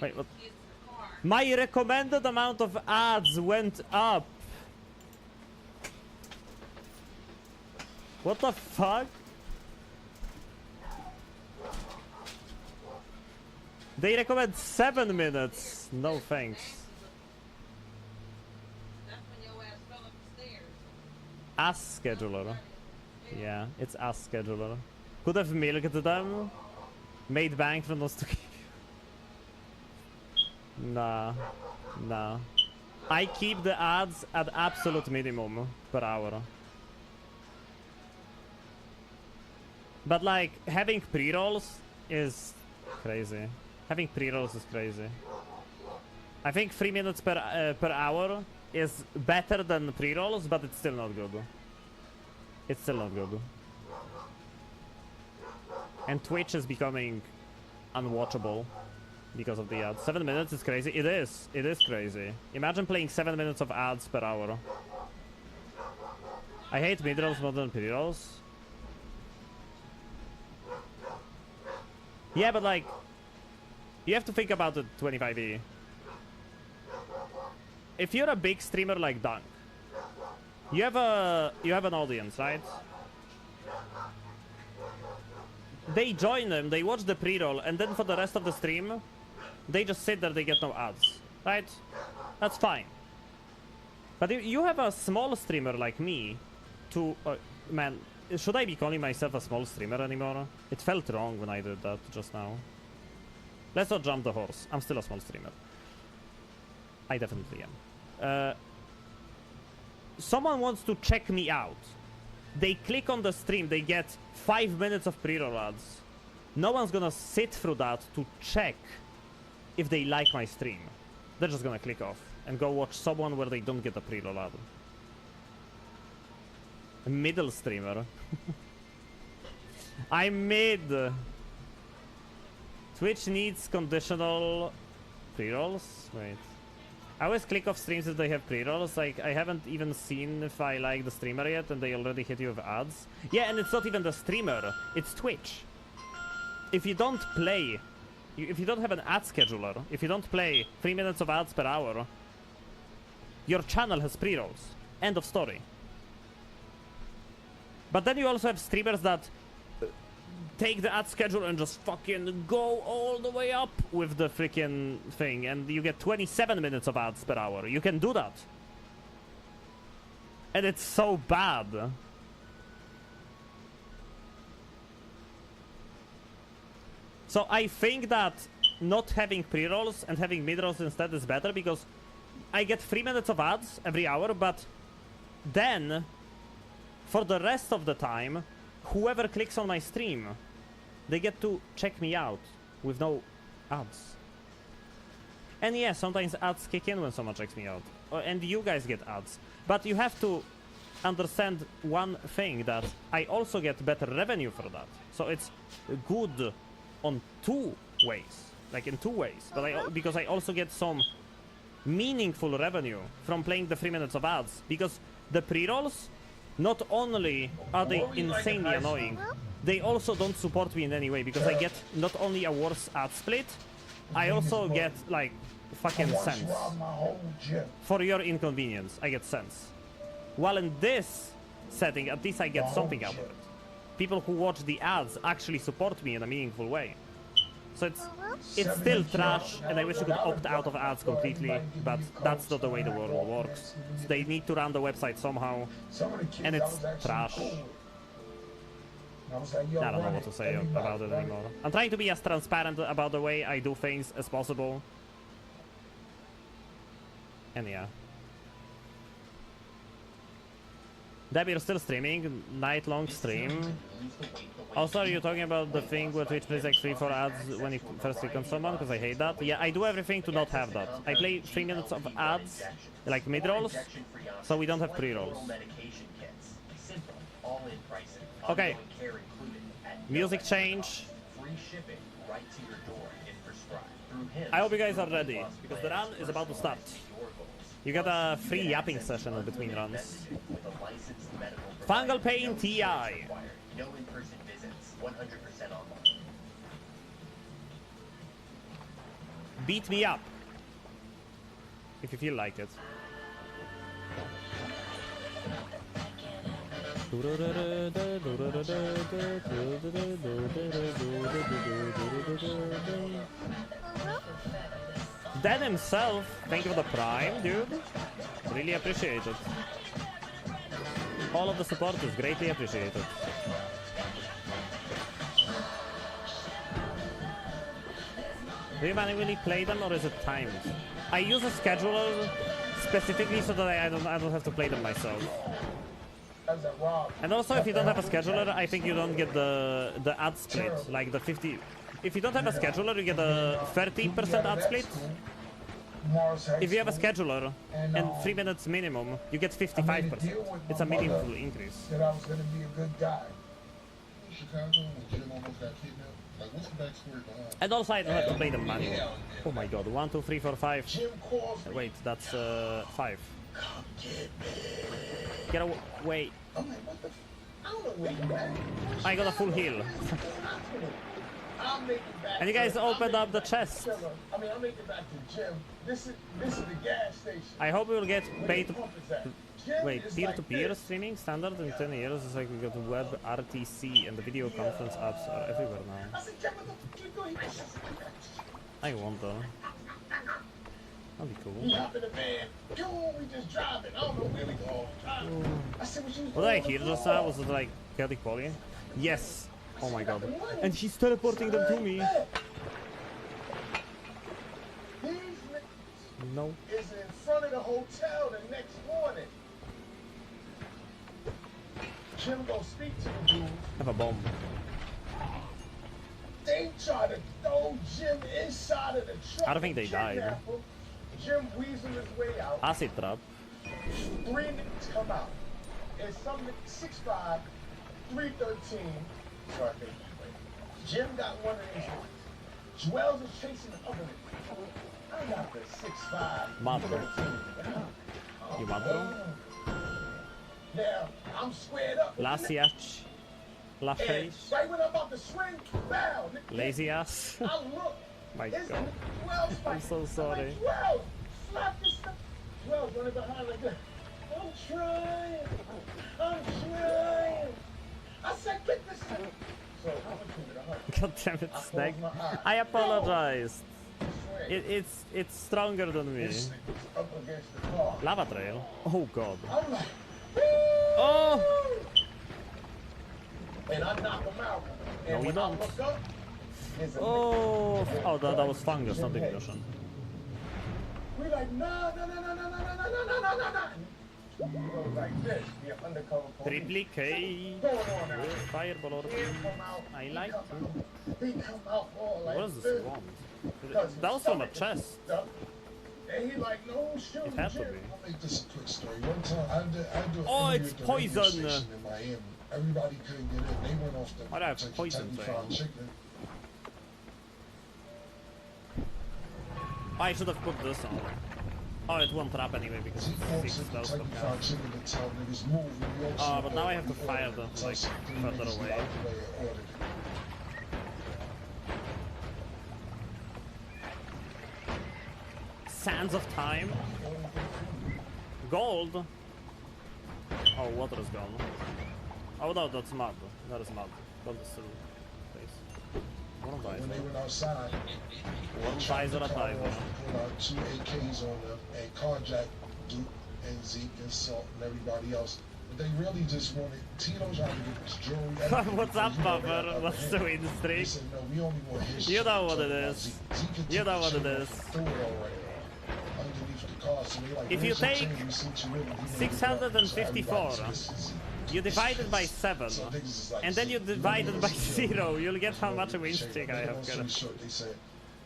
Wait, what? My recommended amount of ads went up. What the fuck? They recommend 7 minutes. No thanks. Ass scheduler. Yeah, it's ass scheduler. Could have milked them. Made bank from those two. Nah. Nah. I keep the ads at absolute minimum per hour. But like, having pre-rolls is crazy. Having pre-rolls is crazy. I think 3 minutes per hour is better than pre-rolls, but it's still not good. It's still not good. And Twitch is becoming unwatchable because of the ads. 7 minutes is crazy. It is. It is crazy. Imagine playing 7 minutes of ads per hour. I hate mid-rolls more than pre-rolls. Yeah, but like, you have to think about the 25E. If you're a big streamer like Dunk, you have an audience, right? They join them, they watch the pre-roll, and then for the rest of the stream, they just sit there, they get no ads, right? That's fine. But if you have a small streamer like me, man, should I be calling myself a small streamer anymore? It felt wrong when I did that just now. Let's not jump the horse. I'm still a small streamer. I definitely am. Someone wants to check me out. They click on the stream, they get 5 minutes of pre-roll ads. No one's gonna sit through that to check if they like my stream. They're just gonna click off and go watch someone where they don't get a pre-roll ad. A middle streamer. I'm mid. Twitch needs conditional pre-rolls? Wait. I always click off streams if they have pre-rolls. Like, I haven't even seen if I like the streamer yet and they already hit you with ads. Yeah, and it's not even the streamer. It's Twitch. If you don't play... If you don't have an ad scheduler, if you don't play 3 minutes of ads per hour, your channel has pre-rolls. End of story. But then you also have streamers that take the ad schedule and just fucking go all the way up with the freaking thing, and you get 27 minutes of ads per hour. You can do that. And it's so bad. So I think that not having pre-rolls and having mid-rolls instead is better, because I get 3 minutes of ads every hour, but then for the rest of the time, whoever clicks on my stream, they get to check me out with no ads. And yeah, sometimes ads kick in when someone checks me out. And you guys get ads. But you have to understand one thing, that I also get better revenue for that. So it's good on 2 ways. Like in 2 ways. But because I also get some meaningful revenue from playing the 3 minutes of ads. Because the pre-rolls, not only are they insanely annoying, they also don't support me in any way, because I get not only a worse ad split, I also get like fucking cents. For your inconvenience, I get cents. While in this setting, at least I get something out of it. People who watch the ads actually support me in a meaningful way. So it's still trash, and I wish you could opt out of ads completely, but that's not the way the world works. So they need to run the website somehow, and it's trash. I don't know what to say about it anymore. I'm trying to be as transparent about the way I do things as possible. And yeah. Deb, you're still streaming? Night-long stream? Also, are you talking about the thing where Twitch plays like 3-4 ads when you first click on someone? Because I hate that. Yeah, I do everything to not have that. I play 3 minutes of ads, like mid-rolls, so we don't have pre-rolls. Okay. Music change. I hope you guys are ready, because the run is about to start. You got a free yapping session in between runs. Fungal Pain TI. No in-person visits, 100% online. Beat me up. If you feel like it. Dan himself, thank you for the prime, dude. Really appreciate it. All of the support is greatly appreciated. Do you manually play them or is it timed? I use a scheduler specifically so that I don't have to play them myself. And also, if you don't have a scheduler, I think you don't get the ad split, like the 50. If you don't have a scheduler, you get a 30% ad split. If you have a scheduler and 3 minutes minimum, you get 55%. It's a meaningful increase. Said I was gonna be a good guy. Chicago, when Jim almost got kidnapped. Like, what's the backstory behind? And also, I don't have to play them manually. Oh my god! 1, 2, 3, 4, 5. Wait, that's 5. Get away! I'm like, what the? I don't know where you at. I got a full heal. I'll make it back. And you guys opened up the chest. I mean, I'll make it back to Jim. This is the gas station. I hope we will get paid. Pump is at. Wait, peer-to-peer streaming standard in 10 years is like we got web RTC and the video conference apps are everywhere now. I said, Jim, what the fuck you doing? I want though. That'd be We cool. hop in the van. Yo, we just driving. I don't know where we go. I said, what you What did I hear just now? Was it like chaotic poly? Yes. Oh my god. And he's teleporting them to me. No. Is in front of the hotel the next morning. Jim gonna speak to the dude. Have a bomb. They try to throw Jim inside of the truck. I don't think they died. Kidnap him. Jim weasel his way out. Acid trap. 3 niggas come out. And some 6'5", 313. So I think Jim got one of these ones. Joel's is chasing the other one. I got the 6'5", Mad, 313. You mad, bro? Now, I'm squared up. La siach. La And face. right when I'm about to swing, bow. Lazy ass. I look. My It's god. 12 I'm so sorry. Like, 12, slap this stuff. 12 running behind like that. I'm trying. I said, get this stuff. So I'm gonna keep it 100. God damn it, Snake. I apologize. It's stronger than me. This thing was up against the car. Lava trail. Oh god. I'm like, Oh! and I knock him out. And No, you when don't. I look up, there's a Oh! Oh, that was fungus, not ignition. we like, no. We go like this. We're undercover police. Triple K. Going on now. Fireball or He come out. I he like come out. He come out all like What is this wand? That was from a chest. And he like, no, shoot, It had to Jim. be. I'll make this a quick story. One time, I do an Oh, interview it's at the radio poison. station in Miami. Everybody couldn't get in. They went off the Why do I have Kentucky poison Fried thing? Chicken. I should have put this on. Oh, it won't trap anyway because He walks it's 6 in spells Kentucky from Fried now. Chicken to tell niggas move. New York Oh, City but now I have to ordered fire it. them, Tell like, some three further niggas away. get out the way and ordered it. Sands of time. Gold. Oh, water is gone. Oh no, that's mud. That is mud. Gold is still place. One When they visor. went outside, One visor at car visor. off, pulled out 2 AKs on them and carjacked Duke and Zeke and Salt and everybody else. But they really just wanted Tito trying to get this jewelry. everything, What's up, because, you know, they Buffer? had What's upper the hand. win They streak? said, no, we only want his You shit. know what Talking it about is. Zeke. Zeke can You take know the what chain it off is. and threw it already underneath the car. So they like, If you "Where's your take chain? We seen you really didn't do 654, that." So everybody said, "This is Zeke." You divide it by 7. So niggas is like, And then you "Zeke, divide it by listen to 0. You'll get how much a win Shake streak it. I Make have long story got. short, they said,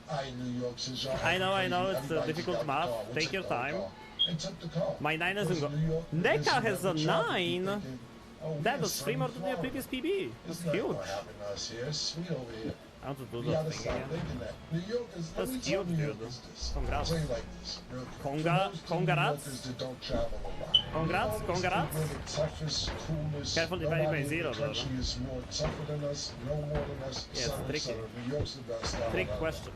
"All right, New York, since y'all I know, acting it's crazy, a everybody difficult just got math. the car. We'll Take your the time. car." And took the car. My 9 isn't Because go. New York, Neka listen, has a every traffic, 9. thinking, oh, we That in was 3 more sunny than the Florida. previous PB. That's It's not huge. gonna happen to us here. It's sweet over here. I want to do We that gotta thing stop again. thinking that. New Yorkers, let That's me tell huge, New dude. Yorkers this. Congrats. I'll tell you like this. real quick. Conga- For those New congrats. Yorkers that don't travel a lot, Congrats, congrats. We're the toughest, coolest. Careful divided by Nobody in zero, the country though. is more tougher than us, no more than us. Yeah, it's tricky. New York's the best style. Trick question.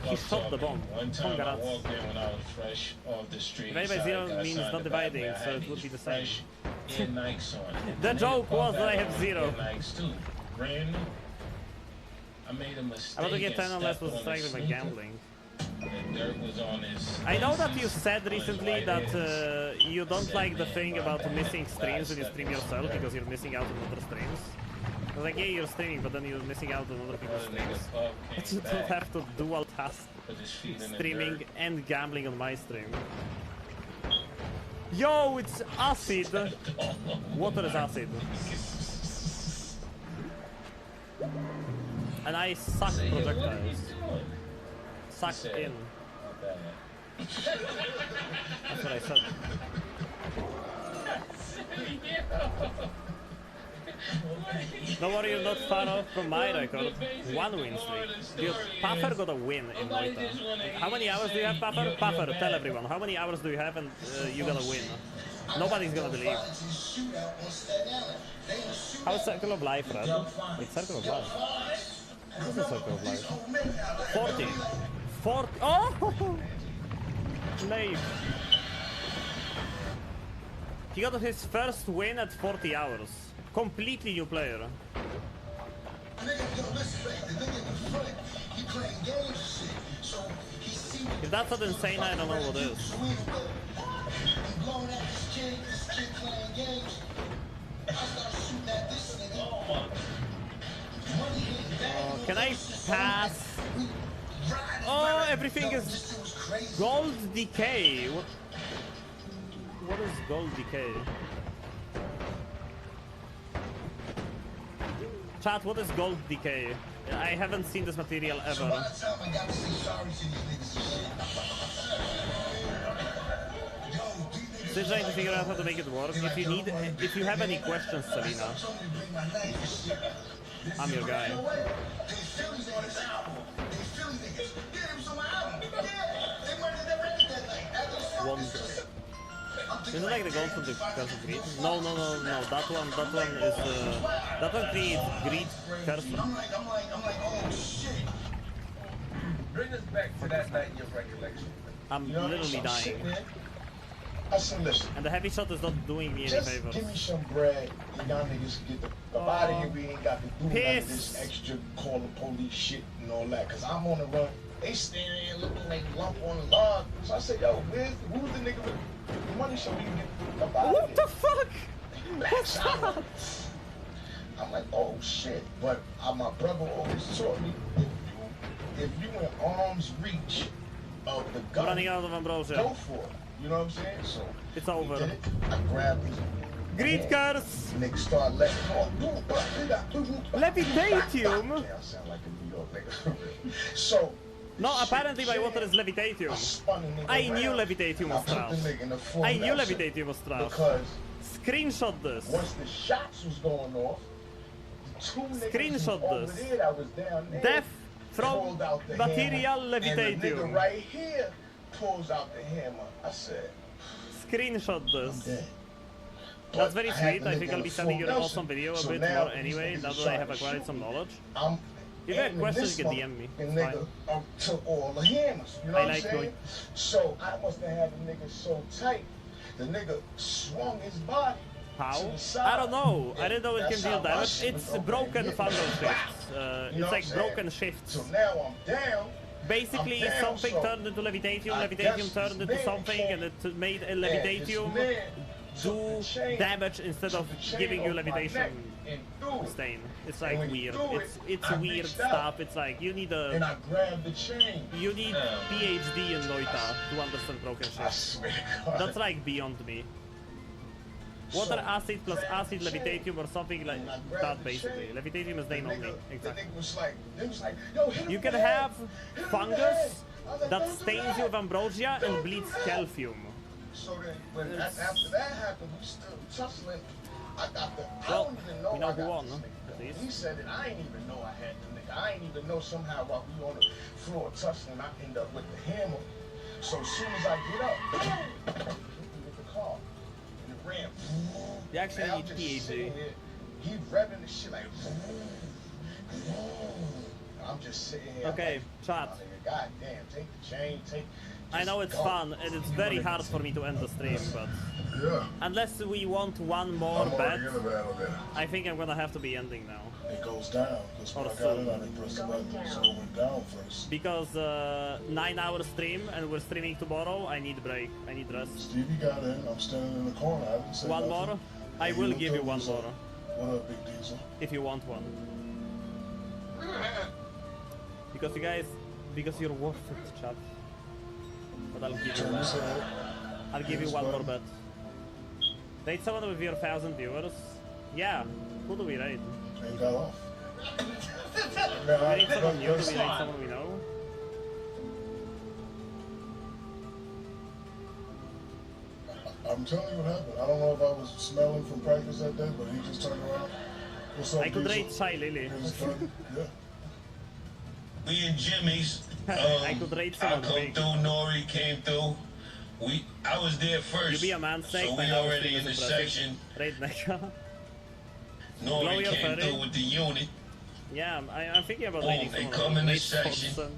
He shot the bomb. One time I Congrats. walked in when I was fresh off the street. Divided by zero means not dividing, so it would be the same. Nikes on. The joke was that I have zero. Nikes too. Ran. I made a mistake. I want to get 10 unless and was stepped on striking by his gambling. sneaker, and dirt was on his I know that you laces, said on his recently white that hands. you don't like the thing Man, about my missing bad. streams when you Last stream step yourself was because you're missing out on other streams. I was like, yeah, you're streaming, but then you're missing out on other people's Another nigga streams. Puff But came you don't back, have to dual task put his feet in the streaming dirt. and gambling on my stream. Yo, it's acid! Water is acid. And I suck Say, what are you projectiles. doing? Suck said- in. My bad. That's what I said. Don't worry, you're not far off from my record. One win streak. Dude, Puffer got a win in Noita. How many hours do you have, Puffer? Puffer, tell everyone. How many hours do you have and you got a win? Nobody's gonna believe. How's Circle of Life, Red? It's Circle of Life. This is Circle of Life. 40. 40. Oh! Slave. He got his first win at 40 hours. Completely new player. If that's not insane, I don't know what is. Can I pass? Oh, everything is gold decay. What is gold decay? Chat, what is gold decay? I haven't seen this material ever. Still trying to figure out how to make it work. If you have any questions, Selena, I'm your guy. Wonder. Is it like the gold from the Curse of Greed? No. That one is that one creates Greed Curse. I'm like, oh shit. Bring us back to that night in your recollection. I'm You know, literally so I'm dying. sitting there, I said, listen, And the heavy shot is not doing me any just favors. give me some bread and y'all niggas get the up out of here. We ain't got to do none of Piss. this extra call the police shit and all that. Cause I'm on the run. They standing there looking like lump on the log. So I said, yo, who's the nigga with the money so we can get up out of What here? the fuck? What's that? I'm like, oh shit. But my brother always taught me, if you in arm's reach of the I'm gun, running out of go ambrosia. for it. You know what I'm saying? So It's we over. did it. I grabbed his Greed hand. Curse! Niggas start letting go. Levitatium? Yeah, I sound like a New York nigga. So No, apparently my water is Levitatium. spun the nigga I knew around, Levitatium and I was put trash. the nigga in the full I knew Nelson Levitatium was trash. because Screenshot this. once the shots was going off, the two niggas Screenshot was over this. there that was down there Death from pulled out the material hammer, and the nigga Levitatium. right here pulls out the hammer. I said, Screenshot I'm this. dead. That's But very I had sweet. the I nigga think in I'll the be sending you full an Nelson. awesome video a So bit now more anyway, these now niggas that I have trying to acquired shoot some me. knowledge. I'm If you have aiming questions, this you can DM me. motherfucking It's nigga up to all the hammers. You know I what like I'm saying? going- So I must have had the nigga so tight, the nigga swung his body. How? To the side. I don't know. I didn't know it can That's deal how my damage. shit It's was over broken there. fungal shifts. You know It's what like I'm broken saying? shifts. So now I'm down. Basically, I'm down, something so turned into Levitatium, I Levitatium guess turned this into man something, came, and it made a and this Levitatium man do took the chain- damage instead took of the chain giving you off my levitation neck and threw it. stain. It's And like when you weird. do it, It's I weird reached out. stuff. It's like you need And a I grabbed the chain. PhD in Noita to understand broken I shit. swear to God. That's like beyond me. Water acid plus acid levitatium or something like that basically. Levitatium is name only. Exactly. They was like, yo, hit him You in can the head. have Hit him in the fungus head. I was like, that "Don't do stains you with ambrosia and bleeds calcium. So then, when It's- after that happened, we still tussling. I got the. I Well, don't even know. we know I who got won, this huh? nigga. At least. He said it. I ain't even know I had the nigga. I ain't even know somehow while we on the floor tussling, I end up with the hammer. So as soon as I get up, hit me with the car. And the ran. You actually And I'm need just PhD. sitting here, he revving the shit like. I'm just sitting here. Okay, like, chat. oh, nigga, God damn, take the chain, take. I know it's go. fun and it's very hard for me to end the stream, but Yeah. unless we want one more I'm bet, already in the battle there. I think I'm gonna have to be ending now. It goes down. Because when Or I got so. it, I didn't press the button. So it went down first. Because 9-hour stream and we're streaming tomorrow, I need break. I need rest. Stevie got in. I'm standing in the corner. I didn't say One nothing. more? I And will looked give you over one and said, more. What up, Big Diesel? If you want one. Because you guys, because you're worth it, chat. But I'll give you Turn one. his head. I'll give you one more bet. Raid someone with your 1,000 viewers? Yeah. Who do we raid? And got off. Do we raid someone new? Do we raid That's- someone we know? I'm telling you what happened. I don't know if I was smelling from practice that day, but he just turned around. What's up, I could Diesel? raid Shy Lily. His buddy. Yeah. We in Jimmy's. I could rate I someone come big. through, Nori came through. I was there first. You be a man snake, so my we house already team in the is impressive. section. Raid Mecha. Blow Nori your came furry. through with the unit. Yeah, I'm thinking about Boom, raiding they someone. come in the Raid section. Forsen.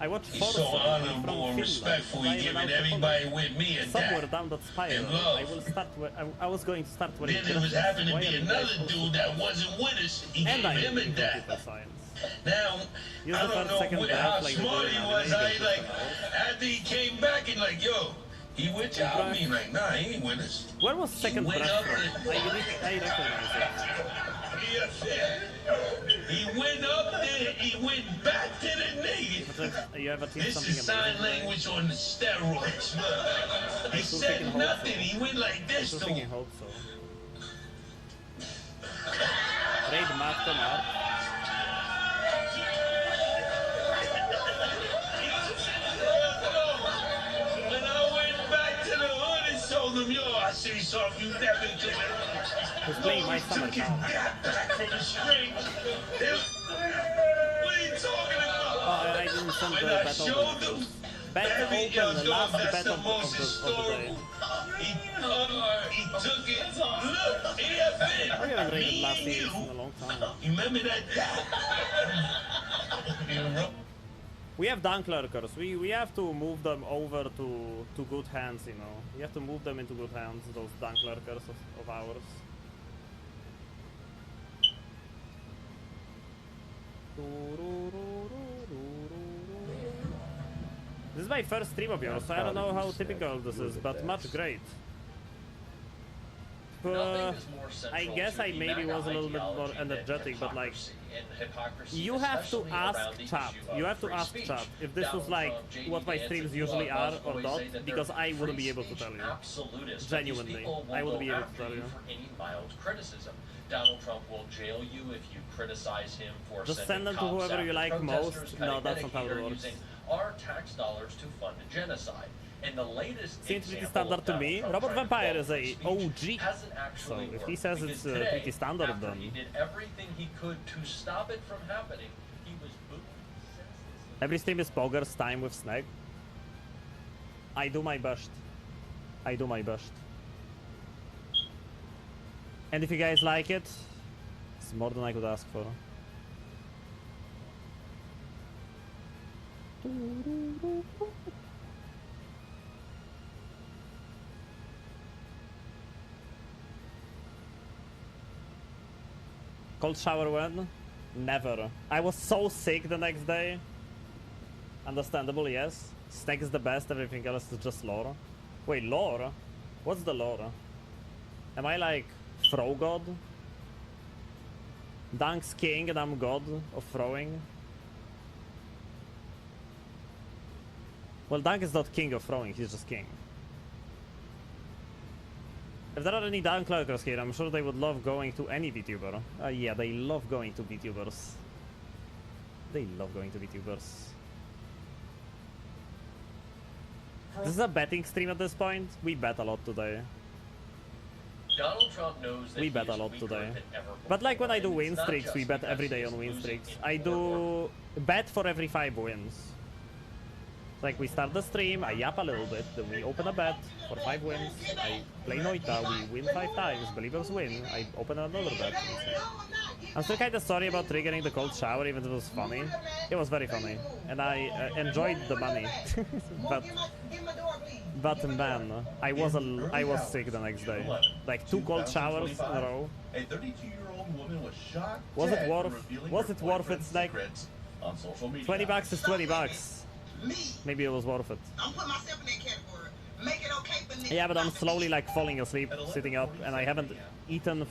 I watched He's so Forsen honorable from and Finland. respectful. I He went out giving to everybody Poland. with me a Somewhere dap. down that spiral. And love. I will start. I was going to start wearing Then there was dresses. happened to Why be are you another guys dude that wasn't with us. He And gave I'm him a in dap. computer science. Now, Use I the don't first, second know draft how like they smart do he in was. anime, I just like, about. after he came back and like, yo, he with y'all? I mean, like, nah, he ain't with us. Where was second went breath up from? I recognize it. He went up there, he went back to the nigga. But you ever seen This something is sign amazing today? language on the steroids. Look. He still said thinking nothing. Hulk, He went like I this was to thinking him. hope so. Raid Master Mark. When I went back to the hood and told him, yo, I see something you never could. Who's playing my summer Took his town? gap back from the string. What are you talking about? Oh, I didn't send the When I bet showed open. them, Bet every open, yo, the dog, last that's bet the of most the day. historical. He took it. Look, he had been. I haven't rated last Me series and in a long time. you remember that? We have dunk lurkers. We have to move them over to good hands, you know. We have to move them into good hands, those dunk lurkers of ours. This is my first stream of yours, so I don't know how typical this is, but much great. I guess I maybe was a little bit more energetic, but like, you have to ask chat. You have to ask chat if this was like what my streams usually are or not, because I wouldn't be able to tell you. Genuinely, I wouldn't be able to tell you. Donald Trump will jail you if you criticize him for Just sending send them to cops whoever you after like protesters, most. cutting No, that's not how it Medicare, works. using our tax dollars to fund a genocide. And the latest Seems pretty example standard of to Donald me. Trump Robot trying to Vampire quell is a free speech OG. hasn't So actually if he worked, says because it's today, pretty standard, after then he did everything he could to stop it from happening, he was booed senselessly. every stream is Pogger's time with Snake. I do my best. I do my best. And if you guys like it, it's more than I could ask for. Cold shower when? Never. I was so sick the next day. Understandable, yes. Snake is the best, everything else is just lore. Wait, lore? What's the lore? Am I like throw god? Dunk's king and I'm god of throwing? Well, Dunk is not king of throwing, he's just king. If there are any Dunk lurkers here, I'm sure they would love going to any VTuber. Yeah, they love going to VTubers. They love going to VTubers. This is a betting stream at this point. We bet a lot today. Donald Trump knows that We he bet a is lot weaker today. than ever But like when I do before, and win it's not streaks, just we bet because every day he's on win losing streaks. in I court or do bet for every 5 wins. Like, we start the stream, I yap a little bit, then we open a bet for 5 wins. I play Noita, we win 5 times, believers win. I open another bet. I'm still kinda sorry about triggering the cold shower, even though it was funny. It was very funny, and I enjoyed the money. But man, I was sick the next day. Like 2 cold showers in a row. A 32-year-old woman was shot. Was it dead worth? for revealing Was her it worth it, boyfriend's Snake? secrets on social media. 20 bucks is 20 bucks. Maybe it was worth it. I'm putting myself in that category. Make it okay for niggas Yeah, but I'm not to slowly be- like falling asleep, sitting up, and I haven't eaten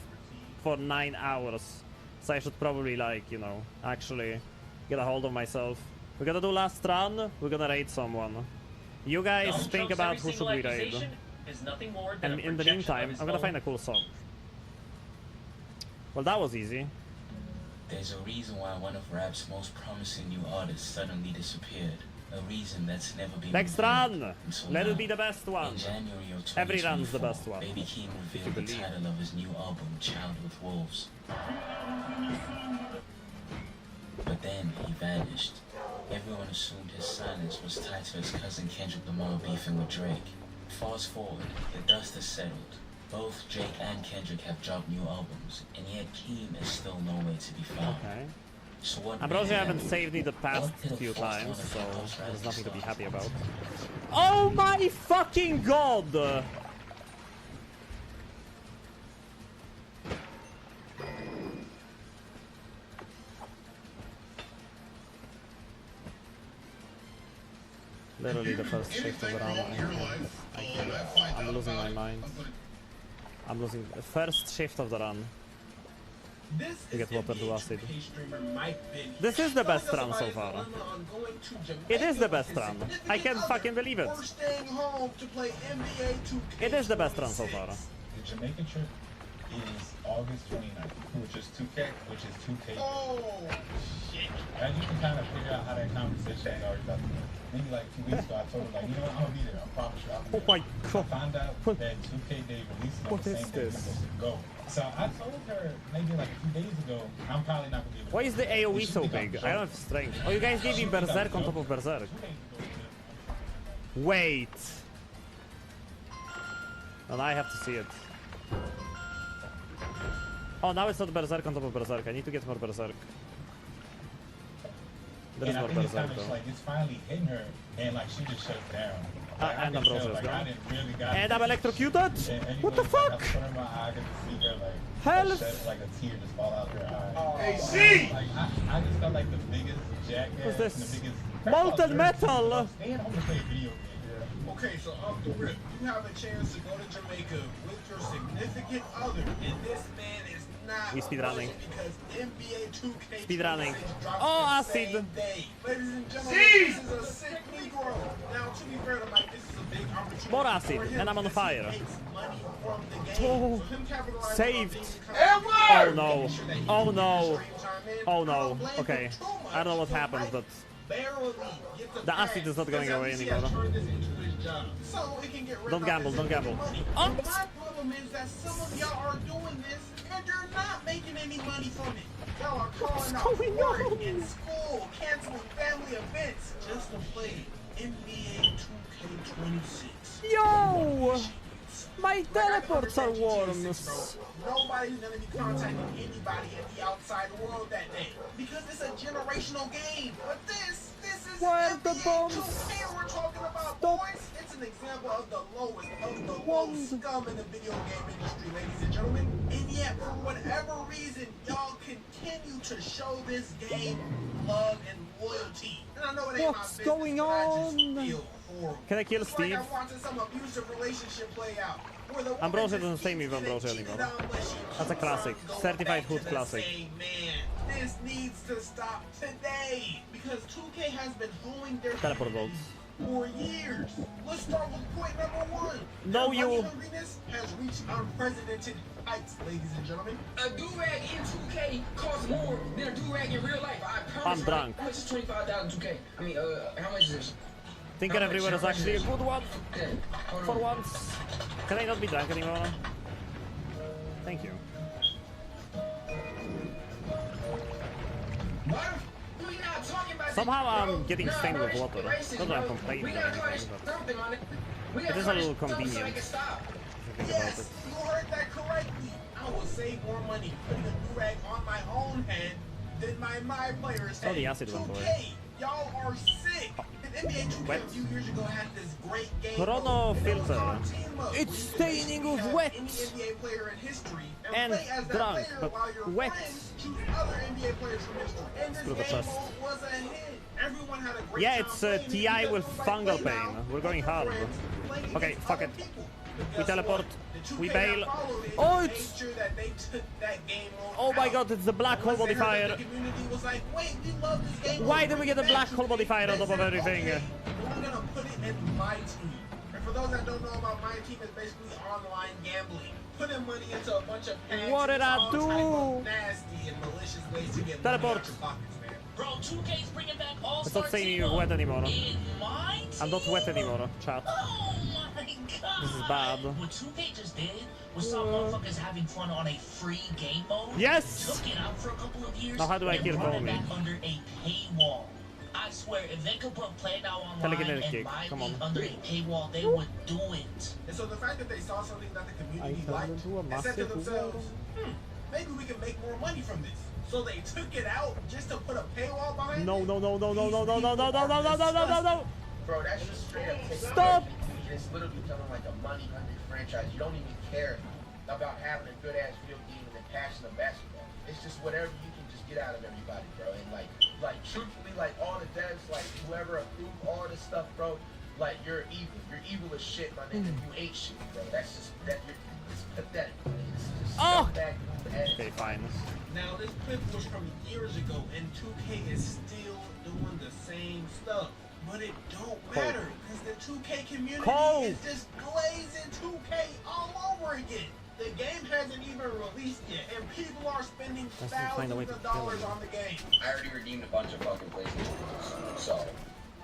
for 9 hours. So I should probably like, you know, actually get a hold of myself. We're gonna do last run, we're gonna raid someone. You guys Donald think Trump's about every who should single we raid. accusation is nothing more than And a in the projection meantime, of his I'm gonna own. find a cool song. Well, that was easy. There's a reason why one of rap's most promising new artists suddenly disappeared. A reason that's never been Next revealed run! until Let now. it be the best one. In January of Every run's the 2024, best one. Baby Keem you revealed the believe. title of his new album, Child with Wolves. But then he vanished. Everyone assumed his silence was tied to his cousin Kendrick Lamar beefing with Drake. Fast forward, the dust has settled. Both Drake and Kendrick have dropped new albums, and yet Keem is still nowhere to be found. Okay. So what Ambrosia made haven't him- saved me the past what could have few forced times, one of so the most there's nothing to be rising happy about. stars? Oh my fucking god! Literally the first shift of the round. I'm losing my mind. I'm losing the first shift of the run. This You get water to acid. streamer Mike Biddy. This is the best run so far. It is the best run. I can't fucking believe it. We're staying home to play NBA 2K. It is the best run so far. The Jamaican trip is August 29th, which is 2K, which is 2K. Oh, shit. And you can kind of figure out how that conversation is already done. Maybe like 2 weeks ago, I told her, like, you know what, I'm gonna be there. I promise you, I'll be Oh there. my god. I found out that 2K Day releases on What the is same day we're this? supposed to go. So I told her maybe like a few days ago, I'm probably not gonna be able to Why is the go. AoE so big? I don't have strength. Oh, you guys gave me Berserk on top of Berserk. Wait. And I have to see it. Oh, now it's not Berserk on top of Berserk. I need to get more Berserk. There is And I more think it's Berserk kind of though. like it's finally hitting her, and like she just shut it down. Like, I And could tell, Ambrosia's like, I gone. didn't really got And it. I'm electrocuted! And What the anyway, like, fuck? I put her in my eye, I could see her like Help! shed, like a tear just fall out her eye. Hey, C! Like I just felt like the biggest jackass. What's this? And the biggest Molten metal! Staying home to play a video game. Okay, so off the rip, you have a chance to go to Jamaica with your significant other, and this man is not We speedrunning. going because NBA 2K Speedrunning. dropped Oh, the acid. same day. Ladies and gentlemen, this is a sick Negro. Now, to be fair to Mike, this is a big opportunity More acid, for him and I'm on because fire. he makes money from the game. Oh, So him capitalizing saved. on being Oh no. making sure that he Oh can no. stream time in. Oh I no. don't blame him Okay. too much. I don't know what So happened, Mike but barely gets a the acid pass is not going because away at least he anymore. has turned this into his job. So it can get rid Don't of gamble, his don't gamble. money. Oh. My problem is that some of y'all are doing this and you're not making any money from it. Y'all are calling out going work on? in school, canceling family events just to play NBA 2K26. yo! My Like, I teleports are understand GTA 6, worms. bro. Nobody's gonna be contacting anybody in the outside world that day because it's a generational game. But this is Where the NBA bombs? 2K we're talking about, Stop. boys. It's an example of the lowest of the low Wand. scum in the video game industry, ladies and gentlemen. And yet, for whatever reason, y'all continue to show this game love and loyalty. And I know it ain't What's my business, going but I just on? feel horrible. Can I kill It's like Steve? I'm watching some abusive relationship play out. where the woman Ambrosia just doesn't stay keeps with Ambrosia getting cheated anymore. on, but she That's a keeps classic. on going Certified back hood to the classic. same man. This needs to stop today because 2K has been holding their Teleport bolts. for years. Let's start with point number one. No, Their you- money hungriness has reached unprecedented heights, ladies and gentlemen. A do-rag in 2K costs more than a do-rag in real life. I promise. I'm drunk. How much is 25,000 2K? I mean, how much is this? Thinking everywhere is actually a good one. Okay, hold For on. once. Can I not be drunk anymore? Thank you. Why are we not talking about Somehow I'm getting stained with water. Not that I'm complaining or anything, but it is a little convenient. If you think about it. You heard that correctly. I will save more money putting a do-rag on my own head than my players' head. Oh, the acid went away. 2K, y'all are sick. And NBA 2K a few years ago had this great game. Chrono mode, and it was filter. called Team Up, It's which staining basically with have wet. Any NBA player in history And play as that drunk, player but while your wet. friends choose other NBA players from history. And this Screw the game chest. mode was a hit. Everyone had a great Yeah, time it's playing it TI because with nobody fungal played pain. now We're going with hard. friends playing Okay, against fuck other it. people. We Guess teleport. what? The We 2K bail. that followed it Oh, made it's... sure that they took that game mode Oh my out. god, it's the black hole Once they heard modifier. that, the community was like, wait, we love this game Why mode, did we bring get a it black back. hole modifier on They top of said, everything? okay, we're gonna put it in my team. And for those that don't know about my team, it's basically online gambling. Putting money into a bunch of packs. What did I all do? type of nasty and malicious ways to get money Teleport. out your pockets, man. Bro, 2K's bringing back all It's not saying you're wet anymore. In my I'm not wet anymore, chat. Oh my god. This is bad. What 2K just did was some motherfuckers having fun on a free game mode. Yes! Took it out for a couple of years. Now how do I and kill brought it Komi? back under a paywall. I swear, if they could put Play Now Online Telekinetic and kick, My come League on. under a paywall, they would do it. And so the fact that they saw something that the community I liked turned into a and said to massive themselves, maybe we can make more money from this. So they took it out just to put a paywall behind No, it? no, no, no, no, no, no, no, no, no, no, no, no, no, no, no. Bro, that's just straight up taking Stop! It's literally becoming like a money-hungry franchise. You don't even care about having a good-ass video game and a passion of basketball. It's just whatever you can just get out of everybody, bro. And like truthfully, like all the devs, like whoever approved all this stuff, bro, like you're evil. You're evil as shit, my nigga. You ain't shit, bro. That's just it's pathetic. It's just scumbag move ass. Okay, fine. Now this clip was from years ago and 2K is still doing the same stuff. But it don't matter because the 2K community is just glazing 2K all over again. The game hasn't even released yet and people are spending thousands of dollars on the game. I already redeemed a bunch of fucking PlayStation games, so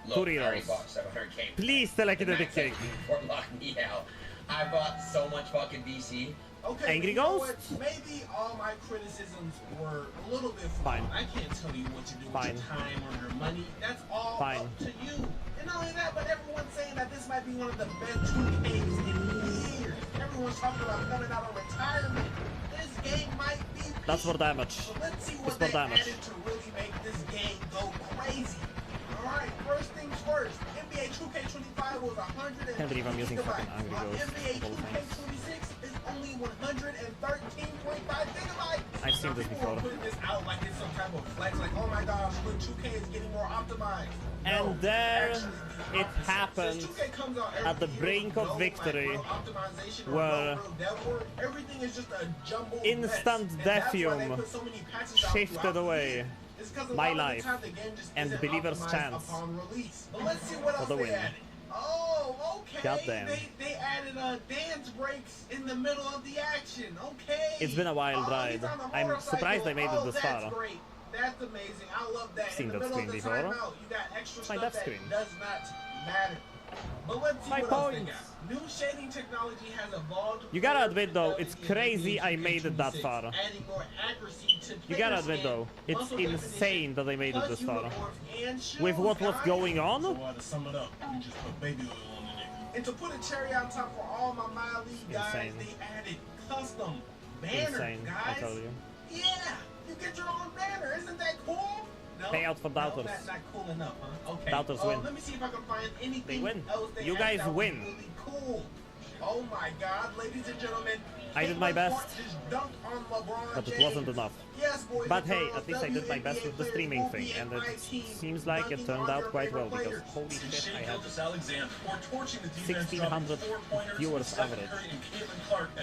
look, I already bought 700K. Please, telekinetic kick. Before locking me out, I bought so much fucking DC. Okay, Angry you know Ghost? what? Maybe all my criticisms were a little bit flawed. Fine. I can't tell you what to do with your time or your money. That's all up to you. And not only that, but everyone's saying that this might be one of the best 2Ks in years. Everyone's talking about coming out of retirement. This game might be peak. That's for damage. So let's see It's what for they damage. added to really make this game go crazy. Alright, first things first. NBA 2K25 was 100. Can't believe I'm using fucking Angry While Ghost NBA of all things. 2K26 is only 113.5 gigabytes. I've seen this People are before. putting this out like it's some type of flex, like, oh my gosh, look, 2K is getting more optimized. No, And there actually, the it opposite. happened Since 2K comes out every at the year brink with of no, victory, like, real optimization or where no real dev work, everything is just a jumbled instant mess. And that's why they Defium put so many patches out shifted throughout the away year. It's 'cause a my lot of the life time the game just and isn't Believer's optimized chance upon release. But let's see what else the they win. added. Oh, okay. Goddamn. They added dance breaks in the middle of the action. Okay. It's been a wild Oh, ride. he's on a I'm motorcycle. surprised they made it this That's far. great. That's amazing. I love that. Seen in the that middle of the screen before. timeout, you got extra Try stuff that that screen. does not matter. But let's see 5 what else they points. got. New shading technology has evolved. You gotta admit though, it's crazy I made it that far. Adding more accuracy to You gotta player admit scan, though, it's muscle insane that they made it plus this far. uniforms and shoes, With what was guys. going on? So to sum it up, we just put baby oil on the nigga. And to put a cherry on top for all my My League guys, Insane. they added custom banners, Insane, I guys. tell you. Yeah, you get your own banner. Isn't that cool? No, Pay out for doubters. No, that's not cool enough, huh? Okay. Doubters win. Let me see if I can find anything They win. else they You added guys that was win. Really cool. Oh my God, ladies and gentlemen. I did my Caitlin best. Clark just dunked on LeBron But it James. wasn't enough. Yes, boys But and hey, girls, at least I did my best with the WNBA streaming players thing, will and be in my it team, seems like it dunking turned on out their quite well favorite because players. holy shit, I had Alexander for torching the defense 1600 viewers average,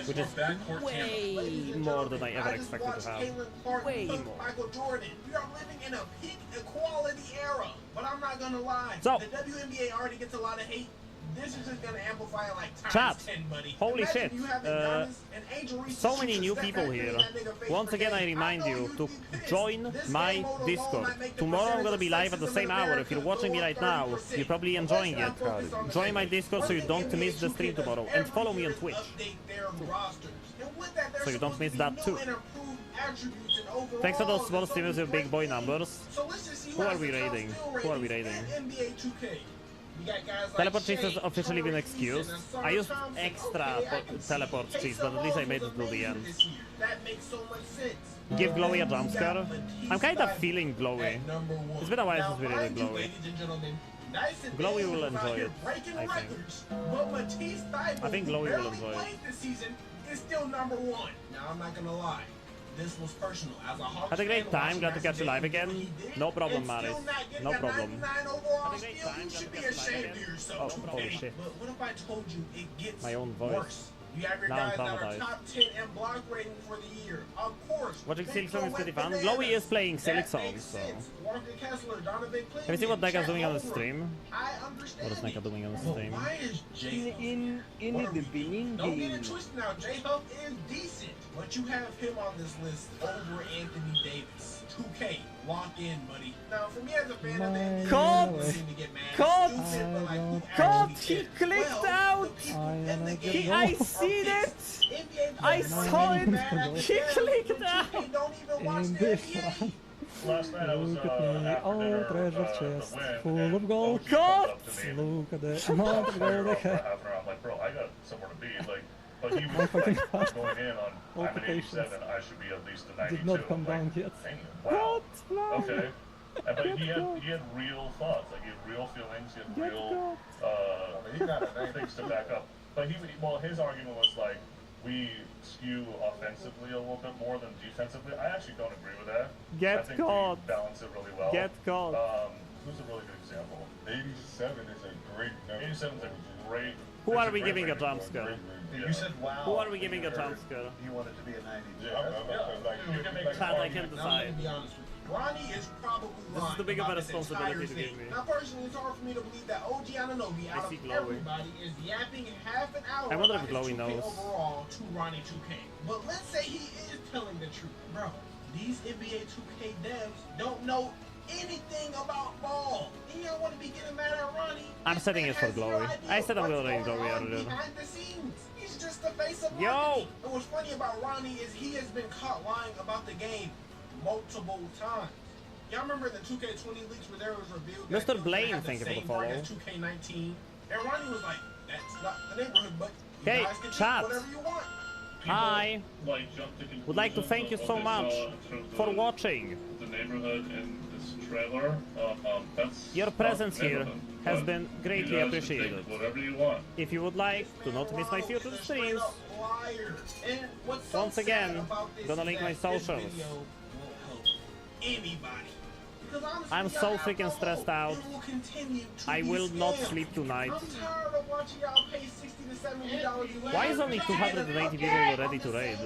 which is way more than I ever I just expected watched to have. Caitlin Clark Way dunk more. Michael Jordan. We are living in a peak equality era, but I'm not gonna lie. So- the WNBA already gets a lot of hate. this is just gonna amplify it like Chat. times 10, buddy. Holy Imagine shit. you having Giannis and Angel Reese So shoot many the new step people back here. in that nigga face Once per again, I game. remind know you you'd to be pissed. join This my game mode alone Discord. might make the Tomorrow I'm percentage gonna of be live at the sexism same in hour. If you're America watching me go right up now, 30%. you're probably But enjoying let's it. not focus on the Join my negative. Discord so you One don't thing miss the NBA stream 2K tomorrow. does And follow me on every Twitch. year is update their rosters. And with that, there's So you don't supposed miss to be that new too. and improved attributes and overall, Thanks to those small there's so streamers many with big boy great things. numbers. So let's just see Who are has we the top raiding? skill Who are we ratings raiding? in NBA 2K. We got guys like Teleport cheese Shea, has officially been Torrey excused. Eason, and I used Sarge Thompson. extra Okay, I can see teleport it. cheese, but at least I made it Casey till the Rose end. was amazing this year. That makes so much sense. Give Glowy a jump You scare. got Matisse I'm kind of Thybulle feeling Glowy. at number one. It's been a while Now, since we raided mind you, Glowy. ladies and gentlemen, nice and Glowy Dave will was out enjoy here it, breaking I think. records, but Matisse Thybulle, I think who Glowy will barely enjoy it. played this season, is still number one. Now, I'm not gonna lie. This was personal. As a Hawks Had a great fan, time, watching glad to catch you Master live J do what again. he did, No problem, and still Maris. not getting No a problem. 99 overall Had a great steal, time, you glad should to be catch you live ashamed again. of yourself, Oh, 2K. holy shit. But what if I told you it gets My own voice. worse? You have your Now I'm guys that are traumatized. top 10 in block rating for the year. Of course. Watching they Silk Song is go pretty with fun. bananas. Glowy is playing Silk That Song, makes so. sense. Walker Kessler, Donovan Cleveland, Have you seen what Neka's Chet doing on the Holmgren. stream? I understand What is Neka it. doing on the But stream? why is J In What are we the doing? beginning. Don't get it twisted now. J-Huff is decent, but you have him on this list over Anthony Davis. 2K, lock in, buddy. Now, for me as a fan of the NBA, Cut! it doesn't seem to get mad. Cut! Stupid, but like, who Cut! actually He cares? clicked Well, out! the people in the game I are seen pissed. it! NBA I players saw are it! mad at the He fans clicked when 2K out! don't even watch In the this NBA. one. Last night I was Look at me, after oh dinner, treasure the chest, win, full and of gold. OG comes up to me. Look at the After amount of gold I for half have. an hour, I'm like, bro, I got somewhere to be. Like, but he was like going in on, I'm an 87, I should be at least a 92. Did not come I'm like, down yet. dang, wow. What? Okay. But he had real thoughts, like he had real feelings, he had real things to back up. But well, his argument was like, we skew offensively a little bit more than defensively. I actually don't agree with that. Get I think caught. we balance it really well. Get caught. Who's a really good example? 87 is a great number. 87 is a great. Who it's are we great giving a rating. jump scare? Yeah. You said wow. Who are we giving a jump scare? You want it to be a 90. Yeah, you can make Chat, I can't Now, I'm decide. gonna be honest with you. Ronnie is probably This is lying the big of a about this responsibility entire to thing. give me. Now, personally, it's hard for me to believe that OG Anunoby, out see of Glowy. everybody, is yapping half an hour I wonder if about his Glowy 2K knows. overall to Ronnie 2K. But let's say he is telling the truth. Bro, these NBA 2K devs don't know anything about ball. And y'all want to be getting mad at Ronnie. I'm This setting man it for has no Glowy. idea I said I'm what's gonna raid going Glowy on earlier. behind the scenes. He's just the face of Yo! marketing. And what's funny about Ronnie is he has been caught lying about the game multiple times. Y'all remember the 2K20 leaks where there was revealed that Mr. it was gonna Blaine, have the thank you for the same mark follow. as 2K19, and Ronnie was like, "That's not the neighborhood, but you Hey, guys can chat. do whatever you want." Hi. Like, jump to Would like to thank you so much for watching. The neighborhood and this trailer. That's Your presence here neighborhood. has But been greatly you guys can appreciated. take whatever you want. If you would like to not miss my future Ronald is a straight streams, up liar. And what's so once sad again, about this gonna is link that my this socials. video won't help anybody. Because honestly, I'm y'all so have freaking no stressed hope. out. It will continue to I be will not scammed. sleep tonight. I'm tired of watching y'all pay $60 to $70 a Why is only 280 people ready to raid?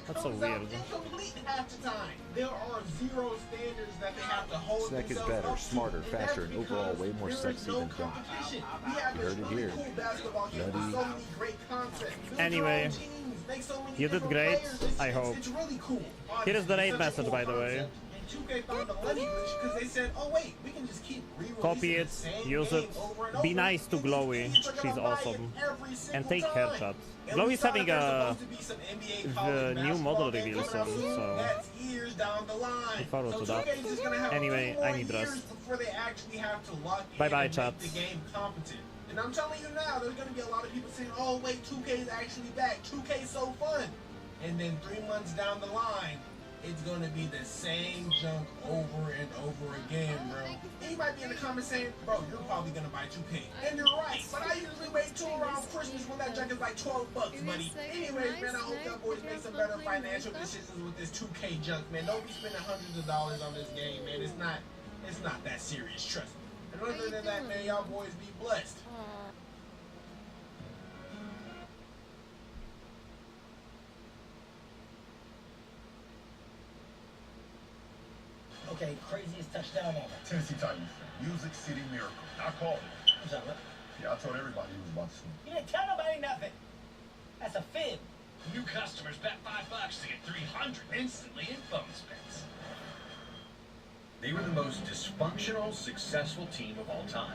That's so weird. Incomplete half the time. There are zero standards that they have to hold Snack is themselves better, up to, smarter, and faster, that's and overall because way more there is sexy no than Dunk. competition. We have You this heard it really here. cool basketball game with Nutty. so many great concepts. Build your Anyway, own teams, make so many you did different great, players. It's- I hope. It's really cool. Here is the raid It's such a message, cool by the way. concept. And 2K found the money glitch because they said, oh wait, we can just keep re-releasing Copy the it, same use game it, over and be over, nice to and these Glowy, idiots are gonna she's buy it awesome. every single And take time. headshots. And Glowy's we saw having that there's a supposed to be some NBA the college new basketball model game reveal coming out soon, soon. so That's years down the line. look forward so to that. 2K is just gonna have Anyway, 2 more I need years rest. before they actually have to lock in Bye-bye, and chat. make the game competent. And I'm telling you now, there's gonna be a lot of people saying, "Oh wait, 2K is actually back. 2K is so fun." And then 3 months down the line, it's gonna be the same junk over and over again, bro. And you might be in the comments saying, "Bro, you're probably gonna buy 2K," and you're right. But I usually wait till around Christmas when that junk is like $12, buddy. Anyways, man, I hope y'all boys make some better financial decisions with this 2K junk, man. Don't be spending hundreds of dollars on this game, man. It's not that serious, trust me. And other than that, man, y'all boys be blessed. Okay, craziest touchdown ever. Tennessee Titans. Music City Miracle. I called it. Who's that? What? Yeah, I told everybody he was about to score. You didn't tell nobody nothing. That's a fib. New customers bet $5 to get 300 instantly in bonus bets. They were the most dysfunctional, successful team of all time.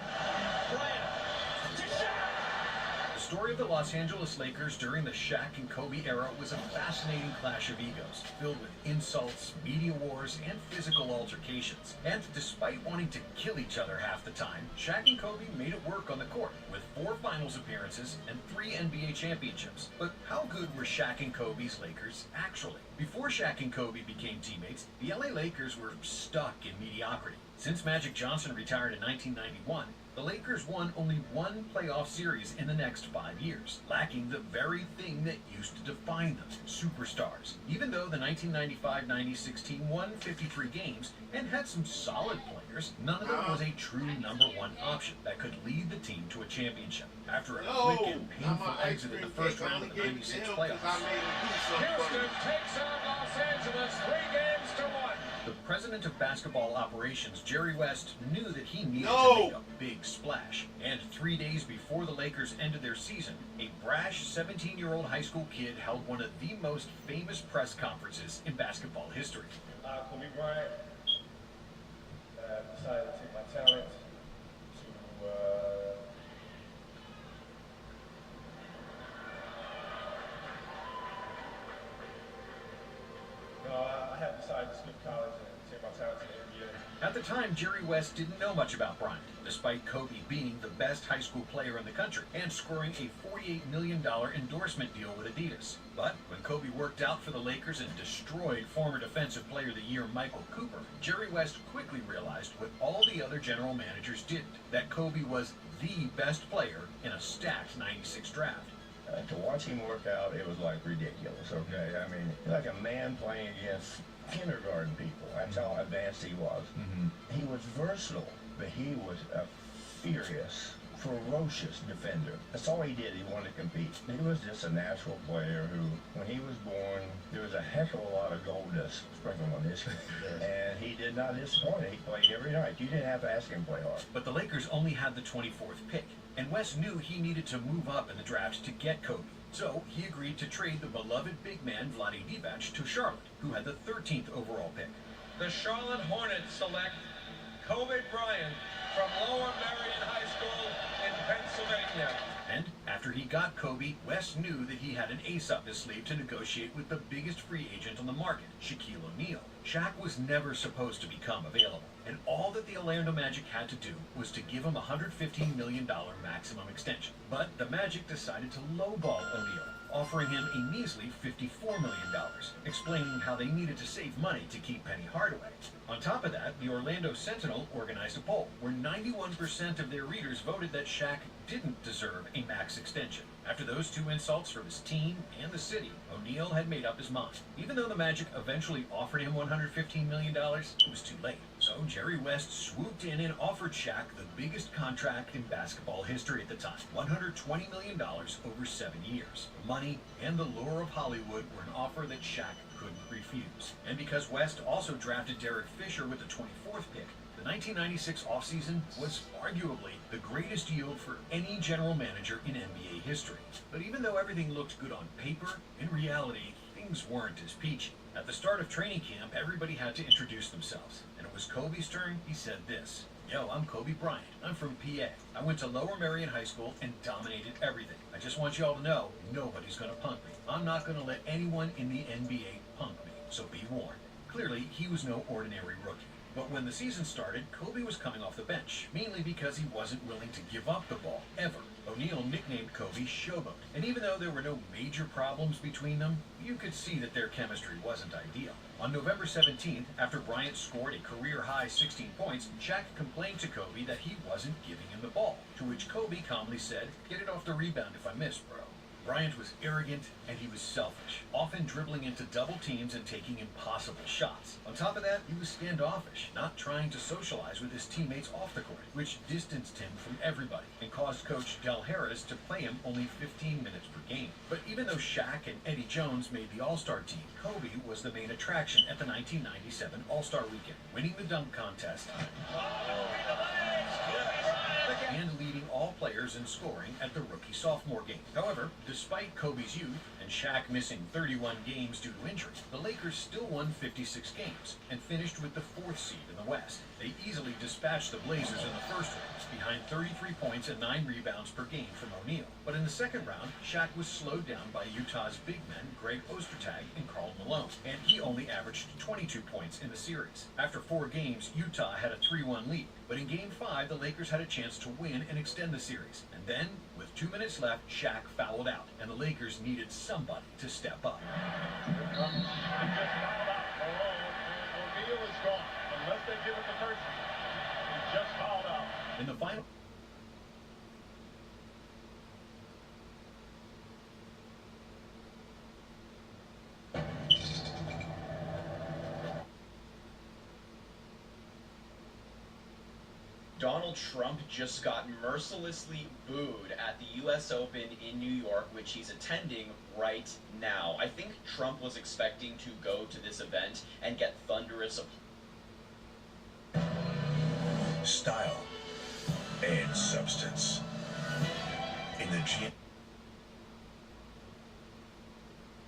The story of the Los Angeles Lakers during the Shaq and Kobe era was a fascinating clash of egos, filled with insults, media wars, and physical altercations. And despite wanting to kill each other half the time, Shaq and Kobe made it work on the court, with 4 finals appearances and 3 NBA championships. But how good were Shaq and Kobe's Lakers actually? Before Shaq and Kobe became teammates, the LA Lakers were stuck in mediocrity. Since Magic Johnson retired in 1991, the Lakers won only 1 playoff series in the next 5 years, lacking the very thing that used to define them, superstars. Even though the 1995-96 team won 53 games and had some solid players, none of them was a true #1 option that could lead the team to a championship. After a quick and painful exit in the first round of the 96 playoffs, Houston takes on Los Angeles 3 games to 1. the president of basketball operations, Jerry West, knew that he needed to make a big splash. And 3 days before the Lakers ended their season, a brash 17-year-old high school kid held one of the most famous press conferences in basketball history. Kobe Bryant decided to take my talent to I have decided to skip college and take my talent to the NBA. At the time, Jerry West didn't know much about Bryant, despite Kobe being the best high school player in the country and scoring a $48 million endorsement deal with Adidas. But when Kobe worked out for the Lakers and destroyed former Defensive Player of the Year Michael Cooper, Jerry West quickly realized what all the other general managers didn't, that Kobe was the best player in a stacked 96 draft. To watch him work out, it was like ridiculous, okay? I mean, like a man playing against kindergarten people. That's how advanced he was. He was versatile, but he was a furious, ferocious defender. That's all he did. He wanted to compete. He was just a natural player who, when he was born, there was a heck of a lot of gold dust sprinkled on his head. And he did not disappoint. He played every night. You didn't have to ask him to play hard. But the Lakers only had the 24th pick, and West knew he needed to move up in the draft to get Kobe. So he agreed to trade the beloved big man Vlade Divac to Charlotte, who had the 13th overall pick. The Charlotte Hornets select Kobe Bryant from Lower Merion High School in Pennsylvania. And after he got Kobe, West knew that he had an ace up his sleeve to negotiate with the biggest free agent on the market, Shaquille O'Neal. Shaq was never supposed to become available, and all that the Orlando Magic had to do was to give him a $115 million maximum extension. But the Magic decided to lowball O'Neal, offering him a measly $54 million, explaining how they needed to save money to keep Penny Hardaway. On top of that, the Orlando Sentinel organized a poll where 91% of their readers voted that Shaq didn't deserve a max extension. After those 2 insults from his team and the city, O'Neal had made up his mind. Even though the Magic eventually offered him $115 million, it was too late. So Jerry West swooped in and offered Shaq the biggest contract in basketball history at the time, $120 million over 7 years. Money and the lure of Hollywood were an offer that Shaq couldn't refuse. And because West also drafted Derek Fisher with the 24th pick, the 1996 offseason was arguably the greatest yield for any general manager in NBA history. But even though everything looked good on paper, in reality, things weren't as peachy. At the start of training camp, everybody had to introduce themselves. And it was Kobe's turn. He said this: "Yo, I'm Kobe Bryant. I'm from PA. I went to Lower Merion High School and dominated everything. I just want you all to know, nobody's gonna punk me. I'm not gonna let anyone in the NBA punk me, so be warned." Clearly, he was no ordinary rookie. But when the season started, Kobe was coming off the bench, mainly because he wasn't willing to give up the ball, ever. O'Neal nicknamed Kobe Showboat, and even though there were no major problems between them, you could see that their chemistry wasn't ideal. On November 17th, after Bryant scored a career-high 16 points, Shaq complained to Kobe that he wasn't giving him the ball, to which Kobe calmly said, "Get it off the rebound if I miss, bro." Bryant was arrogant and he was selfish, often dribbling into double teams and taking impossible shots. On top of that, he was standoffish, not trying to socialize with his teammates off the court, which distanced him from everybody and caused coach Del Harris to play him only 15 minutes per game. But even though Shaq and Eddie Jones made the All-Star team, Kobe was the main attraction at the 1997 All-Star Weekend, winning the dunk contest and leading all players leaders in scoring at the rookie-sophomore game. However, despite Kobe's youth and Shaq missing 31 games due to injury, the Lakers still won 56 games and finished with the 4th seed in the West. They easily dispatched the Blazers in the first round, behind 33 points and 9 rebounds per game from O'Neal. But in the second round, Shaq was slowed down by Utah's big men Greg Ostertag and Karl Malone, and he only averaged 22 points in the series. After 4 games, Utah had a 3-1 lead, but in Game 5, the Lakers had a chance to win and extend the series. And then, with 2 minutes left, Shaq fouled out, and the Lakers needed somebody to step up. Here comes, he just fouled out. O'Neal is gone, unless they give it to Thurston. He just fouled out. In the final... Donald Trump just got mercilessly booed at the U.S. Open in New York, which he's attending right now. I think Trump was expecting to go to this event and get thunderous style and substance in the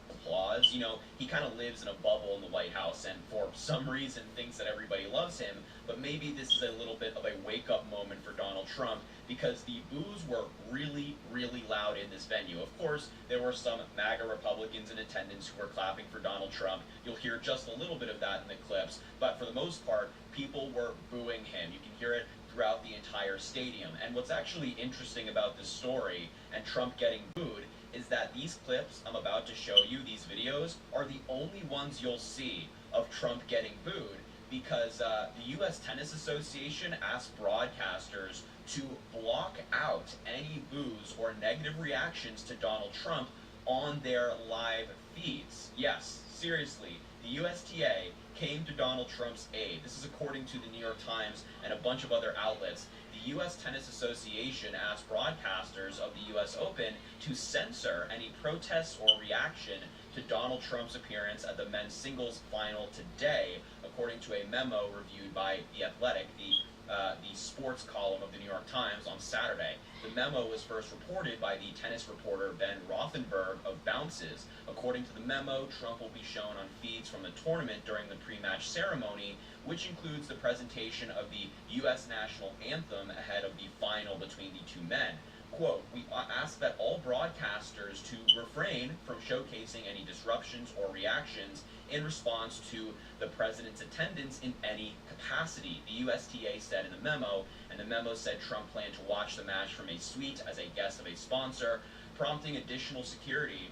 applause. You know, he kind of lives in a bubble in the White House and for some reason thinks that everybody loves him, but maybe this is a little bit of a wake-up moment for Donald Trump because the boos were really, really loud in this venue. Of course, there were some MAGA Republicans in attendance who were clapping for Donald Trump. You'll hear just a little bit of that in the clips, but for the most part, people were booing him. You can hear it throughout the entire stadium. And what's actually interesting about this story and Trump getting booed is that these clips I'm about to show you, these videos, are the only ones you'll see of Trump getting booed because the U.S. Tennis Association asked broadcasters to block out any boos or negative reactions to Donald Trump on their live feeds. Yes, seriously, the USTA came to Donald Trump's aid. This is according to the New York Times and a bunch of other outlets. The U.S. Tennis Association asked broadcasters of the U.S. Open to censor any protests or reaction to Donald Trump's appearance at the men's singles final today, according to a memo reviewed by The Athletic, the sports column of the New York Times, on Saturday. The memo was first reported by the tennis reporter Ben Rothenberg of Bounces. According to the memo, Trump will be shown on feeds from the tournament during the pre-match ceremony, which includes the presentation of the U.S. national anthem ahead of the final between the two men. Quote, "We ask that all broadcasters to refrain from showcasing any disruptions or reactions in response to the president's attendance in any capacity," the USTA said in the memo, and the memo said Trump planned to watch the match from a suite as a guest of a sponsor, prompting additional security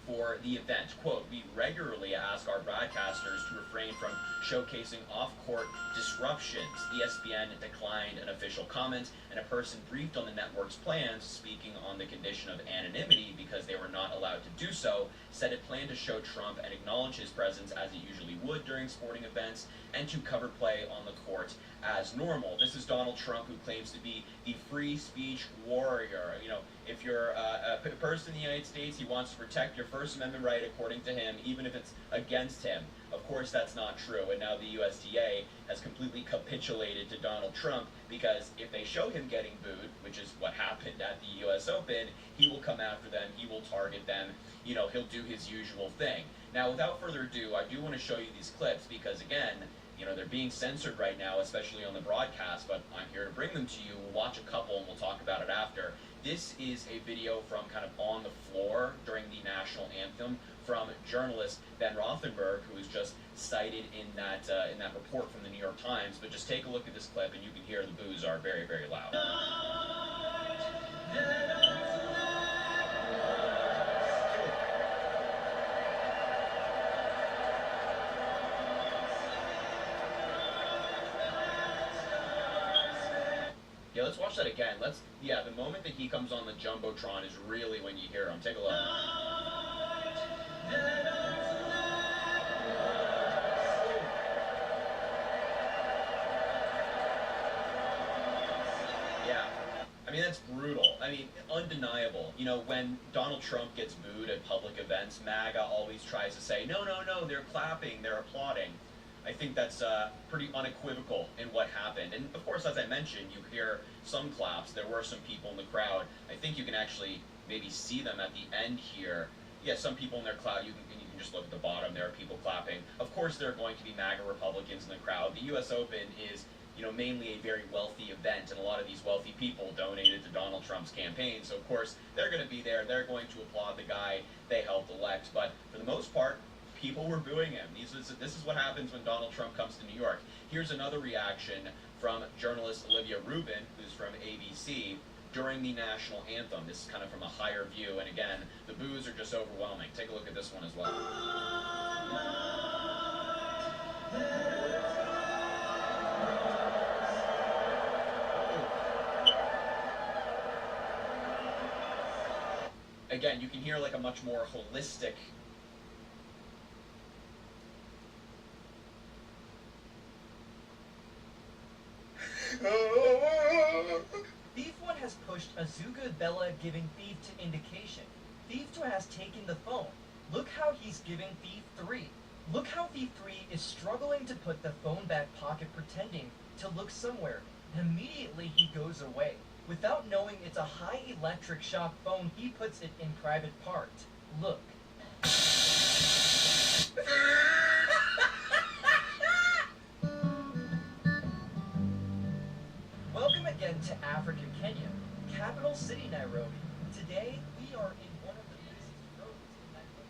for the event. Quote, "We regularly ask our broadcasters to refrain from showcasing off-court disruptions." ESPN declined an official comment, and a person briefed on the network's plans, speaking on the condition of anonymity because they were not allowed to do so, said it planned to show Trump and acknowledge his presence as it usually would during sporting events, and to cover play on the court as normal. This is Donald Trump, who claims to be the free speech warrior. You know, if you're a person in the United States, he wants to protect your First Amendment right, according to him, even if it's against him. Of course, that's not true, and now the USTA has completely capitulated to Donald Trump because if they show him getting booed, which is what happened at the U.S. Open, he will come after them, he will target them, you know, he'll do his usual thing. Now, without further ado, I do want to show you these clips because, again, you know, they're being censored right now, especially on the broadcast, but I'm here to bring them to you. We'll watch a couple and we'll talk about it after. This is a video from kind of on the floor during the national anthem from journalist Ben Rothenberg, who was just cited in that report from the New York Times. But just take a look at this clip and you can hear the boos are very, very loud. Yeah, let's watch that again. Yeah, the moment that he comes on the Jumbotron is really when you hear him. Take a look. Yeah, I mean, that's brutal. I mean, undeniable. You know, when Donald Trump gets booed at public events, MAGA always tries to say, no, no, no, they're clapping, they're applauding. I think that's pretty unequivocal in what happened. And of course, as I mentioned, you hear some claps. There were some people in the crowd. I think you can actually maybe see them at the end here. Yeah, some people in their crowd, you can just look at the bottom, there are people clapping. Of course, there are going to be MAGA Republicans in the crowd. The U.S. Open is, you know, mainly a very wealthy event, and a lot of these wealthy people donated to Donald Trump's campaign. So, of course, they're going to be there. They're going to applaud the guy they helped elect. But for the most part, people were booing him. This is what happens when Donald Trump comes to New York. Here's another reaction from journalist Olivia Rubin, who's from ABC, during the national anthem. This is kind of from a higher view, and again, the boos are just overwhelming. Take a look at this one as well. Again, you can hear like a much more holistic Thief 1 has pushed Azuga Bella giving Thief 2 indication. Thief 2 has taken the phone. Look how he's giving Thief 3. Look how Thief 3 is struggling to put the phone back pocket, pretending to look somewhere. Immediately he goes away. Without knowing it's a high electric shock phone, he puts it in private part. Look. Welcome again to Africa, Kenya, capital city Nairobi. Today, we are in one of the busiest roads in Nairobi.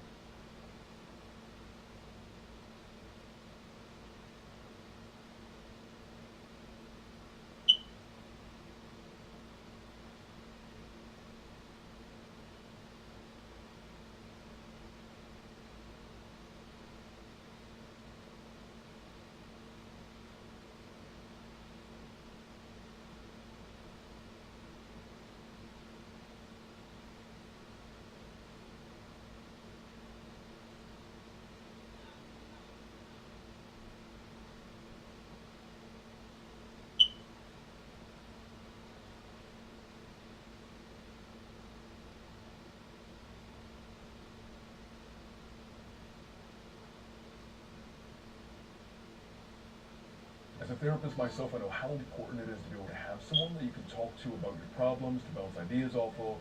As a therapist myself, I know how important it is to be able to have someone that you can talk to about your problems, to bounce ideas off of.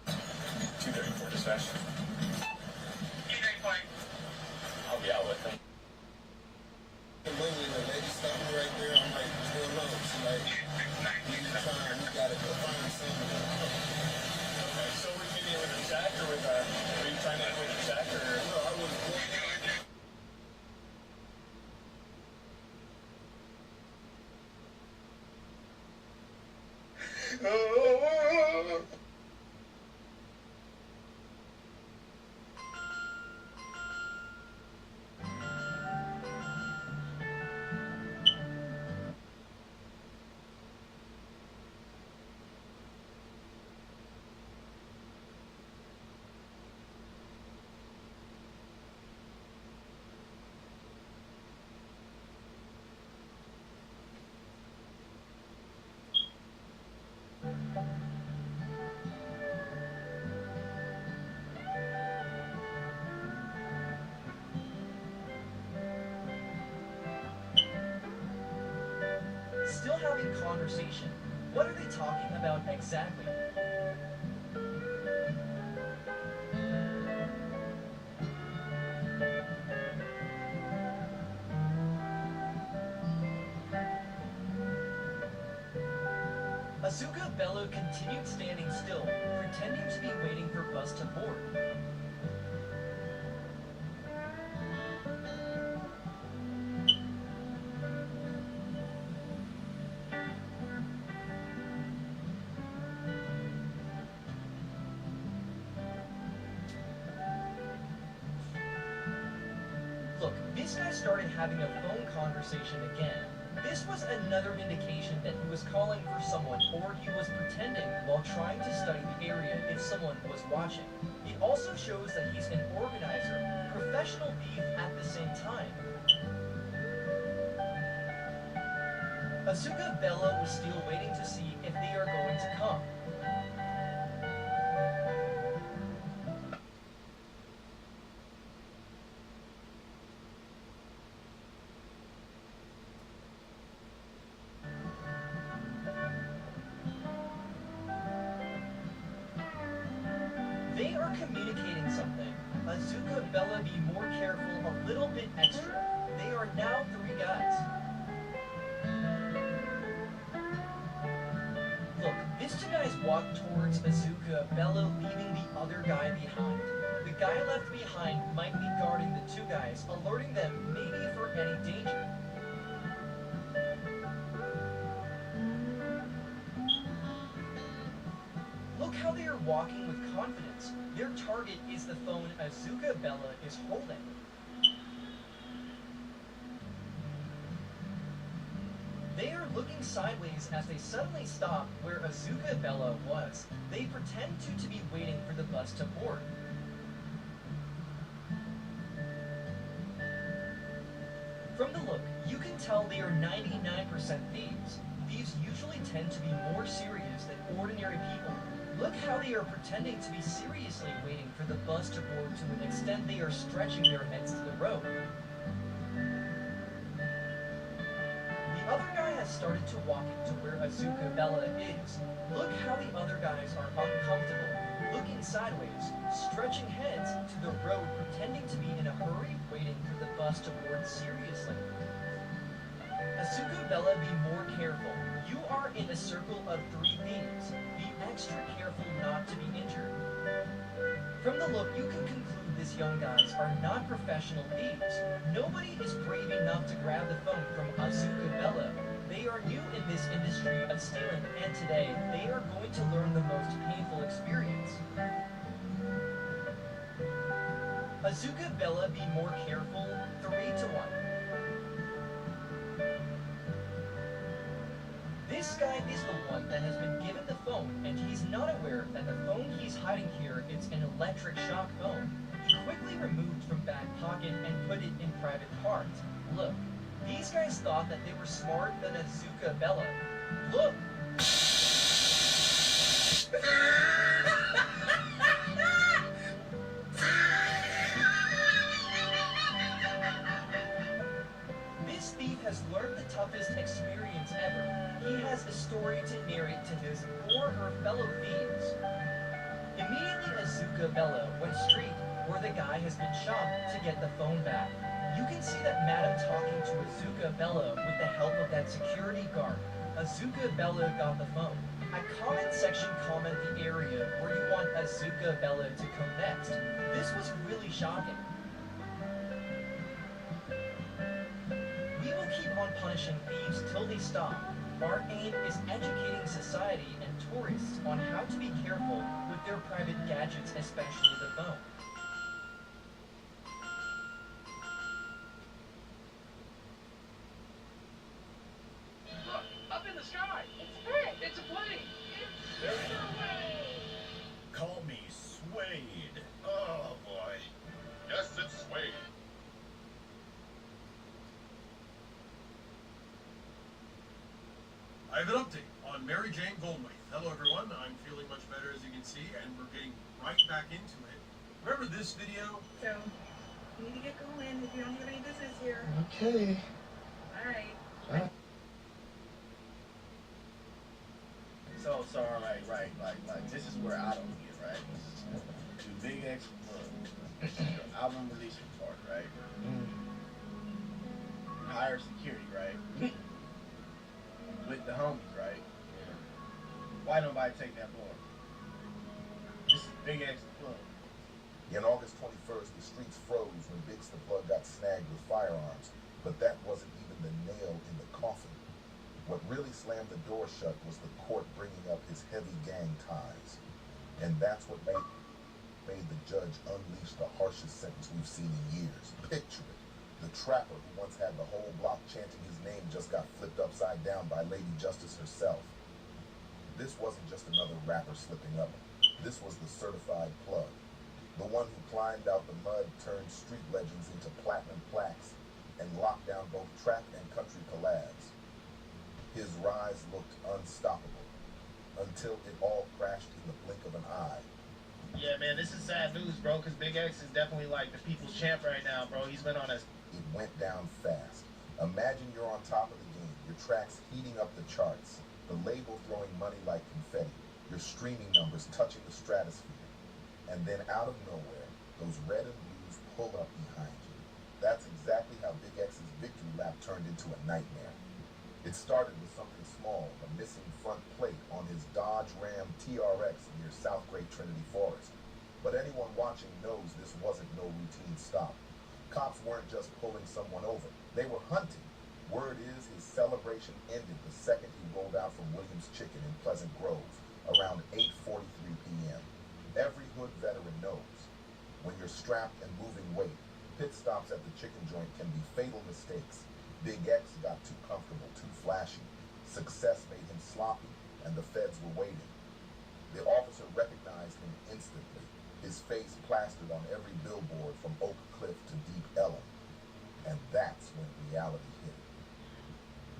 234 dispatch. I'll be out with them. Literally, the lady stopped me right there. I'm like, what's going on? She's like, we gotta go find someone. Okay, so were you dealing with a check or with were you trying to with a check or? No, I was Still having conversation. What are they talking about exactly? Azuka Bello continued standing still, pretending to be waiting for bus to board. Look, this guy started having a phone conversation again. This was another indication that he was calling for someone, or he was pretending while trying to study the area if someone was watching. It also shows that he's an organizer, professional thief at the same time. Azuka Bella was still waiting to see if they are going to come. communicating something. Azuka, Bella, be more careful, a little bit extra. They are now 3 guys. Look, these 2 guys walk towards Azuka, Bella leaving the other guy behind. The guy left behind might be guarding the 2 guys, alerting them maybe for any danger. Look how they are walking with confidence. Their target is the phone Azuka Bella is holding. They are looking sideways as they suddenly stop where Azuka Bella was. They pretend to be waiting for the bus to board. From the look, you can tell they are 99% thieves. Thieves usually tend to be more serious than ordinary people. Look how they are pretending to be seriously waiting for the bus to board to an extent they are stretching their heads to the road. The other guy has started to walk to where Azuka Bella is. Look how the other guys are uncomfortable, looking sideways, stretching heads to the road, pretending to be in a hurry, waiting for the bus to board seriously. Azuka Bella, be more careful. You are in a circle of 3 thieves. Be extra careful not to be injured. From the look, you can conclude these young guys are not professional thieves. Nobody is brave enough to grab the phone from Azuka Bella. They are new in this industry of stealing, and today they are going to learn the most painful experience. Azuka Bella, be more careful. 3-1. This guy is the one that has been given the phone, and he's not aware that the phone he's hiding here is an electric shock phone. He quickly removed from back pocket and put it in private part. Look, these guys thought that they were smart than Azuka Bella. Look! This thief has learned the toughest experience ever. He has a story to narrate to his or her fellow thieves. Immediately, Azuka Bella went straight where the guy has been shot to get the phone back. You can see that Madam talking to Azuka Bella with the help of that security guard. Azuka Bella got the phone. A comment section, comment the area where you want Azuka Bella to come next. This was really shocking. We will keep on punishing thieves till they stop. Our aim is educating society and tourists on how to be careful with their private gadgets, especially the phone. Look, up in the sky. It's a plane. It's a plane. It's a plane. Call me Suede. Oh boy. Yes, it's Suede. I have an update on Mary Jane Goldwyn. Hello everyone, I'm feeling much better as you can see, and we're getting right back into it. Remember this video? So, you need to get going if you don't have any business here. Okay. Alright. So, alright, right, like, this is where I don't get, right? Do Big X album release party, right? Hire security, right? With the homies, right? Why nobody take that floor? This is Big X the Plug. In August 21st, the streets froze when Biggs the Plug got snagged with firearms, but that wasn't even the nail in the coffin. What really slammed the door shut was the court bringing up his heavy gang ties. And that's what made the judge unleash the harshest sentence we've seen in years. Picture it. The trapper who once had the whole block chanting his name just got flipped upside down by Lady Justice herself. This wasn't just another rapper slipping up. This was the certified plug. The one who climbed out the mud, turned street legends into platinum plaques, and locked down both trap and country collabs. His rise looked unstoppable, until it all crashed in the blink of an eye. Yeah, man, this is sad news, bro, because Big X is definitely like the people's champ right now, bro. He's been on us. It went down fast. Imagine you're on top of the game, your tracks heating up the charts, the label throwing money like confetti, your streaming numbers touching the stratosphere. And then out of nowhere, those red and blues pull up behind you. That's exactly how Big X's victory lap turned into a nightmare. It started with something small, a missing front plate on his Dodge Ram TRX near South Great Trinity Forest. But anyone watching knows this wasn't no routine stop. Cops weren't just pulling someone over, they were hunting. Word is his celebration ended the second he rolled out from Williams Chicken in Pleasant Grove, around 8:43 p.m. Every hood veteran knows, when you're strapped and moving weight, pit stops at the chicken joint can be fatal mistakes. Big X got too comfortable, too flashy. Success made him sloppy, and the feds were waiting. The officer recognized him instantly, his face plastered on every billboard from Oak Cliff to Deep Ellum. And that's when reality hit.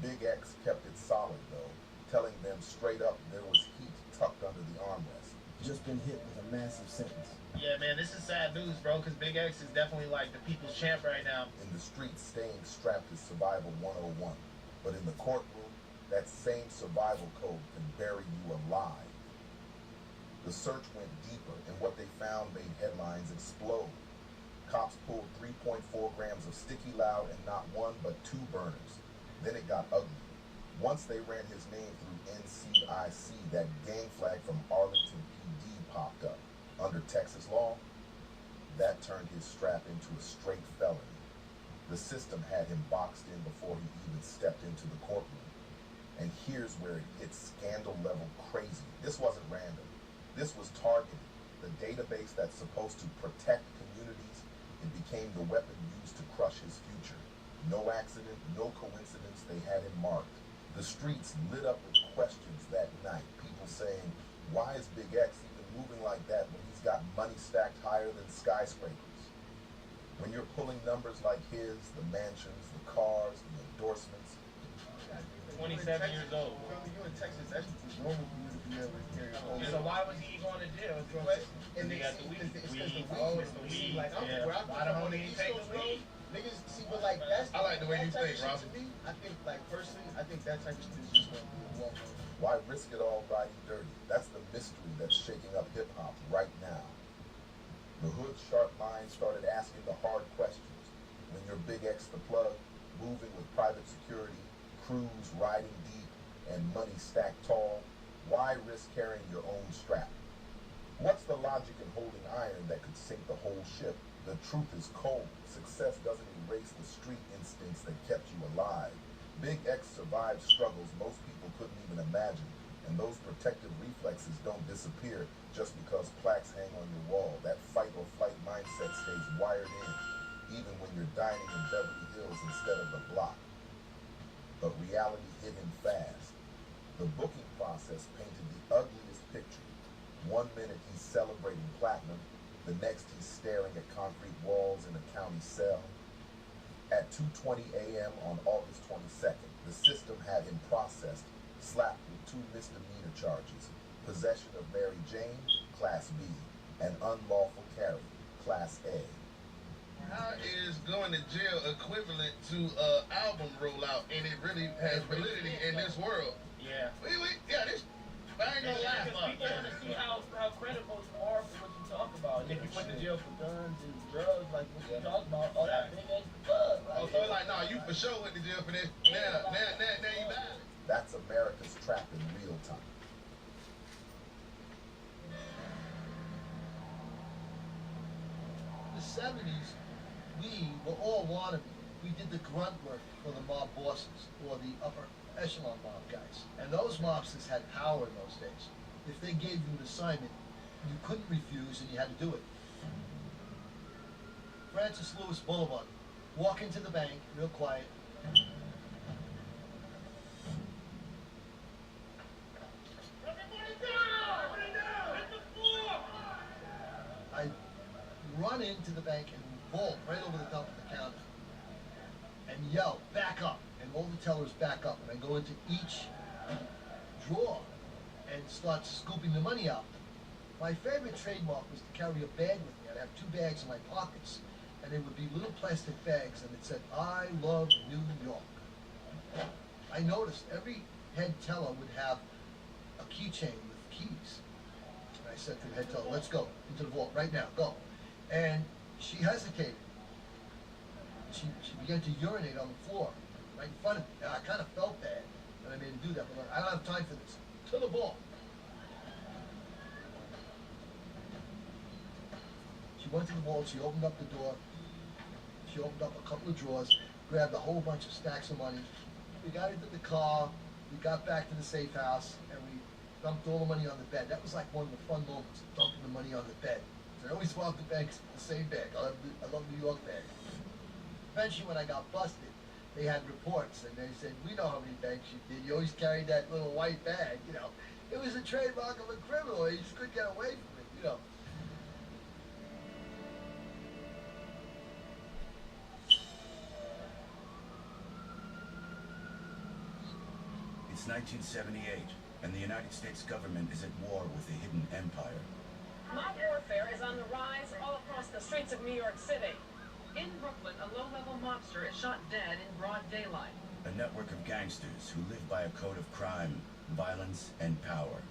Big X kept it solid, though, telling them straight up there was heat tucked under the armrest. Just been hit with a massive sentence. Yeah, man, this is sad news, bro, because Big X is definitely like the people's champ right now. In the streets, staying strapped is survival 101. But in the courtroom, that same survival code can bury you alive. The search went deeper, and what they found made headlines explode. Cops pulled 3.4 grams of sticky loud and not one but two burners. Then it got ugly. Once they ran his name through NCIC, that gang flag from Arlington PD popped up. Under Texas law, that turned his strap into a straight felony. The system had him boxed in before he even stepped into the courtroom. And here's where it hits scandal-level crazy. This wasn't random. This was targeted. The database that's supposed to protect communities, it became the weapon used to crush his future. No accident, no coincidence, they had him marked. The streets lit up with questions that night. People saying, why is Big X even moving like that when he's got money stacked higher than skyscrapers? When you're pulling numbers like his, the mansions, the cars, the endorsements. 27 years old. You in Texas, that's normal for you to be able to carry home. So why was he going to jail? And they got the weed. It's the weed. Like, Yeah. why don't want to take the weed? Niggas, see, but like, that's I like the way you that think, type of Rob. shit to me, I think, like, personally, I think that type of shit is just going to be a walk. Why risk it all riding dirty? That's the mystery that's shaking up hip-hop right now. The hood's sharp mind started asking the hard questions. When you're Big X the plug, moving with private security, crews riding deep, and money stacked tall, why risk carrying your own strap? What's the logic in holding iron that could sink the whole ship? The truth is cold. Success doesn't erase the street instincts that kept you alive. Big X survived struggles most people couldn't even imagine, and those protective reflexes don't disappear just because plaques hang on your wall. That fight or flight mindset stays wired in, even when you're dining in Beverly Hills instead of the block. But reality hit him fast. The booking process painted the ugliest picture. 1 minute he's celebrating platinum, the next he's staring at concrete walls in a county cell. At 2:20 a.m. on August 22nd, the system had him processed, slapped with 2 misdemeanor charges: possession of Mary Jane, Class B, and unlawful carry, Class A. How is going to jail equivalent to album rollout, and it really has validity in this world? Yeah. Yeah, this. I ain't gonna lie. Because people want to see how credible you are for what you talk about. And if you went to jail for guns and drugs, like what you talk about, oh, that big ass bug. Oh, so like, nah, you for sure went to jail for this. Now you back. That's America's trap in real time. In the 70s, we were all wannabe. We did the grunt work for the mob bosses or the upper echelon mob guys. And those mobsters had power in those days. If they gave you an assignment, you couldn't refuse and you had to do it. Francis Lewis Boulevard. Walk into the bank, real quiet. I run into the bank and vault right over the top of the counter and yell, back up. And all the tellers back up. And I go into each drawer and start scooping the money out. My favorite trademark was to carry a bag with me. I'd have 2 bags in my pockets. And it would be little plastic bags. And it said, I love New York. I noticed every head teller would have a keychain with keys. And I said to the head teller, let's go into the vault right now, go. And she hesitated. She began to urinate on the floor right in front of me. Now, I kind of felt bad that I made her do that, but I don't have time for this. To the vault. She went to the vault, she opened up the door, she opened up a couple of drawers, grabbed a whole bunch of stacks of money. We got into the car, we got back to the safe house, and we dumped all the money on the bed. That was like one of the fun moments, dumping the money on the bed. So I always robbed the banks with the same bag. I love New York bag. Eventually, when I got busted, they had reports, and they said, we know how many banks you did. You always carried that little white bag, you know. It was a trademark of a criminal. You just couldn't get away from it, you know. It's 1978, and the United States government is at war with a hidden empire. Mob warfare is on the rise all across the streets of New York City. In Brooklyn, a low-level mobster is shot dead in broad daylight. A network of gangsters who live by a code of crime, violence, and power.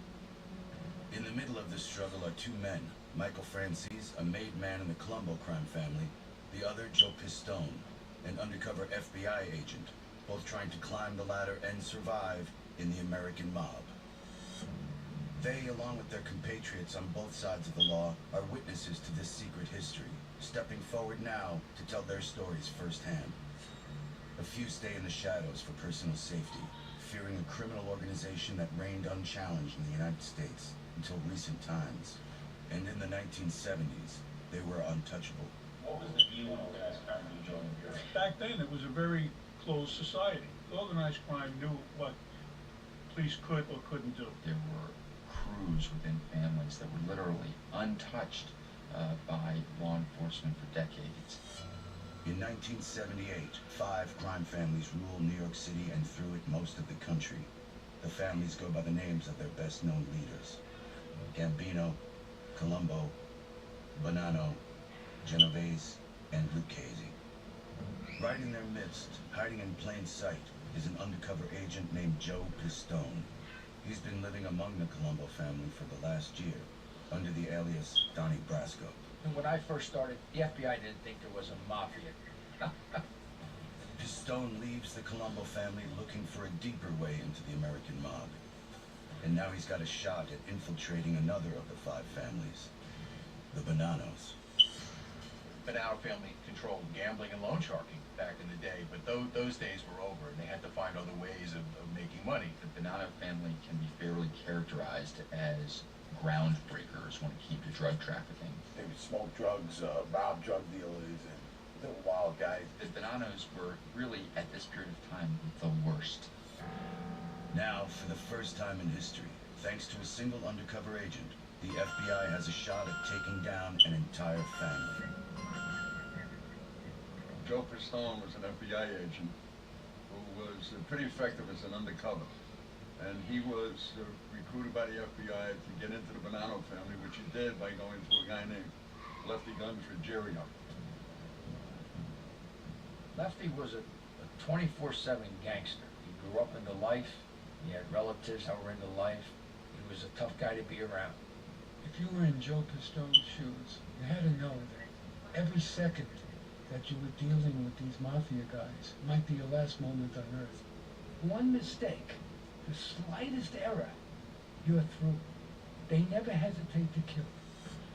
In the middle of this struggle are two men, Michael Francis, a made man in the Colombo crime family, the other Joe Pistone, an undercover FBI agent, both trying to climb the ladder and survive in the American mob. They, along with their compatriots on both sides of the law, are witnesses to this secret history, stepping forward now to tell their stories firsthand. A few stay in the shadows for personal safety, fearing a criminal organization that reigned unchallenged in the United States until recent times. And in the 1970s, they were untouchable. What was the view on organized crime during the period? Back then, it was a very closed society. Organized crime knew what police could or couldn't do. There were crews within families that were literally untouched by law enforcement for decades. In 1978, 5 crime families rule New York City and through it most of the country. The families go by the names of their best-known leaders: Gambino, Colombo, Bonanno, Genovese, and Lucchese. Right in their midst, hiding in plain sight, is an undercover agent named Joe Pistone. He's been living among the Colombo family for the last year, under the alias Donnie Brasco. When I first started, the FBI didn't think there was a mafia. Pistone leaves the Colombo family looking for a deeper way into the American mob. And now he's got a shot at infiltrating another of the 5 families, the Bonannos. Bonanno family controlled gambling and loan sharking back in the day, but those days were over, and they had to find other ways of making money. The Bonanno family can be fairly characterized as groundbreakers when it came to drug trafficking. They would smoke drugs, rob drug dealers, and they were wild guys. The Bonannos were really, at this period of time, the worst. Now, for the first time in history, thanks to a single undercover agent, the FBI has a shot at taking down an entire family. Joe Pistone was an FBI agent who was pretty effective as an undercover. And he was recruited by the FBI to get into the Bonanno family, which he did by going to a guy named Lefty Guns Ruggiero. Lefty was a 24/7 gangster. He grew up into life. He had relatives that were into life. He was a tough guy to be around. If you were in Joe Pistone's shoes, you had to know that every second that you were dealing with these mafia guys might be your last moment on earth. One mistake, the slightest error, you're through. They never hesitate to kill.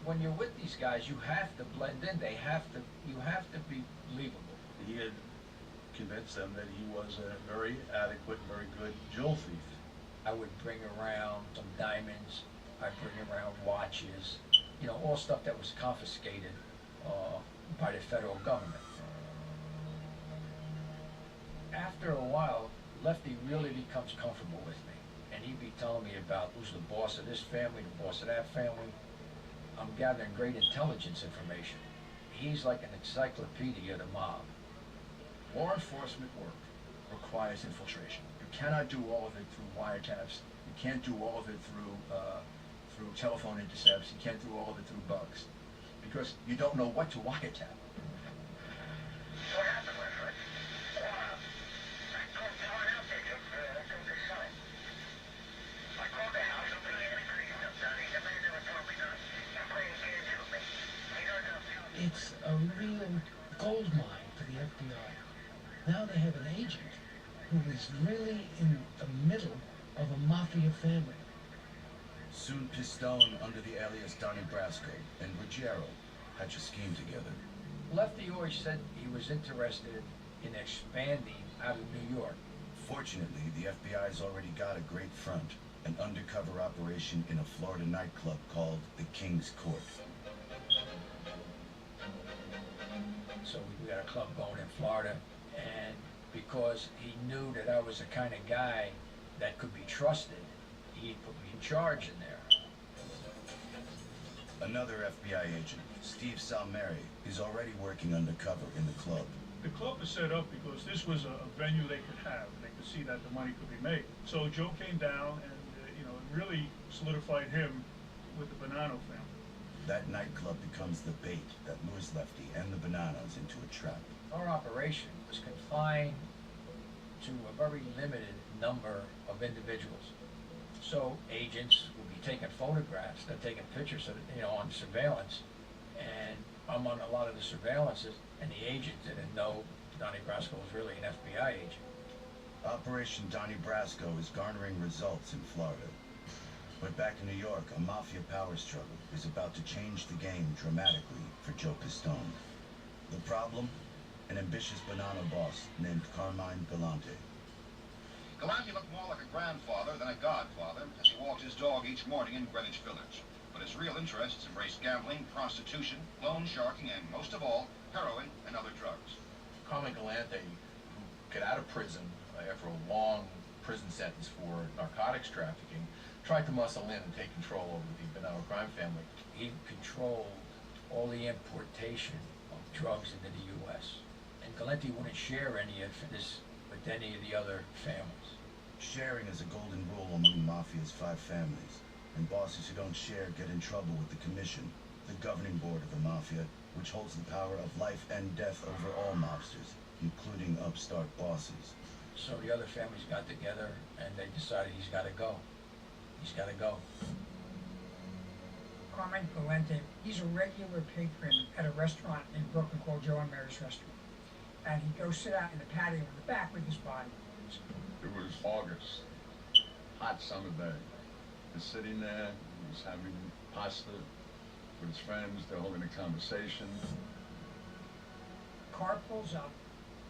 When you're with these guys, you have to blend in. You have to be believable. He had convinced them that he was a very adequate, very good jewel thief. I would bring around some diamonds. I'd bring around watches. You know, all stuff that was confiscated by the federal government. After a while, Lefty really becomes comfortable with me. And he'd be telling me about who's the boss of this family, the boss of that family. I'm gathering great intelligence information. He's like an encyclopedia of the mob. Law enforcement work requires infiltration. You cannot do all of it through wiretaps. You can't do all of it through telephone intercepts. You can't do all of it through bugs, because you don't know what to wiretap. What happened, Leslie? I called town out there, I called the house, somebody had agreed. He never told me nothing. It's a real gold mine for the FBI. Now they have an agent who is really in the middle of a mafia family. Soon Pistone, under the alias Donnie Brasco, and Ruggiero hatch a scheme together. Lefty always said he was interested in expanding out of New York. Fortunately, the FBI's already got a great front, an undercover operation in a Florida nightclub called the King's Court. So we got a club going in Florida, and because he knew that I was the kind of guy that could be trusted, he put me in charge in there. Another FBI agent, Steve Salmeri, is already working undercover in the club. The club was set up because this was a venue they could have. They could see that the money could be made. So Joe came down and, it really solidified him with the Bonanno family. That nightclub becomes the bait that lures Lefty and the Bonannos into a trap. Our operation was confined to a very limited number of individuals. So agents would be taking photographs, they're taking pictures of it, on surveillance, and I'm on a lot of the surveillances, and the agent didn't know Donnie Brasco was really an FBI agent. Operation Donnie Brasco is garnering results in Florida. But back in New York, a mafia power struggle is about to change the game dramatically for Joe Pistone. The problem? An ambitious Bonanno boss named Carmine Galante. Galante looked more like a grandfather than a godfather as he walked his dog each morning in Greenwich Village. But his real interests embraced gambling, prostitution, loan sharking, and most of all, heroin and other drugs. Carmine Galante, who got out of prison after a long prison sentence for narcotics trafficking, tried to muscle in and take control over the Bonanno crime family. He controlled all the importation of drugs into the U.S. And Galante wouldn't share any of this with any of the other families. Sharing is a golden rule among Mafia's 5 families, and bosses who don't share get in trouble with the Commission, the governing board of the Mafia, which holds the power of life and death over all mobsters, including upstart bosses. So the other families got together and they decided he's got to go. He's got to go. Carmine Galante, he's a regular patron at a restaurant in Brooklyn called Joe and Mary's Restaurant. And he'd go sit out in the patio in the back with his body. It was August, hot summer day. He's sitting there, he's having pasta with his friends, they're holding a conversation. Car pulls up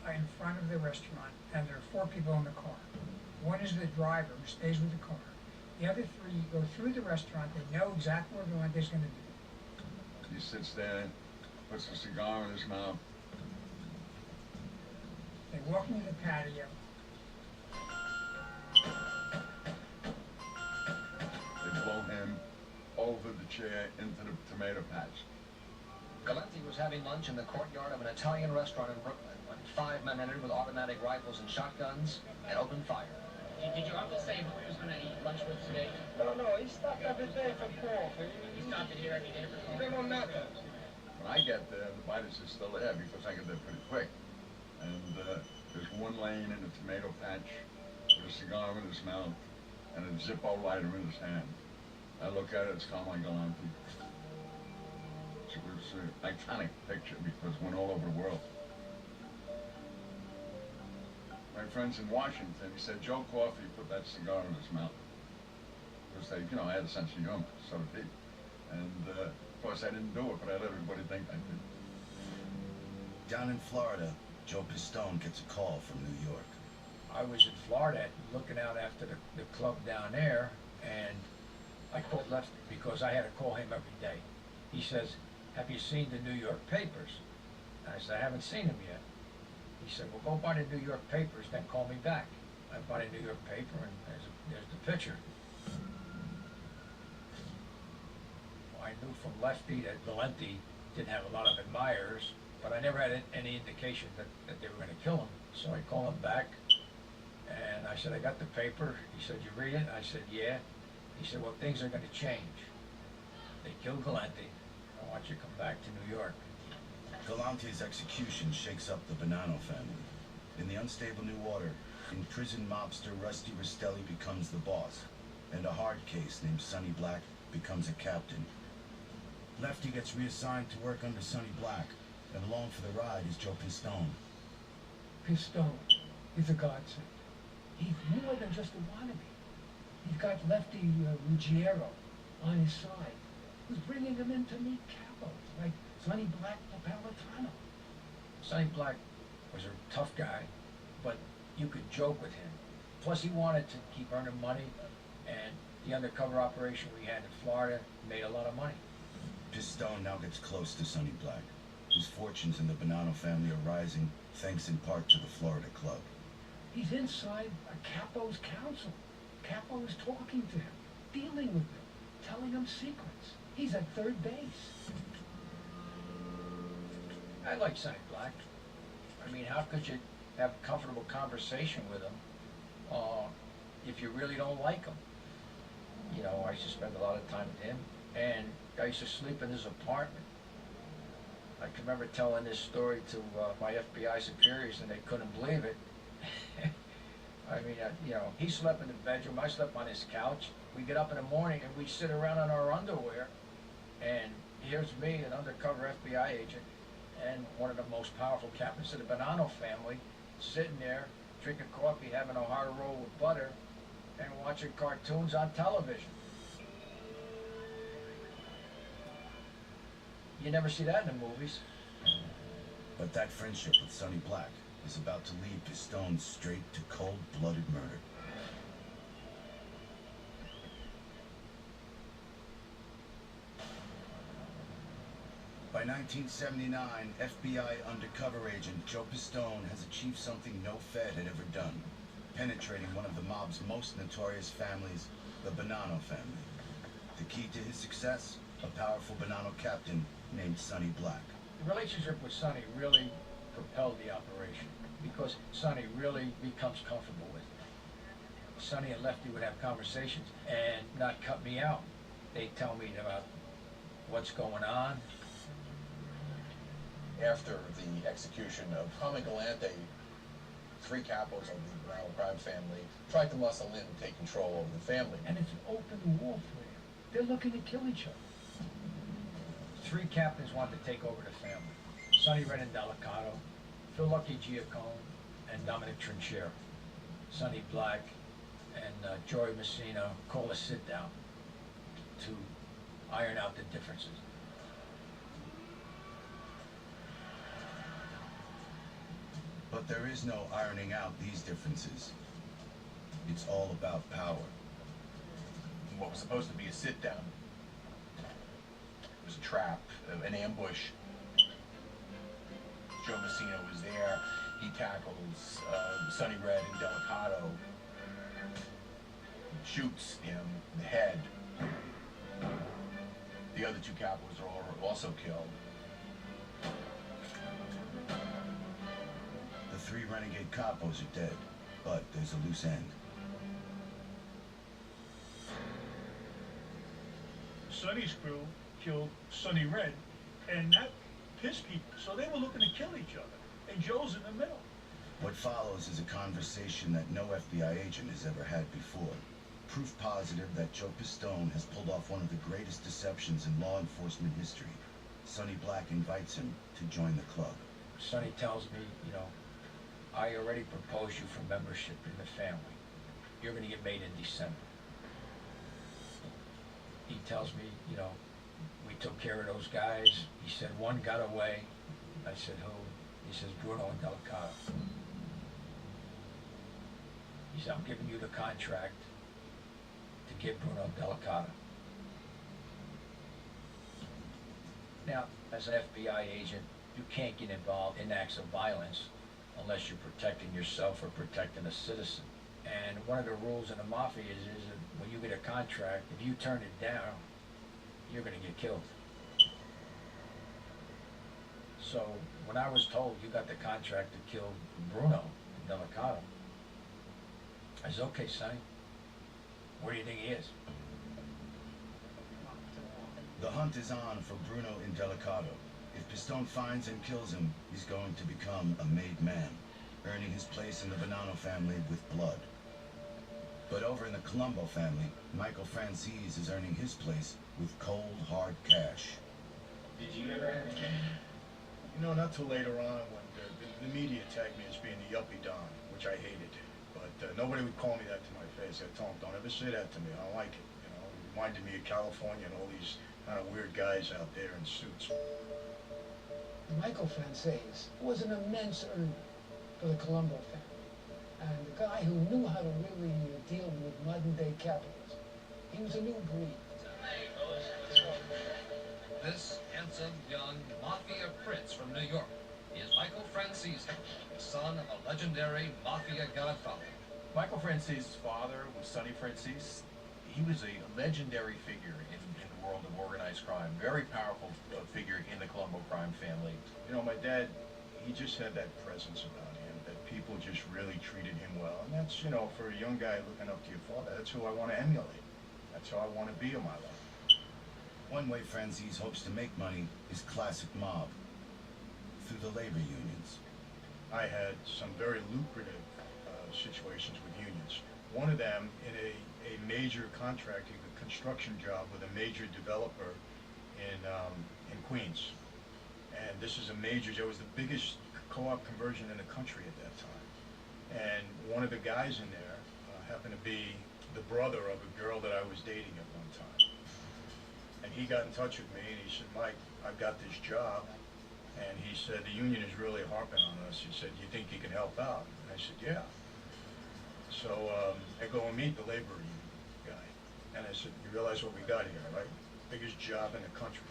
in front of the restaurant, and there are 4 people in the car. One is the driver who stays with the car. The other 3 go through the restaurant. They know exactly where Galante's going to be. He sits there, puts a cigar in his mouth. They walk into the patio. They blow him over the chair into the tomato patch. Galante was having lunch in the courtyard of an Italian restaurant in Brooklyn when 5 men entered with automatic rifles and shotguns and opened fire. Did your uncle say who he was going to eat lunch with today? No, he stopped every day for coffee. He stopped in here every day for He coffee? don't know nothing. When I get there, the biters are still there because I get there pretty quick. And there's one laying in a tomato patch with a cigar in his mouth and a Zippo lighter in his hand. I look at it, it's Carmine Galante. It was an iconic picture because it went all over the world. My friends in Washington, he said, Joe Coffey put that cigar in his mouth. Because they, I had a sense of humor, so did he. And of course I didn't do it, but I let everybody think I did. Down in Florida, Joe Pistone gets a call from New York. I was in Florida looking out after the club down there, and I called Lefty because I had to call him every day. He says, have you seen the New York papers? I said, I haven't seen them yet. He said, well, go buy the New York papers, then call me back. I bought a New York paper, and there's the picture. Well, I knew from Lefty that Galante didn't have a lot of admirers, but I never had any indication that they were going to kill him. So I called him back, and I said, I got the paper. He said, you read it? I said, yeah. He said, well, things are going to change. They killed Galante. I want you to come back to New York. Galante's execution shakes up the Bonanno family. In the unstable new order, imprisoned mobster Rusty Rastelli becomes the boss, and a hard case named Sonny Black becomes a captain. Lefty gets reassigned to work under Sonny Black, and along for the ride is Joe Pistone. Pistone is a godsend. He's more than just a wannabe. He's got Lefty Ruggiero on his side, who's bringing him in to meet capos like Sonny Black Napolitano. Sonny Black was a tough guy, but you could joke with him. Plus, he wanted to keep earning money, and the undercover operation we had in Florida made a lot of money. Pistone now gets close to Sonny Black, whose fortunes in the Bonanno family are rising thanks in part to the Florida club. He's inside a capo's council. Capo is talking to him, dealing with him, telling him secrets. He's at third base. I like Sonny Black. I mean, how could you have a comfortable conversation with him if you really don't like him? You know, I used to spend a lot of time with him, and I used to sleep in his apartment. I can remember telling this story to my FBI superiors, and they couldn't believe it. I mean, you know, he slept in the bedroom, I slept on his couch. We get up in the morning and we sit around in our underwear, and here's me, an undercover FBI agent, and one of the most powerful captains of the Bonanno family, sitting there, drinking coffee, having a hard roll with butter, and watching cartoons on television. You never see that in the movies. But that friendship with Sonny Black is about to lead Pistone straight to cold-blooded murder. By 1979, FBI undercover agent Joe Pistone has achieved something no Fed had ever done, penetrating one of the mob's most notorious families, the Bonanno family. The key to his success? A powerful Bonanno captain named Sonny Black. The relationship with Sonny really propelled the operation because Sonny really becomes comfortable with me. Sonny and Lefty would have conversations and not cut me out. They'd tell me about what's going on. After the execution of Tommy Galante, 3 capos of the Bonanno crime family tried to muscle in and take control of the family. And it's an open war for you. They're looking to kill each other. 3 captains wanted to take over the family. Sonny Red and Delicato, Phil Lucky Giacone, and Dominic Trinchero. Sonny Black and Joey Messina call a sit-down to iron out the differences. But there is no ironing out these differences. It's all about power. What was supposed to be a sit-down was a trap, an ambush. Joe Messina was there. He tackles Sonny Red and Delicato, shoots him in the head. The other 2 capos are also killed. The 3 renegade capos are dead, but there's a loose end. Sonny's crew killed Sonny Red, and that pissed people, so they were looking to kill each other, and Joe's in the middle. What follows is a conversation that no FBI agent has ever had before. Proof positive that Joe Pistone has pulled off one of the greatest deceptions in law enforcement history. Sonny Black invites him to join the club. Sonny tells me, you know, I already proposed you for membership in the family. You're going to get made in December. He tells me, you know, we took care of those guys. He said, 1 got away. I said, who? He says, Bruno and Delicato. He said, I'm giving you the contract to get Bruno and Delicato. Now, as an FBI agent, you can't get involved in acts of violence unless you're protecting yourself or protecting a citizen. And one of the rules in the mafia is that when you get a contract, if you turn it down, you're going to get killed. So when I was told you got the contract to kill Bruno and Delicato, I said, okay, Sonny, where do you think he is? The hunt is on for Bruno and Delicato. If Pistone finds and kills him, he's going to become a made man, earning his place in the Bonanno family with blood. But over in the Colombo family, Michael Franzese is earning his place with cold, hard cash. Did you ever have any? You know, not till later on when the media tagged me as being the yuppie don, which I hated. But nobody would call me that to my face. I told them, don't ever say that to me. I don't like it. You know, it reminded me of California and all these kind of weird guys out there in suits. Michael Frances was an immense earner for the Colombo family, and a guy who knew how to really deal with modern-day capitalism. He was a new breed. This handsome, young mafia prince from New York is Michael Frances, son of a legendary mafia godfather. Michael Francese's father was Sonny Frances. He was a legendary figure in the world of organized crime, very powerful figure in the Colombo crime family. You know, my dad, he just had that presence about him, that people just really treated him well. And that's, you know, for a young guy looking up to your father, that's who I want to emulate. That's how I want to be in my life. One way Frances hopes to make money is classic mob, through the labor unions. I had some very lucrative situations with unions. One of them in a major contracting, a construction job with a major developer in Queens. And this is a major, it was the biggest co-op conversion in the country at that time. And one of the guys in there happened to be the brother of a girl that I was dating at one time. And he got in touch with me and he said, Mike, I've got this job. And he said, the union is really harping on us. He said, you think you can help out? And I said, yeah. So I go and meet the labor union guy. And I said, you realize what we got here, right? Biggest job in the country.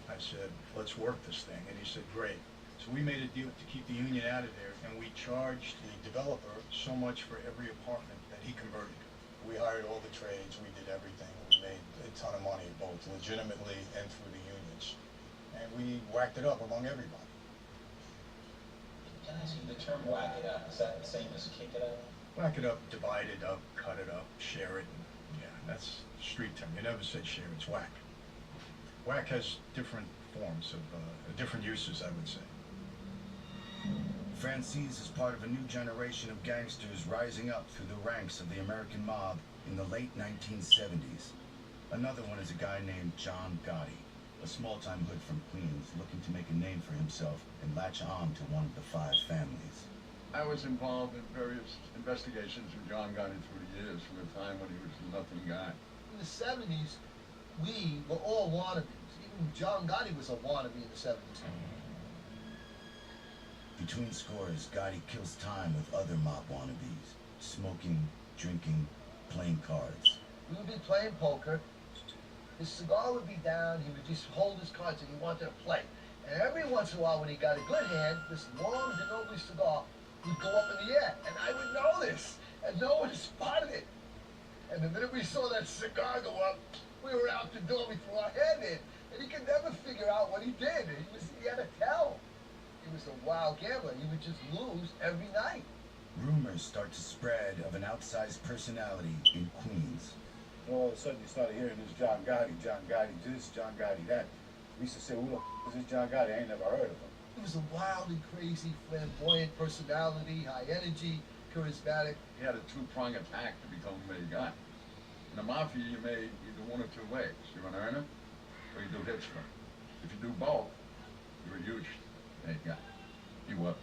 I said, let's work this thing. And he said, great. So we made a deal to keep the union out of there. And we charged the developer so much for every apartment that he converted. We hired all the trades. We did everything. We made a ton of money, both legitimately and through the unions. And we whacked it up among everybody. Can I ask you, the term whack it up, is that the same as kick it up? Whack it up, divide it up, cut it up, share it. And, yeah, that's street term. You never said share, it's whack. Whack has different forms of, different uses, I would say. Frances is part of a new generation of gangsters rising up through the ranks of the American mob in the late 1970s. Another one is a guy named John Gotti, a small-time hood from Queens looking to make a name for himself and latch on to one of the 5 families. I was involved in various investigations with John Gotti through the years, from the time when he was a nothing guy. In the 70s, we were all wannabes. Even John Gotti was a wannabe in the 70s. Between scores, Gotti kills time with other mob wannabes, smoking, drinking, playing cards. We would be playing poker. His cigar would be down. He would just hold his cards and he wanted to play. And every once in a while, when he got a good hand, this long Ginobili cigar would go up in the air. And I would know this. And no one spotted it. And the minute we saw that cigar go up, we were out the door. We threw our head in. And he could never figure out what he did. He had to tell. He was a wild gambler. He would just lose every night. Rumors start to spread of an outsized personality in Queens. All of a sudden you started hearing this John Gotti this, John Gotti that. We used to say, who the f is this John Gotti? I ain't never heard of him. He was a wildly crazy, flamboyant personality, high energy, charismatic. He had a two-pronged attack to become a made guy. In the mafia, you made either one or two ways. You're an earner, or you do hits for him. If you do both, you're a huge made guy. He was.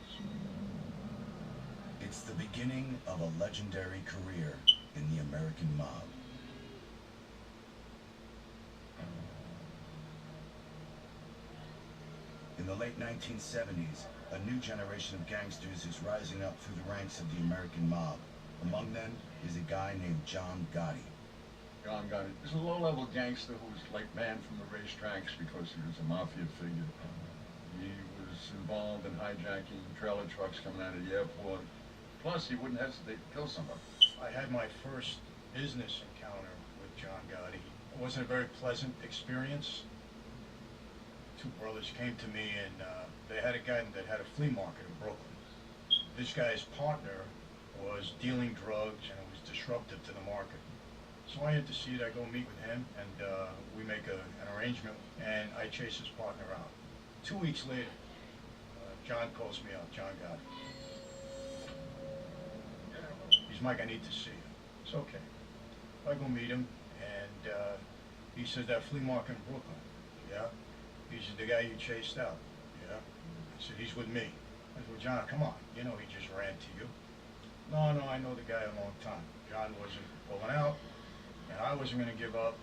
It's the beginning of a legendary career in the American mob. In the late 1970s, a new generation of gangsters is rising up through the ranks of the American mob. Among them is a guy named John Gotti. John Gotti is a low-level gangster who was like banned from the racetracks because he was a mafia figure. He was involved in hijacking trailer trucks coming out of the airport. Plus, he wouldn't hesitate to kill somebody. I had my first business encounter with John Gotti. It wasn't a very pleasant experience. 2 brothers came to me and they had a guy that had a flea market in Brooklyn. This guy's partner was dealing drugs and it was disruptive to the market. So I intercede, I go meet with him and we make an arrangement and I chase his partner out. 2 weeks later, John calls me up, John Gotti. He's Mike, I need to see you. It's okay. I go meet him and he says, that flea market in Brooklyn, yeah? He says, said, the guy you chased out. Yeah. I said, he's with me. I said, well, John, come on. You know he just ran to you. No, I know the guy a long time. John wasn't pulling out, and I wasn't going to give up.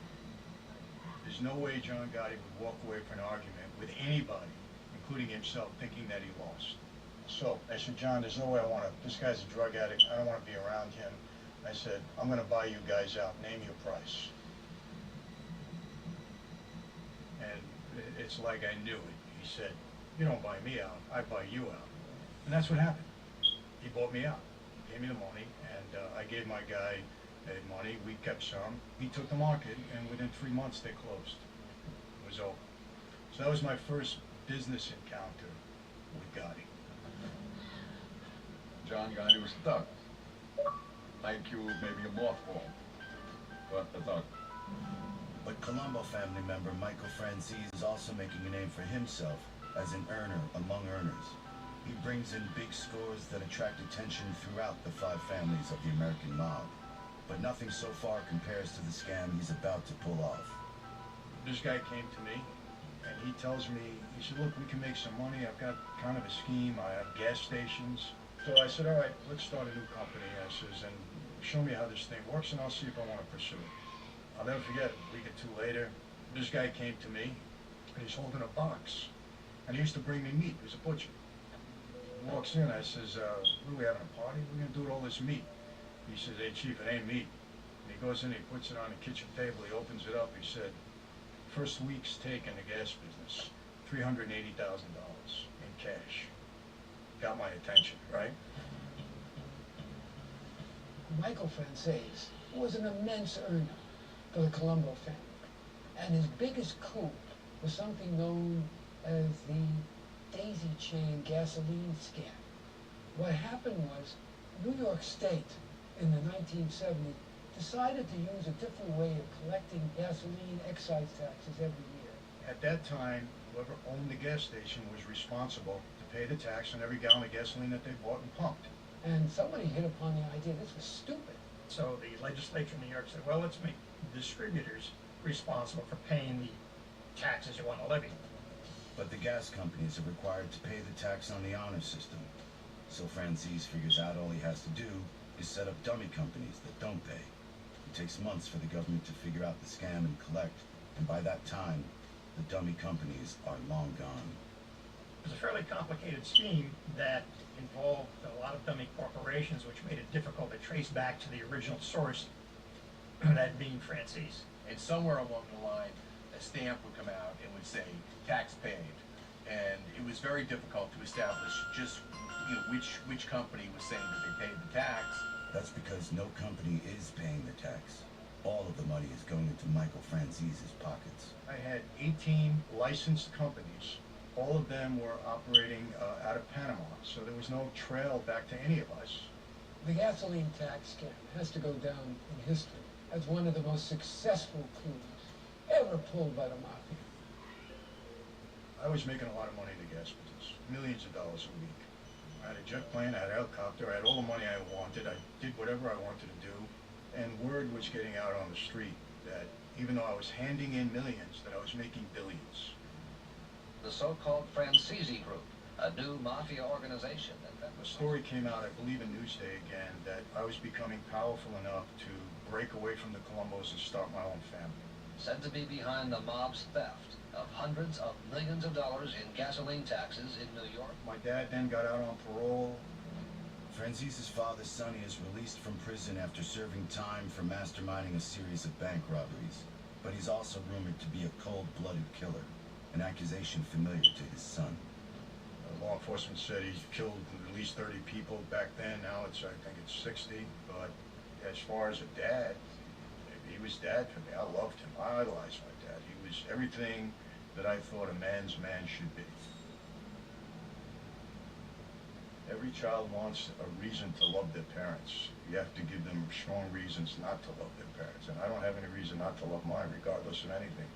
There's no way John Gotti would walk away from an argument with anybody, including himself, thinking that he lost. So I said, John, there's no way I want to, this guy's a drug addict. I don't want to be around him. I said, I'm going to buy you guys out. Name your price. And it's like I knew it. He said, you don't buy me out, I buy you out. And that's what happened. He bought me out, gave me the money, and I gave my guy money. We kept some. He took the market, and within 3 months they closed. It was over. So that was my first business encounter with Gotti. John Gotti was a thug. IQ maybe a mothball, but a thug. But Colombo family member Michael Franzese is also making a name for himself as an earner among earners. He brings in big scores that attract attention throughout the 5 families of the American mob. But nothing so far compares to the scam he's about to pull off. This guy came to me, and he tells me, he said, look, we can make some money. I've got kind of a scheme. I have gas stations. So I said, all right, let's start a new company. I says, and show me how this thing works, and I'll see if I want to pursue it. I'll never forget, a week or 2 later, this guy came to me, and he's holding a box. And he used to bring me meat. He was a butcher. He walks in, I says, what are we having, a party? We're going to do with all this meat. He says, hey, Chief, it ain't meat. And he goes in, he puts it on the kitchen table, he opens it up, he said, first week's take in the gas business, $380,000 in cash. Got my attention, right? Michael Franzese was an immense earner for the Colombo family, and his biggest coup was something known as the daisy chain gasoline scam. What happened was New York State in the 1970s decided to use a different way of collecting gasoline excise taxes every year. At that time, whoever owned the gas station was responsible to pay the tax on every gallon of gasoline that they bought and pumped. And somebody hit upon the idea this was stupid. So the legislature in New York said, well, let's make distributors responsible for paying the taxes you want to levy. But the gas companies are required to pay the tax on the honor system. So Franzese figures out all he has to do is set up dummy companies that don't pay. It takes months for the government to figure out the scam and collect, and by that time, the dummy companies are long gone. It was a fairly complicated scheme that involved a lot of dummy corporations, which made it difficult to trace back to the original source, that being Franzese. And somewhere along the line, a stamp would come out and would say, tax paid. And it was very difficult to establish just which company was saying that they paid the tax. That's because no company is paying the tax. All of the money is going into Michael Franzese's pockets. I had 18 licensed companies. All of them were operating out of Panama, so there was no trail back to any of us. The gasoline tax scam has to go down in history as one of the most successful coups ever pulled by the mafia. I was making a lot of money in the gas business, millions of dollars a week. I had a jet plane, I had a helicopter, I had all the money I wanted, I did whatever I wanted to do, and word was getting out on the street that even though I was handing in millions, that I was making billions. The so-called Franzese Group, a new mafia organization. A story came out, I believe in Newsday again, that I was becoming powerful enough to break away from the Colombos and start my own family. Said to be behind the mob's theft of hundreds of millions of dollars in gasoline taxes in New York. My dad then got out on parole. Franzese's father, Sonny, is released from prison after serving time for masterminding a series of bank robberies. But he's also rumored to be a cold-blooded killer, an accusation familiar to his son. Law enforcement said he's killed at least 30 people back then. Now I think it's 60. But as far as a dad, he was dad for me. I loved him. I idolized my dad. He was everything that I thought a man's man should be. Every child wants a reason to love their parents. You have to give them strong reasons not to love their parents. And I don't have any reason not to love mine, regardless of anything.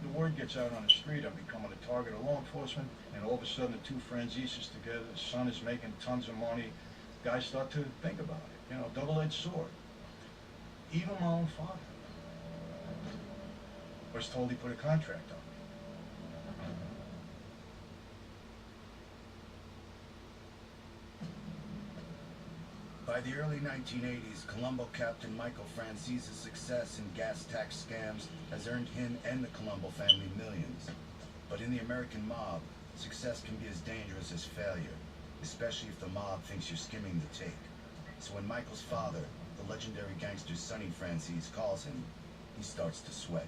The word gets out on the street, I'm becoming a target of law enforcement, and all of a sudden the two Franzeses together, the son is making tons of money. Guys start to think about it, double-edged sword. Even my own father was told he put a contract on me. By the early 1980s, Colombo Captain Michael Francese's success in gas tax scams has earned him and the Colombo family millions. But in the American mob, success can be as dangerous as failure, especially if the mob thinks you're skimming the take. So when Michael's father, the legendary gangster Sonny Frances, calls him, he starts to sweat.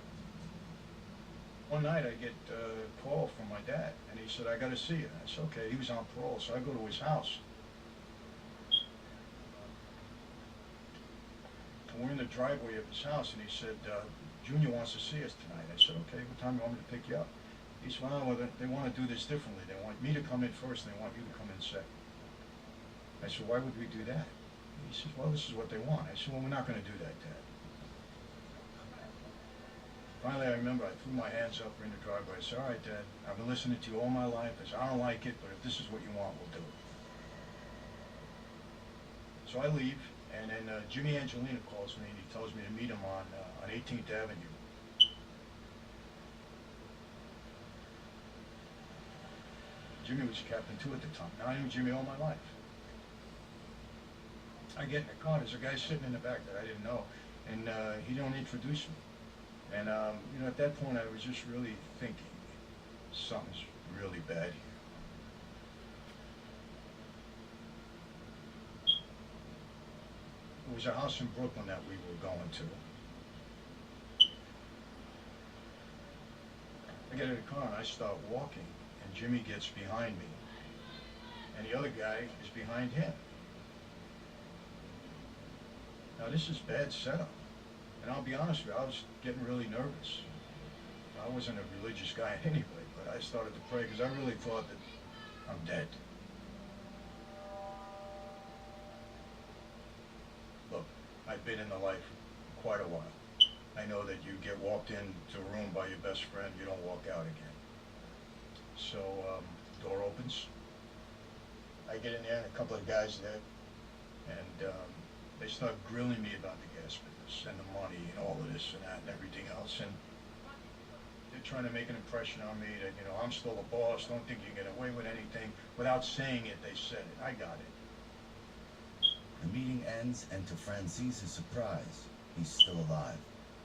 One night I get a call from my dad, and he said, "I got to see you." I said, "Okay." He was on parole, so I go to his house. And we're in the driveway of his house, and he said, "Junior wants to see us tonight." I said, "Okay, what time do you want me to pick you up?" He said, "Well, they want to do this differently. They want me to come in first, and they want you to come in second." I said, "Why would we do that?" He says, "Well, this is what they want." I said, "Well, we're not going to do that, Dad." Finally, I remember I threw my hands up in the driveway. I said, "All right, Dad, I've been listening to you all my life. I said, I don't like it, but if this is what you want, we'll do it." So I leave, and then Jimmy Angelina calls me, and he tells me to meet him on 18th Avenue. Jimmy was Captain 2 at the time. Now I knew Jimmy all my life. I get in the car, there's a guy sitting in the back that I didn't know, and he don't introduce me. And, you know, at that point I was just really thinking, something's really bad here. It was a house in Brooklyn that we were going to. I get in the car and I start walking, and Jimmy gets behind me, and the other guy is behind him. Now this is bad setup, and I'll be honest with you, I was getting really nervous. I wasn't a religious guy anyway, but I started to pray because I really thought that I'm dead. Look, I've been in the life quite a while. I know that you get walked into a room by your best friend, you don't walk out again. So, door opens. I get in there and a couple of guys there, and they start grilling me about the gas business and the money and all of this and that and everything else. And they're trying to make an impression on me that, you know, I'm still the boss, don't think you can get away with anything. Without saying it, they said it. I got it. The meeting ends, and to Francese's surprise, he's still alive.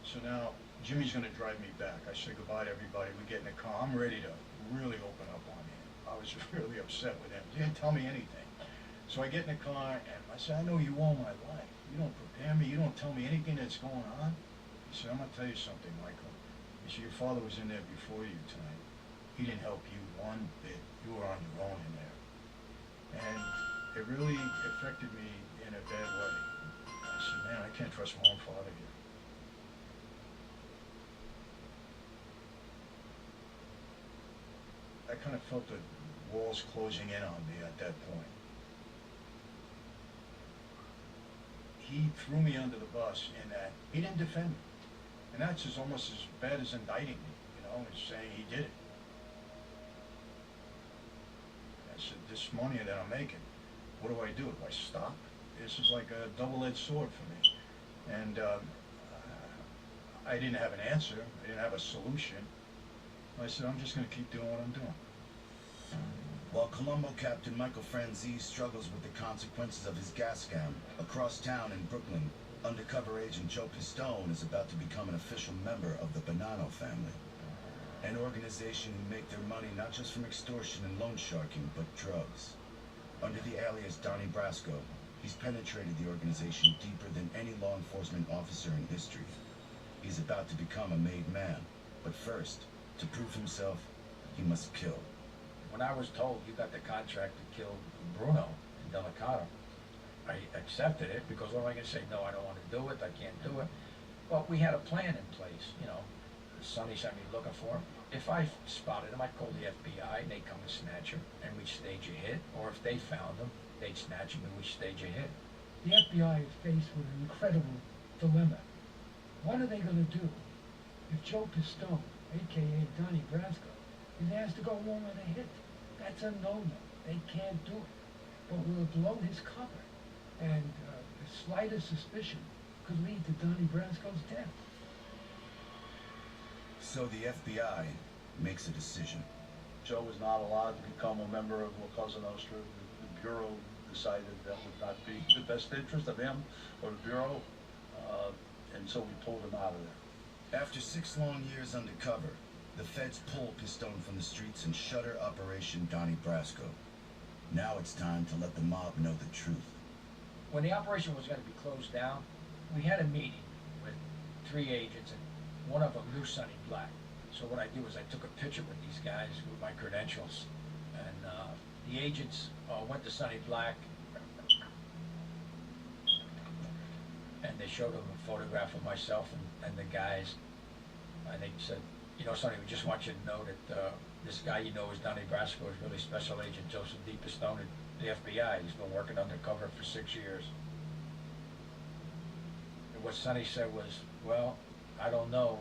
So now, Jimmy's going to drive me back. I say goodbye to everybody. We get in the car. I'm ready to really open up on him. I was really upset with him. He didn't tell me anything. So I get in the car, and I said, "I know you all my life. You don't prepare me. You don't tell me anything that's going on." He said, "I'm going to tell you something, Michael." He said, "Your father was in there before you tonight. He didn't help you one bit. You were on your own in there." And it really affected me in a bad way. I said, "Man, I can't trust my own father here." I kind of felt the walls closing in on me at that point. He threw me under the bus in that he didn't defend me. And that's just almost as bad as indicting me, you know, as saying he did it. I said, this money that I'm making, what do I do? Do I stop? This is like a double-edged sword for me. And I didn't have an answer. I didn't have a solution. I said, I'm just going to keep doing what I'm doing. While Colombo Captain Michael Franzese struggles with the consequences of his gas scam, across town in Brooklyn, undercover agent Joe Pistone is about to become an official member of the Bonanno family. An organization who make their money not just from extortion and loan sharking, but drugs. Under the alias Donnie Brasco, he's penetrated the organization deeper than any law enforcement officer in history. He's about to become a made man, but first, to prove himself, he must kill. When I was told you got the contract to kill Bruno in Delicato, I accepted it because what am I going to say? No, I don't want to do it. I can't do it. But we had a plan in place, you know. Sonny sent me looking for him. If I spotted him, I'd call the FBI and they'd come and snatch him and we'd stage a hit. Or if they found him, they'd snatch him and we'd stage a hit. The FBI is faced with an incredible dilemma. What are they going to do if Joe Pistone, a.k.a. Donnie Brasco, is asked to go along with a hit? That's a no-no. They can't do it. But will it blow his cover? And the slightest suspicion could lead to Donnie Brasco's death. So the FBI makes a decision. Joe was not allowed to become a member of La Cosa Nostra. The Bureau decided that would not be the best interest of him or the Bureau, and so we pulled him out of there. After 6 long years undercover, the feds pull Pistone from the streets and shutter Operation Donnie Brasco. Now it's time to let the mob know the truth. When the operation was going to be closed down, we had a meeting with 3 agents, and one of them knew Sonny Black. So what I did was I took a picture with these guys with my credentials, and the agents went to Sonny Black, and they showed him a photograph of myself and the guys, and they said, you know, Sonny, we just want you to know that this guy you know is Donnie Brasco is really Special Agent Joseph D. Pistone at the FBI. He's been working undercover for 6 years. And what Sonny said was, well, I don't know.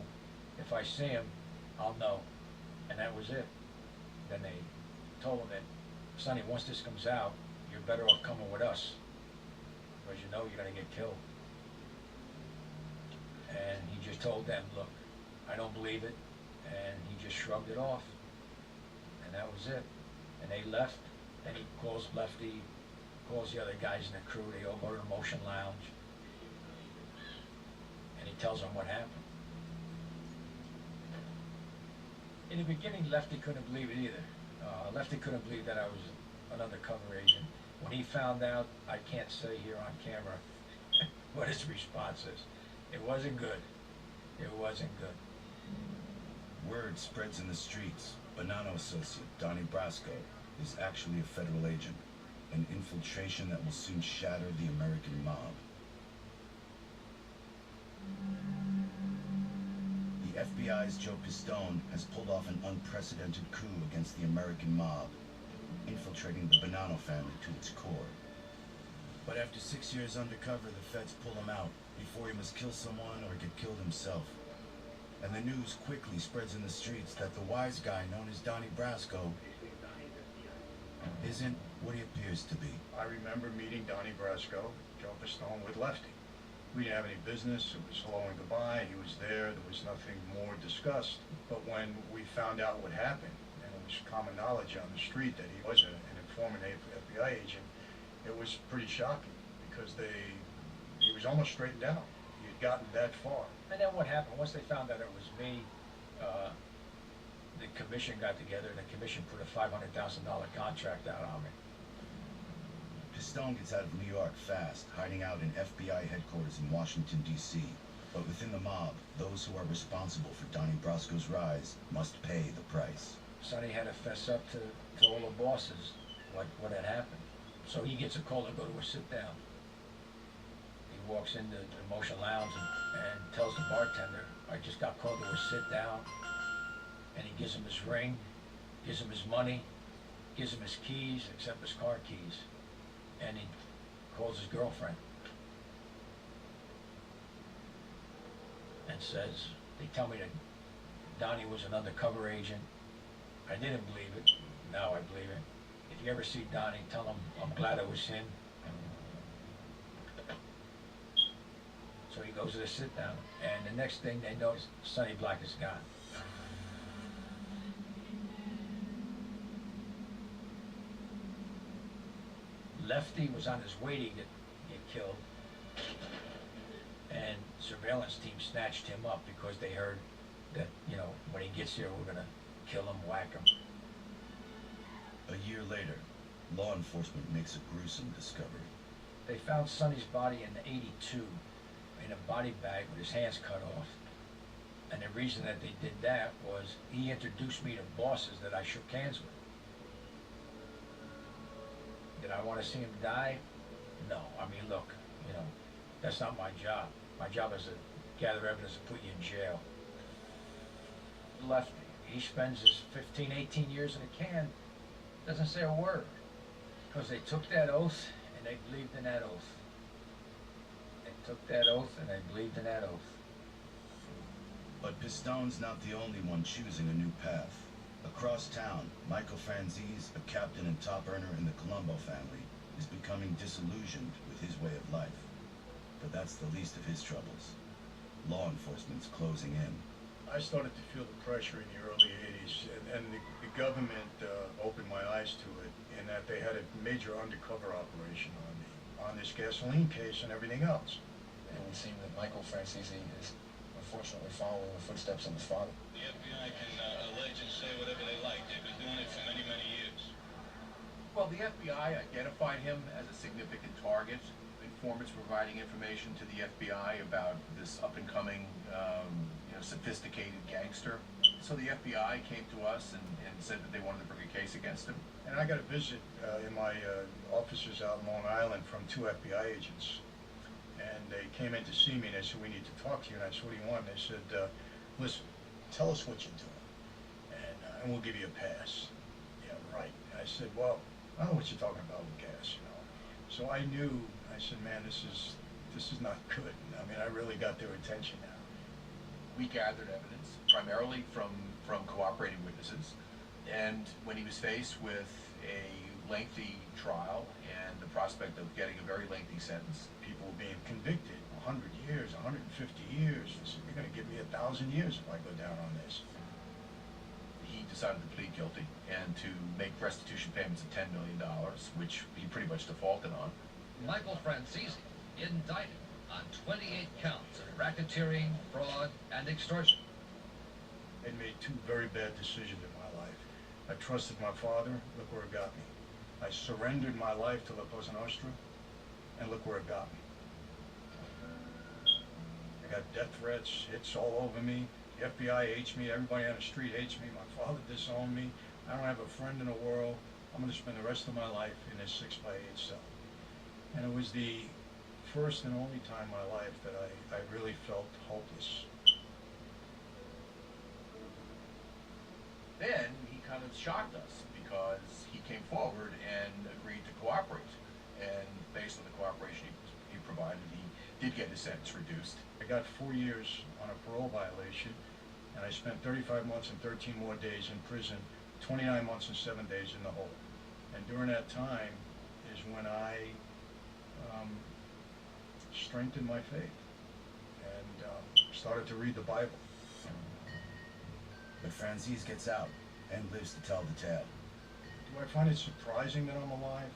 If I see him, I'll know. And that was it. Then they told him that, Sonny, once this comes out, you're better off coming with us, because you know you're going to get killed. And he just told them, look, I don't believe it. And he just shrugged it off. And that was it. And they left. Then he calls Lefty, calls the other guys in the crew. They all go to the Motion Lounge. And he tells them what happened. In the beginning, Lefty couldn't believe it either. Lefty couldn't believe that I was an undercover agent. When he found out, I can't say here on camera what his response is. It wasn't good. It wasn't good. Word spreads in the streets. Bonanno associate Donnie Brasco is actually a federal agent. An infiltration that will soon shatter the American mob. The FBI's Joe Pistone has pulled off an unprecedented coup against the American mob, infiltrating the Bonanno family to its core. But after 6 years undercover, the feds pull him out before he must kill someone or get killed himself. And the news quickly spreads in the streets that the wise guy known as Donnie Brasco isn't what he appears to be. I remember meeting Donnie Brasco, Joe Pistone, with Lefty. We didn't have any business. It was hello and goodbye. He was there. There was nothing more discussed. But when we found out what happened, and it was common knowledge on the street that he was an informant FBI agent, it was pretty shocking because he was almost straightened out. He had gotten that far. And then what happened, once they found out it was me, the commission got together and the commission put a $500,000 contract out on me. Pistone gets out of New York fast, hiding out in FBI headquarters in Washington, D.C. But within the mob, those who are responsible for Donnie Brasco's rise must pay the price. Sonny had to fess up to all the bosses, like what had happened. So he gets a call to go to a sit-down. He walks into the Motion Lounge and tells the bartender, I just got called to a sit-down. And he gives him his ring, gives him his money, gives him his keys, except his car keys. And he calls his girlfriend and says, they tell me that Donnie was an undercover agent. I didn't believe it. Now I believe it. If you ever see Donnie, tell him I'm glad it was him. So he goes to the sit down, and the next thing they know is Sonny Black is gone. Lefty was on his way to get killed, and surveillance team snatched him up because they heard that, you know, when he gets here, we're gonna kill him, whack him. A year later, law enforcement makes a gruesome discovery. They found Sonny's body in the 82 in a body bag with his hands cut off. And the reason that they did that was he introduced me to bosses that I shook hands with. Did I want to see him die? No. I mean, look, you know, that's not my job. My job is to gather evidence and put you in jail. Lefty, he spends his 15, 18 years in a can, doesn't say a word. Because they took that oath and they believed in that oath. They took that oath and they believed in that oath. But Pistone's not the only one choosing a new path. Across town, Michael Franzese, a captain and top earner in the Colombo family, is becoming disillusioned with his way of life. But that's the least of his troubles. Law enforcement's closing in. I started to feel the pressure in the early 80s, and and the government opened my eyes to it in that they had a major undercover operation on me, on this gasoline case and everything else. It would seem that Michael Francisi is unfortunately following the footsteps of his father. The FBI can allege and say whatever they like. They've been doing it for many, many years. Well, the FBI identified him as a significant target. Informants providing information to the FBI about this up-and-coming, sophisticated gangster. So the FBI came to us and said that they wanted to bring a case against him. And I got a visit in my offices out in Long Island from 2 FBI agents. And they came in to see me and they said, we need to talk to you. And I said, what do you want? And they said, listen, tell us what you're doing and we'll give you a pass. Yeah, right. And I said, well, I don't know what you're talking about with gas, So I knew, I said, man, this is not good. I mean, I really got their attention now. We gathered evidence, primarily from cooperating witnesses, and when he was faced with a lengthy trial and the prospect of getting a very lengthy sentence, people were being convicted 100 years, 150 years. They said, you're going to give me 1,000 years if I go down on this. He decided to plead guilty and to make restitution payments of $10 million, which he pretty much defaulted on. Michael Francisi indicted on 28 counts of racketeering, fraud, and extortion. I made 2 very bad decisions in my life. I trusted my father, look where it got me. I surrendered my life to La Cosa Nostra, and look where it got me. I got death threats, hits all over me. The FBI hates me, everybody on the street hates me, my father disowned me. I don't have a friend in the world. I'm going to spend the rest of my life in this 6x8 cell. And it was the first and only time in my life that I really felt hopeless. Then he kind of shocked us because he came forward and agreed to cooperate. And based on the cooperation he provided, he did get his sentence reduced. I got 4 years on a parole violation, and I spent 35 months and 13 more days in prison, 29 months and 7 days in the hole. And during that time is when I strengthened my faith and started to read the Bible. But Francis gets out and lives to tell the tale. Do I find it surprising that I'm alive?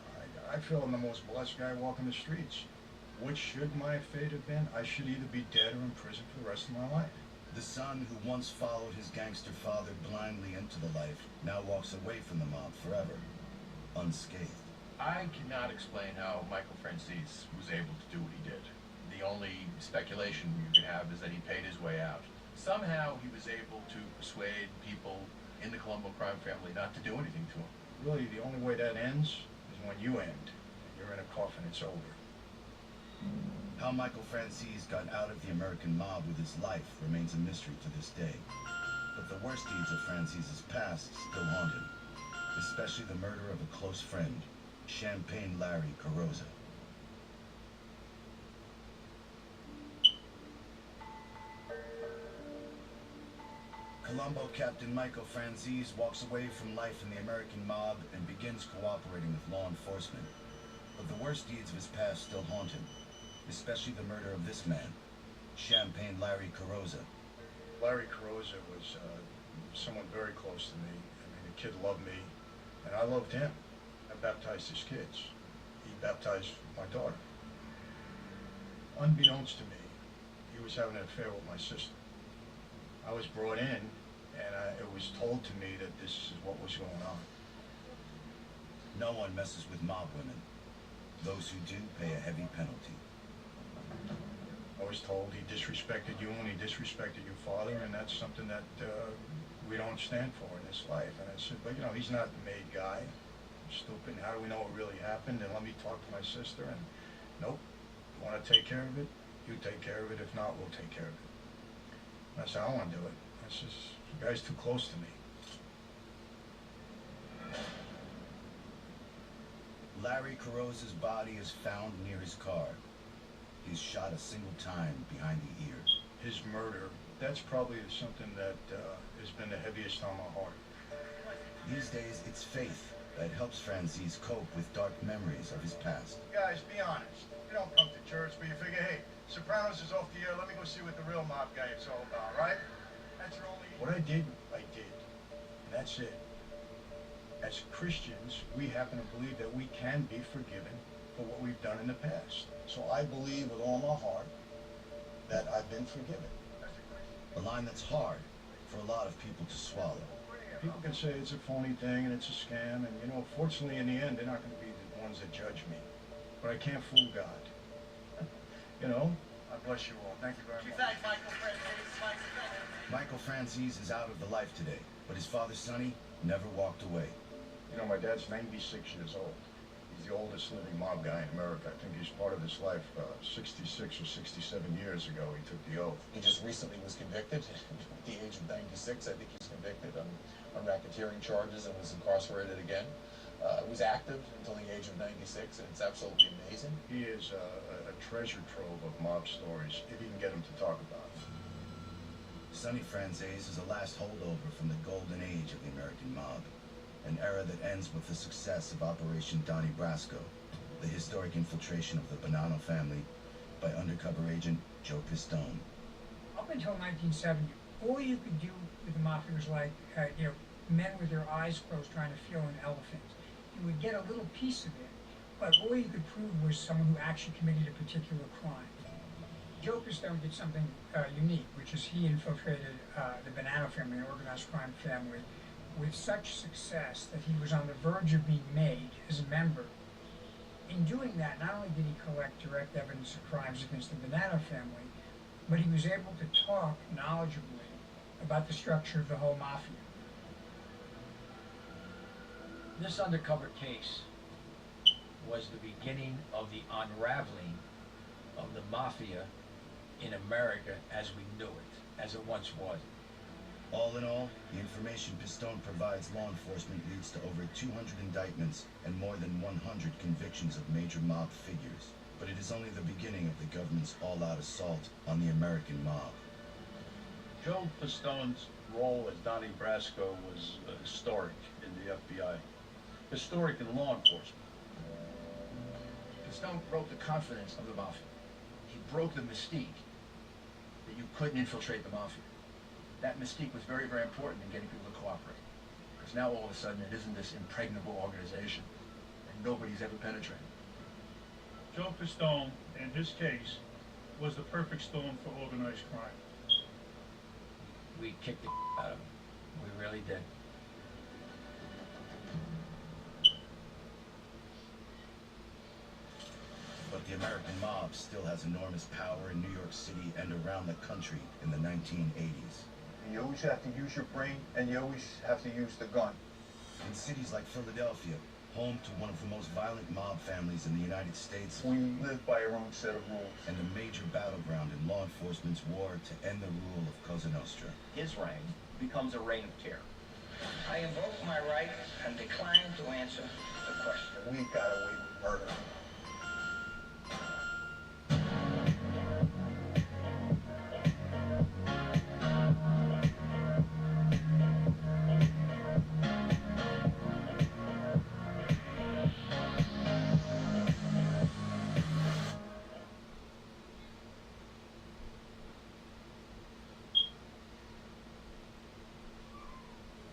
I feel I'm the most blessed guy walking the streets. What should my fate have been? I should either be dead or in prison for the rest of my life. The son who once followed his gangster father blindly into the life now walks away from the mob forever, unscathed. I cannot explain how Michael Francis was able to do what he did. The only speculation you could have is that he paid his way out. Somehow he was able to persuade people in the Colombo crime family not to do anything to him. Really, the only way that ends is when you end. You're in a coffin, it's over. How Michael Francis got out of the American mob with his life remains a mystery to this day. But the worst deeds of Francis's past still haunt him, especially the murder of a close friend, Champagne Larry Carrozza. Colombo Captain Michael Francis walks away from life in the American mob and begins cooperating with law enforcement. But the worst deeds of his past still haunt him, especially the murder of this man, Champagne Larry Carrozza. Larry Carrozza was someone very close to me. I mean, the kid loved me, and I loved him. I baptized his kids. He baptized my daughter. Unbeknownst to me, he was having an affair with my sister. I was brought in, and it was told to me that this is what was going on. No one messes with mob women. Those who do pay a heavy penalty. I was told he disrespected you and he disrespected your father, and that's something that we don't stand for in this life. And I said, but you know, he's not the made guy. Stupid. How do we know what really happened? And let me talk to my sister. And nope, you want to take care of it? You take care of it. If not, we'll take care of it. And I said, I don't want to do it. I said, the guy's too close to me. Larry Carrozza's body is found near his car. He's shot a single time behind the ear. His murder, that's probably something that has been the heaviest on my heart. These days, it's faith that helps Francis cope with dark memories of his past. Guys, be honest. You don't come to church where you figure, hey, Sopranos is off the air, let me go see what the real mob guy is all about, right? That's your only... What I did, I did. That's it. As Christians, we happen to believe that we can be forgiven for what we've done in the past. So I believe with all my heart that I've been forgiven. A line that's hard for a lot of people to swallow. People can say it's a phony thing and it's a scam, and fortunately in the end, they're not going to be the ones that judge me. But I can't fool God. I bless you all. Thank you very much. Michael Franzese is out of the life today, but his father, Sonny, never walked away. My dad's 96 years old. He's the oldest living mob guy in America. I think he's part of his life 66 or 67 years ago. He took the oath. He just recently was convicted at the age of 96. I think he's convicted on racketeering charges and was incarcerated again. Was active until the age of 96, and it's absolutely amazing. He is a treasure trove of mob stories, if you can get him to talk about it. Sonny Franzese is a last holdover from the golden age of the American mob, an era that ends with the success of Operation Donnie Brasco, the historic infiltration of the Bonanno family by undercover agent Joe Pistone. Up until 1970, all you could do with the mafia was like, men with their eyes closed trying to feel an elephant. You would get a little piece of it, but all you could prove was someone who actually committed a particular crime. Joe Pistone did something unique, which is he infiltrated the Bonanno family, an organized crime family, with such success that he was on the verge of being made as a member. In doing that, not only did he collect direct evidence of crimes against the Bonanno family, but he was able to talk knowledgeably about the structure of the whole mafia. This undercover case was the beginning of the unraveling of the mafia in America as we knew it, as it once was. All in all, the information Pistone provides law enforcement leads to over 200 indictments and more than 100 convictions of major mob figures. But it is only the beginning of the government's all-out assault on the American mob. Joe Pistone's role as Donnie Brasco was historic in the FBI, historic in law enforcement. Pistone broke the confidence of the mafia. He broke the mystique that you couldn't infiltrate the mafia. That mystique was very, very important in getting people to cooperate. Because now all of a sudden it isn't this impregnable organization and nobody's ever penetrated. Joe Pistone, in his case, was the perfect storm for organized crime. We kicked the out of him. We really did. But the American mob still has enormous power in New York City and around the country in the 1980s. You always have to use your brain, and you always have to use the gun. In cities like Philadelphia, home to one of the most violent mob families in the United States, We live by our own set of rules. and a major battleground in law enforcement's war to end the rule of Cosa Nostra. His reign becomes a reign of terror. I invoke my right and decline to answer the question. We got away with murder.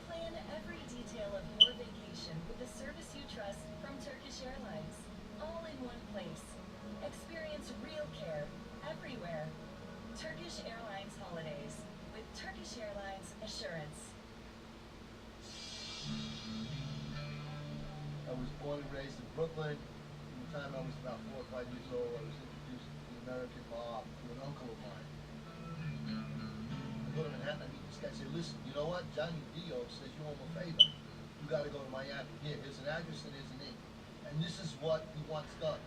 Plan every detail of your vacation with the service you trust from Turkish Airlines. All in one place. Experience real care everywhere. Turkish Airlines Holidays with Turkish Airlines Assurance. I was born and raised in Brooklyn. From the time I was about 4 or 5 years old, I was introduced to the American mob through an uncle of mine. I go to Manhattan, I meet this guy, say, listen, you know what? Johnny Dio says you owe him a favor. You gotta go to Miami. Here's an address and here's a name. And this is what he wants done.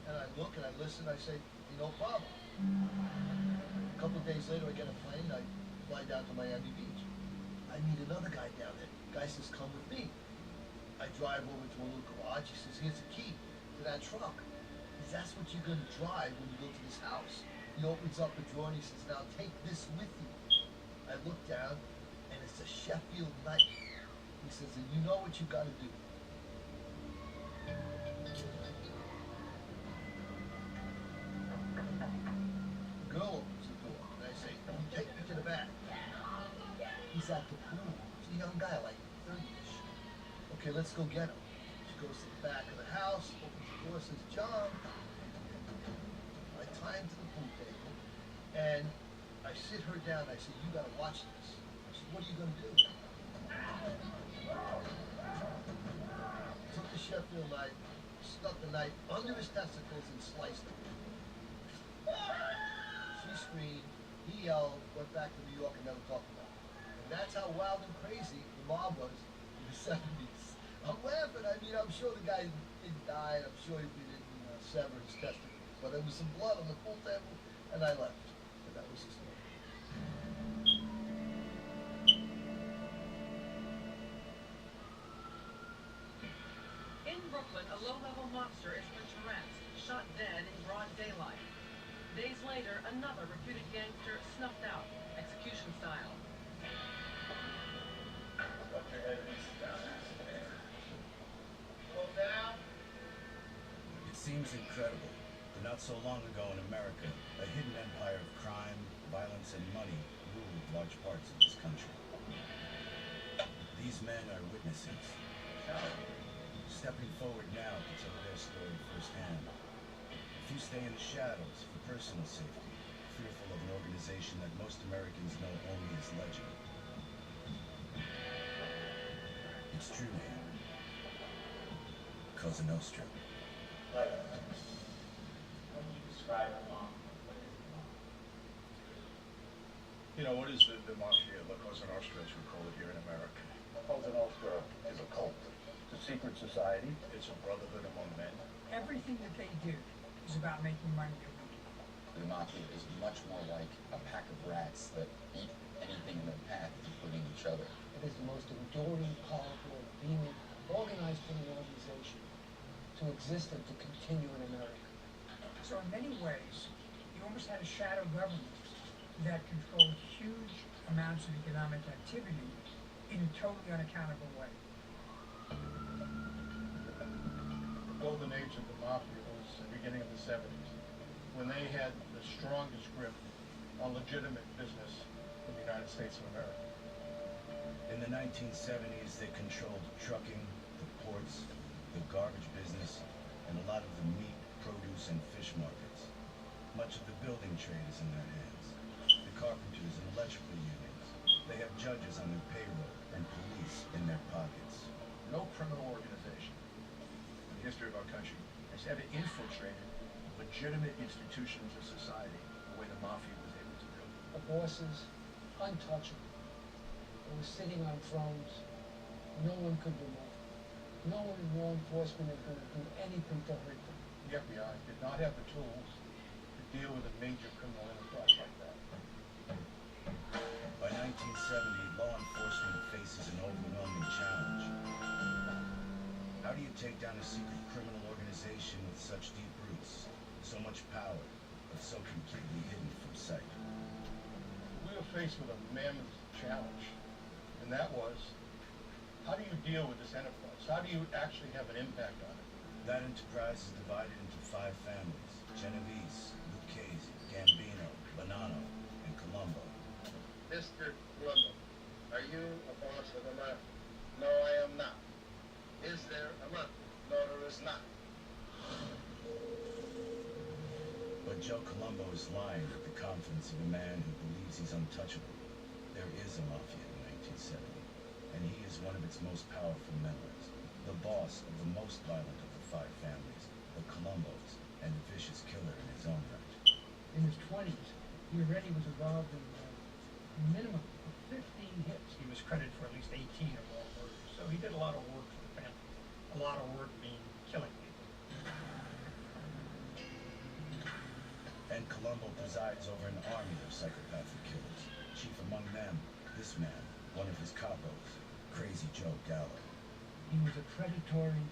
And I look and I listen, I say, no problem. A couple of days later, I get a plane, I fly down to Miami Beach. I meet another guy down there. The guy says, come with me. I drive over to a little garage. He says, here's the key to that truck. He says, that's what you're going to drive when you go to this house. He opens up a drawer and he says, now take this with you. I look down and it's a Sheffield knife. He says, and you know what you got to do. The girl opens the door and I say, take me to the back. He's at the pool. He's a young guy, like okay, let's go get him. She goes to the back of the house, opens the door, says, John. I tie him to the pool table, and I sit her down. I say, you gotta watch this. I said, what are you gonna do? Took the Sheffield knife, stuck the knife under his testicles and sliced him. She screamed, he yelled, went back to New York and never talked about it. And that's how wild and crazy the mob was in the 70s. I'm laughing. I mean, I'm sure the guy didn't die, and I'm sure he didn't sever his testicles. But there was some blood on the pool table, and I left. And that was the story. In Brooklyn, a low-level mobster is been harassed, shot dead in broad daylight. Days later, another reputed gangster snuffed out, execution style. It seems incredible, but not so long ago in America, a hidden empire of crime, violence, and money ruled large parts of this country. These men are witnesses, stepping forward now to tell their story firsthand. A few stay in the shadows for personal safety, fearful of an organization that most Americans know only as legend. It's true name, Cosa Nostra. How would you describe the mob? You know, what is the mafia, La Cosa Nostra, as we call it here in America? Cosa Nostra is a cult. It's a secret society. It's a brotherhood among men. Everything that they do is about making money illegally. The mafia is much more like a pack of rats that eat anything in their path, including each other. It is the most enduring, powerful, vehement, organized criminal organization to exist and to continue in America. So in many ways, you almost had a shadow government that controlled huge amounts of economic activity in a totally unaccountable way. The golden age of the mafia was the beginning of the 70s, when they had the strongest grip on legitimate business in the United States of America. In the 1970s, they controlled trucking, the ports, the garbage business, and a lot of the meat, produce, and fish markets. Much of the building trade is in their hands. The carpenters and electrical unions. They have judges on their payroll and police in their pockets. No criminal organization in the history of our country has ever infiltrated legitimate institutions of society the way the mafia was able to do. The bosses, untouchable. They were sitting on thrones. No one could remove them. No one in law enforcement is going to do anything to hurt them. The FBI did not have the tools to deal with a major criminal enterprise like that. By 1970, law enforcement faces an overwhelming challenge. How do you take down a secret criminal organization with such deep roots, so much power, but so completely hidden from sight? We were faced with a mammoth challenge, and that was, how do you deal with this enterprise? How do you actually have an impact on it? That enterprise is divided into 5 families: Genovese, Lucchese, Gambino, Bonanno, and Colombo. Mr. Colombo, are you a boss of a mafia? No, I am not. Is there a mafia? No, there is not. But Joe Colombo is lying with the confidence of a man who believes he's untouchable. There is a mafia in 1970, and he is one of its most powerful members, the boss of the most violent of the 5 families, the Colombos, and a vicious killer in his own right. In his 20s, he already was involved in a minimum of 15 hits. He was credited for at least 18 or more murders, so he did a lot of work for the family. A lot of work being killing people. And Colombo presides over an army of psychopathic killers. Chief among them, this man, one of his capos, Crazy Joe Gallo. He was a predatory.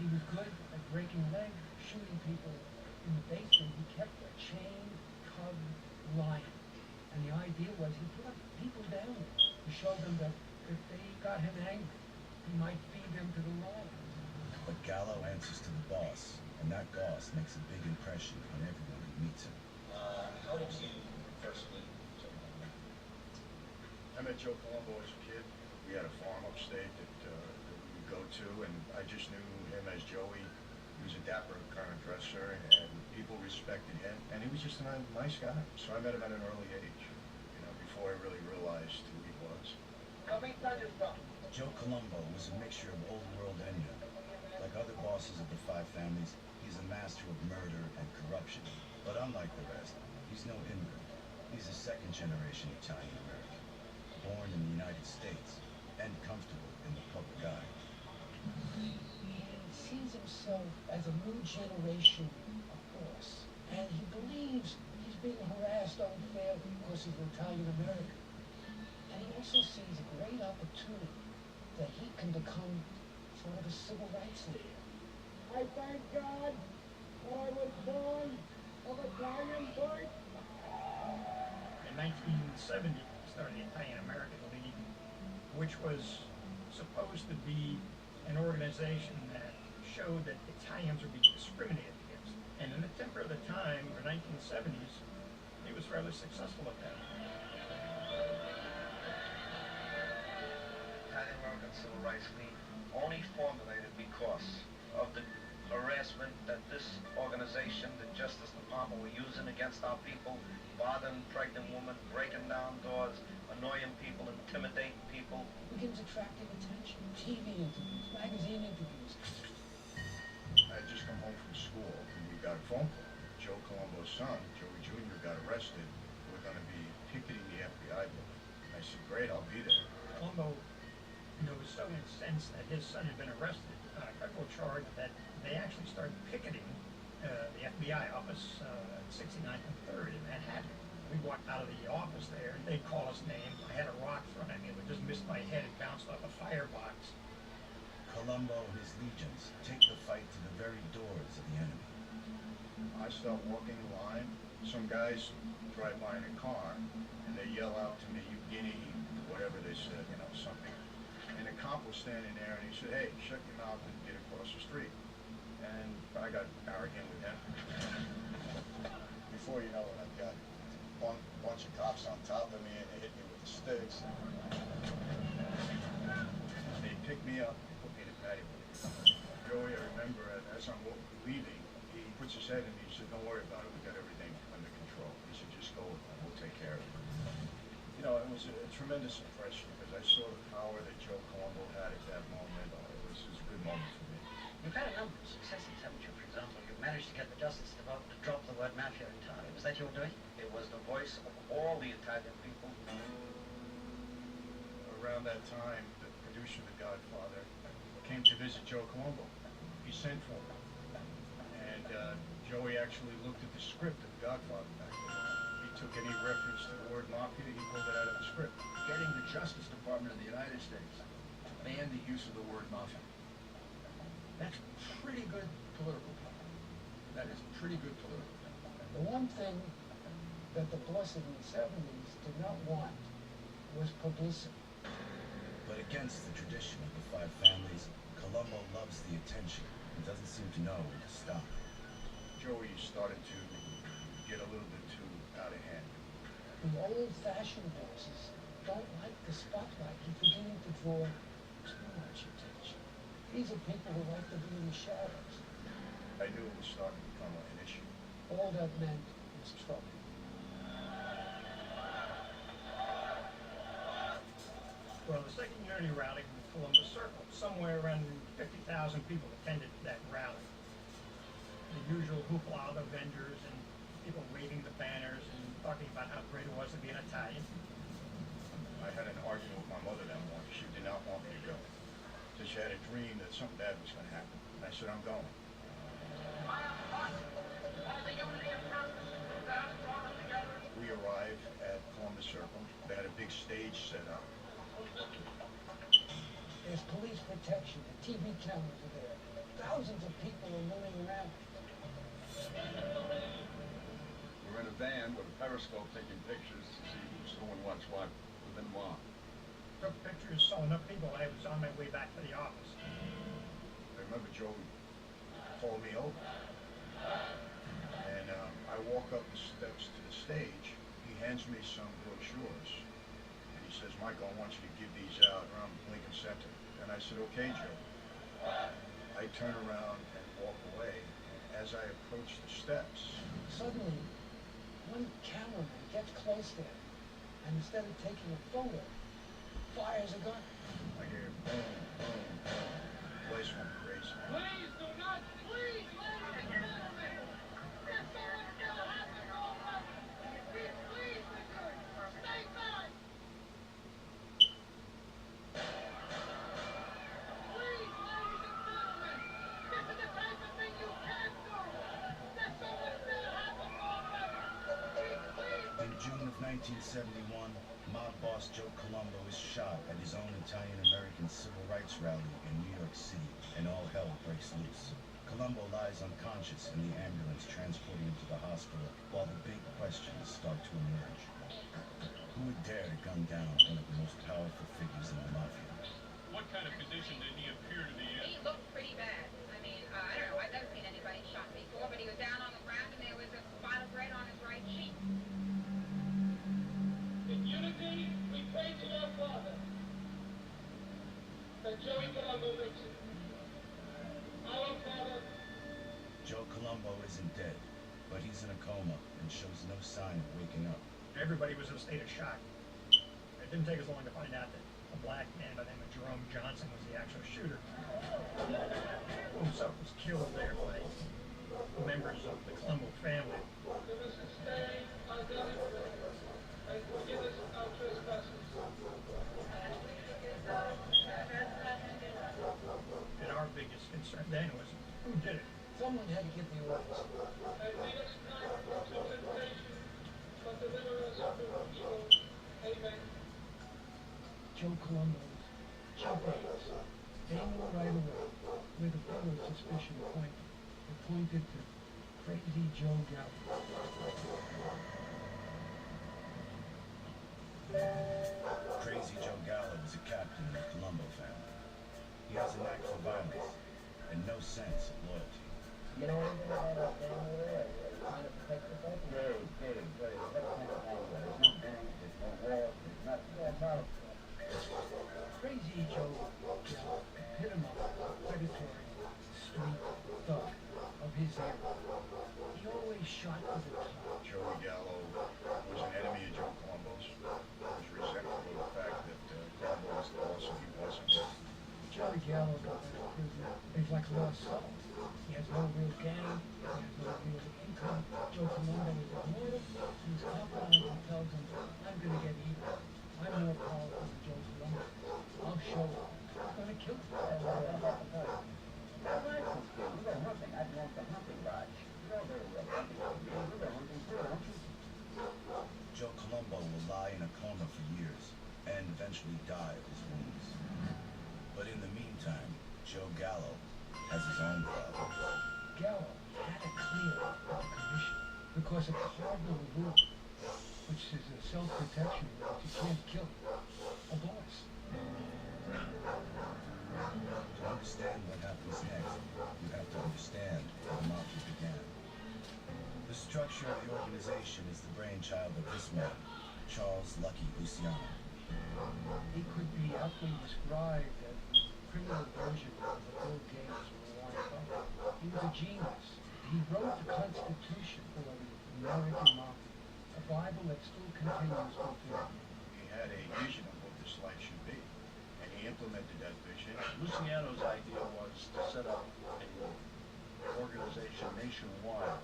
He was good at breaking legs, shooting people. In the basement, he kept a chained cub lion. And the idea was he put people down to show them that if they got him angry, he might feed them to the lions. But Gallo answers to the boss, and that boss makes a big impression on everyone who meets him. How did you first meet Joe? I met Joe Colombo as a kid. We had a farm upstate that we would go just knew him as Joey. He was a dapper kind of dresser, and people respected him. And he was just a nice guy. So I met him at an early age, you know, before I really realized who he was. Joe Colombo was a mixture of old world and new. Like other bosses of the five families, he's a master of murder and corruption. But unlike the rest, he's no immigrant. He's a second-generation Italian American, born in the United States and comfortable in the public eye. He sees himself as a new generation of boss, and he believes he's being harassed unfairly because he's Italian American. And he also sees a great opportunity that he can become sort of a civil rights leader. I thank God that I was born of Italian birth. In 1970, started the Italian American League, which was supposed to be an organization that showed that Italians were being discriminated against. And in the temper of the time, or 1970s, he was fairly successful at that. Italian American Civil Rights League only formulated because of the harassment that this organization, the Justice Department, were using against our people, bothering pregnant women, breaking down doors, annoying people, intimidating people. Begins attracting attention. TV interviews, magazine interviews. I had just come home from school, and we got a phone call. Joe Colombo's son, Joey Jr., got arrested. We're going to be picketing the FBI building. I said, great, I'll be there. Colombo, was so incensed that his son had been arrested, federal charge that they actually started picketing the FBI office at 69th and 3rd in Manhattan. We walked out of the office there, and they'd call us names. I had a rock thrown at me. It would just miss my head. It bounced off a firebox. Colombo and his legions take the fight to the very doors of the enemy. I start walking the line. Some guys drive by in a car, and they yell out to me, "You guinea," whatever they said, something. And a cop was standing there, and he said, "Hey, shut your mouth and get across the street." And I got arrogant with him. Before you know it, I've got a bunch of cops on top of me, and they hit me with the sticks. They picked me up and put me in a patio. Joey, I remember, as I'm leaving, he puts his head in me. He said, "Don't worry about it. We got everything under control." He said, "Just go, and we'll take care of it." It was a tremendous impression because I saw the power that Joe Colombo had at that moment. It was a good moment for me. You've had a number of successes, haven't you? For example, you managed to get the Justice Department to drop the word mafia entirely. Was that your doing? It was the voice of all the Italian people. Around that time, the producer of The Godfather came to visit Joe Colombo. He sent for him. And Joey actually looked at the script of The Godfather back then. He took any reference to the word mafia, he pulled it out of the script. Getting the Justice Department of the United States to ban the use of the word mafia. That's pretty good political power. That is pretty good political power. The one thing that the boss in the 70s did not want was publicity. But against the tradition of the five families, Colombo loves the attention and doesn't seem to know when to stop. Joey started to get a little bit too out of hand. The old-fashioned bosses don't like the spotlight. He's beginning to draw too much attention. These are people who like to be in the shadows. I knew it was starting to become an issue. All that meant was trouble. Well, the second unity rally was Columbus Circle. Somewhere around 50,000 people attended that rally. The usual hoopla, the vendors, and people waving the banners and talking about how great it was to be an Italian. I had an argument with my mother that morning. She did not want me to go. So she had a dream that something bad was going to happen. And I said, "I'm going." We arrived at Columbus Circle. They had a big stage set up. There's police protection. The TV cameras are there. Thousands of people are milling around. We're in a van with a periscope taking pictures to see who's doing what's what within what. Took pictures, saw enough people. I was on my way back to the office. I remember Joey pulled me over. And I walk up the steps to the stage. He hands me some brochures. And he says, "Michael, I want you to give these out around Lincoln Center." And I said, "Okay, Joe." I turn around and walk away, and as I approach the steps, Suddenly, one cameraman gets close to him, and instead of taking a photo, fires a gun. I hear boom, boom, boom. The place went crazy. Please do not, please, ladies and gentlemen. There's someone still has the wrong weapon. Be pleased with you. Stay back. Please, ladies and gentlemen. This is the type of thing you can't do. There's someone still has the wrong weapon. Be pleased. In June of 1971, mob boss Joe Colombo is shot at his own Italian-American civil rights rally in New York City, and all hell breaks loose. Colombo lies unconscious in the ambulance transporting him to the hospital, while the big questions start to emerge. Who would dare to gun down one of the most powerful figures in the mafia? What kind of condition did he appear to be in? He looked pretty bad. I mean, I don't know, I've never seen anybody shot before, but he was down on the ground and there was a spot of red on his right cheek. In unity, we pray to our Father, that Joe Colombo makes it. Our Father. Joe Colombo isn't dead, but he's in a coma and shows no sign of waking up. Everybody was in a state of shock. It didn't take us long to find out that a black man by the name of Jerome Johnson was the actual shooter, who himself was killed there by members of the Colombo family. Give us this day our daily bread, and forgive us our trespasses. And our biggest concern then was who did it. Someone had to give the orders. And lead us not into temptation, but deliver us from evil. Amen. Joe Colombo's two days. They knew right away where the finger of suspicion pointed. It pointed to Crazy Joe Gallo. Crazy Joe Gallo is a captain in the Colombo family. He has a knack for violence and no sense of loyalty. You know anything about that gang over there? Trying to protect the folk? Very, very, very. What kind of gang there? There's no gangs, there's no war, there's nothing. Yeah, no. Crazy Joe Gallo epitomized the predatory street thug of his era. He always shot for the top. Joey Gallo was an enemy of Joe Colombo's. He was resentful of the fact that Colombo was the boss and he wasn't. Joey Gallo got out of prison. He's like a lost soul. He has no real gang. He has no real income. Joe Colombo is immortal. He's confident and tells him, I'm going to get even. I'm more powerful than Joe Colombo. I'll show him. I'm going to kill him. Joe Colombo will lie in a coma for years and eventually die of his wounds. But in the meantime, Joe Gallo has his own problems. Gallo had it clear at the commission because of cardinal rule, which is a self-protection rule. You can't kill a boss. To understand what happens next, you have to understand how the mafia began. The structure of the organization is the brainchild of this man, Charles Lucky Luciano. He could be aptly described as the criminal version of the Bill Gates of the Wine. He was a genius. He wrote the Constitution for the American mafia, a Bible that still continues to today. He had a vision of what this life should be, and he implemented that vision. Luciano's idea was to set up an organization nationwide,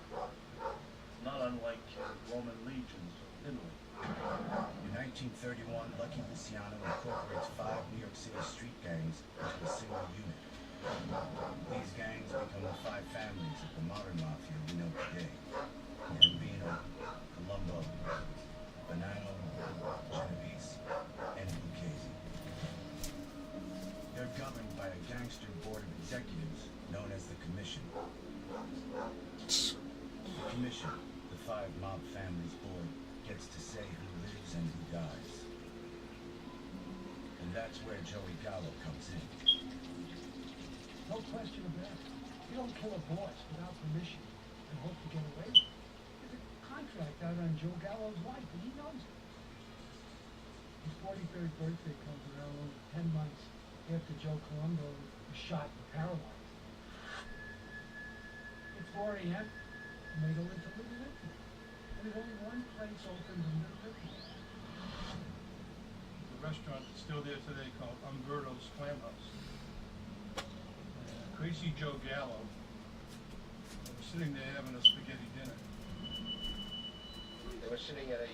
not unlike Roman legions of Italy. In 1931, Lucky Luciano incorporates 5 New York City street gangs into a single unit. These gangs become the 5 families of the modern mafia we know today: Gambino, Colombo, Bonanno, Genovese, and Lucchese. They're governed by a gangster board of executives known as the Commission. The Commission, the 5 mob families board, gets to say who lives and who dies. And that's where Joey Gallo comes in. No question about it. You don't kill a boss without permission and hope to get away with it. There's a contract out on Joe Gallo's life, and he knows it. His 43rd birthday comes around only 10 months after Joe Colombo was shot and paralyzed. 4 a.m., and they go into Little Italy. There's only one place open in Little Italy. The restaurant that's still there today called Umberto's Clam House. Crazy Joe Gallo was sitting there having a spaghetti dinner. They were sitting at a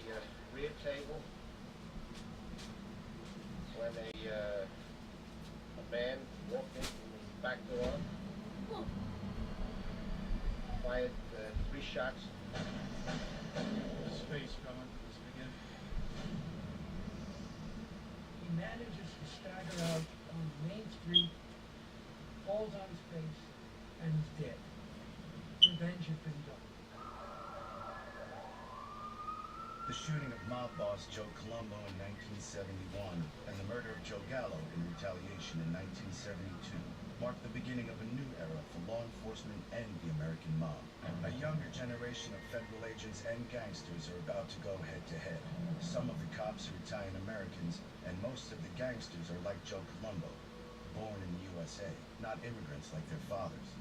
rear table when a man walked in from the back door, fired 3 shots. His face fell into the spaghetti. He manages to stagger out on Main Street, falls on his face, and he's dead. Revenge has been done. The shooting of mob boss Joe Colombo in 1971 and the murder of Joe Gallo in retaliation in 1972 marked the beginning of a new era for law enforcement and the American mob. A younger generation of federal agents and gangsters are about to go head-to-head. Some of the cops are Italian Americans, and most of the gangsters are like Joe Colombo, born in the USA, not immigrants like their fathers.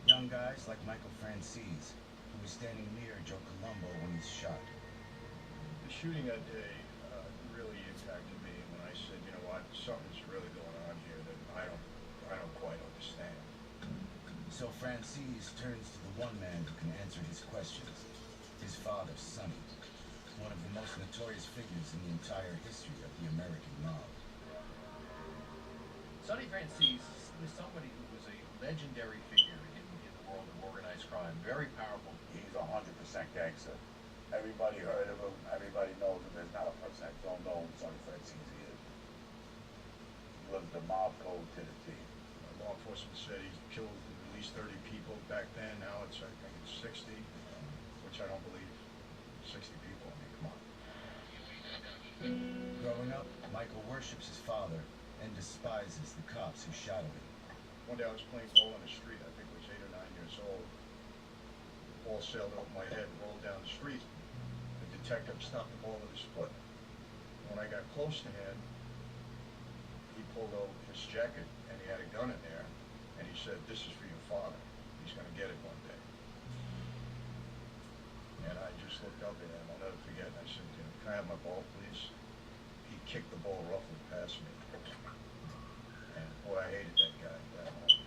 Young guys like Michael Francis, who was standing near Joe Colombo when he's shot. The shooting that day really impacted me when I said, you know what, something's really going on here that I don't quite understand. So Francis turns to the one man who can answer his questions, his father, Sonny, one of the most notorious figures in the entire history of the American mob. Sonny Francis is somebody who was a legendary figure in the world of organized crime, very powerful. He's 100% gangster. Everybody heard of him. Everybody knows him. There's not a person that don't know who Sonny Francis is. He lives the mob code to the T. Law enforcement said he killed at least 30 people back then. Now I think it's 60, which I don't believe. 60 people, I mean, come on. Growing up, Michael worships his father and despises the cops who shot him. One day I was playing ball in the street. I think I was 8 or 9 years old. The ball sailed over my head and rolled down the street. The detective stopped the ball with his foot. When I got close to him, he pulled out his jacket and he had a gun in there, and he said, "This is for your father. He's going to get it one day." And I just looked up at him. I'll never forget. And I said, "Can I have my ball, please?" He kicked the ball roughly past me. And boy, I hated that guy at that moment.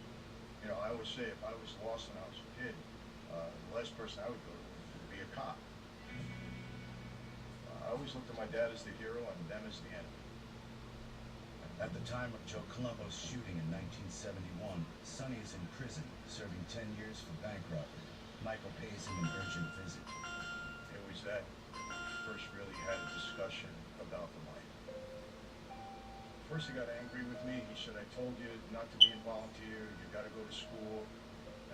You know, I always say if I was lost when I was a kid, the last person I would go to would be a cop. I always looked at my dad as the hero and them as the enemy. At the time of Joe Colombo's shooting in 1971, Sonny is in prison, serving 10 years for bank robbery. Michael pays him an urgent visit. It was that first really had a discussion about the life. First he got angry with me. He said, "I told you not to be a volunteer. You got to go to school."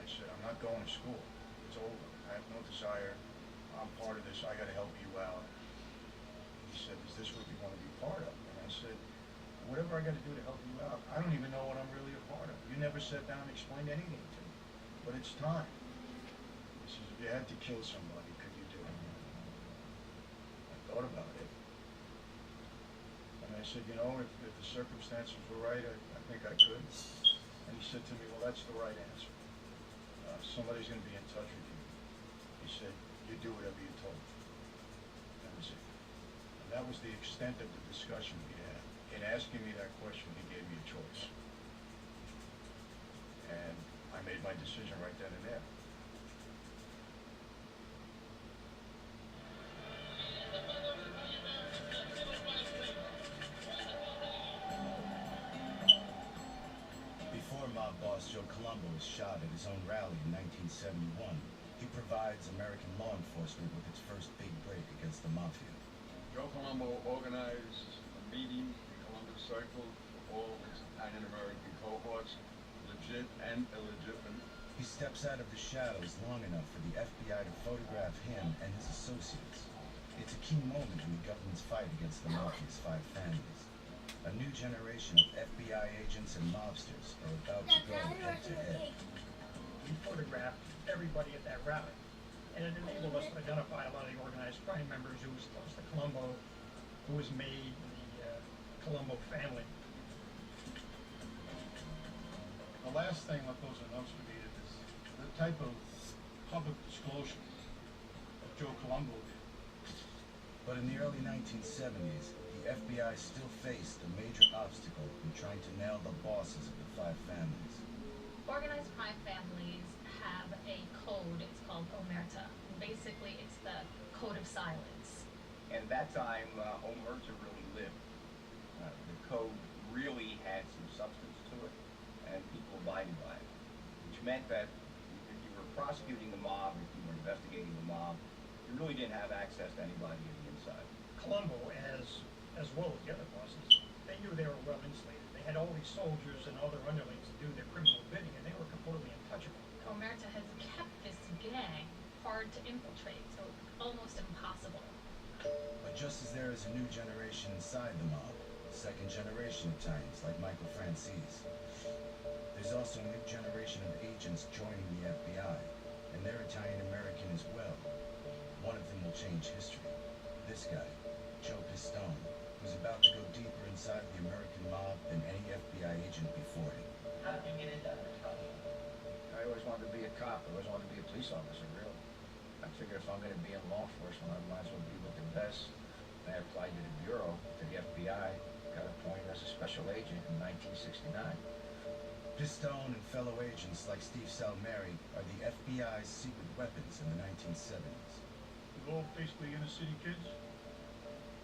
I said, "I'm not going to school. It's over. I have no desire. I'm part of this. I got to help you out." He said, "Is this what you want to be part of?" And I said, "Whatever I got to do to help you out. I don't even know what I'm really a part of. You never sat down and explained anything to me. But it's time." He says, "If you had to kill somebody, could you do it?" I thought about it. And I said, "You know, if the circumstances were right, I think I could." And he said to me, "Well, that's the right answer. Somebody's going to be in touch with you." He said, "You do whatever you're told." That was it. And that was the extent of the discussion we had. In asking me that question, he gave me a choice. And I made my decision right then and there. Before mob boss Joe Colombo was shot at his own rally in 1971, he provides American law enforcement with its first big break against the mafia. Joe Colombo organized a meeting in Columbus Circle for all his Italian-American cohorts, legit and illegitimate. He steps out of the shadows long enough for the FBI to photograph him and his associates. It's a key moment in the government's fight against the mafia's 5 families. A new generation of FBI agents and mobsters are about to go head-to-head. We photographed everybody at that rally, and it enabled us to identify a lot of the organized crime members who was close to Colombo, who was made the Colombo family. The last thing what goes unnoticed to me is the type of public disclosure that Joe Colombo did. But in the early 1970s, the FBI still faced a major obstacle in trying to nail the bosses of the 5 families. Organized crime families have a code, it's called Omerta. Basically, it's the code of silence. And that time, Omerta really lived. The code really had some substance to it, and people abided by it, which meant that if you were prosecuting the mob, if you were investigating the mob, you really didn't have access to anybody on the inside. Colombo, as well as the other bosses, they knew they were well insulated. They had all these soldiers and other underlings to do their criminal bidding, and they were completely untouchable. Omerta has kept this gang hard to infiltrate, so almost impossible. But just as there is a new generation inside the mob, second-generation Italians like Michael Franzese, there's also a new generation of agents joining the FBI, and they're Italian-American as well. One of them will change history. This guy, Joe Pistone, was about to go deeper inside the American mob than any FBI agent before him. How did you get into advertising? I always wanted to be a cop. I always wanted to be a police officer, really. I figured if I'm going to be in law enforcement, I might as well be looking best. I applied to the Bureau, to the FBI, got appointed as a special agent in 1969. Pistone and fellow agents like Steve Salmieri are the FBI's secret weapons in the 1970s. We're all basically inner city kids,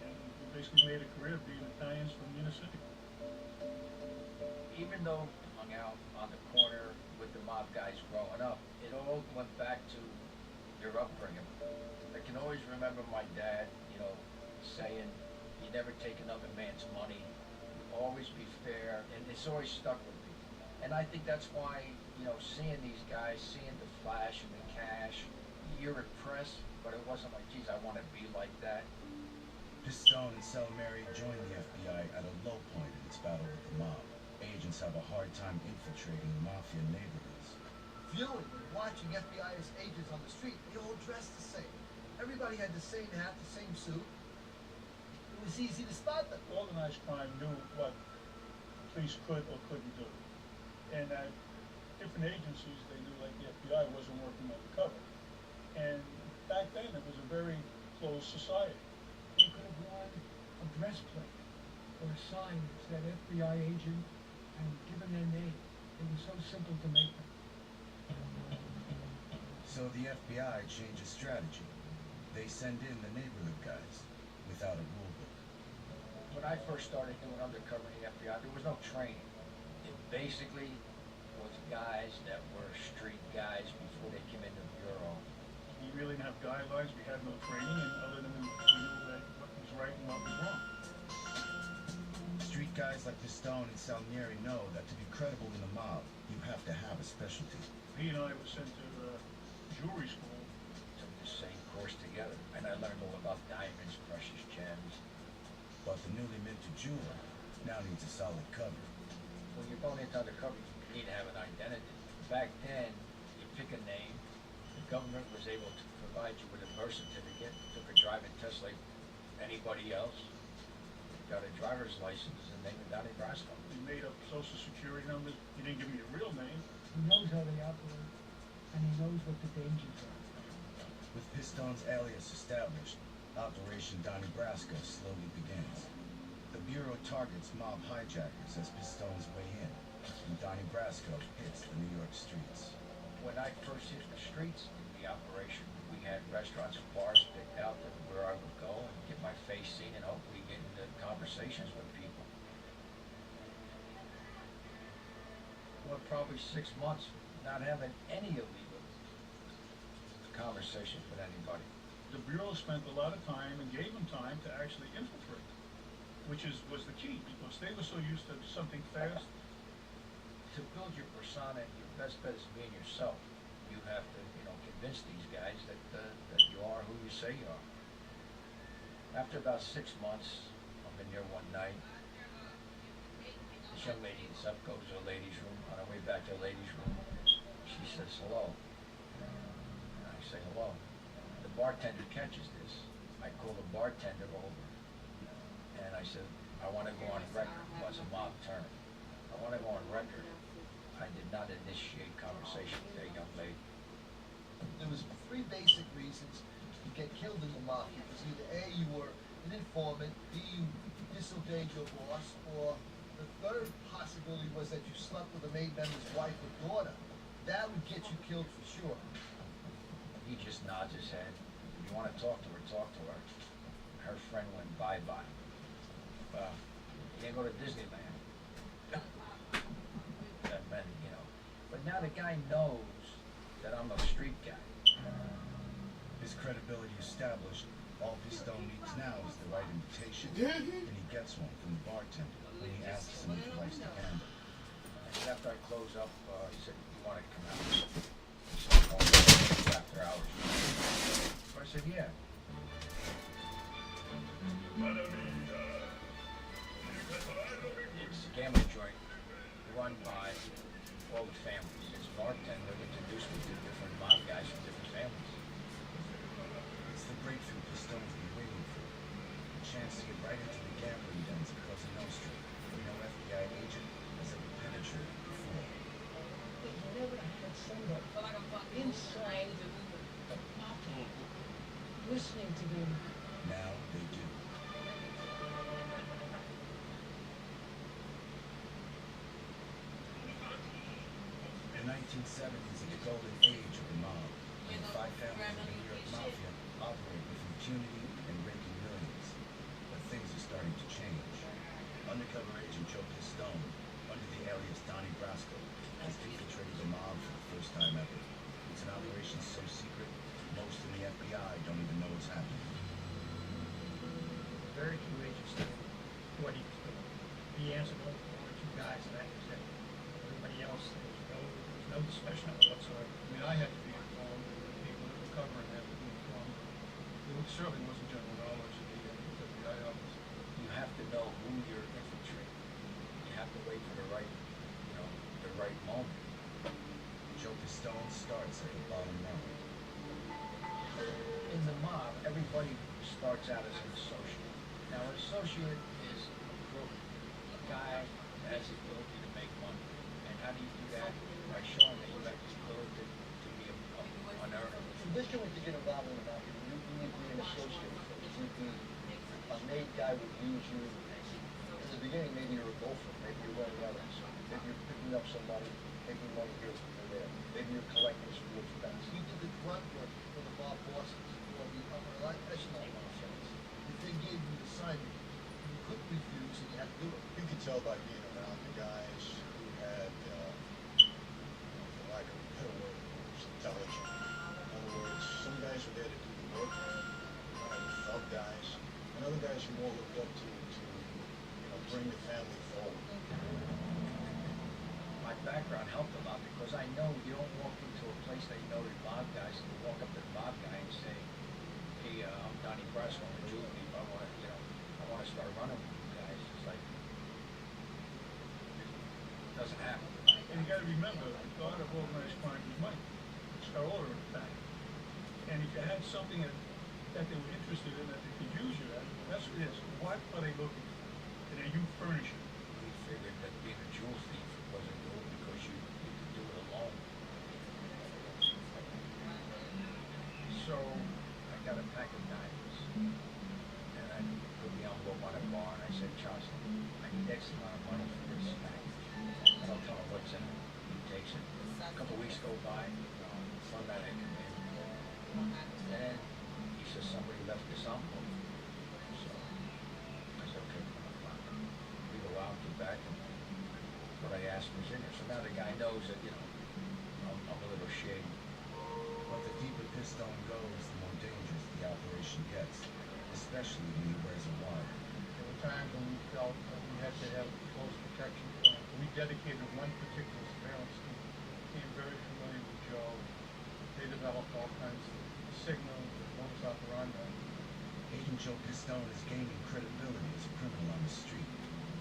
and we basically made a career being Italians from the inner city. Even though I hung out on the corner with the mob guys growing up, it all went back to your upbringing. I can always remember my dad, saying, you never take another man's money, always be fair, and it's always stuck with me. And I think that's why, seeing these guys, seeing the flash and the cash, you're impressed, but it wasn't like, geez, I want to be like that. Pistone and Salmieri joined the FBI at a low point in its battle with the mob. Agents have a hard time infiltrating mafia neighborhoods. Viewing and watching FBI agents on the street, they all dressed the same. Everybody had the same hat, the same suit. It was easy to spot them. Organized crime knew what police could or couldn't do. And at different agencies, they knew like the FBI wasn't working undercover. And back then, it was a very closed society. You could have worn a breastplate or a sign that said FBI agent and given their name. It was so simple to make them. So the FBI changes strategy. They send in the neighborhood guys without a rule book. When I first started doing undercover in the FBI, there was no training. It basically was guys that were street guys before they came into the Bureau. We really didn't have guidelines, we had no training, and other than we knew that what was right and what was wrong. Street guys like Pistone and Salmieri know that to be credible in the mob, you have to have a specialty. He and I were sent to jewelry school. Took the same course together, and I learned all about diamonds, precious gems. But the newly minted jeweler now needs a solid cover. When you're going into undercover, you need to have an identity. Back then, you pick a name, the government was able to provide you with a birth certificate, took a driving test like anybody else, got a driver's license, and name of Donnie Brasco. He made up social security numbers. He didn't give me a real name. He knows how they operate, and he knows what the dangers are. With Pistone's alias established, Operation Donnie Brasco slowly begins. The Bureau targets mob hijackers as Pistone's way in, and Donnie Brasco hits the New York streets. When I first hit the streets in the operation, we had restaurants and bars picked out where I would go and get my face seen and hopefully get into conversations with people. Well, probably 6 months not having any illegal conversations with anybody. The Bureau spent a lot of time and gave them time to actually infiltrate, which was the key, because they were so used to something fast. To build your persona, your best bet is being yourself. You have to, convince these guys that you are who you say you are. After about 6 months, I'm in there one night. This young lady gets up, goes to the ladies' room. On our way back to the ladies' room, she says hello. And I say hello. The bartender catches this. I call the bartender over. And I said, I want to go on record. It was a mob term. I want to go on record. I did not initiate conversation with that young lady. There was 3 basic reasons to get killed in the mafia. It was either A, you were an informant, B, you disobeyed your boss, or the third possibility was that you slept with a maid member's wife or daughter. That would get you killed for sure. He just nods his head. If you want to talk to her, talk to her. Her friend went bye-bye. You can't go to Disneyland. That meant, you know. But now the guy knows that I'm a street guy. His credibility established, all Pistone needs now is the right invitation, and he gets one from the bartender when he asks him if he likes to gamble. And after I close up, he said, "You want to come out?" So after hours. So I said, "Yeah." It's a gambling joint run by all the families. It's a bartender introduced me to different mob guys from different families. It's the breakthrough Pistone's been waiting for. A chance to get right into the gambling dens of Cosa Nostra, where no FBI agent has ever penetrated before. But you never had somebody inside the mafia listening to them. Now they do. The 1970s are the golden age of the mob, when the 5 families of the New York Mafia operate with impunity and raking millions. But things are starting to change. Undercover agent Joe Pistone, under the alias Donnie Brasco, has infiltrated the mob for the first time ever. It's an operation so secret, most in the FBI don't even know what's happening. Very few agents knew what he was doing. He answered only to 1 or 2 guys, and that was it. Everybody else, there was no discussion of it whatsoever. I mean, I had to be informed, the people that were covering had to be informed. It certainly wasn't general knowledge of the FBI office. You have to know who you're infiltrating. You have to wait for the right, you know, the right moment. Joe Pistone starts at the bottom rung. In the mob, everybody starts out as an associate. Now, an associate is a crook, a guy that has the ability to make money. And how do you do that? By showing that you have the ability to be an earner. Traditionally, to get involved in the mafia, you need to be an associate. You'd be a maid guy would use you. In the beginning, maybe you're a gopher, maybe you're running errands, maybe you're picking up somebody, taking money here or there. Maybe you're collecting sports bets. You did the grunt work for the mob bosses, or the upper echelon mobsters. If they gave you the assignment, you couldn't refuse and you had to do it. You could tell by being around the guys who had, for lack of a better word, was intelligent. In other words, some guys were there to do the work, thug guys, and other guys who more looked up to bring the family forward. My background helped a lot because I know you don't walk into a place that you know the mob guys, and you walk up to the mob guy and say, "Hey, I'm Donnie Brasco, I'm a juvenile, I want to, I want to start running with you guys." It's like, it doesn't happen. And you gotta remember, the god of organized crime is money. It's our order of fact. And if you had something that they were interested in, that they could use you at, that's what it is. What are they looking for? And then you furnish it. We figured that being a jewel thief wasn't good because you could do it alone. So I got a pack of diamonds, and I put the envelope on a bar, and I said, "Charles, I need X amount of money for this package." I don't tell him what's in it. He takes it. A couple weeks go by, one night I come in, and he says somebody left this envelope. So I said, "Okay, we go out, get back, and what I asked was in there." So now the guy knows that, I'm a little shady. But the deeper Pistone goes, the more dangerous the operation gets, especially when he wears a wire. There were times when we felt that we had to have close protection. We dedicated one particular surveillance team. Became very familiar with Joe. They developed all kinds of signals and modus operandi. Agent Joe Pistone is gaining credibility as a criminal on the street,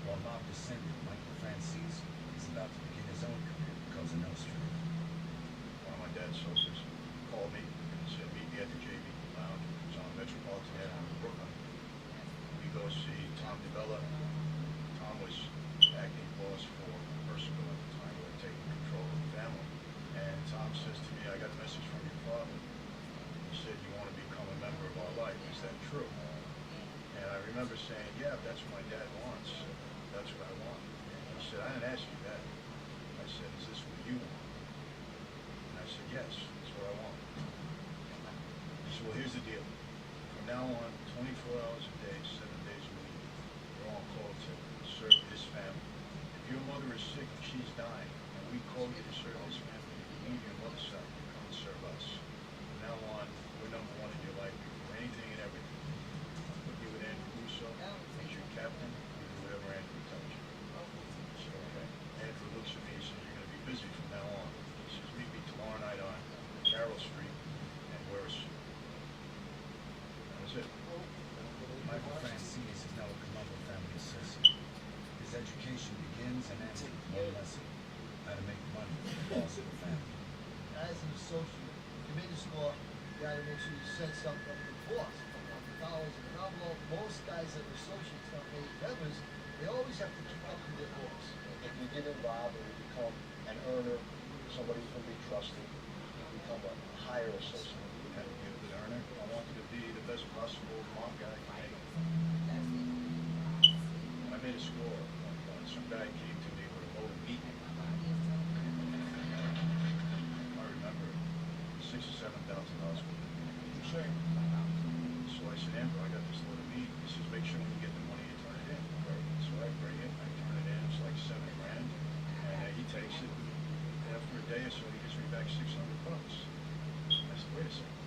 while mob descendant Michael Francis is about to begin his own career at Cosa Nostra. One of my dad's soldiers called me and said, "Meet me at the JV Lounge." It's on Metropolitan Avenue in Brooklyn. We go see Tom DeBella. Tom was acting boss for Percival at the time, who had taken control of the remember saying, yeah, that's what my dad wants. That's what I want. He said, I didn't ask you that. I said, is this what you want? And I said, yes, that's what I want. He said, well, here's the deal. From now on, 24 hours a day, 7 days a week, you're on call to serve this family. If your mother is sick and she's dying, and we call you to serve this family, you leave your mother's side, you come and serve us. From now on, we're number one in your life. You do anything and everything. I'll put you with Andrew Russo as your captain. You do whatever Andrew tells you. So, okay. Andrew looks at me and says, you're going to be busy from now on. He says, meet me tomorrow night on Carroll Street and wear a suit. That was it. Michael Francis is now a Colombo family associate. His education begins and ends with one lesson: how to make money for the boss of the family. As an associate, if you made a score, you gotta make sure you send something up to the boss. $100 in an envelope. Most guys that are associates, not made members, they always have to keep up with their boss. If you get involved and you become an earner, somebody who can be trusted, you become a higher associate. You have to be a good earner. I want you to be the best possible mob guy you can make. I made a score one point. Some guy came to me with a load of meat. I remember $6,000 or $7,000 worth of meat. So I said, Andrew, I got this load of meat. He says, make sure when you get the money, you turn it in. So I bring it, I turn it in. It's like $7 grand, and he takes it. After a day or so, he gives me back $600. I said, wait a second.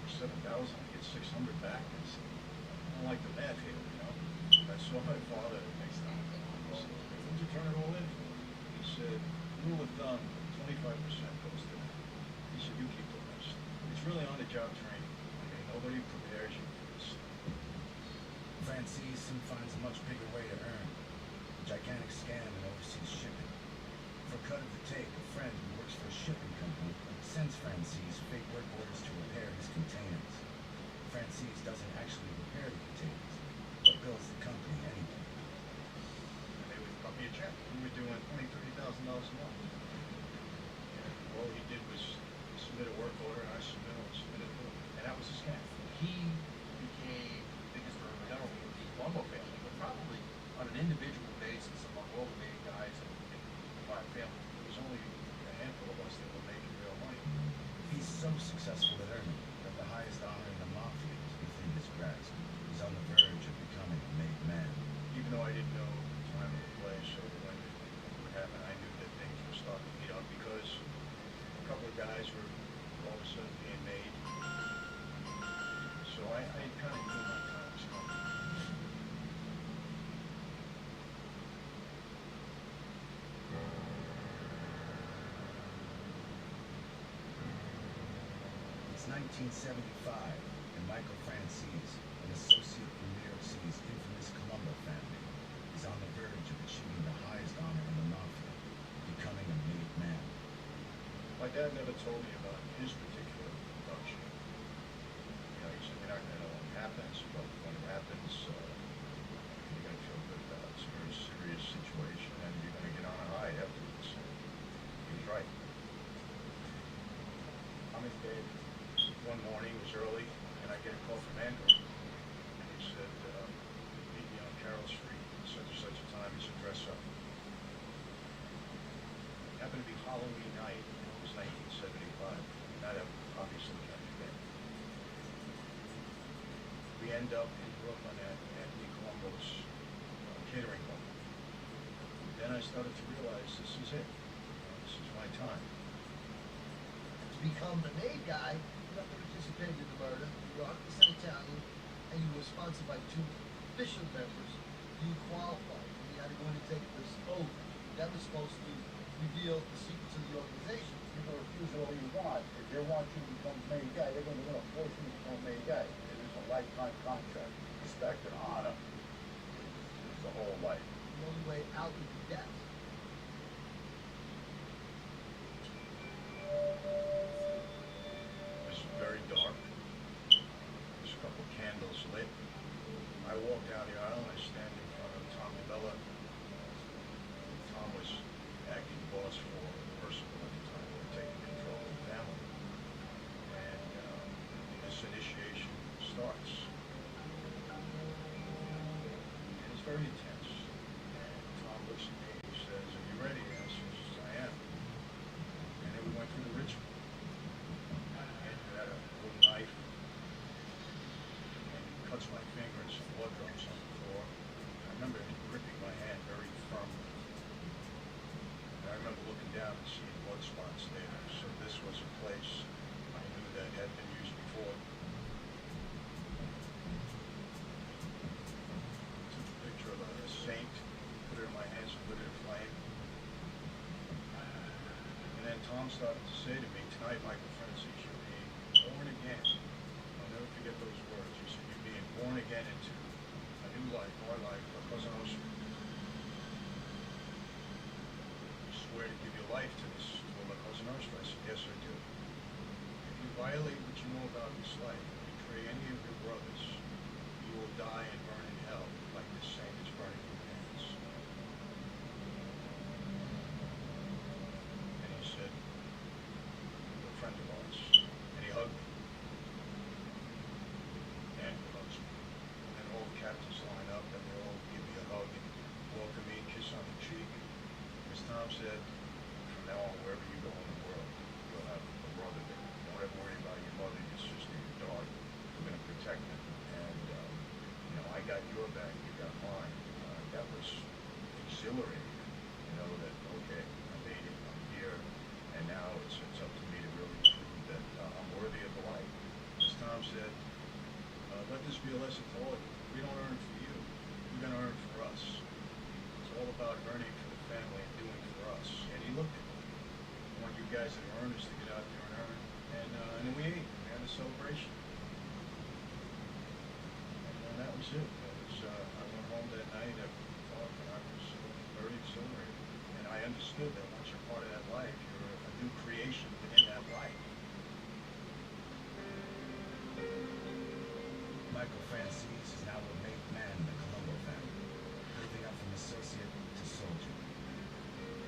For 7,000, I get 600 back. I said, I don't like the math here, you know. I saw my father the next time. I said, what did you turn it all in for? He said, rule of thumb, 25% goes to that. He said, you keep the rest. It's really on-the-job training. I mean, nobody prepares you for this. Francis soon finds a much bigger way to earn: a gigantic scam in overseas shipping. For a cut of the take, a friend who works for a shipping company sends Francis fake work orders to repair his containers. Francis doesn't actually repair the containers, but bills the company anyway. And they would cut me a check. We were doing $20,000, $30,000 a month. And all he did was submit a work order, and I submitted a bill. And that was a scam. He became the biggest earner, not only in the Colombo family, but probably on an individual basis among all the main guys in the Prime family. There was only a handful of us that were making real money. He's so successful at earning that the highest honor in the mafia is within his grasp. He's on the verge of becoming a made man. Even though I didn't know the time of the play, so when it would happen, I knew that things were starting to heat up because a couple of guys were all of a sudden being made. So I kind of knew my time was coming. It's 1975, and Michael Francis, an associate from New York City's infamous Colombo family, is on the verge of achieving the highest honor in the mafia, becoming a made man. My dad never told me about his particular production. You know, he said, you're not going to know when it happens, but when it happens, you're going to feel good about it. It's a very serious situation, and you're going to get on a high afterwards. He was right. I'm in bed. One morning, it was early, and I get a call from Andrew. And he said, meet me on Carroll Street, such and such a time. He said, dress up. It happened to be Halloween night. It was 1975. Not obviously can't forget. We end up in Brooklyn at Anthony Colombo's catering hall. Then I started to realize this is it. This is my time. To become the made guy, you have to participate in the murder. You were 100% Italian, and you were sponsored by 2 official members. You qualified. You had to go in and take this oath. That was supposed to reveal the secrets of the organization. You can refuse all you want. If they want you to become main guy, they're going to force you to become main guy. It is a lifetime contract. Respect and honor is the whole life. The only way out would be death. It was very dark. There's a couple candles lit. I walk down the aisle and I stand in front of Tom Bella. Tom was acting boss for Percival at the time. We were taking control of the family. And this initiation starts. Tom started to say to me, tonight, Michael Francis, you're being born again. I'll never forget those words. He said, you're being born again into a new life, our life, our cousin Oscar. You swear to give your life to this, to my cousin Oscar? I said, yes, I do. If you violate what you know about this life, and betray any of your brothers, you will die and burn in hell like this same is burning your hands. And he said, you're a friend of ours. And he hugged me. And he hugs me. And then all the captains line up and they all give me a hug and welcome me, kiss on the cheek. As Tom said, from now on, wherever you go in the world, you'll have a brother there. Don't ever worry about your mother, your sister, your daughter. We're going to protect them. And, you know, I got your back, you got mine. That was exhilarating, you know, that, okay, I made it, I'm here, and now it's up to me to really prove that I'm worthy of the life. As Tom said, let this be a lesson to all of you. We don't earn for you, we're going to earn for us. It's all about earning for the family and doing for us. And he looked at me. I want you guys that are earners to get out there and earn. And then we ate, we had a celebration. And that was it. I went home that night after the talk and I was very exhilarated. And I understood that once you're part of that life, you're a new creation within that life. Michael Francis is now a made man in the Colombo family, moving up from associate to soldier.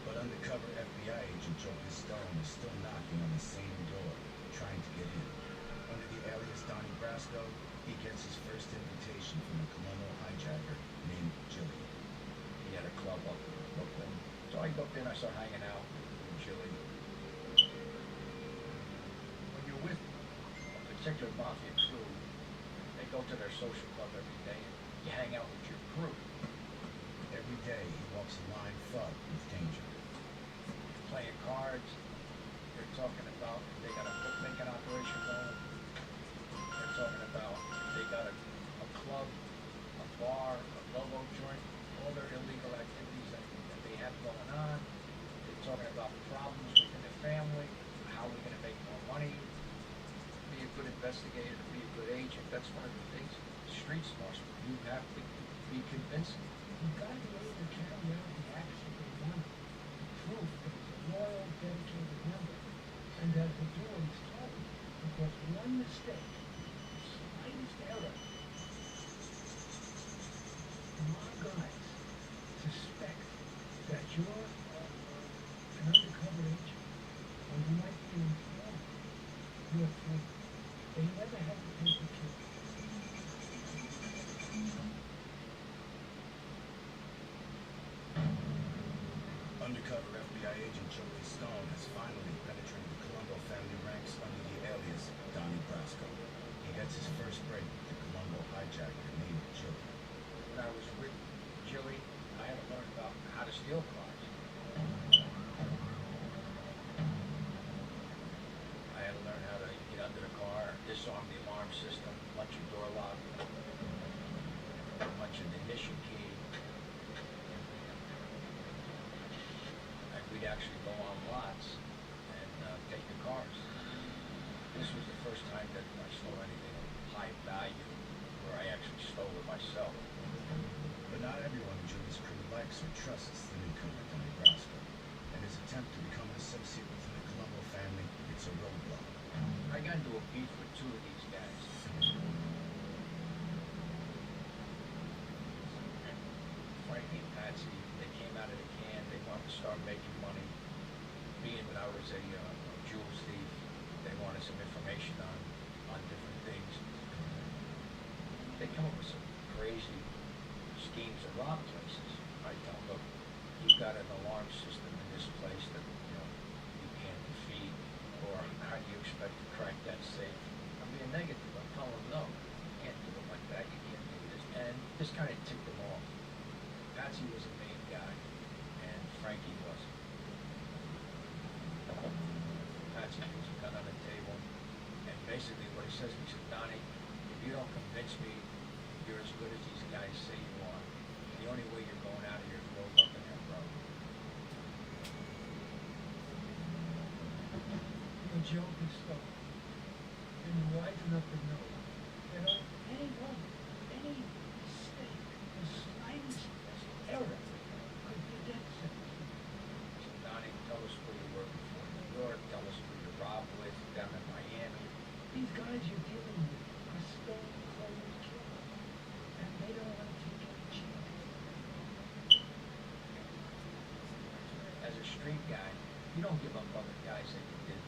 But undercover FBI agent Joe Pistone is still knocking on the same door, trying to get in. Under the alias Donnie Brasco, he gets his first invitation from a Colombo hijacker named Jilly. He had a club up in Brooklyn. So I go up there and I start hanging out with Jilly. When you're with a particular mafia crew, they go to their social club every day and you hang out with your crew. Every day he walks a line fraught with danger. Playing cards, they're talking about they got a bookmaking operation going. They're talking about they got a club, a bar, a go-go joint, all their illegal activities that they have going on. They're talking about problems within the family, how we're going to make more money, be a good investigator, be a good agent. That's one of the things. Street smarts, you have to be convincing. You've got to be able to carry out the acts that they want. Proof that he's a loyal, dedicated member. And that the door is closed. Because one mistake, the slightest error, my guys suspect that you're an undercover agent, or you might be an informant. You're free. They never hesitate to kill you. Undercover FBI agent Joe Pistone has finally penetrated the Colombo family ranks under the alias Donnie Brasco. He gets his first break with the Colombo hijacker named Jilly. When I was with Jilly, I had to learn about how to steal cars. I had to learn how to get under the car, disarm the alarm system, punch your door lock, punch an ignition key. And we'd actually go on lots and take the cars. This was the first time that I stole anything of high value where I actually stole it myself. But not everyone in Jilly's crew likes or trusts the newcomer Donnie Brasco, and his attempt to become an associate within the Colombo family hits a roadblock. I got into a beef with two of these guys. Frankie and Patsy, they came out of the can, they wanted to start making money. Being that I was a jewels thief, they wanted some information on different things. They come up with some crazy schemes to rob places. I tell them, look, you've got an alarm system in this place that, you know, you can't defeat, or how do you expect to crack that safe? I'm being negative. I'm telling them, no, you can't do it like that, you can't do this. And this kind of ticked them off. Patsy was a main guy, and Frankie wasn't. Patsy puts a gun on the table, and basically what he says, he said, Donnie, if you don't convince me you're as good as these guys say you are, the only way you're going out of here is rolled up in that rug. joke is so, and you're wise enough to know that on any level, any mistake, the slightest error could be a death sentence. So Donnie, tell us where you work before New York, tell us who you robbed with down in Miami. These guys you're dealing with are stone cold killers, and they don't want to take any chances. As a street guy, you don't give up on the guys that you did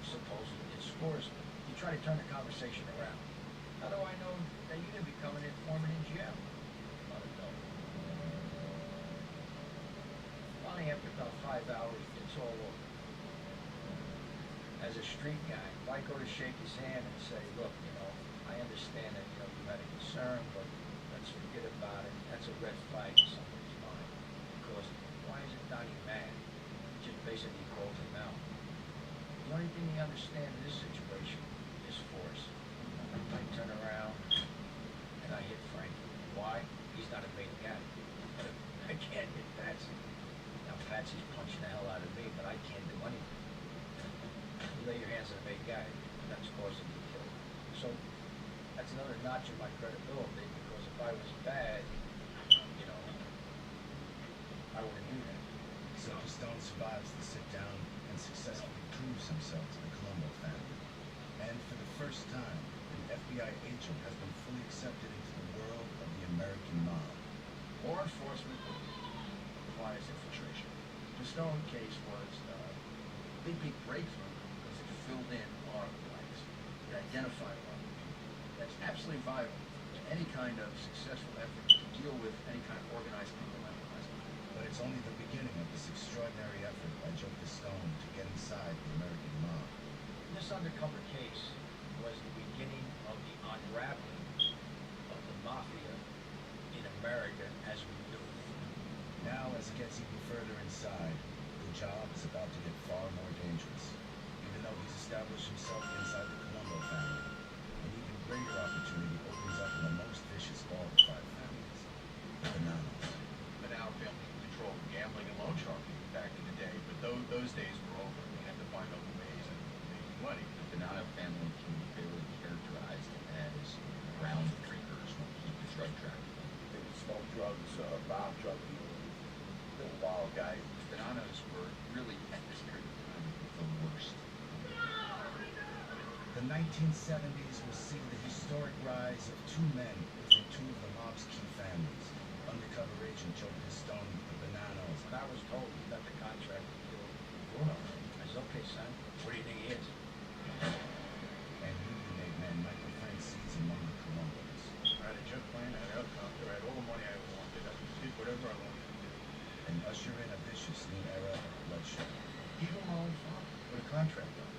supposedly get scores with. You try to turn the conversation around. How do I know that you didn't become an informant in jail? Not a no. Finally, after about 5 hours, it's all over. As a street guy, if I go to shake his hand and say, look, you know, I understand that, you know, you had a concern, but let's forget about it. That's a red flag in somebody's mind. Because why isn't Donnie mad? He just basically called him out. The only thing he understands in this situation is force. I turn around and I hit Frankie. Why? He's not a big guy. I can't hit Patsy. Now Patsy's punching the hell out of me, but I can't do anything. You lay your hands on a big guy, that's causing me to kill him. So that's another notch in my credibility, because if I was bad, you know, I wouldn't do that. So Stone survives the sit-down and successfully proves himself to the Colombo family. And for the first time, an FBI agent has been fully accepted into the world of the American mob. Law enforcement requires infiltration. The Stone case was a big breakthrough because it filled in a lot of blanks. It identified a lot of people. That's absolutely vital in any kind of successful effort to deal with any kind of organized criminal enterprise. But it's only the beginning of this extraordinary effort by Joe Stone to get inside the American mob. This undercover case was the beginning of the unraveling of the mafia in America as we knew it. Now, as it gets even further inside, the job is about to get far more dangerous. Even though he's established himself inside the Colombo family, an even greater opportunity opens up in the most vicious of all the 5 families, the Bananas. The now family controlled gambling and loan sharking back in the day, but those days were over. They had to find other ways of making money. The Banana family can be fairly characterized as ground drinkers who keep the drug traffic. They would smoke drugs, rob drug dealers, little wild guys. Bananas were really, at this period of time, the worst. The 1970s will see the historic rise of 2 men within 2 of the mob's key families. Undercover agent Joe Stone with the Bananas. When I was told he got the contract to kill Bruno, I said, okay, son, what do you think he is? And union man Michael Francis among the Colombos. I had a jet plane, I had a helicopter, I had all the money I wanted. I did whatever I wanted to do. And usher in a vicious new era of bloodshed. Even my own father. With a contract on it.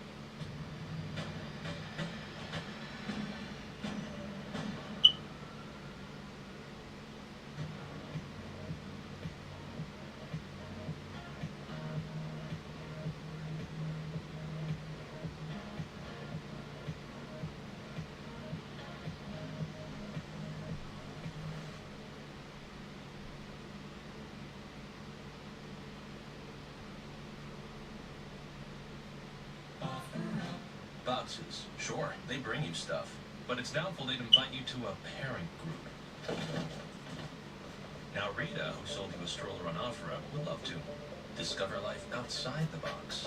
Boxes, sure, they bring you stuff, but it's doubtful they'd invite you to a parent group. Now Rita, who sold you a stroller on Afra, would love to discover life outside the box.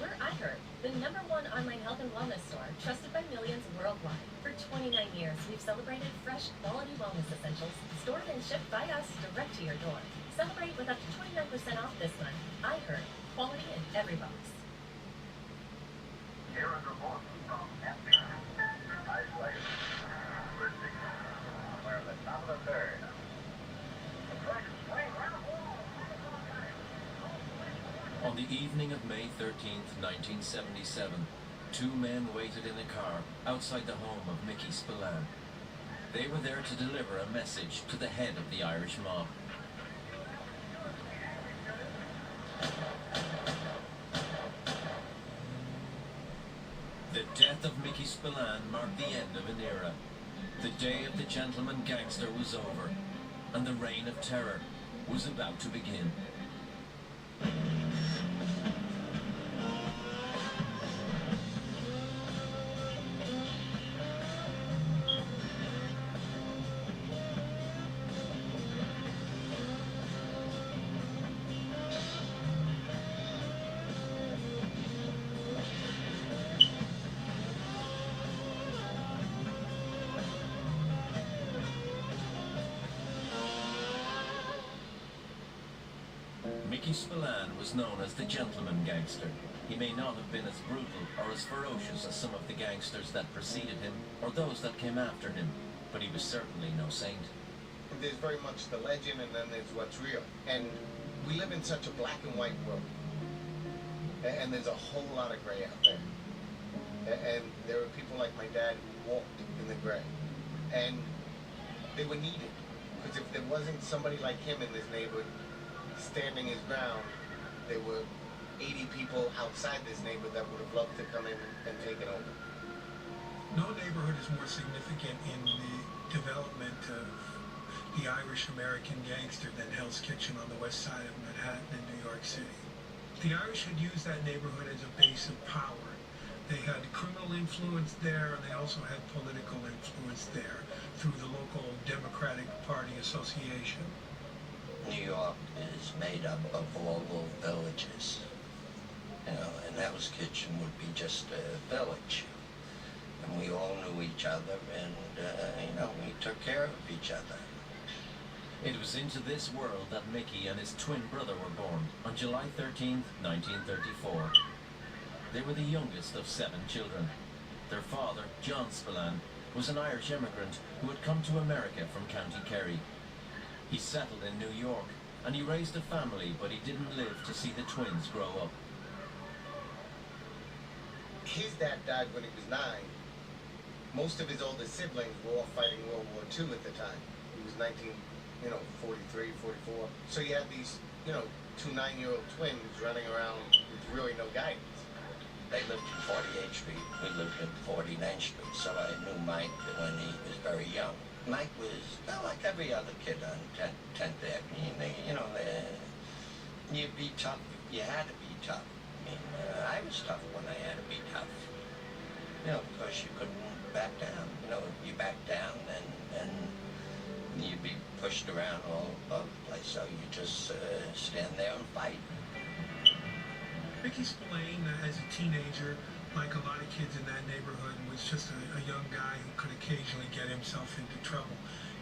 We're iHeart, the #1 online health and wellness store, trusted by millions worldwide. For 29 years, we've celebrated fresh, quality wellness essentials, stored and shipped by us direct to your door. Celebrate with up to 29% off this month. iHeart, quality in every box. Here is report from FBI. Isolation. We're at the top of the 3rd. On the evening of May 13th, 1977, 2 men waited in a car outside the home of Mickey Spillane. They were there to deliver a message to the head of the Irish mob. The death of Mickey Spillane marked the end of an era. The day of the gentleman gangster was over, and the reign of terror was about to begin. Mickey Spillane was known as the gentleman gangster. He may not have been as brutal or as ferocious as some of the gangsters that preceded him or those that came after him, but he was certainly no saint. There's very much the legend and then there's what's real. And we live in such a black and white world. And there's a whole lot of gray out there. And there are people like my dad who walked in the gray. And they were needed. Because if there wasn't somebody like him in this neighborhood standing his ground, there were 80 people outside this neighborhood that would have loved to come in and take it over. No neighborhood is more significant in the development of the Irish-American gangster than Hell's Kitchen on the west side of Manhattan in New York City. The Irish had used that neighborhood as a base of power. They had criminal influence there, and they also had political influence there through the local Democratic Party Association. New York is made up of all little villages. You know, and Hell's Kitchen would be just a village. And we all knew each other, and, you know, we took care of each other. It was into this world that Mickey and his twin brother were born on July 13th, 1934. They were the youngest of 7 children. Their father, John Spillane, was an Irish immigrant who had come to America from County Kerry. He settled in New York, and he raised a family, but he didn't live to see the twins grow up. His dad died when he was 9. Most of his older siblings were all fighting World War II at the time. He was 43, 44. So you had these, 2 9-year-old twins running around with really no guidance. They lived in 48th Street. We lived in 49th Street, so I knew Mike when he was very young. Mike was, well, like every other kid on 10th Avenue. You'd be tough. You had to be tough. I mean, I was tough when I had to be tough. You know, because you couldn't back down. You know, if you back down, then you'd be pushed around all over the place. So you just stand there and fight. Mickey Spillane, as a teenager, like a lot of kids in that neighborhood, was just a young guy who could occasionally get himself into trouble.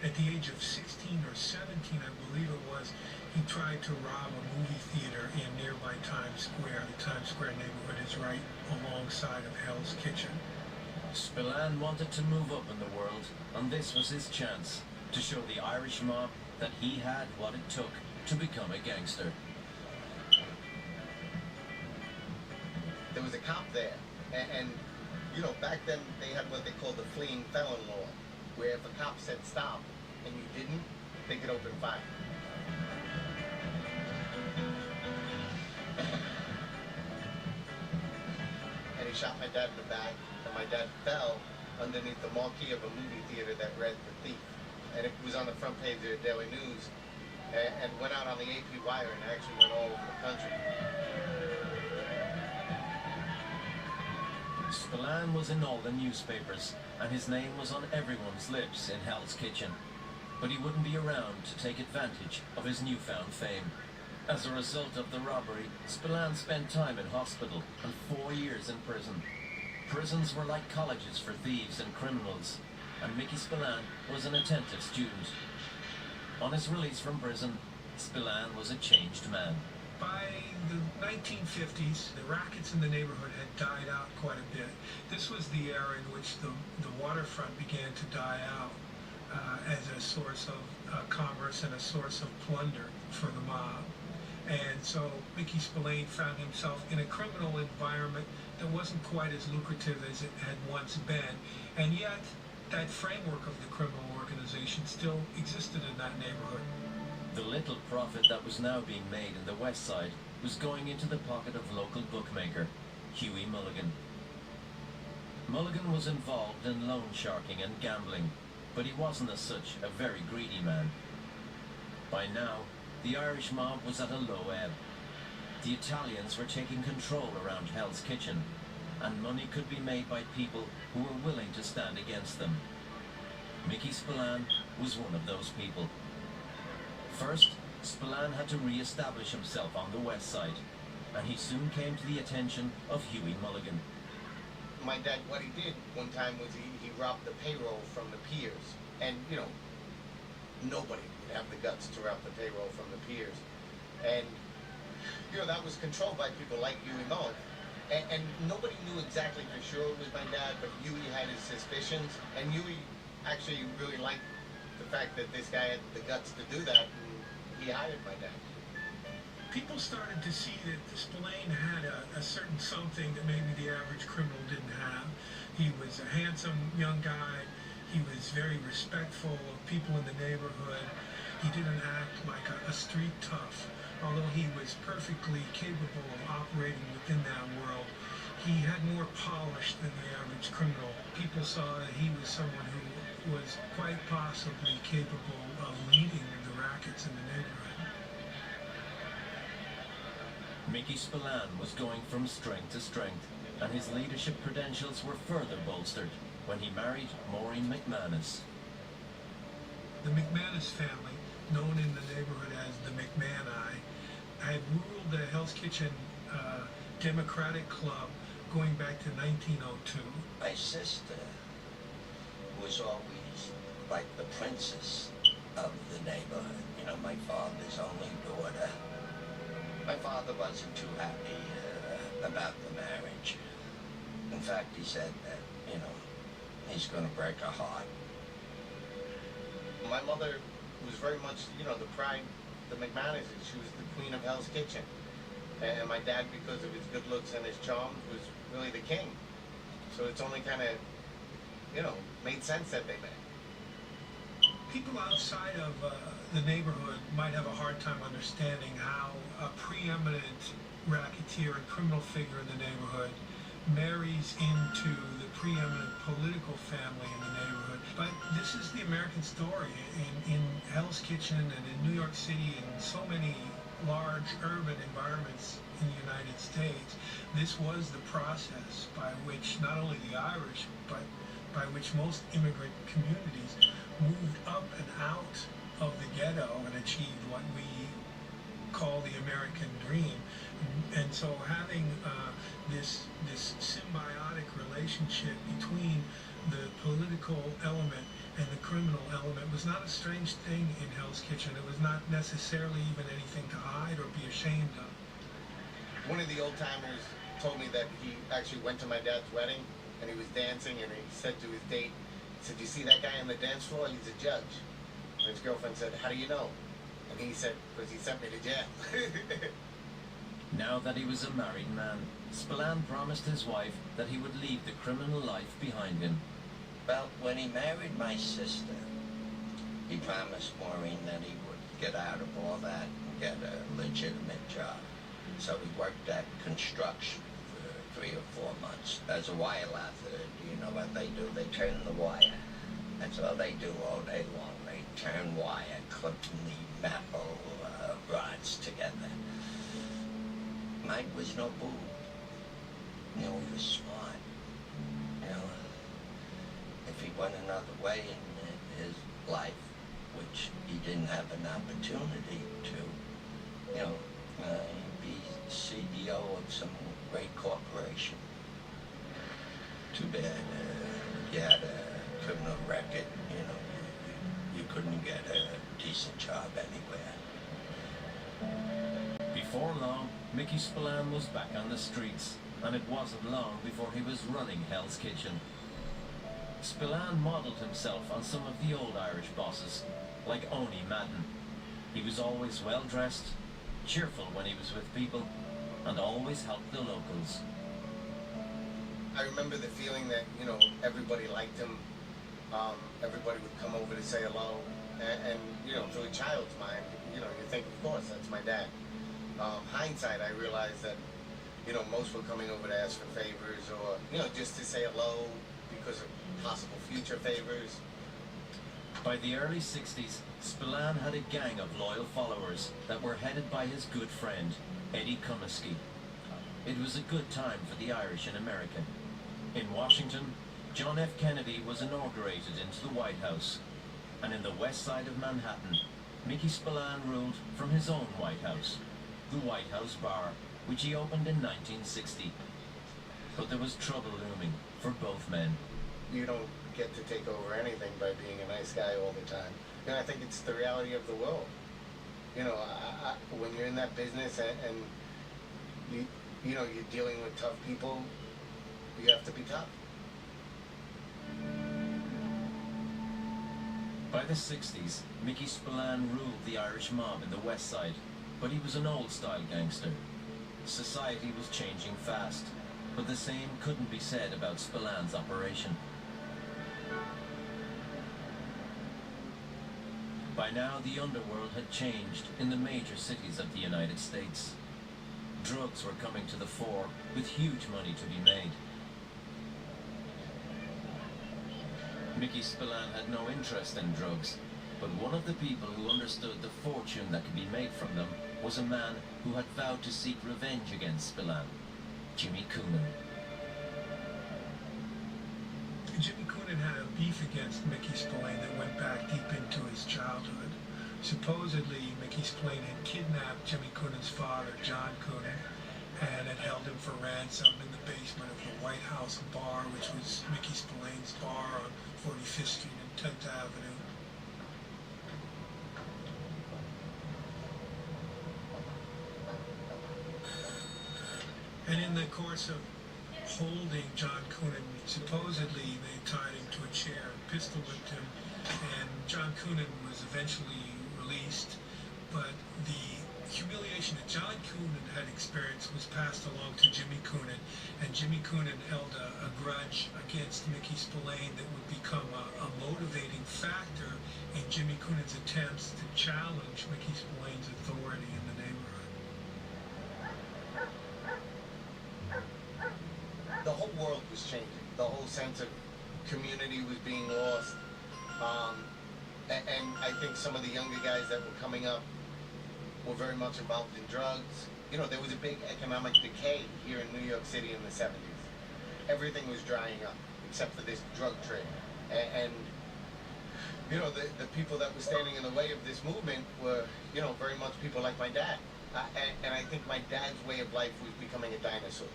At the age of 16 or 17, I believe it was, he tried to rob a movie theater in nearby Times Square. The Times Square neighborhood is right alongside of Hell's Kitchen. Spillane wanted to move up in the world, and this was his chance to show the Irish mob that he had what it took to become a gangster. There was a cop there, and back then they had what they called the fleeing felon law, where if a cop said stop and you didn't, they could open fire. And he shot my dad in the back, and my dad fell underneath the marquee of a movie theater that read The Thief. And it was on the front page of the Daily News, and went out on the AP wire and actually went all over the country. Spillane was in all the newspapers, and his name was on everyone's lips in Hell's Kitchen. But he wouldn't be around to take advantage of his newfound fame. As a result of the robbery, Spillane spent time in hospital and 4 years in prison. Prisons were like colleges for thieves and criminals, and Mickey Spillane was an attentive student. On his release from prison, Spillane was a changed man. By the 1950s, the rackets in the neighborhood had died out quite a bit. This was the era in which the waterfront began to die out as a source of commerce and a source of plunder for the mob. And so Mickey Spillane found himself in a criminal environment that wasn't quite as lucrative as it had once been. And yet, that framework of the criminal organization still existed in that neighborhood. The little profit that was now being made in the West Side was going into the pocket of local bookmaker, Huey Mulligan. Mulligan was involved in loan sharking and gambling, but he wasn't as such a very greedy man. By now, the Irish mob was at a low ebb. The Italians were taking control around Hell's Kitchen, and money could be made by people who were willing to stand against them. Mickey Spillane was one of those people. First, Spillane had to re-establish himself on the West Side, and he soon came to the attention of Huey Mulligan. My dad, what he did one time was he robbed the payroll from the piers. And, nobody would have the guts to rob the payroll from the piers. And that was controlled by people like Huey Mullen. And nobody knew exactly for sure it was my dad, but Huey had his suspicions, and Huey actually really liked the fact that this guy had the guts to do that, and he hired my dad. People started to see that Spillane had a certain something that maybe the average criminal didn't have. He was a handsome young guy. He was very respectful of people in the neighborhood. He didn't act like a street tough. Although he was perfectly capable of operating within that world, he had more polish than the average criminal. People saw that he was someone who was quite possibly capable of leading the rackets in the neighborhood. Mickey Spillane was going from strength to strength, and his leadership credentials were further bolstered when he married Maureen McManus. The McManus family, known in the neighborhood as the McMahon-I, had ruled the Hell's Kitchen Democratic Club going back to 1902. My sister was always like the princess of the neighborhood. My father's only daughter. My father wasn't too happy about the marriage. In fact, he said that, he's going to break her heart. My mother was very much, the pride, the McManuses. She was the queen of Hell's Kitchen. And my dad, because of his good looks and his charm, was really the king. So it's only kind of, made sense that they met. People outside of the neighborhood might have a hard time understanding how a preeminent racketeer and criminal figure in the neighborhood marries into the preeminent political family in the neighborhood. But this is the American story. In Hell's Kitchen and in New York City and so many large urban environments in the United States, this was the process by which not only the Irish, but by which most immigrant communities moved up and out of the ghetto and achieved what we call the American dream. And so having this symbiotic relationship between the political element and the criminal element was not a strange thing in Hell's Kitchen. It was not necessarily even anything to hide or be ashamed of. One of the old timers told me that he actually went to my dad's wedding and he was dancing and he said to his date, he said, "You see that guy on the dance floor? He's a judge." And his girlfriend said, "How do you know?" And he said, "Because he sent me to jail." Now that he was a married man, Spillane promised his wife that he would leave the criminal life behind him. Well, when he married my sister, he promised Maureen that he would get out of all that and get a legitimate job. So he worked at construction for 3 or 4 months as a wire lather. Do you know what they do? They turn the wire. That's all they do all day long. They turn wire, clipping the metal rods together. Mike was no boob. He was smart. If he went another way in his life, which he didn't have an opportunity to, be CEO of some great corporation. Too bad you had a criminal record, you couldn't get a decent job anywhere. Before long, Mickey Spillane was back on the streets, and it wasn't long before he was running Hell's Kitchen. Spillane modelled himself on some of the old Irish bosses, like Oni Madden. He was always well-dressed, cheerful when he was with people, and always helped the locals. I remember the feeling that, everybody liked him. Everybody would come over to say hello. And through a child's mind, you think, of course, that's my dad. Hindsight, I realized that, most were coming over to ask for favors or, just to say hello because of possible future favors. By the early 60s, Spillane had a gang of loyal followers that were headed by his good friend, Eddie Cumasky. It was a good time for the Irish in America. In Washington, John F. Kennedy was inaugurated into the White House, and in the west side of Manhattan, Mickey Spillane ruled from his own White House, the White House Bar, which he opened in 1960. But there was trouble looming for both men. You don't get to take over anything by being a nice guy all the time. I think it's the reality of the world. You know, when you're in that business and you know, you're dealing with tough people, you have to be tough. By the 60s, Mickey Spillane ruled the Irish mob in the West Side, but he was an old-style gangster. Society was changing fast, but the same couldn't be said about Spillane's operation. By now, the underworld had changed in the major cities of the United States. Drugs were coming to the fore, with huge money to be made. Mickey Spillane had no interest in drugs, but one of the people who understood the fortune that could be made from them was a man who had vowed to seek revenge against Spillane, Jimmy Coonan. Jimmy Coonan had a beef against Mickey Spillane that went back deep into his childhood. Supposedly, Mickey Spillane had kidnapped Jimmy Coonan's father, John Coonan, and had held him for ransom in the basement of the White House Bar, which was Mickey Spillane's bar on 45th Street and 10th Avenue. And in the course of holding John Coonan, supposedly they tied him to a chair, pistol whipped him, and John Coonan was eventually released. But the humiliation that John Coonan had experienced was passed along to Jimmy Coonan, and Jimmy Coonan held a grudge against Mickey Spillane that would become a motivating factor in Jimmy Coonan's attempts to challenge Mickey Spillane's authority in the neighborhood. The whole world was changing. The whole sense of community was being lost. And I think some of the younger guys that were coming up were very much involved in drugs. You know, there was a big economic decay here in New York City in the 70s. Everything was drying up, except for this drug trade. And you know, the people that were standing in the way of this movement were, you know, very much people like my dad. And I think my dad's way of life was becoming a dinosaur.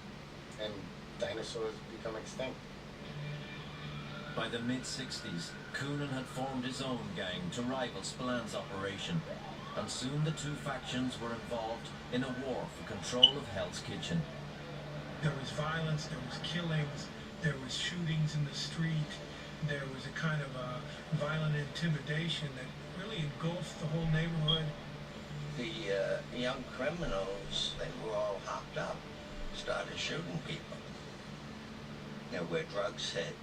And dinosaurs become extinct. By the mid-60s, Coonan had formed his own gang to rival Spillane's operation, and soon the two factions were involved in a war for control of Hell's Kitchen. There was violence, there was killings, there was shootings in the street, there was a kind of a violent intimidation that really engulfed the whole neighborhood. The young criminals, they were all hopped up, started shooting people. You know, where drugs hit,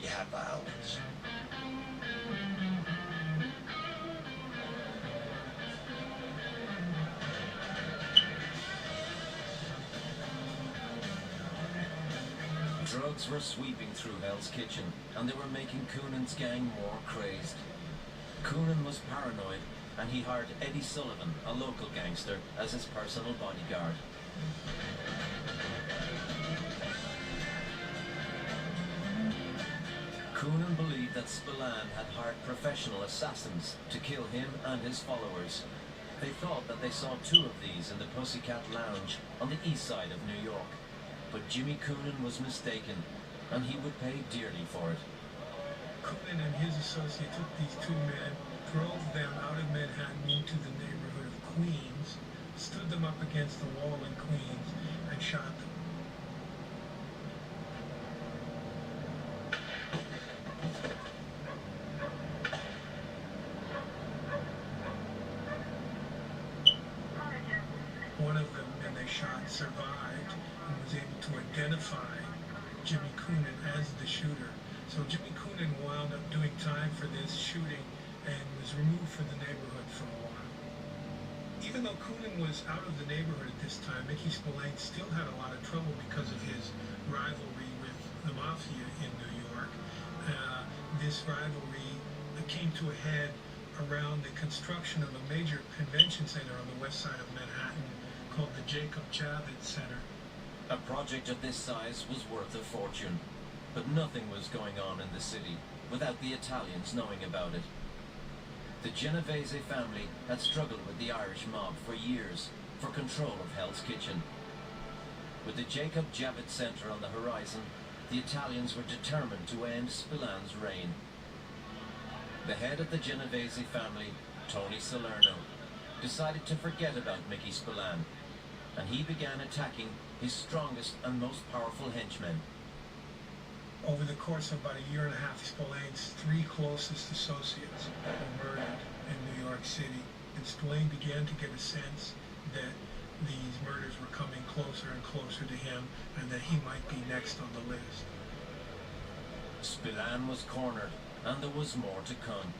you have violence. Drugs were sweeping through Hell's Kitchen, and they were making Coonan's gang more crazed. Coonan was paranoid, and he hired Eddie Sullivan, a local gangster, as his personal bodyguard. Coonan believed that Spillane had hired professional assassins to kill him and his followers. They thought that they saw two of these in the Pussycat Lounge on the east side of New York. But Jimmy Coonan was mistaken, and he would pay dearly for it. Coonan and his associate took these two men, drove them out of Manhattan into the neighborhood of Queens, stood them up against the wall in Queens, and shot them. One of the men they shot survived and was able to identify Jimmy Coonan as the shooter. So Jimmy Coonan wound up doing time for this shooting and was removed from the neighborhood for a while. Even though Coonan was out of the neighborhood at this time, Mickey Spillane still had a lot of trouble because of his rivalry with the Mafia in New York. This rivalry came to a head around the construction of a major convention center on the west side of Manhattan called the Jacob Javits Center. A project of this size was worth a fortune, but nothing was going on in the city without the Italians knowing about it. The Genovese family had struggled with the Irish mob for years for control of Hell's Kitchen. With the Jacob Javits Center on the horizon, the Italians were determined to end Spillane's reign. The head of the Genovese family, Tony Salerno, decided to forget about Mickey Spillane, and he began attacking his strongest and most powerful henchmen. Over the course of about a year and a half, Spillane's 3 closest associates were murdered in New York City, and Spillane began to get a sense that these murders were coming closer and closer to him, and that he might be next on the list. Spillane was cornered, and there was more to come.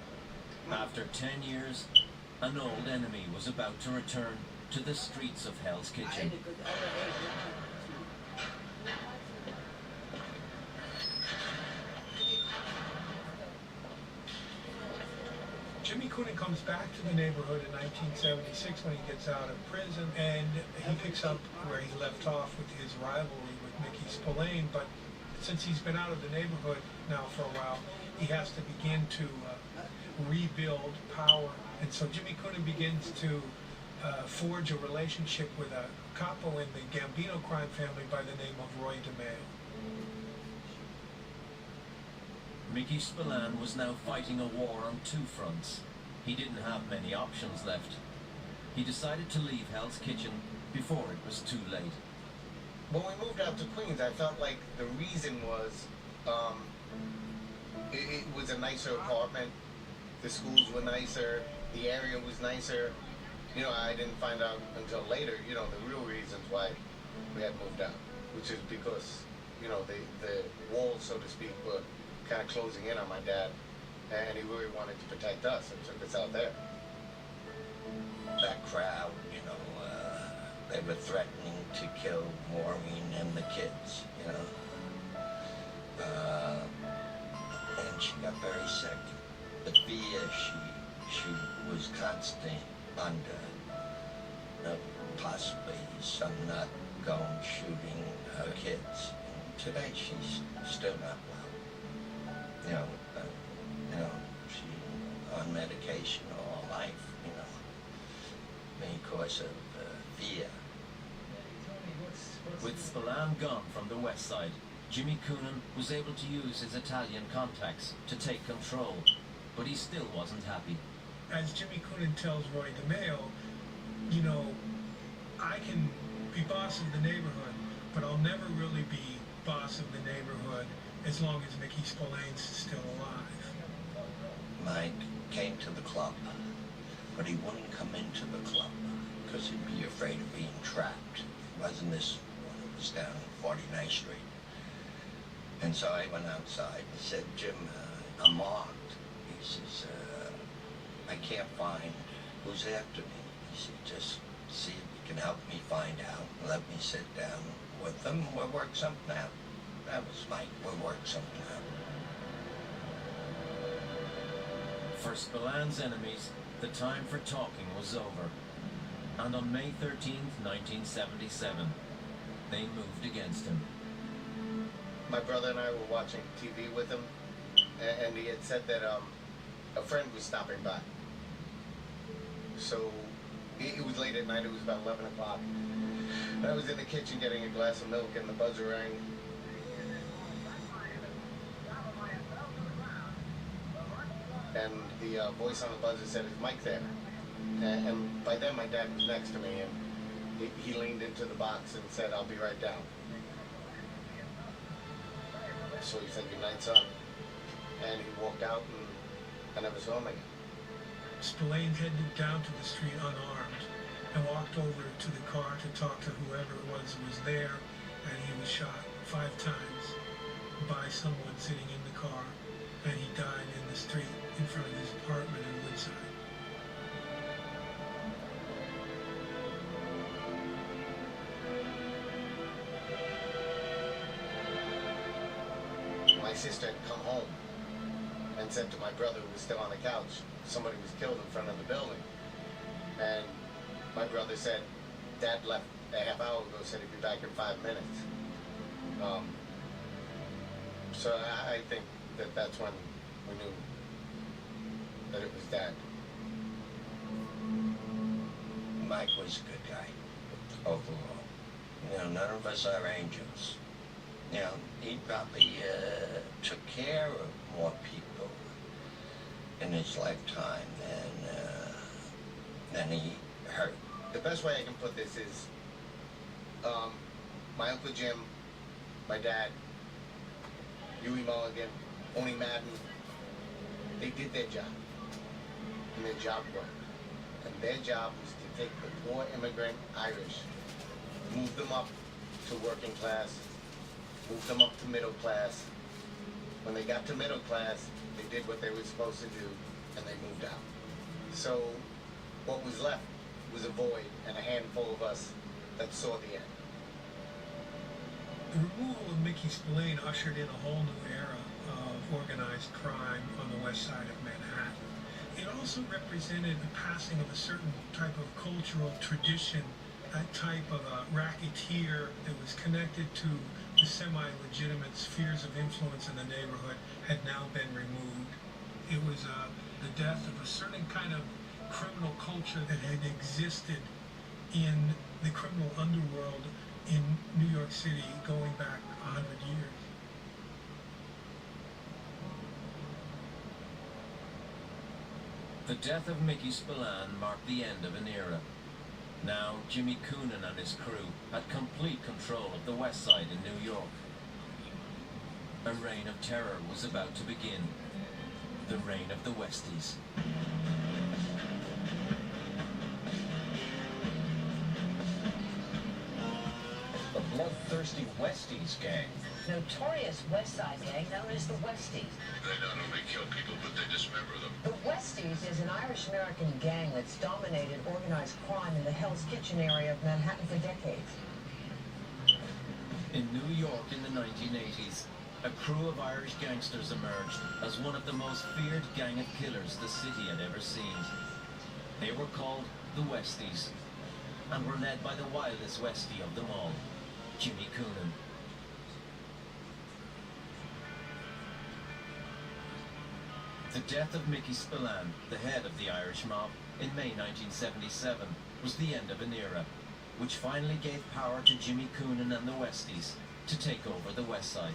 After 10 years, an old enemy was about to return to the streets of Hell's Kitchen. Jimmy Coonan comes back to the neighborhood in 1976 when he gets out of prison, and he picks up where he left off with his rivalry with Mickey Spillane. But since he's been out of the neighborhood now for a while, he has to begin to rebuild power. And so Jimmy Coonan begins to forge a relationship with a capo in the Gambino crime family by the name of Roy DeMeo. Mickey Spillane was now fighting a war on 2 fronts. He didn't have many options left. He decided to leave Hell's Kitchen before it was too late. When we moved out to Queens, I felt like the reason was it was a nicer apartment, the schools were nicer, the area was nicer. You know, I didn't find out until later, you know, the real reasons why we had moved out, which is because, you know, the walls, so to speak, were kind of closing in on my dad, and he really wanted to protect us and took us out there. That crowd, you know, they were threatening to kill Maureen and the kids, you know. And she got very sick. The fear she was constantly under, possibly some nut going shooting her kids. And today she's still not well. You know, she's on medication all life, you know, because of fear. With Spillane gone from the west side, Jimmy Coonan was able to use his Italian contacts to take control, but he still wasn't happy. As Jimmy Coonan tells Roy DeMeo, you know, I can be boss of the neighborhood, but I'll never really be boss of the neighborhood as long as Mickey Spillane's still alive. Mike came to the club, but he wouldn't come into the club because he'd be afraid of being trapped. Wasn't this one? It was down 49th Street. And so I went outside and said, Jim, I'm marked. He says, I can't find who's after me. He said, just see if you can help me find out. Let me sit down with them. We'll work something out. That was Mike. We'll work something out. For Spillane's enemies, the time for talking was over. And on May 13th, 1977, they moved against him. My brother and I were watching TV with him, and he had said that a friend was stopping by. So it was late at night, it was about 11 o'clock. And I was in the kitchen getting a glass of milk, and the buzzer rang. And the voice on the buzzer said, is Mike there? And by then my dad was next to me, and he leaned into the box and said, I'll be right down. So he said, good night, son. And he walked out, and I never saw him again. Spillane headed down to the street unarmed and walked over to the car to talk to whoever it was who was there, and he was shot 5 times by someone sitting in the car, and he died in the street in front of his apartment in Woodside. My sister had come home and said to my brother, who was still on the couch, somebody was killed in front of the building. And my brother said, Dad left a half hour ago, said he'd be back in 5 minutes. So I think that that's when we knew that it was Dad. Mike was a good guy, overall. You know, none of us are angels. You know, he probably took care of more people in his lifetime than he hurt. The best way I can put this is, my Uncle Jim, my dad, Huey Mulligan, Oni Madden, they did their job. And their job worked. And their job was to take the poor immigrant Irish, move them up to working class, move them up to middle class. When they got to middle class, they did what they were supposed to do, and they moved out. So what was left was a void and a handful of us that saw the end. The removal of Mickey Spillane ushered in a whole new era of organized crime on the west side of Manhattan. It also represented the passing of a certain type of cultural tradition, a type of a racketeer that was connected to the semi-legitimate spheres of influence in the neighborhood had now been removed. It was the death of a certain kind of criminal culture that had existed in the criminal underworld in New York City going back 100 years. The death of Mickey Spillane marked the end of an era. Now, Jimmy Coonan and his crew had complete control of the West Side in New York. A reign of terror was about to begin. The reign of the Westies. The bloodthirsty Westies gang. Notorious West Side gang known as the Westies. They not only kill people, but they dismember them. The Westies is an Irish-American gang that's dominated organized crime in the Hell's Kitchen area of Manhattan for decades. In New York in the 1980s, a crew of Irish gangsters emerged as one of the most feared gang of killers the city had ever seen. They were called the Westies, and were led by the wildest Westie of them all, Jimmy Coonan. The death of Mickey Spillane, the head of the Irish mob, in May 1977 was the end of an era, which finally gave power to Jimmy Coonan and the Westies to take over the West Side.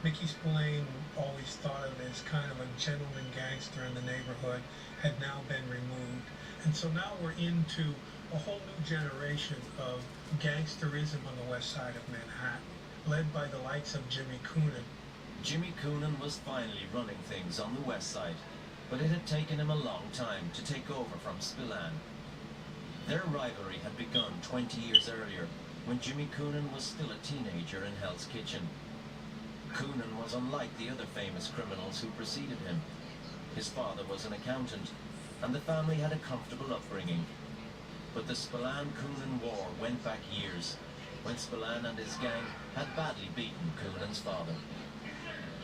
Mickey Spillane, always thought of as kind of a gentleman gangster in the neighborhood, had now been removed. And so now we're into a whole new generation of gangsterism on the west side of Manhattan, led by the likes of Jimmy Coonan. Jimmy Coonan was finally running things on the west side, but it had taken him a long time to take over from Spillane. Their rivalry had begun 20 years earlier, when Jimmy Coonan was still a teenager in Hell's Kitchen. Coonan was unlike the other famous criminals who preceded him. His father was an accountant, and the family had a comfortable upbringing. But the Spillane-Coonan war went back years, when Spillane and his gang had badly beaten Coonan's father.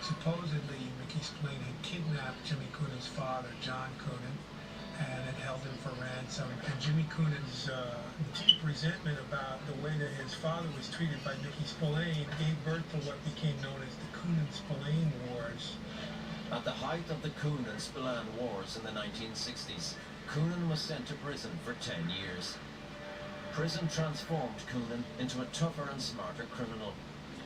Supposedly, Mickey Spillane had kidnapped Jimmy Coonan's father, John Coonan, and had held him for ransom. And Jimmy Coonan's deep resentment about the way that his father was treated by Mickey Spillane gave birth to what became known as the Coonan-Spillane Wars. At the height of the Coonan-Spillane Wars in the 1960s, Coonan was sent to prison for 10 years. Prison transformed Coonan into a tougher and smarter criminal,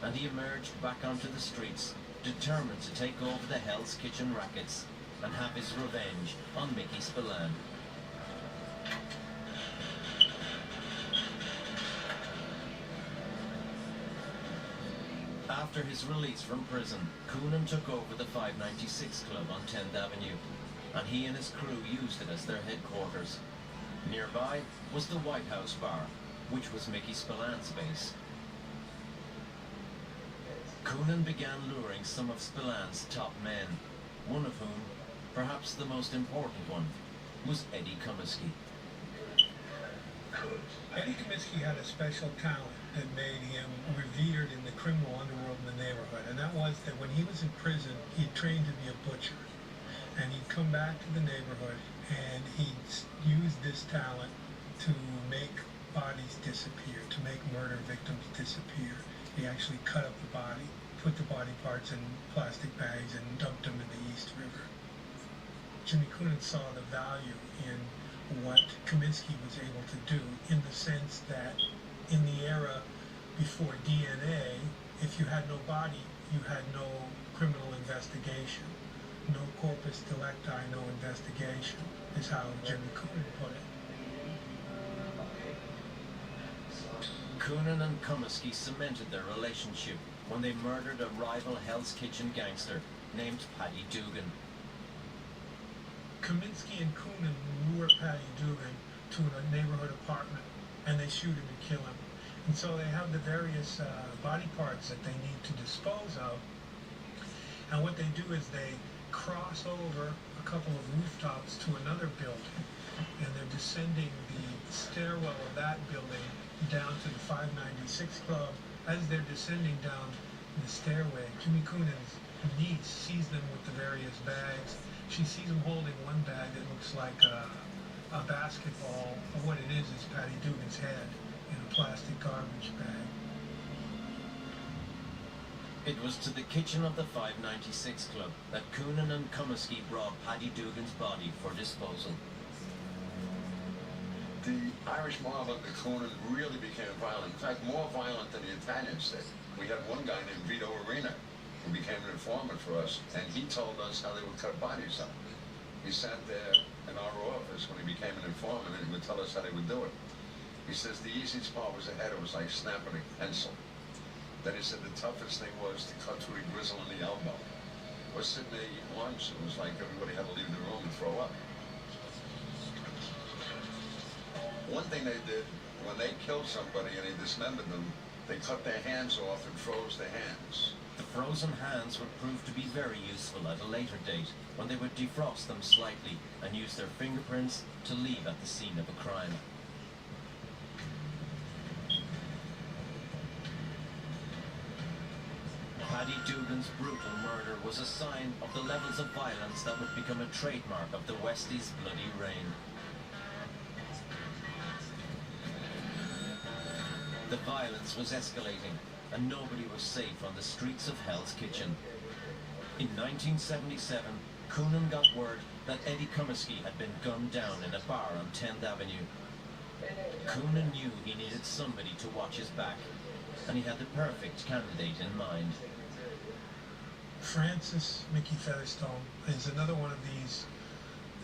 and he emerged back onto the streets, determined to take over the Hell's Kitchen rackets and have his revenge on Mickey Spillane. After his release from prison, Coonan took over the 596 Club on 10th Avenue, and he and his crew used it as their headquarters. Nearby was the White House Bar, which was Mickey Spillane's base. Coonan began luring some of Spillane's top men, one of whom, perhaps the most important one, was Eddie Comiskey. Eddie Comiskey had a special talent that made him revered in the criminal underworld in the neighborhood, and that was that when he was in prison, he trained to be a butcher. And he'd come back to the neighborhood, and he'd use this talent to make bodies disappear, to make murder victims disappear. He actually cut up the body, put the body parts in plastic bags, and dumped them in the East River. Jimmy Coonan saw the value in what Comiskey was able to do, in the sense that in the era before DNA, if you had no body, you had no criminal investigation. No corpus delicti, no investigation, is how Jimmy Coonan put it. Coonan and Comiskey cemented their relationship when they murdered a rival Hell's Kitchen gangster named Paddy Dugan. Kaminsky and Coonan lure Paddy Dugan to a neighborhood apartment, and they shoot him and kill him. And so they have the various body parts that they need to dispose of. And what they do is they cross over a couple of rooftops to another building, and they're descending the stairwell of that building down to the 596 Club. As they're descending down the stairway, Jimmy Coonan's niece sees them with the various bags. She sees him holding one bag that looks like a basketball, but what it is Paddy Dugan's head in a plastic garbage bag. It was to the kitchen of the 596 Club that Coonan and Comiskey brought Paddy Dugan's body for disposal. The Irish mob under Coonan really became violent. In fact, more violent than the Italians did. We had one guy named Vito Arena who became an informant for us, and he told us how they would cut bodies up. He sat there in our office when he became an informant, and he would tell us how they would do it. He says the easiest part was the head. It was like snapping a pencil. Then he said the toughest thing was to cut through the grizzle in the elbow. We're sitting there eating lunch. It was like everybody had to leave the room and throw up. One thing they did, when they killed somebody and they dismembered them, they cut their hands off and froze their hands. The frozen hands would prove to be very useful at a later date, when they would defrost them slightly and use their fingerprints to leave at the scene of a crime. Paddy Dugan's brutal murder was a sign of the levels of violence that would become a trademark of the Westies' bloody reign. The violence was escalating, and nobody was safe on the streets of Hell's Kitchen. In 1977, Coonan got word that Eddie Comiskey had been gunned down in a bar on 10th Avenue. Coonan knew he needed somebody to watch his back, and he had the perfect candidate in mind. Francis Mickey Featherstone is another one of these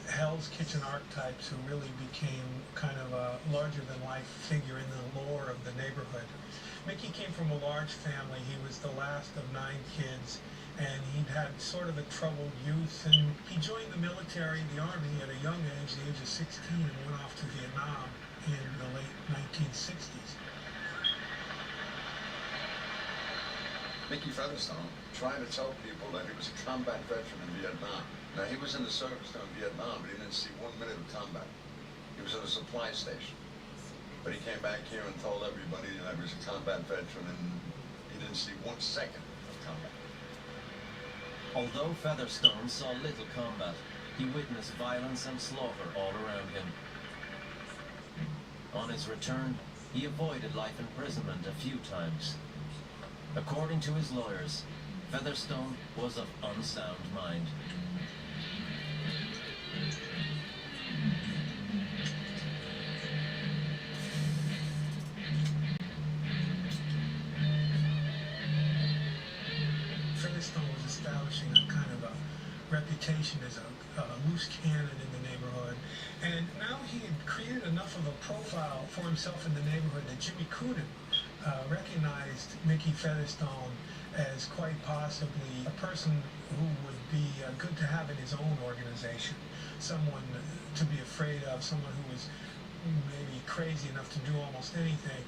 Hell's Kitchen archetypes who really became kind of a larger-than-life figure in the lore of the neighborhood. Mickey came from a large family. He was the last of 9 kids, and he'd had sort of a troubled youth, and he joined the military, the Army, at a young age, the age of 16, and went off to Vietnam in the late 1960s. Mickey Featherstone tried to tell people that he was a combat veteran in Vietnam. Now, he was in the service in Vietnam, but he didn't see 1 minute of combat. He was at a supply station. But he came back here and told everybody that he was a combat veteran, and he didn't see 1 second of combat. Although Featherstone saw little combat, he witnessed violence and slaughter all around him. On his return, he avoided life imprisonment a few times. According to his lawyers, Featherstone was of unsound mind. Featherstone was establishing a kind of a reputation as a loose cannon in the neighborhood, and now he had created enough of a profile for himself in the neighborhood that Jimmy Coonan recognized Mickey Featherstone as quite possibly a person who would be good to have in his own organization, someone to be afraid of, someone who was maybe crazy enough to do almost anything.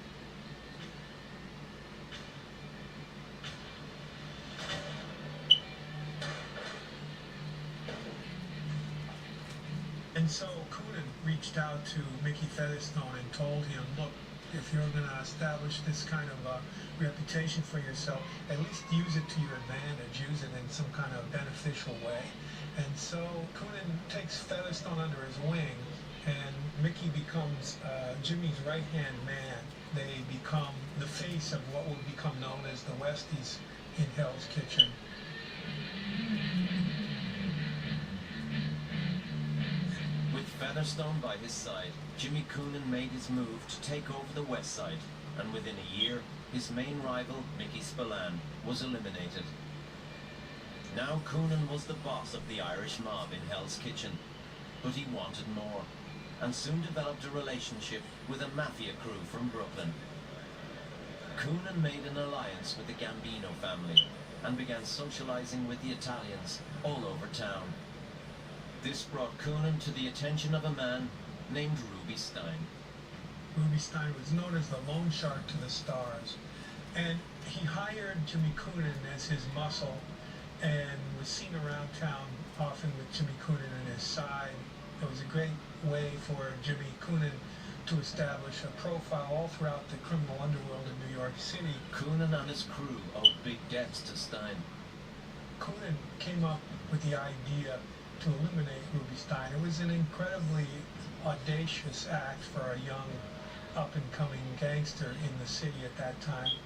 And so Coonan reached out to Mickey Featherstone and told him, look, if you're going to establish this kind of reputation for yourself, at least use it to your advantage, use it in some kind of beneficial way. And so Coonan takes Featherstone under his wing, and Mickey becomes Jimmy's right-hand man. They become the face of what will become known as the Westies in Hell's Kitchen. With Featherstone by his side, Jimmy Coonan made his move to take over the West Side, and within a year, his main rival, Mickey Spillane, was eliminated. Now Coonan was the boss of the Irish mob in Hell's Kitchen, but he wanted more, and soon developed a relationship with a mafia crew from Brooklyn. Coonan made an alliance with the Gambino family and began socializing with the Italians all over town. This brought Coonan to the attention of a man named Ruby Stein. Ruby Stein was known as the loan shark to the stars, and he hired Jimmy Coonan as his muscle and was seen around town often with Jimmy Coonan at his side. It was a great way for Jimmy Coonan to establish a profile all throughout the criminal underworld in New York City. Coonan and his crew owed big debts to Stein. Coonan came up with the idea to eliminate Ruby Stein. It was an incredibly audacious act for a young, up-and-coming gangster in the city at that time.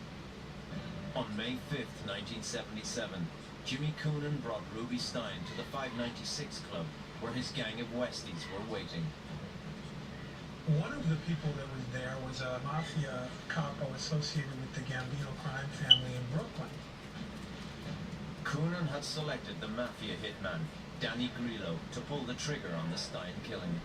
On May 5th, 1977, Jimmy Coonan brought Ruby Stein to the 596 Club, where his gang of Westies were waiting. One of the people that was there was a mafia capo associated with the Gambino crime family in Brooklyn. Coonan had selected the mafia hitman, Danny Grillo, to pull the trigger on the Stein killing.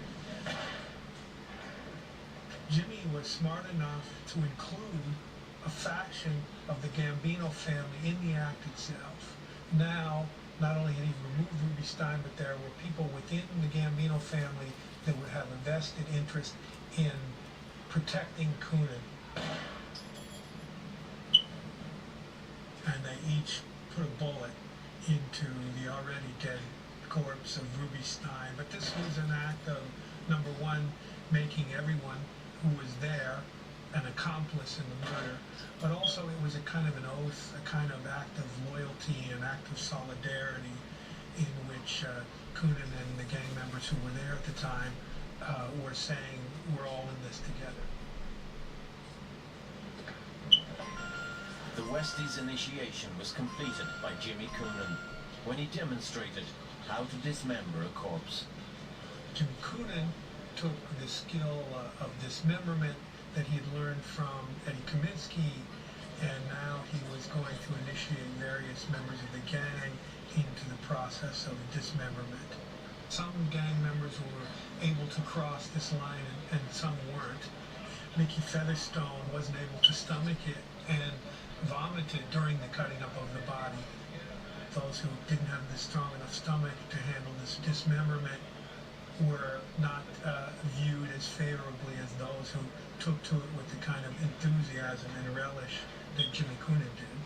Jimmy was smart enough to include a faction of the Gambino family in the act itself. Now, not only had he removed Ruby Stein, but there were people within the Gambino family that would have a vested interest in protecting Coonan. And they each put a bullet into the already dead corpse of Ruby Stein. But this was an act of, number one, making everyone who was there an accomplice in the murder, but also it was a kind of an oath, a kind of act of loyalty, an act of solidarity in which Coonan and the gang members who were there at the time were saying, we're all in this together. The Westies' initiation was completed by Jimmy Coonan when he demonstrated how to dismember a corpse. Jimmy Coonan took the skill of dismemberment that he had learned from Eddie Kaminsky, and now he was going to initiate various members of the gang into the process of dismemberment. Some gang members were able to cross this line and some weren't. Mickey Featherstone wasn't able to stomach it and vomited during the cutting up of the body. Those who didn't have the strong enough stomach to handle this dismemberment were not viewed as favorably as those who took to it with the kind of enthusiasm and relish that Jimmy Coonan did.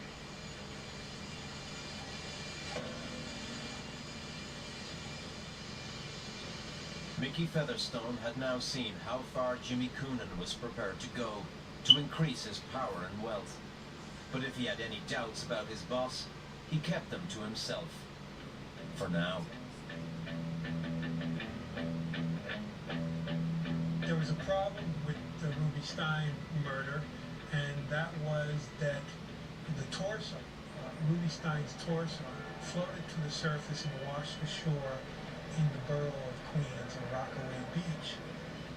Mickey Featherstone had now seen how far Jimmy Coonan was prepared to go to increase his power and wealth. But if he had any doubts about his boss, he kept them to himself. For now. There was a problem with the Ruby Stein murder, and that was that the torso, Ruby Stein's torso, floated to the surface and washed ashore in the borough of Queens in Rockaway Beach.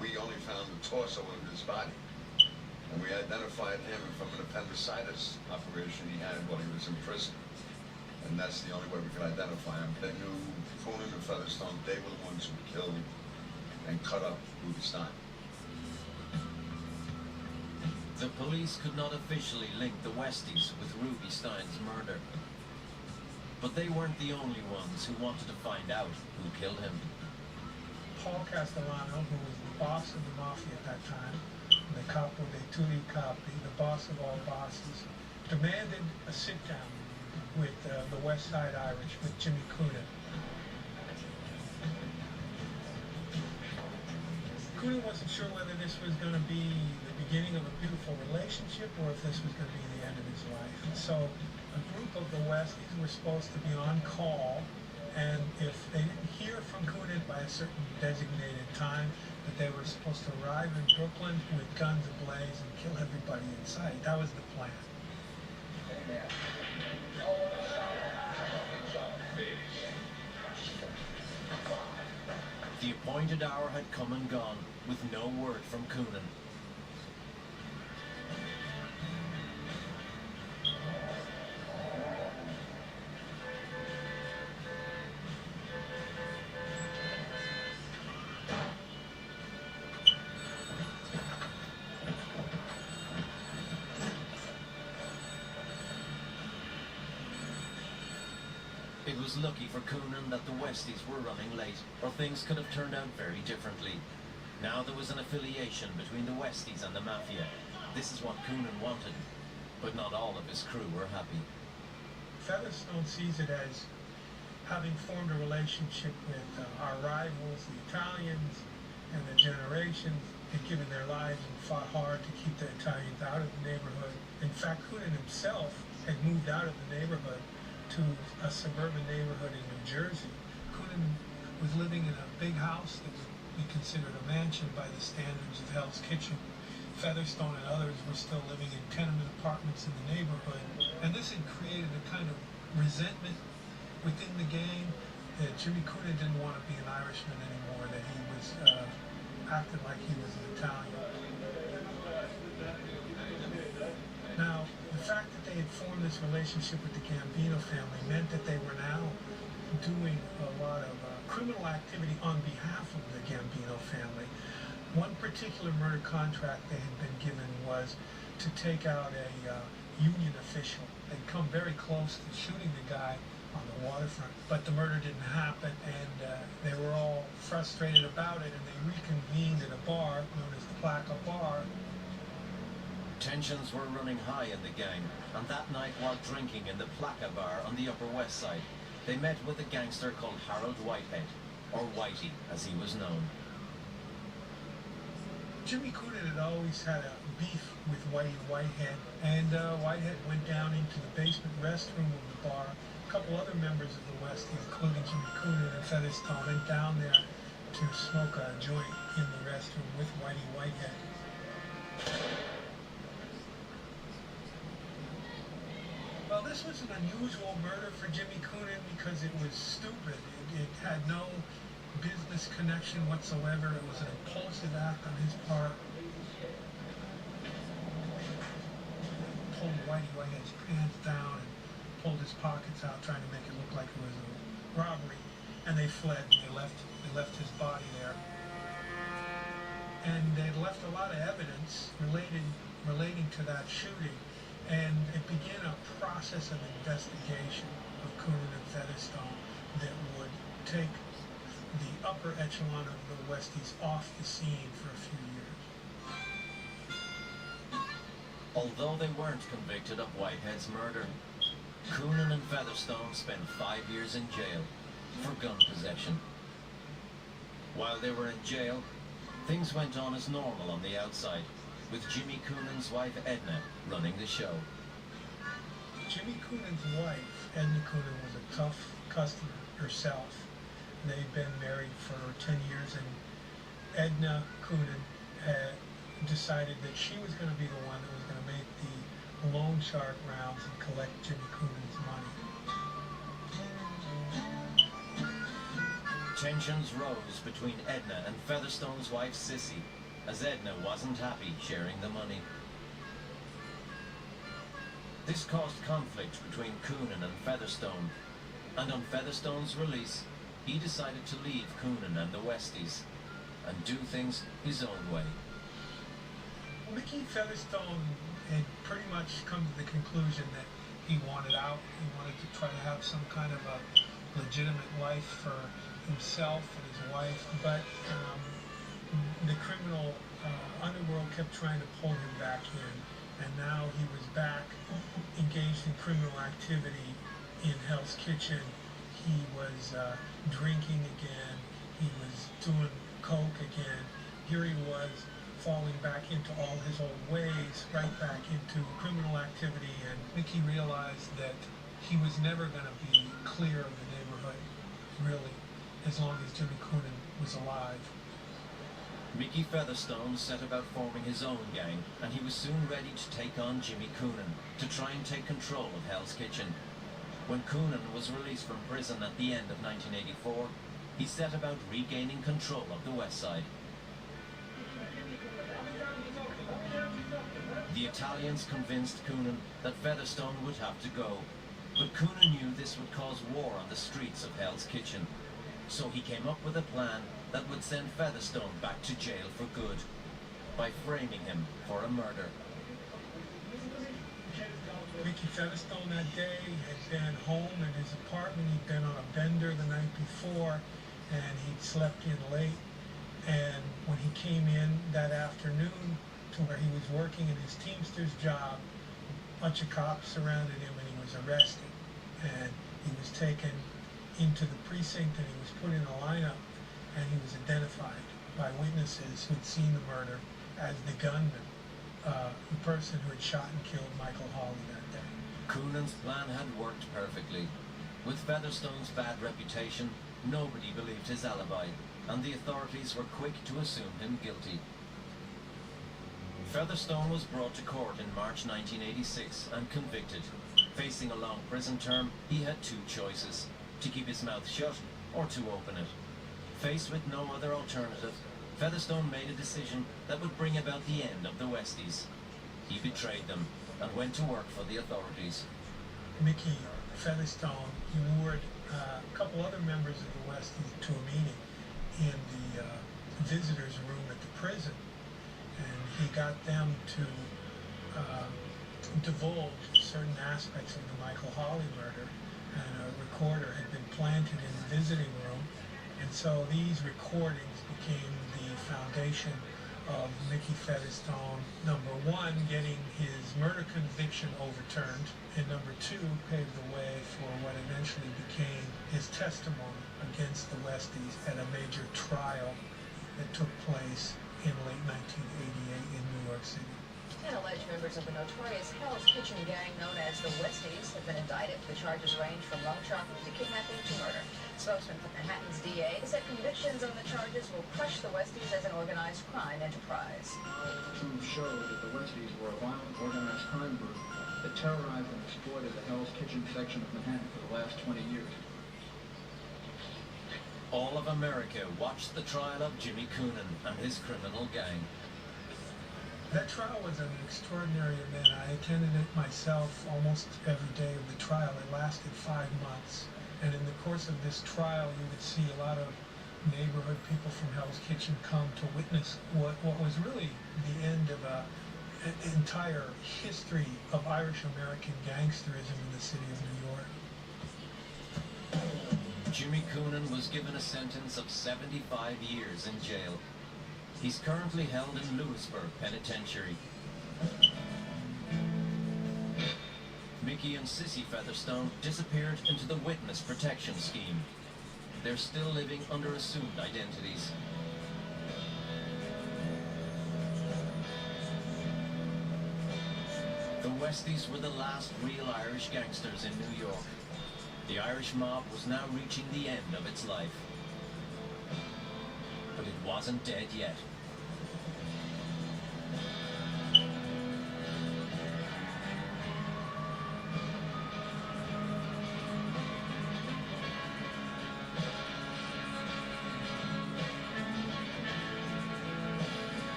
We only found the torso of his body, and we identified him from an appendicitis operation he had while he was in prison. And that's the only way we could identify him. They knew Coonan and Featherstone, they were the ones who killed and cut up Ruby Stein. The police could not officially link the Westies with Ruby Stein's murder. But they weren't the only ones who wanted to find out who killed him. Paul Castellano, who was the boss of the mafia at that time, the capo dei tutti capi, the boss of all bosses, demanded a sit-down with the West Side Irish, with Jimmy Coonan. Coonan wasn't sure whether this was going to be the beginning of a beautiful relationship or if this was going to be the end of his life. And so a group of the Westies were supposed to be on call, and if they didn't hear from Coonan by a certain designated time, that they were supposed to arrive in Brooklyn with guns ablaze and kill everybody in sight. That was the plan. The appointed hour had come and gone, with no word from Coonan. It was lucky for Coonan that the Westies were running late, or things could have turned out very differently. Now there was an affiliation between the Westies and the Mafia. This is what Coonan wanted, but not all of his crew were happy. Featherstone sees it as having formed a relationship with our rivals, the Italians, and the generations had given their lives and fought hard to keep the Italians out of the neighborhood. In fact, Coonan himself had moved out of the neighborhood to a suburban neighborhood in New Jersey. Coonan was living in a big house that would be considered a mansion by the standards of Hell's Kitchen. Featherstone and others were still living in tenement apartments in the neighborhood, and this had created a kind of resentment within the gang that Jimmy Coonan didn't want to be an Irishman anymore, that he was acting like he was an Italian. Now, the fact that they had formed this relationship with the Gambino family meant that they were now doing a lot of criminal activity on behalf of the Gambino family. One particular murder contract they had been given was to take out a union official. They'd come very close to shooting the guy on the waterfront, but the murder didn't happen, and they were all frustrated about it, and they reconvened at a bar known as the Placa Bar. Tensions were running high in the gang, and that night while drinking in the Placa Bar on the Upper West Side, they met with a gangster called Harold Whitehead, or Whitey as he was known. Jimmy Coonan had always had a beef with Whitehead, and Whitehead went down into the basement restroom of the bar. A couple other members of the Westies, including Jimmy Coonan and Featherstone, went down there to smoke a joint in the restroom with Whitehead. Well, this was an unusual murder for Jimmy Coonan because it was stupid. It had no business connection whatsoever. It was an impulsive act on his part. Pulled Whitehead's pants down and pulled his pockets out, trying to make it look like it was a robbery. And they fled. They left his body there. And they'd left a lot of evidence relating to that shooting. And it began a process of investigation of Coonan and Featherstone that would take the upper echelon of the Westies off the scene for a few years. Although they weren't convicted of Whitehead's murder, Coonan and Featherstone spent 5 years in jail for gun possession. While they were in jail, things went on as normal on the outside, with Jimmy Coonan's wife Edna running the show. Jimmy Coonan's wife, Edna Coonan, was a tough customer herself. They'd been married for 10 years, and Edna Coonan had decided that she was going to be the one that was going to make the loan shark rounds and collect Jimmy Coonan's money. Tensions rose between Edna and Featherstone's wife Sissy, as Edna wasn't happy sharing the money. This caused conflict between Coonan and Featherstone, and on Featherstone's release, he decided to leave Coonan and the Westies and do things his own way. Mickey Featherstone had pretty much come to the conclusion that he wanted out. He wanted to try to have some kind of a legitimate life for himself and his wife, but the criminal underworld kept trying to pull him back in, and now he was back engaged in criminal activity in Hell's Kitchen. He was drinking again. He was doing coke again. Here he was falling back into all his old ways, right back into criminal activity, and Mickey realized that he was never going to be clear of the neighborhood, really, as long as Jimmy Coonan was alive. Mickey Featherstone set about forming his own gang, and he was soon ready to take on Jimmy Coonan to try and take control of Hell's Kitchen. When Coonan was released from prison at the end of 1984, he set about regaining control of the West Side. The Italians convinced Coonan that Featherstone would have to go, but Coonan knew this would cause war on the streets of Hell's Kitchen. So he came up with a plan that would send Featherstone back to jail for good, by framing him for a murder. Mickey Featherstone that day had been home in his apartment. He'd been on a bender the night before, and he'd slept in late. And when he came in that afternoon to where he was working in his Teamster's job, a bunch of cops surrounded him and he was arrested. And he was taken into the precinct and he was put in a lineup, and he was identified by witnesses who'd seen the murder as the gunman, the person who had shot and killed Michael Hawley that day. Coonan's plan had worked perfectly. With Featherstone's bad reputation, nobody believed his alibi, and the authorities were quick to assume him guilty. Featherstone was brought to court in March 1986 and convicted. Facing a long prison term, he had two choices: to keep his mouth shut or to open it. Faced with no other alternative, Featherstone made a decision that would bring about the end of the Westies. He betrayed them and went to work for the authorities. Mickey Featherstone lured a couple other members of the Westies to a meeting in the visitors' room at the prison, and he got them to divulge certain aspects of the Michael Hawley murder, and a recorder had been planted in the visiting room, and so these recordings became the foundation of Mickey Featherstone, number one, getting his murder conviction overturned, and number two, paved the way for what eventually became his testimony against the Westies at a major trial that took place in late 1988 in New York City. And alleged members of the notorious Hell's Kitchen gang known as the Westies have been indicted. The charges range from loan sharking to kidnapping to murder. Spokesman for Manhattan's DA said convictions on the charges will crush the Westies as an organized crime enterprise. Proof showed that the Westies were a violent organized crime group that terrorized and exploited the Hell's Kitchen section of Manhattan for the last 20 years. All of America watched the trial of Jimmy Coonan and his criminal gang. That trial was an extraordinary event. I attended it myself almost every day of the trial. It lasted 5 months. And in the course of this trial, you would see a lot of neighborhood people from Hell's Kitchen come to witness what was really the end of an entire history of Irish-American gangsterism in the city of New York. Jimmy Coonan was given a sentence of 75 years in jail. He's currently held in Lewisburg Penitentiary. Mickey and Sissy Featherstone disappeared into the witness protection scheme. They're still living under assumed identities. The Westies were the last real Irish gangsters in New York. The Irish mob was now reaching the end of its life. But it wasn't dead yet.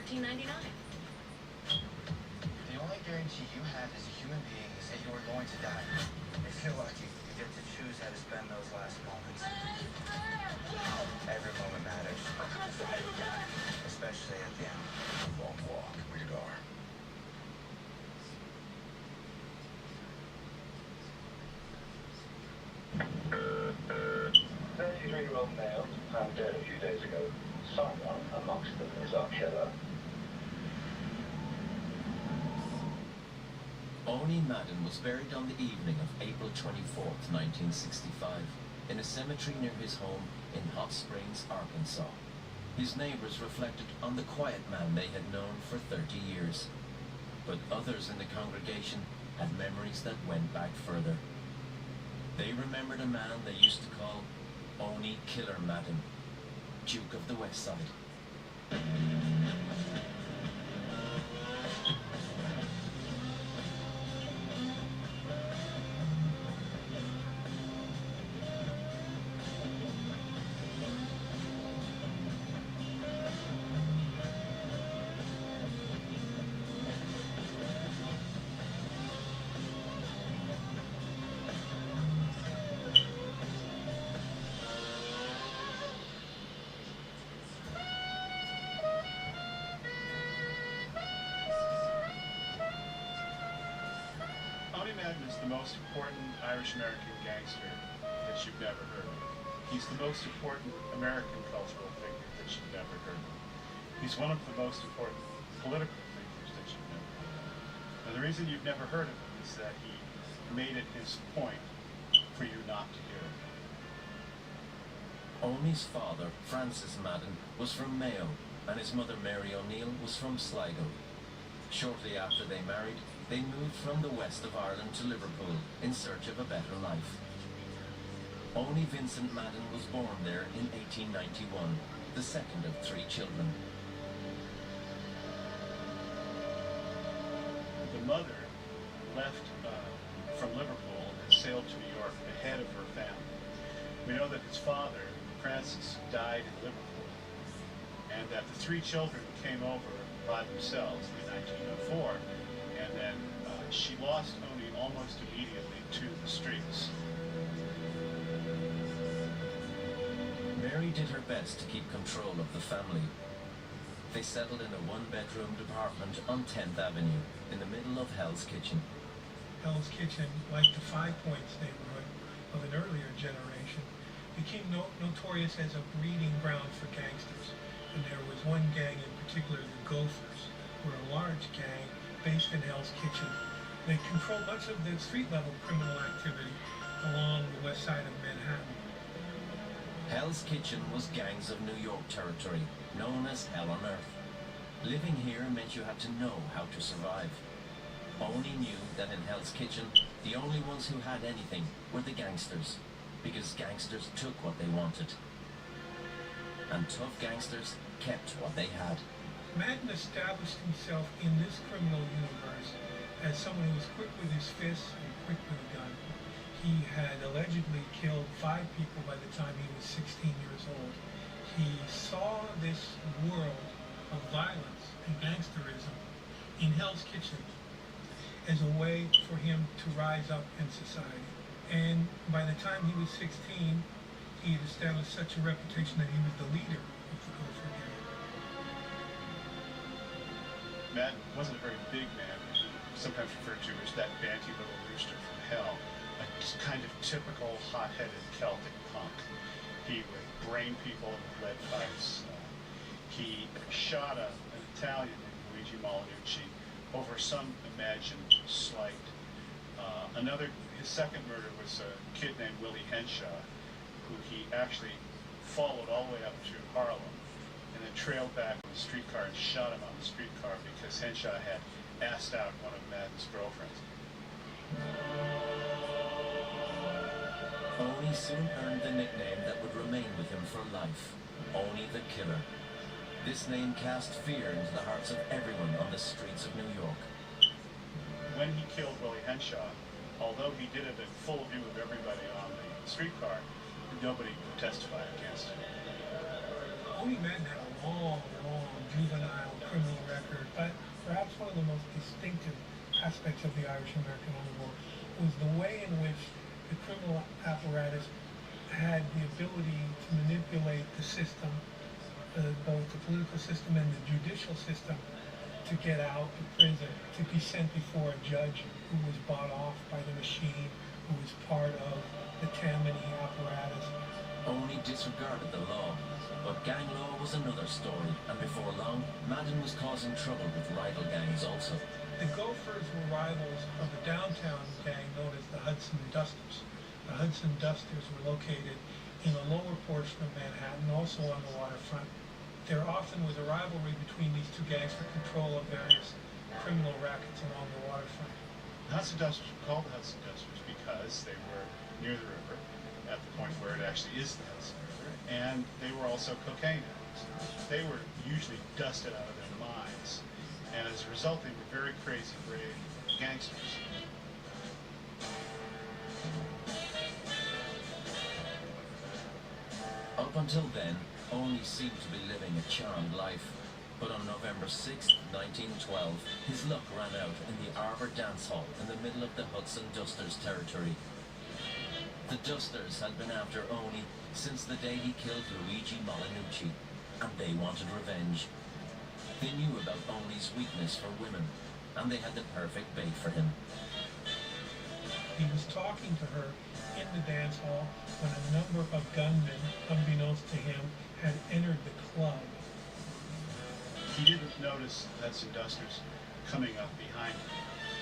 $13.99. The only guarantee you have as a human being is that you are going to die. If you're lucky, you get to choose how to spend those last moments. Every moment matters. Especially at the end. Long walk, rated R. Thirty-three-year-old male found dead a few days ago. Someone amongst them is our killer. Oni Madden was buried on the evening of April 24th, 1965, in a cemetery near his home in Hot Springs, Arkansas. His neighbors reflected on the quiet man they had known for 30 years. But others in the congregation had memories that went back further. They remembered a man they used to call Oni Killer Madden, Duke of the West Side. Madden is the most important Irish-American gangster that you've never heard of. He's the most important American cultural figure that you've never heard of. He's one of the most important political figures that you've never heard of. And the reason you've never heard of him is that he made it his point for you not to hear it. Owney's father, Francis Madden, was from Mayo, and his mother, Mary O'Neill, was from Sligo. Shortly after they married, they moved from the west of Ireland to Liverpool in search of a better life. Owney Vincent Madden was born there in 1891, the second of 3 children. The mother left from Liverpool and sailed to New York ahead of her family. We know that his father, Francis, died in Liverpool, and that the 3 children came over by themselves in 1904, and then she lost Owney almost immediately to the streets. Mary did her best to keep control of the family. They settled in a 1-bedroom apartment on 10th Avenue, in the middle of Hell's Kitchen. Hell's Kitchen, like the Five Points neighborhood of an earlier generation, became notorious as a breeding ground for gangsters. And there was one gang in particular, the Gophers, were a large gang based in Hell's Kitchen. They controlled much of the street-level criminal activity along the west side of Manhattan. Hell's Kitchen was gangs of New York territory, known as Hell on Earth. Living here meant you had to know how to survive. Owney knew that in Hell's Kitchen, the only ones who had anything were the gangsters, because gangsters took what they wanted. And tough gangsters kept what they had. Madden established himself in this criminal universe as someone who was quick with his fists and quick with a gun. He had allegedly killed 5 people by the time he was 16 years old. He saw this world of violence and gangsterism in Hell's Kitchen as a way for him to rise up in society. And by the time he was 16, he had established such a reputation that he was the leader of the Gopher gang. Madden wasn't a very big man. He was sometimes referred to as that banty little rooster from hell, a kind of typical hot-headed Celtic punk. He would brain people with lead pipes. He shot an Italian named Luigi Malanucci over some imagined slight. His second murder was a kid named Willie Henshaw, who he actually followed all the way up to Harlem and then trailed back with a streetcar and shot him on the streetcar because Henshaw had asked out one of Madden's girlfriends. Owney soon earned the nickname that would remain with him for life, Owney the Killer. This name cast fear into the hearts of everyone on the streets of New York. When he killed Willie Henshaw, although he did it in full view of everybody on the streetcar, nobody would testify against him. Owney Madden had a long juvenile criminal record, but perhaps one of the most distinctive aspects of the Irish-American Underworld was the way in which the criminal apparatus had the ability to manipulate the system, both the political system and the judicial system, to get out of prison, to be sent before a judge who was bought off by the machine, who was part of the Tammany apparatus. Owney disregarded the law, but gang law was another story, and before long, Madden was causing trouble with rival gangs also. The Gophers were rivals of a downtown gang known as the Hudson Dusters. The Hudson Dusters were located in the lower portion of Manhattan, also on the waterfront. There often was a rivalry between these 2 gangs for control of various criminal rackets along the waterfront. The Hudson Dusters were called the Hudson Dusters because they were near the river, at the point where it actually is the Hudson River, and they were also cocaine addicts. They were usually dusted out of their minds, and as a result, they were very crazy, brave gangsters. Up until then, Owney seemed to be living a charmed life. But on November 6, 1912, his luck ran out in the Arbor Dance Hall in the middle of the Hudson Dusters territory. The Dusters had been after Owney since the day he killed Luigi Malanucci, and they wanted revenge. They knew about Owney's weakness for women, and they had the perfect bait for him. He was talking to her in the dance hall when a number of gunmen, unbeknownst to him, had entered the club. He didn't notice Hudson Dusters coming up behind him.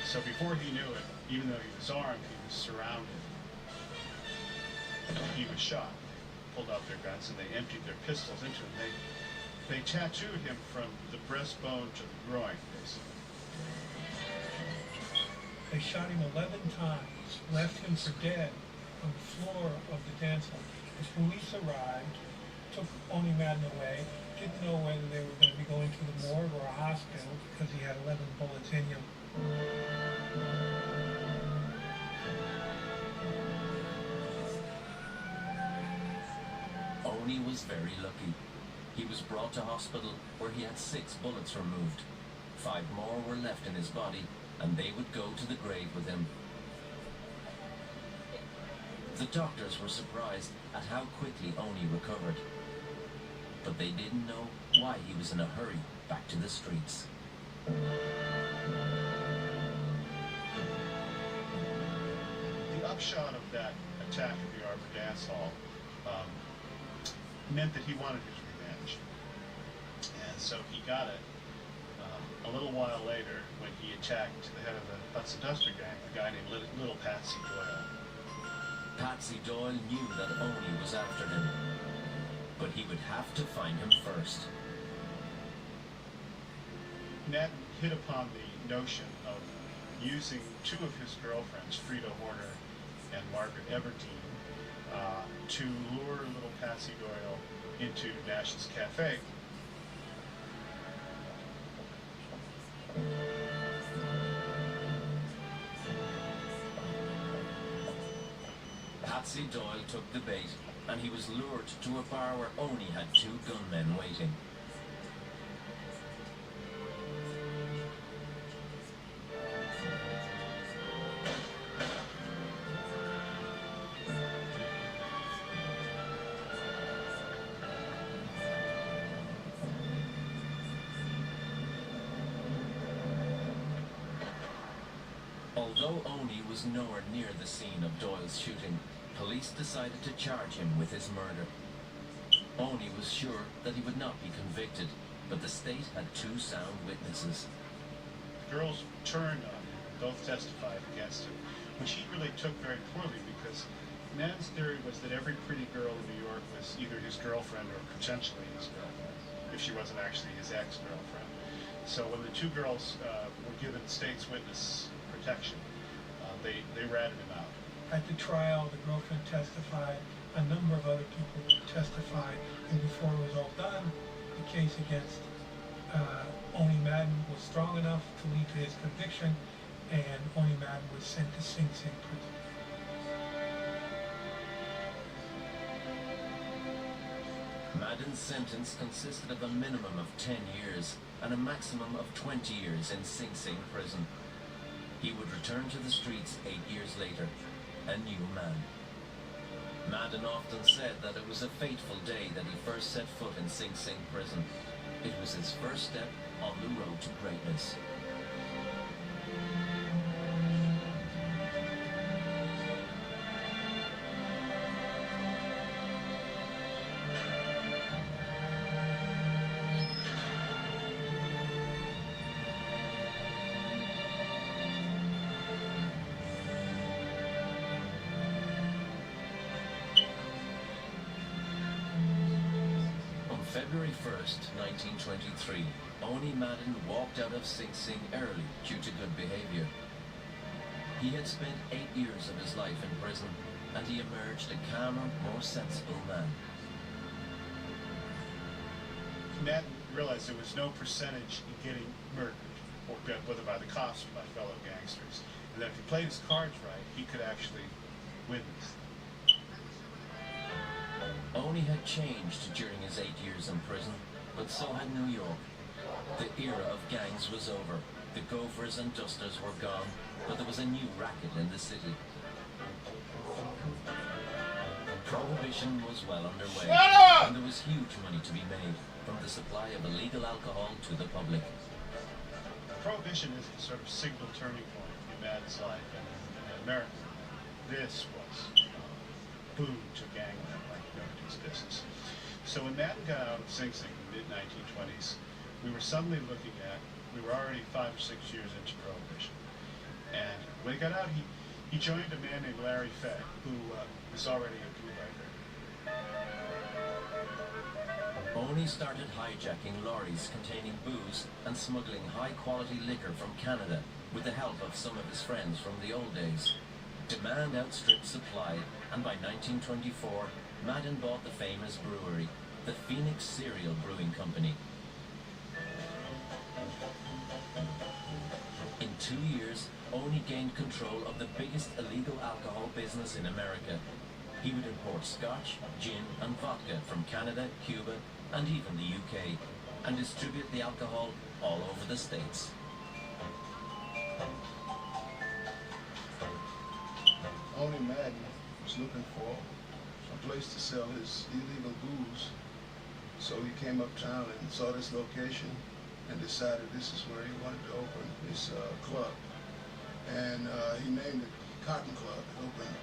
So before he knew it, even though he was armed, he was surrounded. He was shot. They pulled out their guns and they emptied their pistols into him. They tattooed him from the breastbone to the groin, basically. They shot him 11 times, left him for dead on the floor of the dance hall. The police arrived, took Oni Madden away, didn't know whether they were going to be going to the morgue or a hospital because he had 11 bullets in him. Oni was very lucky. He was brought to hospital where he had 6 bullets removed. 5 more were left in his body, and they would go to the grave with him. The doctors were surprised at how quickly Oni recovered. But they didn't know why he was in a hurry back to the streets. The upshot of that attack at the Arbor Dance Hall meant that he wanted his revenge. And so he got it a little while later when he attacked the head of the Hudson Duster gang, a guy named Little Patsy Doyle. Patsy Doyle knew that Oni was after him, but he would have to find him first. Madden hit upon the notion of using 2 of his girlfriends, Frida Horner and Margaret Everdeen, to lure little Patsy Doyle into Nash's cafe. Patsy Doyle took the bait, and he was lured to a bar where Oni had 2 gunmen waiting. Although Oni was nowhere near the scene of Doyle's shooting, police decided to charge him with his murder. Oni was sure that he would not be convicted, but the state had 2 sound witnesses. The girls turned on him, both testified against him, which he really took very poorly because Madden's theory was that every pretty girl in New York was either his girlfriend or potentially his girlfriend, if she wasn't actually his ex-girlfriend. So when the 2 girls were given state's witness protection, they ratted him out. At the trial, the girlfriend testified, a number of other people testified, and before it was all done, the case against Oni Madden was strong enough to lead to his conviction, and Oni Madden was sent to Sing Sing prison. Madden's sentence consisted of a minimum of 10 years and a maximum of 20 years in Sing Sing prison. He would return to the streets 8 years later, a new man. Madden often said that it was a fateful day that he first set foot in Sing Sing prison. It was his first step on the road to greatness. February 1st, 1923, Oni Madden walked out of Sing Sing early due to good behavior. He had spent 8 years of his life in prison, and he emerged a calmer, more sensible man. Madden realized there was no percentage in getting murdered, or whether by the cops or by fellow gangsters, and that if he played his cards right, he could actually win this. Oni had changed during his 8 years in prison, but so had New York. The era of gangs was over. The Gophers and Dusters were gone, but there was a new racket in the city. Prohibition was well underway, and there was huge money to be made from the supply of illegal alcohol to the public. Prohibition is a sort of signal turning point in Madden's life in America. this was boom to gangland like nobody's business. So when Madden got out of Sing Sing in the mid-1920s, we were already 5 or 6 years into Prohibition. And when he got out, he joined a man named Larry Fay, who was already a bootlegger. Oni started hijacking lorries containing booze and smuggling high-quality liquor from Canada with the help of some of his friends from the old days. Demand outstripped supply, and by 1924, Madden bought the famous brewery, the Phoenix Cereal Brewing Company. In 2 years, Oni gained control of the biggest illegal alcohol business in America. He would import scotch, gin, and vodka from Canada, Cuba, and even the UK, and distribute the alcohol all over the States. Oni Madden was looking for a place to sell his illegal booze. So he came uptown and saw this location and decided this is where he wanted to open his club. And he named it Cotton Club. It opened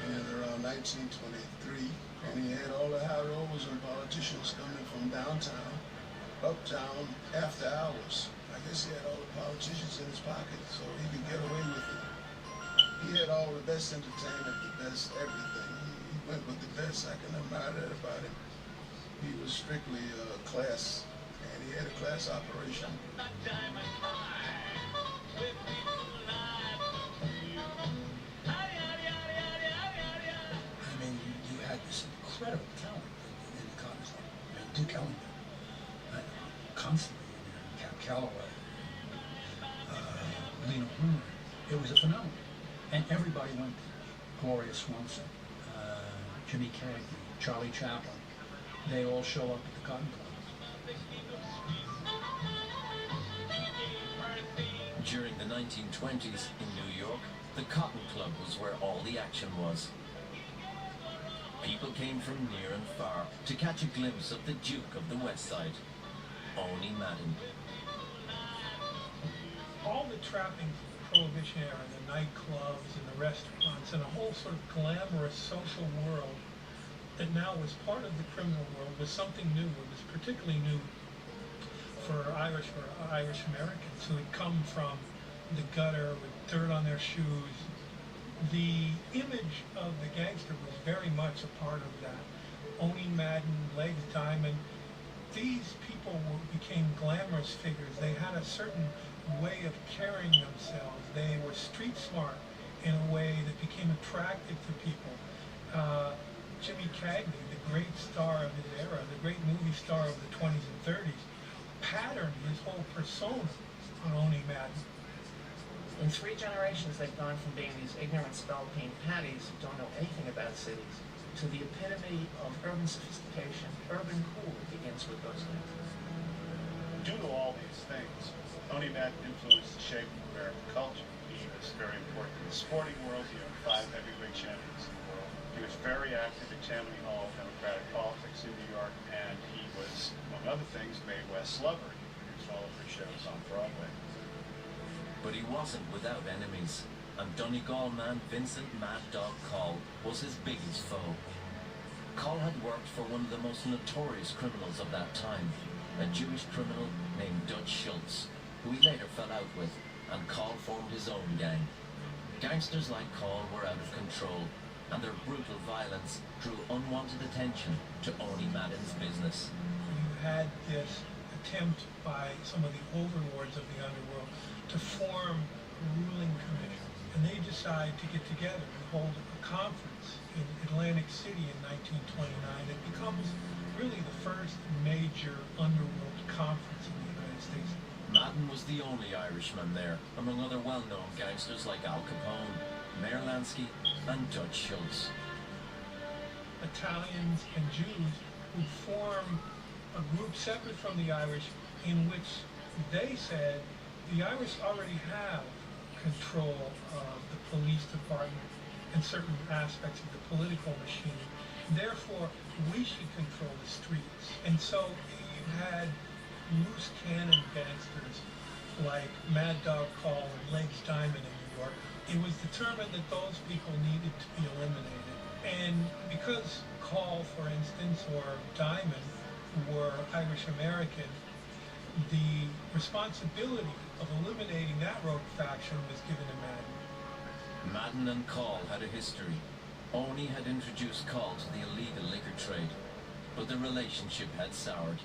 in around 1923. And he had all the high rollers and politicians coming from downtown, uptown, after hours. I guess he had all the politicians in his pocket so he could get away with it. He had all the best entertainment, the best everything. He went with the best. I can admire that about him. He was strictly class, and he had a class operation. I mean, you had this incredible talent in the Cotton Club. I mean, Duke Ellington, constantly in there, Cap Calloway, Lena Horne. It was a phenomenon. And everybody went there. Gloria Swanson, Jimmy Cagney, Charlie Chaplin. They all show up at the Cotton Club. During the 1920s in New York, the Cotton Club was where all the action was. People came from near and far to catch a glimpse of the Duke of the West Side, Oni Madden. All the trappings of the Prohibition era, the nightclubs and the restaurants and a whole sort of glamorous social world that now was part of the criminal world was something new. It was particularly new for Irish Americans who had come from the gutter with dirt on their shoes. The image of the gangster was very much a part of that. Oni Madden, Legs Diamond, these people became glamorous figures. They had a certain way of carrying themselves. They were street smart in a way that became attractive to people. Jimmy Cagney, the great star of his era, the great movie star of the 20s and 30s, patterned his whole persona on Oni Madden. In 3 generations, they've gone from being these ignorant spalpeen patties who don't know anything about cities to the epitome of urban sophistication. Urban cool begins with those things. Due to all these things, Oni Madden influenced the shape of American culture. He was very important in the sporting world. He owned 5 heavyweight champions in the world. He was very active in Tammany Hall, Democratic politics in New York, and he was, among other things, Mae West's lover. He produced all of her shows on Broadway. But he wasn't without enemies, and Donegal man Vincent Mad Dog Call was his biggest foe. Call had worked for one of the most notorious criminals of that time, a Jewish criminal named Dutch Schultz, who he later fell out with, and Call formed his own gang. Gangsters like Call were out of control, and their brutal violence drew unwanted attention to Oni Madden's business. You had this attempt by some of the overlords of the underworld to form a ruling commission, and they decide to get together and hold a conference in Atlantic City in 1929. It becomes really the first major underworld conference in the United States. Madden was the only Irishman there, among other well-known gangsters like Al Capone, Mayor Lansky, and Dutch Schultz. Italians and Jews who form a group separate from the Irish in which they said the Irish already have control of the police department and certain aspects of the political machine. Therefore, we should control the streets. And so you had loose cannon gangsters like Mad Dog Call and Legs Diamond in New for. It was determined that those people needed to be eliminated. And because Call, for instance, or Diamond were Irish American, the responsibility of eliminating that rogue faction was given to Madden. Madden and Call had a history. Oni had introduced Call to the illegal liquor trade, but the relationship had soured.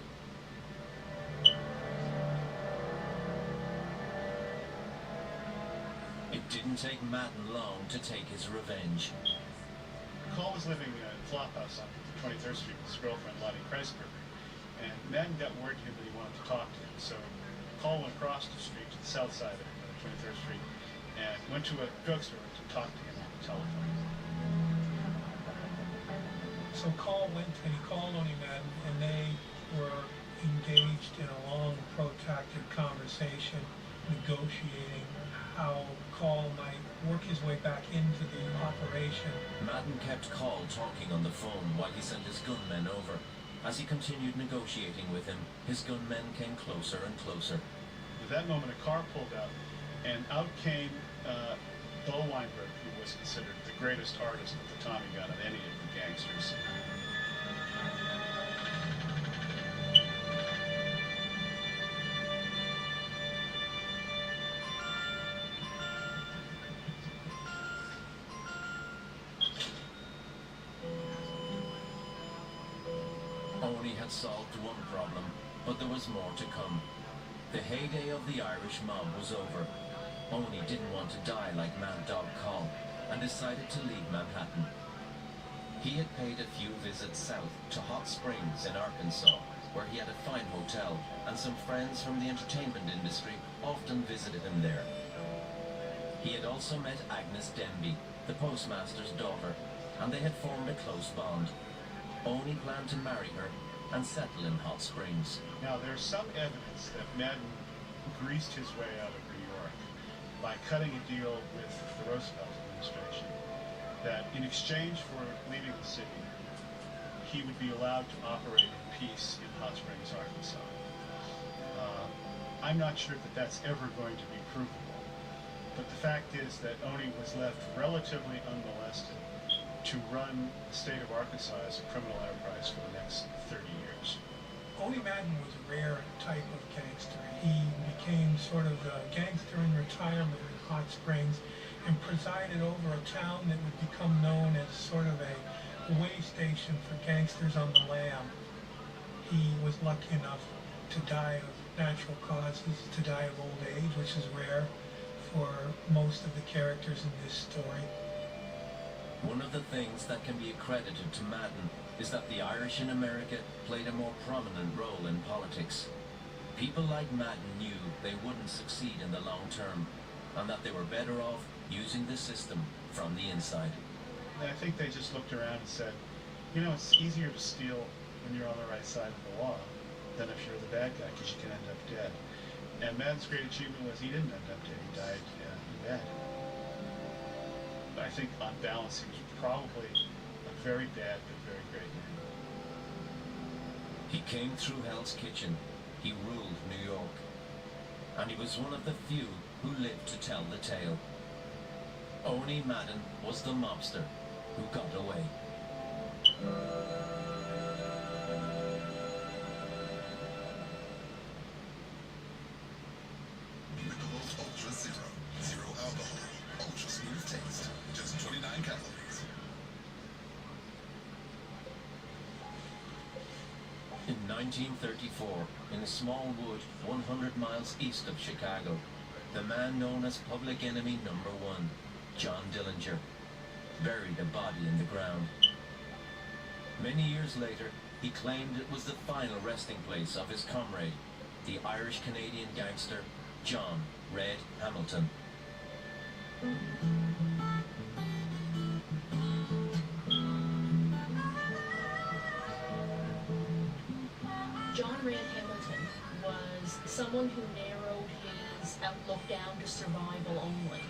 It didn't take Madden long to take his revenge. Call was living in a flophouse on 23rd Street with his girlfriend, Lottie Kreisberger, and Madden got word to him that he wanted to talk to him, so Call went across the street to the south side of 23rd Street and went to a drugstore to talk to him on the telephone. So Call went and he called Oni Madden, and they were engaged in a long, protracted conversation, negotiating how Call might work his way back into the operation. Madden kept Call talking on the phone while he sent his gunmen over. As he continued negotiating with him, his gunmen came closer and closer. At that moment, a car pulled out, and out came Bill Weinberg, who was considered the greatest artist of the Tommy gun of any of the gangsters. Oni had solved one problem, but there was more to come. The heyday of the Irish mob was over. Oni didn't want to die like Mad Dog Call, and decided to leave Manhattan. He had paid a few visits south to Hot Springs in Arkansas, where he had a fine hotel, and some friends from the entertainment industry often visited him there. He had also met Agnes Denby, the postmaster's daughter, and they had formed a close bond. Oni planned to marry her and settle in Hot Springs. Now, there's some evidence that Madden greased his way out of New York by cutting a deal with the Roosevelt administration that in exchange for leaving the city, he would be allowed to operate in peace in Hot Springs, Arkansas. I'm not sure that that's ever going to be provable, but the fact is that Oni was left relatively unmolested to run the state of Arkansas as a criminal enterprise for the next 30 years. Oni Madden was a rare type of gangster. He became sort of a gangster in retirement in Hot Springs and presided over a town that would become known as sort of a way station for gangsters on the lam. He was lucky enough to die of natural causes, to die of old age, which is rare for most of the characters in this story. One of the things that can be accredited to Madden is that the Irish in America played a more prominent role in politics. People like Madden knew they wouldn't succeed in the long term, and that they were better off using the system from the inside. And I think they just looked around and said, you know, it's easier to steal when you're on the right side of the law than if you're the bad guy, because you can end up dead. And Madden's great achievement was he didn't end up dead, he died in bed. I think on balance he was probably a very bad but very great man. He came through Hell's Kitchen. He ruled New York. And he was one of the few who lived to tell the tale. Oni Madden was the mobster who got away. Michelob Ultra Zero. Zero alcohol. Ultra smooth taste. Just 29 calories. In 1934, in a small wood 100 miles east of Chicago, the man known as Public Enemy #1, John Dillinger, buried a body in the ground. Many years later, he claimed it was the final resting place of his comrade, the Irish-Canadian gangster John Red Hamilton. John Red Hamilton was someone who narrowed his outlook down to survival only.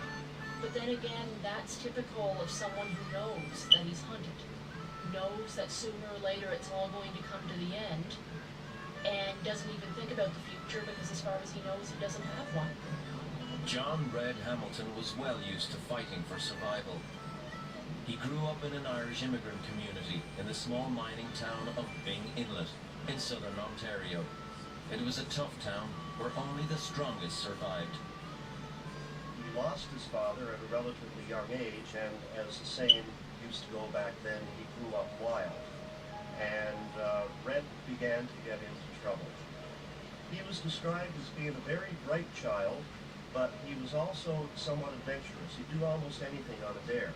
But then again, that's typical of someone who knows that he's hunted, knows that sooner or later it's all going to come to the end, and doesn't even think about the future because as far as he knows, he doesn't have one. John Red Hamilton was well used to fighting for survival. He grew up in an Irish immigrant community in the small mining town of Bing Inlet in southern Ontario. It was a tough town where only the strongest survived. He lost his father at a relatively young age, and as the saying used to go back then, he grew up wild. And Red began to get into trouble. He was described as being a very bright child, but he was also somewhat adventurous. He'd do almost anything on a dare.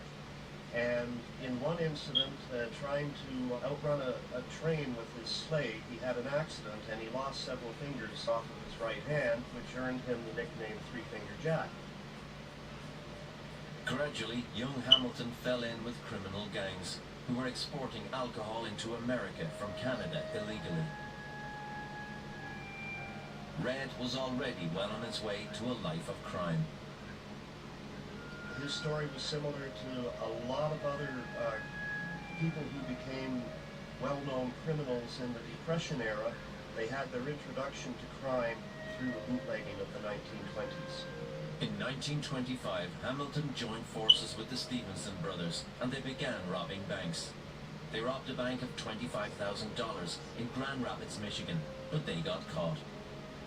And in one incident, trying to outrun a train with his sleigh, he had an accident and he lost several fingers off of his right hand, which earned him the nickname Three-Finger Jack. Gradually, young Hamilton fell in with criminal gangs who were exporting alcohol into America from Canada illegally. Red was already well on his way to a life of crime. His story was similar to a lot of other people who became well-known criminals in the Depression era. They had their introduction to crime through the bootlegging of the 1920s. In 1925, Hamilton joined forces with the Stevenson brothers and they began robbing banks. They robbed a bank of $25,000 in Grand Rapids, Michigan, but they got caught.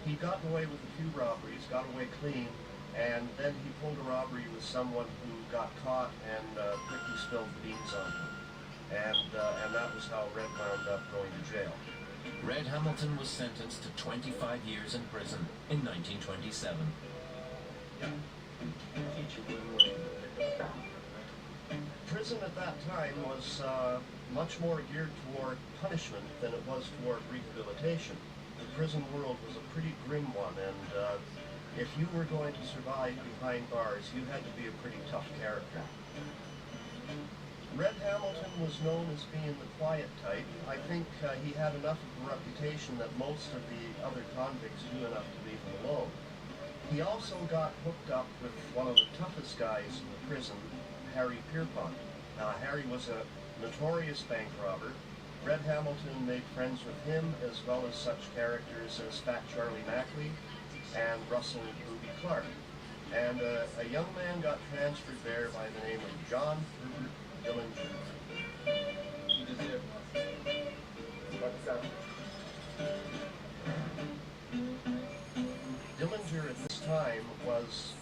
He got away with a few robberies, got away clean, and then he pulled a robbery with someone who got caught and quickly spilled the beans on him. And that was how Red wound up going to jail. Red Hamilton was sentenced to 25 years in prison in 1927. Prison at that time was much more geared toward punishment than it was toward rehabilitation. The prison world was a pretty grim one, and if you were going to survive behind bars, you had to be a pretty tough character. Red Hamilton was known as being the quiet type. I think he had enough of a reputation that most of the other convicts knew enough to leave him alone. He also got hooked up with one of the toughest guys in the prison, Harry Pierpont. Harry was a notorious bank robber. Red Hamilton made friends with him, as well as such characters as Fat Charlie Mackley and Russell Ruby Clark. And a young man got transferred there by the name of John Herbert Dillinger. Dillinger at this time was,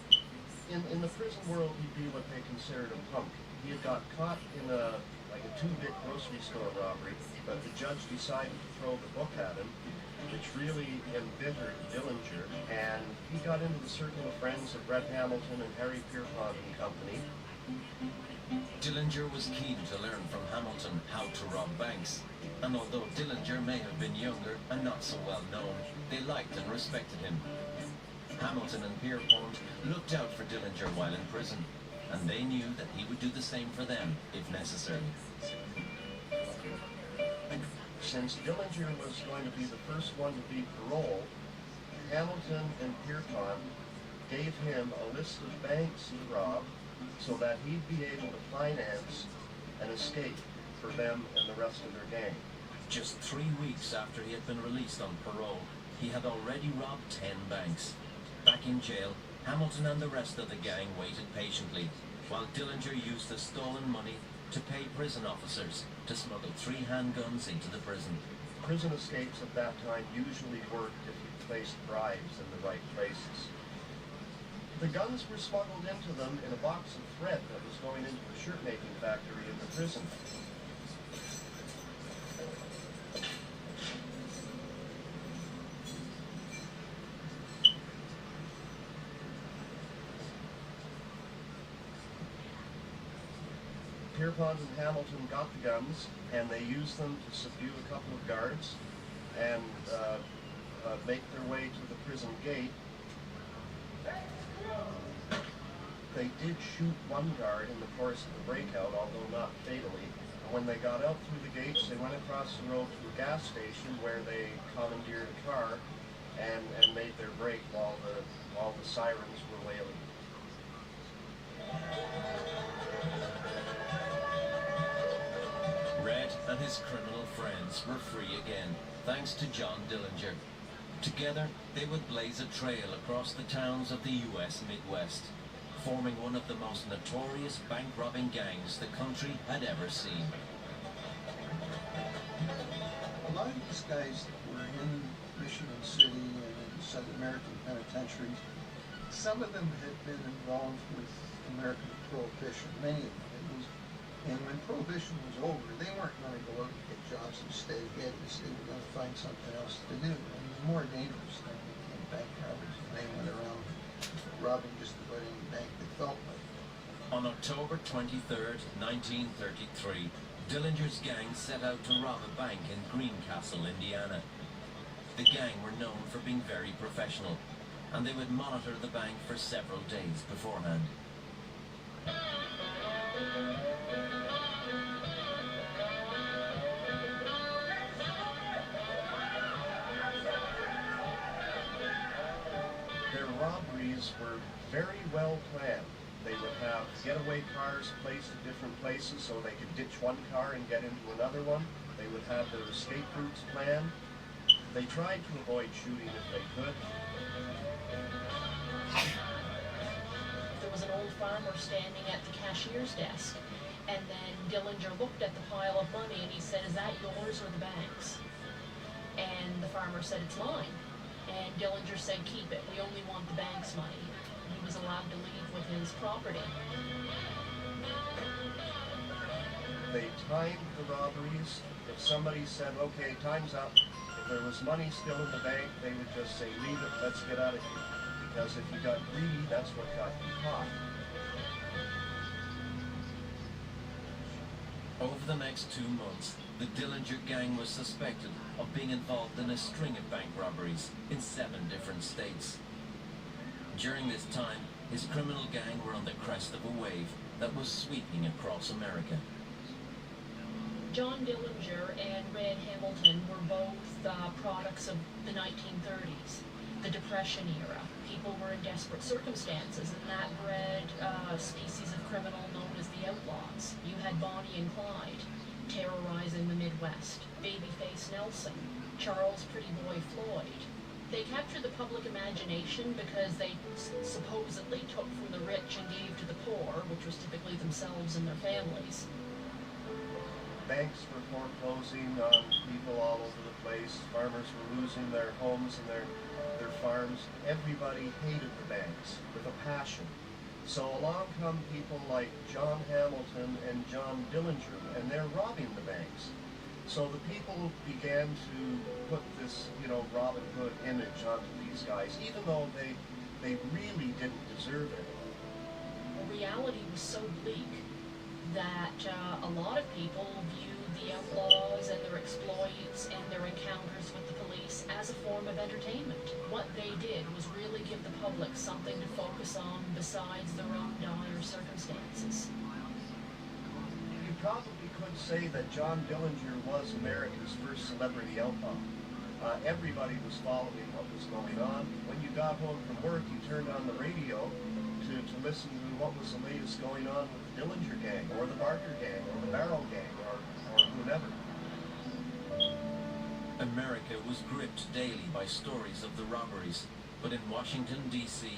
in the prison world, he'd be what they considered a punk. He had got caught in a two-bit grocery store robbery, but the judge decided to throw the book at him, which really embittered Dillinger, and he got into the circle of friends of Red Hamilton and Harry Pierpont and company. Dillinger was keen to learn from Hamilton how to rob banks, and although Dillinger may have been younger and not so well known, they liked and respected him. Hamilton and Pierpont looked out for Dillinger while in prison, and they knew that he would do the same for them if necessary. Since Dillinger was going to be the first one to be paroled, Hamilton and Pierpont gave him a list of banks to rob so that he'd be able to finance an escape for them and the rest of their gang. Just 3 weeks after he had been released on parole, he had already robbed 10 banks. Back in jail, Hamilton and the rest of the gang waited patiently, while Dillinger used the stolen money to pay prison officers to smuggle 3 handguns into the prison. Prison escapes at that time usually worked if you placed bribes in the right places. The guns were smuggled into them in a box of thread that was going into a shirt-making factory in the prison. Pierpont and Hamilton got the guns, and they used them to subdue a couple of guards and make their way to the prison gate. They did shoot one guard in the course of the breakout, although not fatally. When they got out through the gates, they went across the road to a gas station where they commandeered a car and made their break while the sirens were wailing. Red and his criminal friends were free again, thanks to John Dillinger. Together, they would blaze a trail across the towns of the U.S. Midwest, forming one of the most notorious bank-robbing gangs the country had ever seen. A lot of these guys that were in Michigan City and in some American penitentiaries, some of them had been involved with American Prohibition, many of them. And when Prohibition was over, they weren't going to go out and get jobs and stay ahead. They were going to find something else to do. And the more dangerous than became bank robbers. And they went around robbing just about any bank they felt like. On October 23rd, 1933, Dillinger's gang set out to rob a bank in Greencastle, Indiana. The gang were known for being very professional, and they would monitor the bank for several days beforehand. Their robberies were very well planned. They would have getaway cars placed at different places so they could ditch one car and get into another one. They would have their escape routes planned. They tried to avoid shooting if they could. There was an old farmer standing at the cashier's desk, and then Dillinger looked at the pile of money and he said, "Is that yours or the bank's?" And the farmer said, "It's mine." And Dillinger said, "Keep it. We only want the bank's money." He was allowed to leave with his property. They timed the robberies. If somebody said, "Okay, time's up," if there was money still in the bank, they would just say, "Leave it, let's get out of here." Because if you got greedy, that's what got you caught. Over the next 2 months, the Dillinger gang was suspected of being involved in a string of bank robberies in 7 different states. During this time, his criminal gang were on the crest of a wave that was sweeping across America. John Dillinger and Red Hamilton were both products of the 1930s, the Depression era. People were in desperate circumstances, and that bred a species of criminal known as the Outlaws. You had Bonnie and Clyde terrorizing the Midwest, Babyface Nelson, Charles Pretty Boy Floyd. They captured the public imagination because they supposedly took from the rich and gave to the poor, which was typically themselves and their families. Banks were foreclosing on people all over the place. Farmers were losing their homes and their farms. Everybody hated the banks with a passion. So along come people like John Hamilton and John Dillinger, and they're robbing the banks. So the people began to put this, Robin Hood image onto these guys, even though they really didn't deserve it. The reality was so bleak that a lot of people viewed the outlaws and their exploits and their encounters with the police as a form of entertainment. What they did was really give the public something to focus on besides their own dire circumstances. You probably could say that John Dillinger was America's first celebrity outlaw. Everybody was following what was going on. When you got home from work, you turned on the radio to listen to what was the latest going on with the Dillinger gang, or the Barker gang, or the Barrel gang, or whoever. America was gripped daily by stories of the robberies, but in Washington, D.C.,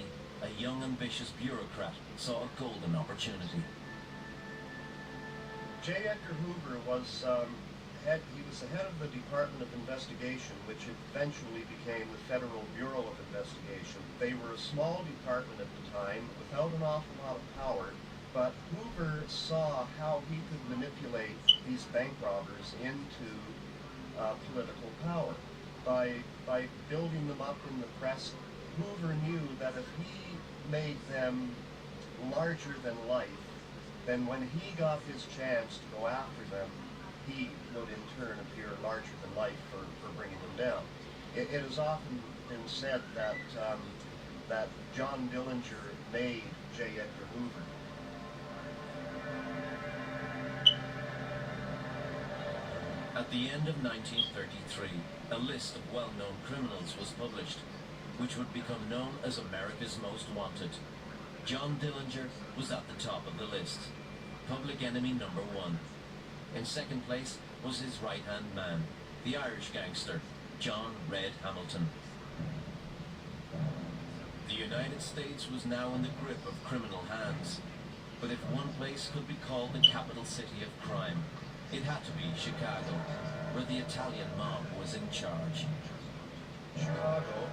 a young, ambitious bureaucrat saw a golden opportunity. J. Edgar Hoover was the head of the Department of Investigation, which eventually became the Federal Bureau of Investigation. They were a small department at the time, without an awful lot of power, but Hoover saw how he could manipulate these bank robbers into political power. By building them up in the press, Hoover knew that if he made them larger than life, then when he got his chance to go after them, he would in turn appear larger than life for bringing them down. It has often been said that that John Dillinger made J. Edgar Hoover. At the end of 1933, a list of well-known criminals was published, which would become known as America's Most Wanted. John Dillinger was at the top of the list, public enemy number 1. In second place was his right-hand man, the Irish gangster, John Red Hamilton. The United States was now in the grip of criminal hands. But if one place could be called the capital city of crime, it had to be Chicago, where the Italian mob was in charge. Chicago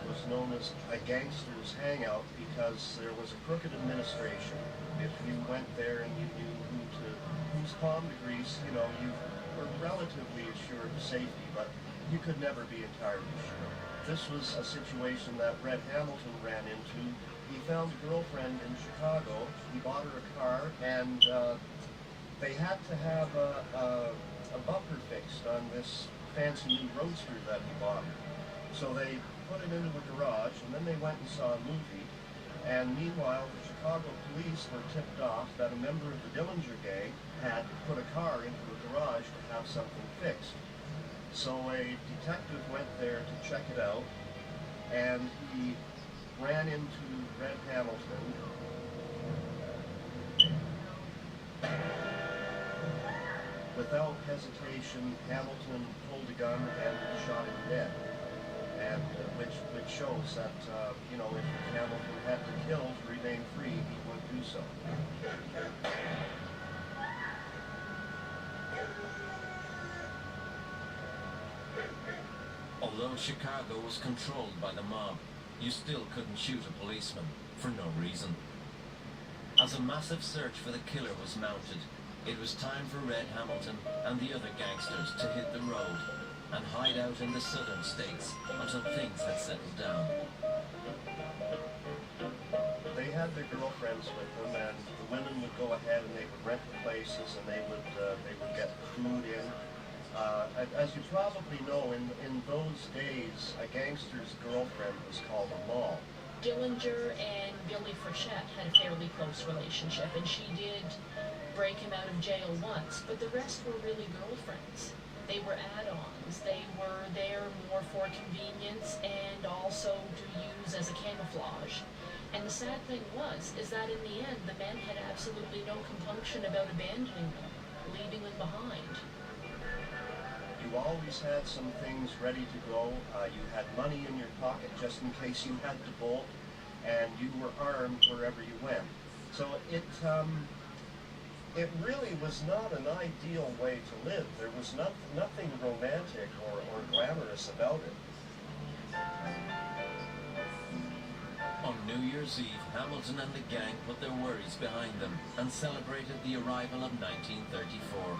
was known as a gangster's hangout because there was a crooked administration. If you went there and you knew whose palm to grease, you know, you were relatively assured of safety, but you could never be entirely sure. This was a situation that Red Hamilton ran into. He found a girlfriend in Chicago, he bought her a car, and they had to have a bumper fixed on this fancy new roadster that he bought. So they put it into a garage, and then they went and saw a movie. And meanwhile, the Chicago police were tipped off that a member of the Dillinger gang had put a car into a garage to have something fixed. So a detective went there to check it out, and he ran into Red Hamilton. Without hesitation, Hamilton pulled a gun and shot him dead. And which shows that, you know, if Hamilton had to kill to remain free, he would do so. Although Chicago was controlled by the mob, you still couldn't shoot a policeman, for no reason. As a massive search for the killer was mounted, it was time for Red Hamilton and the other gangsters to hit the road and hide out in the southern states until things had settled down. They had their girlfriends with them, and the women would go ahead and they would rent the places, and they would get food in. As you probably know, in those days, a gangster's girlfriend was called a moll. Dillinger and Billy Frechette had a fairly close relationship, and she did break him out of jail once, but the rest were really girlfriends. They were add-ons. They were there more for convenience and also to use as a camouflage. And the sad thing is that in the end, the men had absolutely no compunction about abandoning them, leaving them behind. You always had some things ready to go. You had money in your pocket just in case you had to bolt, and you were armed wherever you went. So it really was not an ideal way to live. There was nothing romantic or glamorous about it. On New Year's Eve, Hamilton and the gang put their worries behind them and celebrated the arrival of 1934.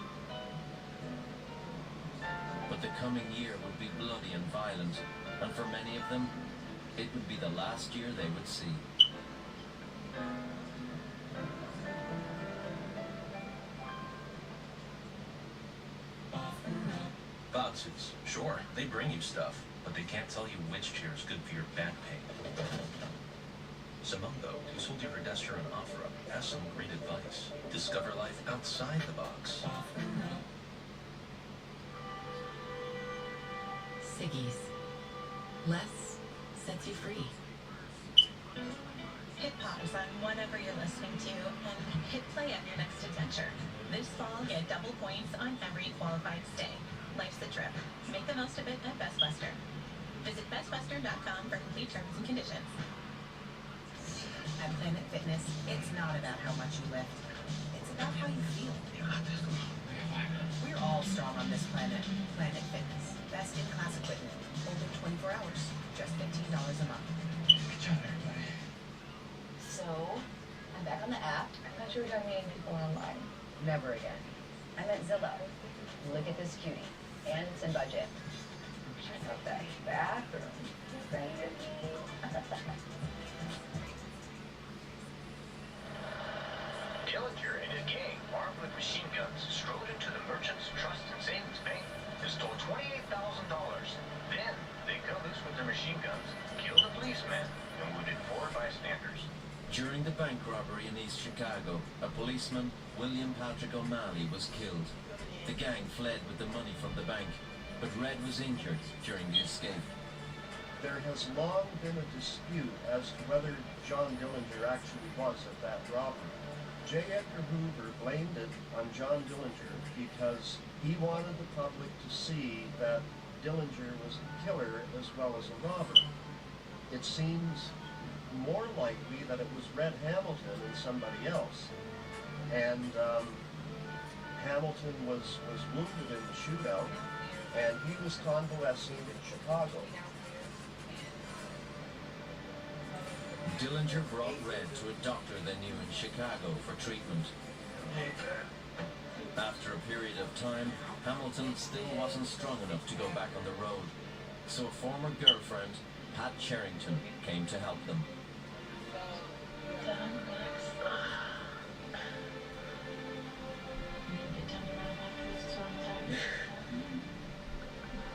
But the coming year would be bloody and violent, and for many of them, it would be the last year they would see. Boxes, sure, they bring you stuff, but they can't tell you which chair is good for your back pain. Simone, though, who sold you her desk chair and offer up, has some great advice. Discover life outside the box. Siggy's. Less sets you free. Hit pause on whatever you're listening to and hit play on your next adventure. This fall, get double points on every qualified stay. Life's a trip. Make the most of it at Best Western. Visit bestwestern.com for complete terms and conditions. At Planet Fitness, it's not about how much you lift. It's about how you feel. We're all strong on this planet. Planet Fitness. Best in class equipment. Open 24 hours. Just $15 a month. Good job, everybody. So, I'm back on the app. I thought you were done meeting people online. Never again. I'm at Zillow. Look at this cutie. And it's in budget. Check out that bathroom. Thank you. Dillinger and his gang, armed with machine guns, strode into the Merchants Trust and Savings Bank and stole $28,000. Then, they cut loose with their machine guns, killed a policeman, and wounded 4 bystanders. During the bank robbery in East Chicago, a policeman, William Patrick O'Malley, was killed. The gang fled with the money from the bank, but Red was injured during the escape. There has long been a dispute as to whether John Dillinger actually was at that robbery. J. Edgar Hoover blamed it on John Dillinger because he wanted the public to see that Dillinger was a killer as well as a robber. It seems more likely that it was Red Hamilton and somebody else. And Hamilton was wounded in the shootout, and he was convalescing in Chicago. Dillinger brought Red to a doctor they knew in Chicago for treatment. After a period of time, Hamilton still wasn't strong enough to go back on the road, so a former girlfriend, Pat Cherrington, came to help them.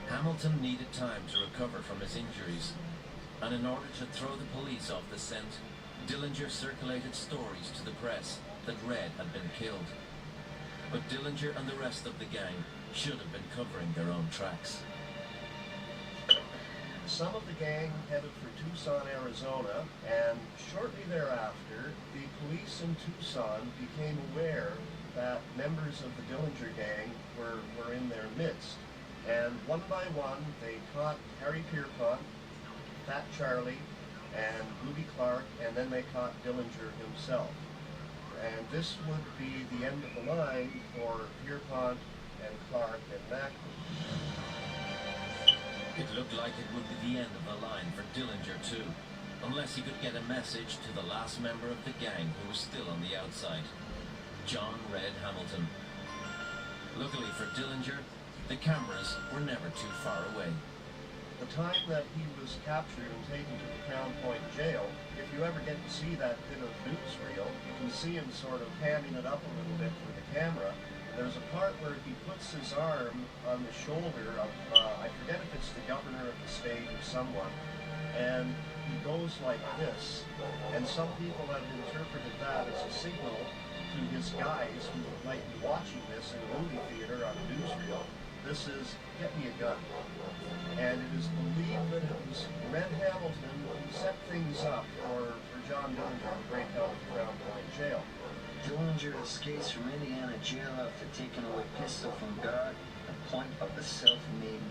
Hamilton needed time to recover from his injuries, and in order to throw the police off the scent, Dillinger circulated stories to the press that Red had been killed. But Dillinger and the rest of the gang should have been covering their own tracks. Some of the gang headed for Tucson, Arizona, and shortly thereafter, the police in Tucson became aware that members of the Dillinger gang were in their midst. And one by one, they caught Harry Pierpont, Fat Charlie, and Ruby Clark, and then they caught Dillinger himself. And this would be the end of the line for Pierpont and Clark and Macklin. It looked like it would be the end of the line for Dillinger too, unless he could get a message to the last member of the gang who was still on the outside, John Red Hamilton. Luckily for Dillinger, the cameras were never too far away. The time that he was captured and taken to the Crown Point jail, if you ever get to see that bit of newsreel, you can see him sort of handing it up a little bit for the camera. There's a part where he puts his arm on the shoulder of, I forget if it's the governor of the state or someone, and he goes like this. And some people have interpreted that as a signal to his guys who might be watching this in a movie theater on a newsreel. This is, get me a gun. And it is believed that it was Red Hamilton who set things up for John Dillinger to break out of the Crown Point jail. Dillinger escapes from Indiana jail after taking away pistol from guard, the point of the self-made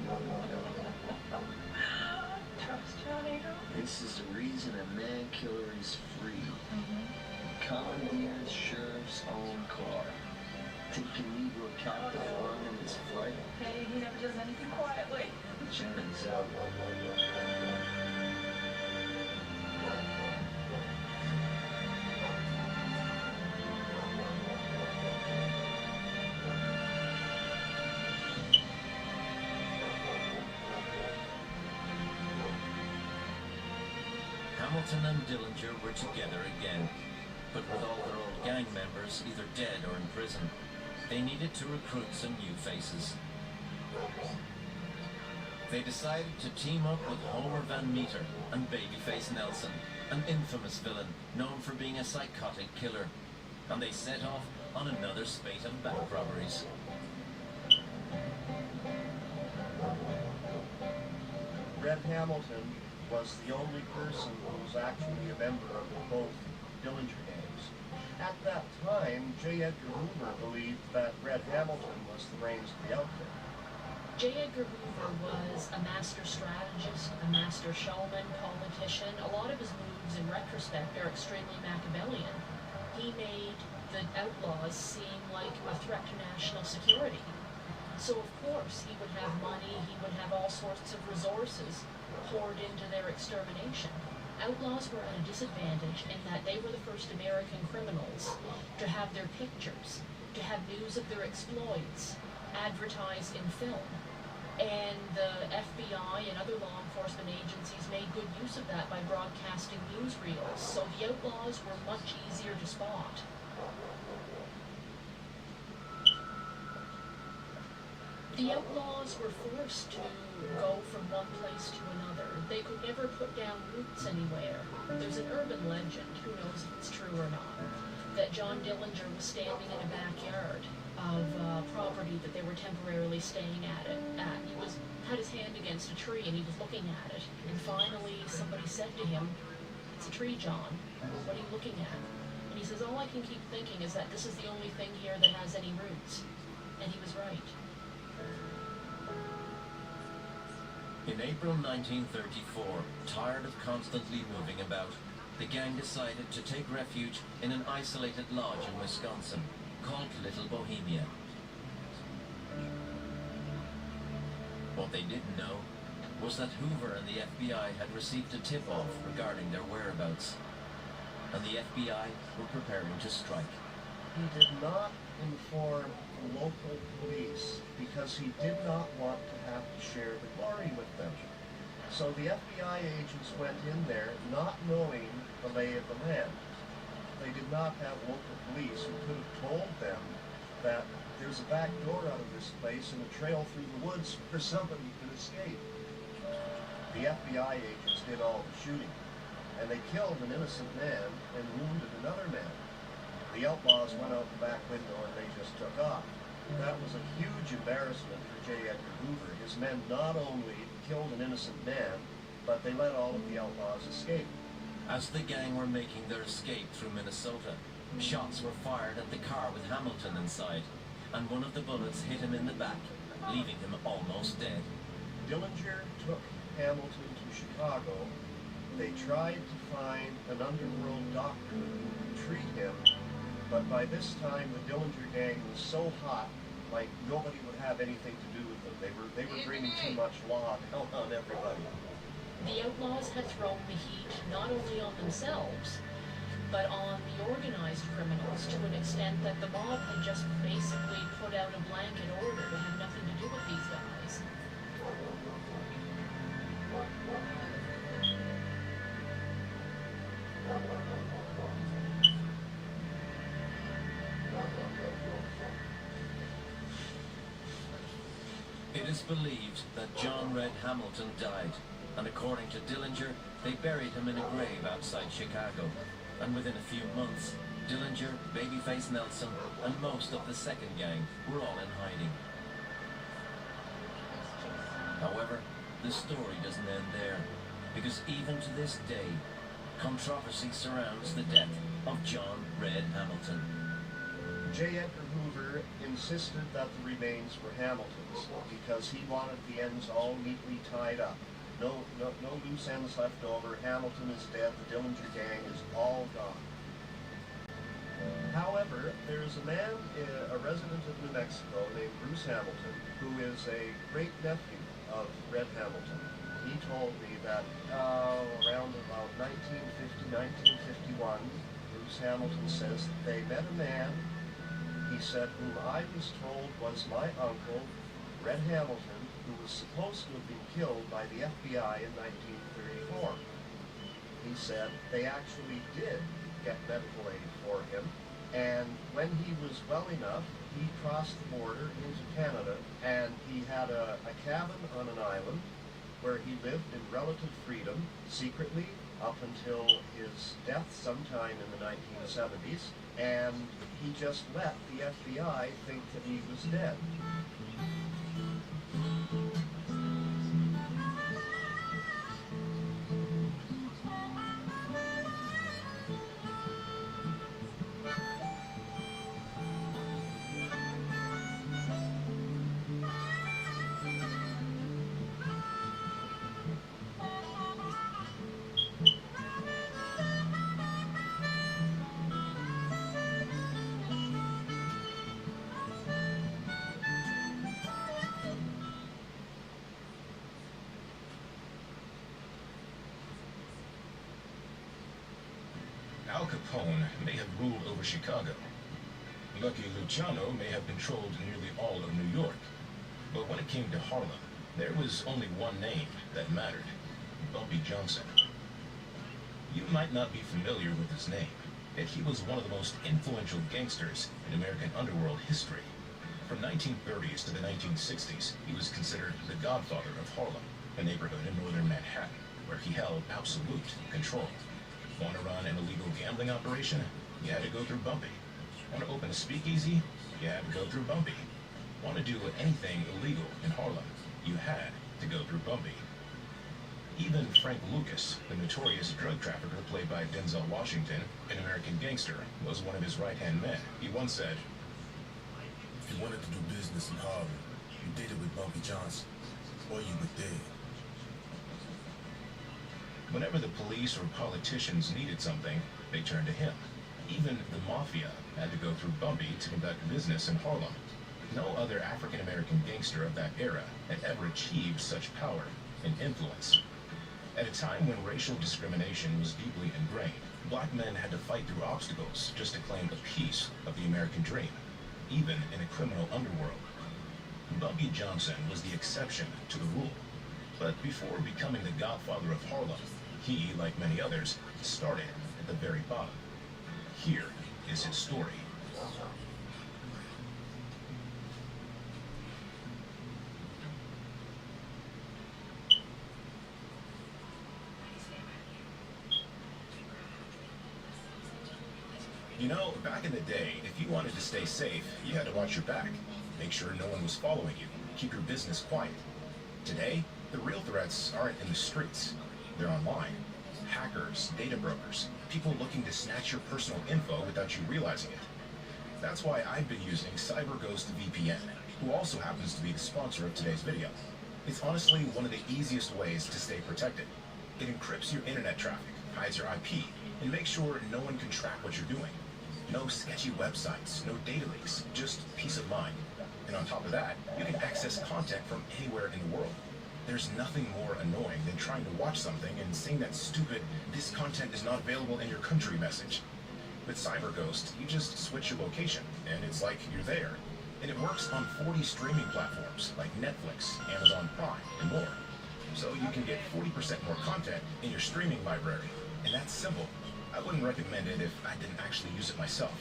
Trust Johnny. This is the reason a man killer is free. Commandeers sheriff's own car. Taking Negro captive along in his flight. Hey, he never does anything quietly. Johnny's out. Hamilton and Dillinger were together again, but with all their old gang members either dead or in prison, they needed to recruit some new faces. They decided to team up with Homer Van Meter and Babyface Nelson, an infamous villain known for being a psychotic killer, and they set off on another spate of bank robberies. Red Hamilton was the only person who was actually a member of both Dillinger gangs. At that time, J. Edgar Hoover believed that Red Hamilton was the brains of the outfit. J. Edgar Hoover was a master strategist, a master showman, politician. A lot of his moves, in retrospect, are extremely Machiavellian. He made the outlaws seem like a threat to national security. So, of course, he would have money, he would have all sorts of resources poured into their extermination. Outlaws were at a disadvantage in that they were the first American criminals to have their pictures, to have news of their exploits advertised in film. And the FBI and other law enforcement agencies made good use of that by broadcasting newsreels, so the outlaws were much easier to spot. The outlaws were forced to go from one place to another. They could never put down roots anywhere. There's an urban legend, who knows if it's true or not, that John Dillinger was standing in a backyard of property that they were temporarily staying at. He had his hand against a tree and he was looking at it. And finally somebody said to him, "It's a tree, John. What are you looking at?" And he says, "All I can keep thinking is that this is the only thing here that has any roots." And he was right. In April 1934, tired of constantly moving about, the gang decided to take refuge in an isolated lodge in Wisconsin called Little Bohemia. What they didn't know was that Hoover and the FBI had received a tip-off regarding their whereabouts, and the FBI were preparing to strike. He did not inform the local police because he did not want to have to share the glory with them. So the FBI agents went in there not knowing the lay of the land. They did not have local police who could have told them that there's a back door out of this place and a trail through the woods where somebody could escape. The FBI agents did all the shooting, and they killed an innocent man and wounded another man. The outlaws went out the back window and they just took off. That was a huge embarrassment for J. Edgar Hoover. His men not only killed an innocent man, but they let all of the outlaws escape. As the gang were making their escape through Minnesota, shots were fired at the car with Hamilton inside, and one of the bullets hit him in the back, leaving him almost dead. Dillinger took Hamilton to Chicago. They tried to find an underworld doctor who could treat him, but by this time the Dillinger gang was so hot, like nobody would have anything to do with them. They were bringing too much law down on everybody. The outlaws had thrown the heat not only on themselves, but on the organized criminals to an extent that the mob had just basically put out a blanket order to have nothing to do with these guys. It is believed that John Red Hamilton died, and according to Dillinger, they buried him in a grave outside Chicago. And within a few months, Dillinger, Babyface Nelson, and most of the second gang were all in hiding. However, the story doesn't end there, because even to this day, controversy surrounds the death of John Red Hamilton. J. Edgar Hoover insisted that the remains were Hamilton's because he wanted the ends all neatly tied up. No loose ends left over. Hamilton is dead. The Dillinger gang is all gone. However, there is a man, a resident of New Mexico named Bruce Hamilton, who is a great-nephew of Red Hamilton. He told me that around about 1950, 1951, Bruce Hamilton says that they met a man, he said, whom I was told was my uncle, Red Hamilton, who was supposed to have been killed by the FBI in 1934. He said they actually did get medical aid for him, and when he was well enough, he crossed the border into Canada, and he had a cabin on an island where he lived in relative freedom, secretly, up until his death sometime in the 1970s, and he just let the FBI think that he was dead. Al Capone may have ruled over Chicago. Lucky Luciano may have controlled nearly all of New York. But when it came to Harlem, there was only one name that mattered: Bumpy Johnson. You might not be familiar with his name, yet he was one of the most influential gangsters in American underworld history. From 1930s to the 1960s, he was considered the godfather of Harlem, a neighborhood in northern Manhattan, where he held absolute control. Want to run an illegal gambling operation? You had to go through Bumpy. Want to open a speakeasy? You had to go through Bumpy. Want to do anything illegal in Harlem? You had to go through Bumpy. Even Frank Lucas, the notorious drug trafficker played by Denzel Washington, an American gangster, was one of his right-hand men. He once said, "If you wanted to do business in Harlem, you did it with Bumpy Johnson, or you were dead." Whenever the police or politicians needed something, they turned to him. Even the mafia had to go through Bumpy to conduct business in Harlem. No other African-American gangster of that era had ever achieved such power and influence. At a time when racial discrimination was deeply ingrained, black men had to fight through obstacles just to claim a piece of the American dream, even in a criminal underworld. Bumpy Johnson was the exception to the rule. But before becoming the godfather of Harlem, he, like many others, started at the very bottom. Here is his story. You know, back in the day, if you wanted to stay safe, you had to watch your back. Make sure no one was following you. Keep your business quiet. Today, the real threats aren't in the streets. They're online. Hackers, data brokers, people looking to snatch your personal info without you realizing it. That's why I've been using CyberGhost VPN, who also happens to be the sponsor of today's video. It's honestly one of the easiest ways to stay protected. It encrypts your internet traffic, hides your IP, and makes sure no one can track what you're doing. No sketchy websites, no data leaks, just peace of mind. And on top of that, you can access content from anywhere in the world. There's nothing more annoying than trying to watch something and seeing that stupid, "This content is not available in your country" message. With CyberGhost, you just switch your location, and it's like you're there. And it works on 40 streaming platforms like Netflix, Amazon Prime, and more. So you can get 40% more content in your streaming library. And that's simple. I wouldn't recommend it if I didn't actually use it myself.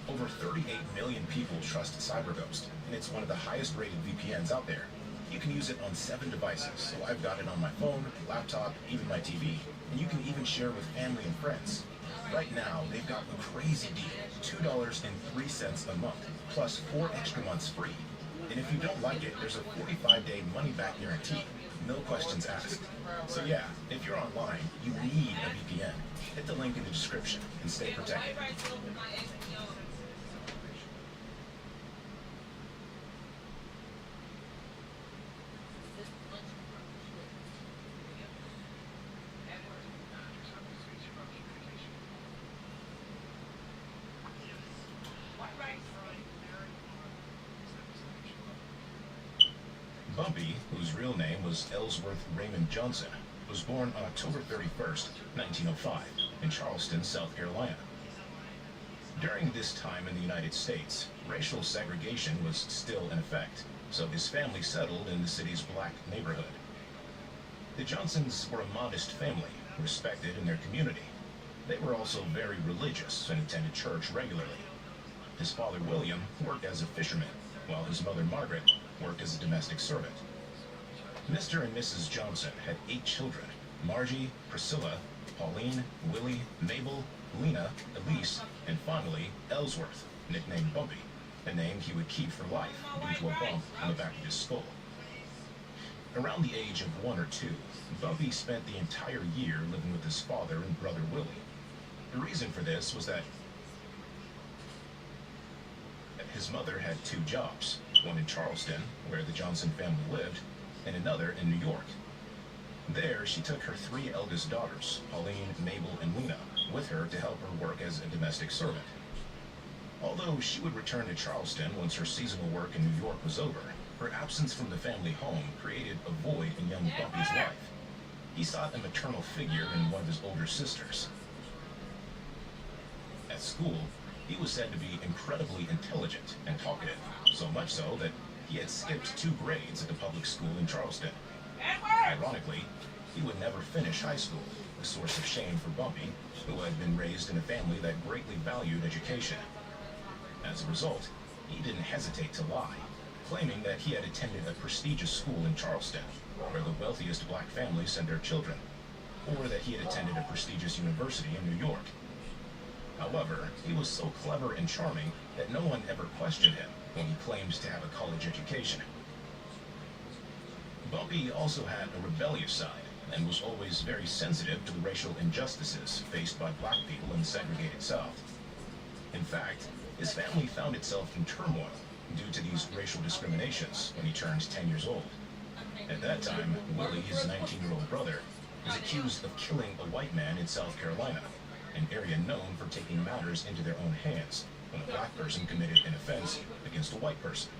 Over 38 million people trust CyberGhost, and it's one of the highest rated VPNs out there. You can use it on 7 devices, so I've got it on my phone, laptop, even my TV, and you can even share with family and friends. Right now, they've got a crazy deal, $2.03 a month, plus 4 extra months free. And if you don't like it, there's a 45-day money-back guarantee, no questions asked. So yeah, if you're online, you need a VPN. Hit the link in the description and stay protected. Bumpy, whose real name was Ellsworth Raymond Johnson, was born on October 31st, 1905, in Charleston, South Carolina. During this time in the United States, racial segregation was still in effect, so his family settled in the city's black neighborhood. The Johnsons were a modest family, respected in their community. They were also very religious and attended church regularly. His father, William, worked as a fisherman, while his mother, Margaret, worked as a domestic servant. Mr. and Mrs. Johnson had 8 children: Margie, Priscilla, Pauline, Willie, Mabel, Lena, Elise, and finally, Ellsworth, nicknamed Bumpy, a name he would keep for life due to a bump on the back of his skull. Around the age of 1 or 2, Bumpy spent the entire year living with his father and brother Willie. The reason for this was that his mother had 2 jobs, one in Charleston, where the Johnson family lived, and another in New York. There, she took her 3 eldest daughters, Pauline, Mabel, and Lena, with her to help her work as a domestic servant. Although she would return to Charleston once her seasonal work in New York was over, her absence from the family home created a void in young Bumpy's life. He sought a maternal figure in one of his older sisters. At school, he was said to be incredibly intelligent and talkative, so much so that he had skipped 2 grades at the public school in Charleston. Ironically, he would never finish high school, a source of shame for Bumpy, who had been raised in a family that greatly valued education. As a result, he didn't hesitate to lie, claiming that he had attended a prestigious school in Charleston, where the wealthiest black families sent their children, or that he had attended a prestigious university in New York. However, he was so clever and charming that no one ever questioned him when he claimed to have a college education. Bumpy also had a rebellious side and was always very sensitive to the racial injustices faced by black people in the segregated South. In fact, his family found itself in turmoil due to these racial discriminations when he turned 10 years old. At that time, Willie, his 19-year-old brother, was accused of killing a white man in South Carolina, an area known for taking matters into their own hands when a black person committed an offense against a white person.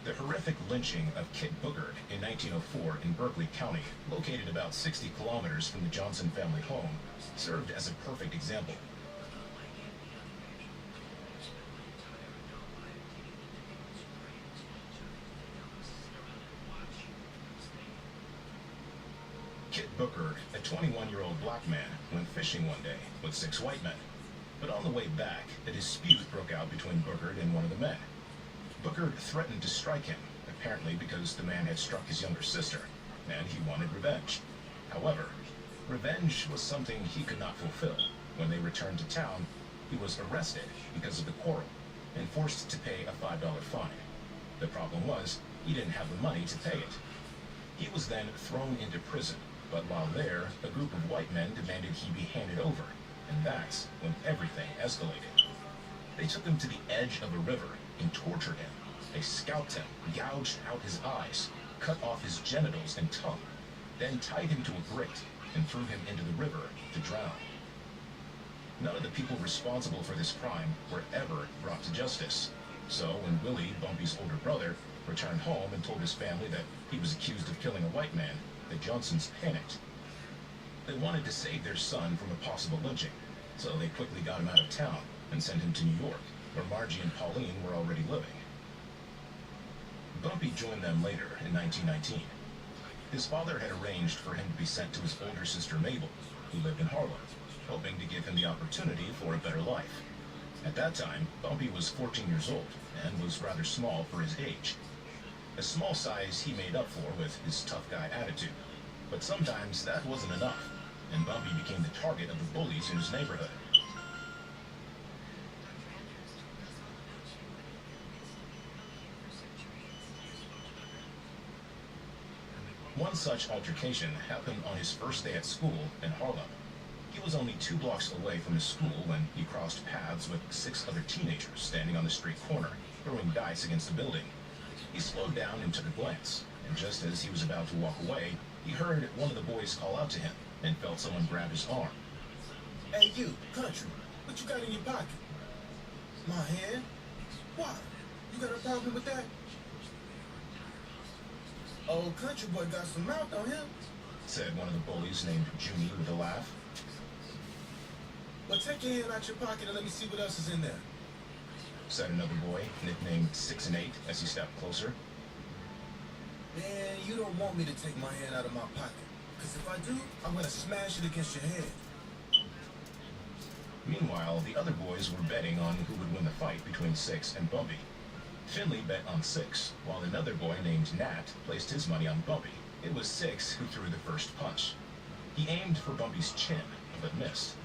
The horrific lynching of Kit Booker in 1904 in Berkeley County, located about 60 kilometers from the Johnson family home, served as a perfect example. Kit Booker, a 21-year-old black man, went fishing one day with 6 white men. But on the way back, a dispute broke out between Booker and one of the men. Booker threatened to strike him, apparently because the man had struck his younger sister, and he wanted revenge. However, revenge was something he could not fulfill. When they returned to town, he was arrested because of the quarrel and forced to pay a $5 fine. The problem was, he didn't have the money to pay it. He was then thrown into prison, but while there, a group of white men demanded he be handed over, and that's when everything escalated. They took him to the edge of a river and tortured him. They scalped him, gouged out his eyes, cut off his genitals and tongue, then tied him to a grate and threw him into the river to drown. None of the people responsible for this crime were ever brought to justice. So when Willie, Bumpy's older brother, returned home and told his family that he was accused of killing a white man, the Johnsons panicked. They wanted to save their son from a possible lynching, so they quickly got him out of town and sent him to New York, where Margie and Pauline were already living. Bumpy joined them later in 1919. His father had arranged for him to be sent to his older sister Mabel, who lived in Harlem, hoping to give him the opportunity for a better life. At that time, Bumpy was 14 years old and was rather small for his age. A small size he made up for with his tough guy attitude, but sometimes that wasn't enough, and Bumpy became the target of the bullies in his neighborhood. One such altercation happened on his first day at school in Harlem. He was only 2 blocks away from his school when he crossed paths with 6 other teenagers standing on the street corner, throwing dice against the building. He slowed down and took a glance, and just as he was about to walk away, he heard one of the boys call out to him and felt someone grab his arm. Hey you, country, what you got in your pocket? My hand? Why? You got a problem with that? Old country boy got some mouth on him, said one of the bullies named Junie with a laugh. Well, take your hand out your pocket and let me see what else is in there, said another boy, nicknamed 6 and 8, as he stepped closer. Man, you don't want me to take my hand out of my pocket, because if I do, I'm going to smash it against your head. Meanwhile, the other boys were betting on who would win the fight between 6 and Bumpy. Finley bet on 6, while another boy named Nat placed his money on Bumpy. It was 6 who threw the first punch. He aimed for Bumpy's chin, but missed.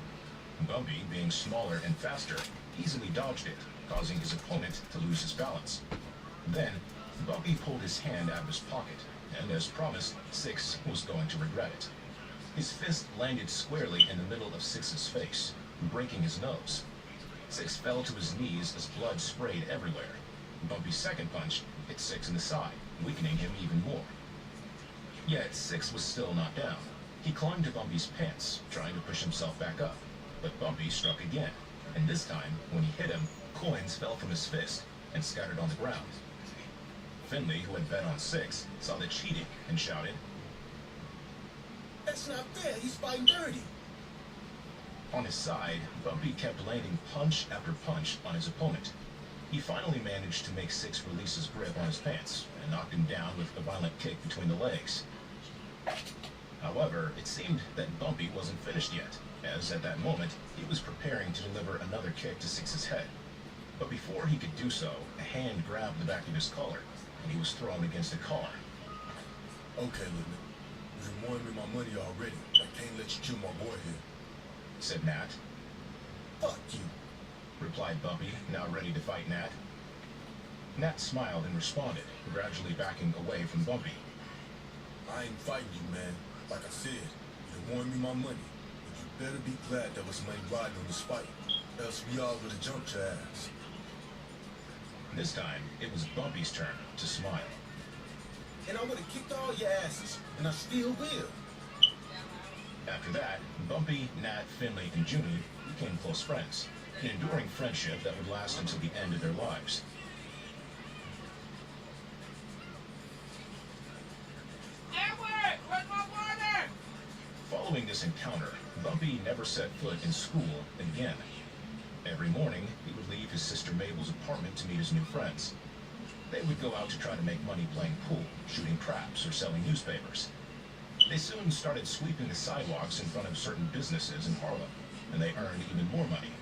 Bumpy, being smaller and faster, easily dodged it, causing his opponent to lose his balance. Then, Bumpy pulled his hand out of his pocket, and as promised, 6 was going to regret it. His fist landed squarely in the middle of 6's face, breaking his nose. 6 fell to his knees as blood sprayed everywhere. Bumpy's second punch hit 6 in the side, weakening him even more. Yet 6 was still not down. He climbed to Bumpy's pants, trying to push himself back up, but Bumpy struck again, and this time, when he hit him, coins fell from his fist and scattered on the ground. Finley, who had bet on 6, saw the cheating and shouted, That's not fair, he's fighting dirty. On his side, Bumpy kept landing punch after punch on his opponent. He finally managed to make 6 release his grip on his pants and knocked him down with a violent kick between the legs. However, it seemed that Bumpy wasn't finished yet, as at that moment, he was preparing to deliver another kick to 6's head. But before he could do so, a hand grabbed the back of his collar, and he was thrown against a car. Okay, Lieutenant. You've been wanting me my money already. I can't let you kill my boy here, said Nat. Fuck you, replied Bumpy, now ready to fight Nat. Nat smiled and responded, gradually backing away from Bumpy. I ain't fighting you, man. Like I said, you wanted me my money. But you better be glad there was money riding on this fight. Else we all would have jumped your ass. This time, it was Bumpy's turn to smile. And I would have kicked all your asses, and I still will. After that, Bumpy, Nat, Finley, and Junie became close friends, an enduring friendship that would last until the end of their lives. Edward, where's my water? Following this encounter, Bumpy never set foot in school again. Every morning, he would leave his sister Mabel's apartment to meet his new friends. They would go out to try to make money playing pool, shooting craps, or selling newspapers. They soon started sweeping the sidewalks in front of certain businesses in Harlem, and they earned even more money.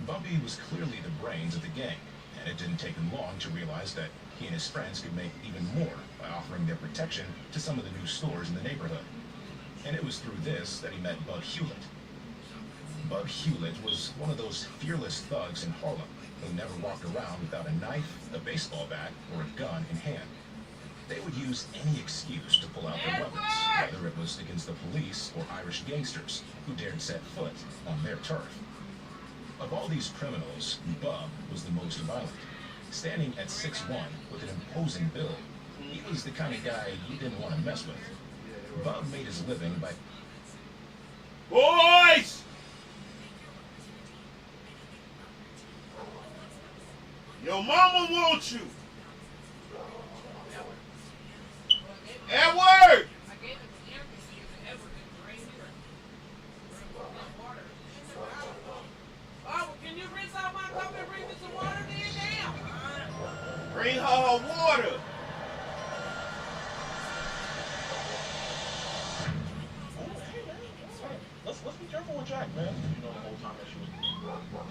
Bumpy was clearly the brains of the gang, and it didn't take him long to realize that he and his friends could make even more by offering their protection to some of the new stores in the neighborhood. And it was through this that he met Bud Hewlett. Bud Hewlett was one of those fearless thugs in Harlem who never walked around without a knife, a baseball bat, or a gun in hand. They would use any excuse to pull out their weapons, whether it was against the police or Irish gangsters who dared set foot on their turf. Of all these criminals, Bub was the most violent. Standing at 6'1" with an imposing build, he was the kind of guy you didn't want to mess with. Bub made his living by... Boys! Your mama wants you. Edward! Oh, can you rinse out my cup and bring me some water then? Damn! Bring her water. Let's be careful with Jack, man. You know the whole time that she was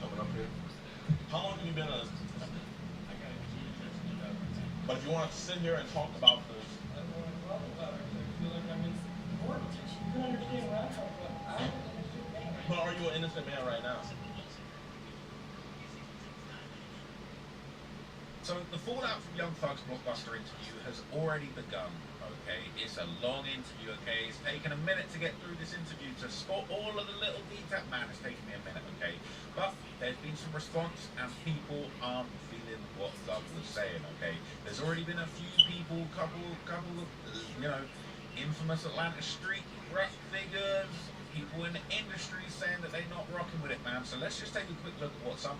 coming up here. How long have you been a... But if you want to sit here and talk about this... But are you an innocent man right now? So the fallout from Young Thug's blockbuster interview has already begun, okay? It's a long interview, okay? It's taken a minute to get through this interview to spot all of the little details. Man, it's taken me a minute, okay? But there's been some response and people aren't feeling what Thug was saying, okay? There's already been a few people, couple of, you know, infamous Atlanta street rap figures, people in the industry saying that they're not rocking with it, man. So let's just take a quick look at what's up.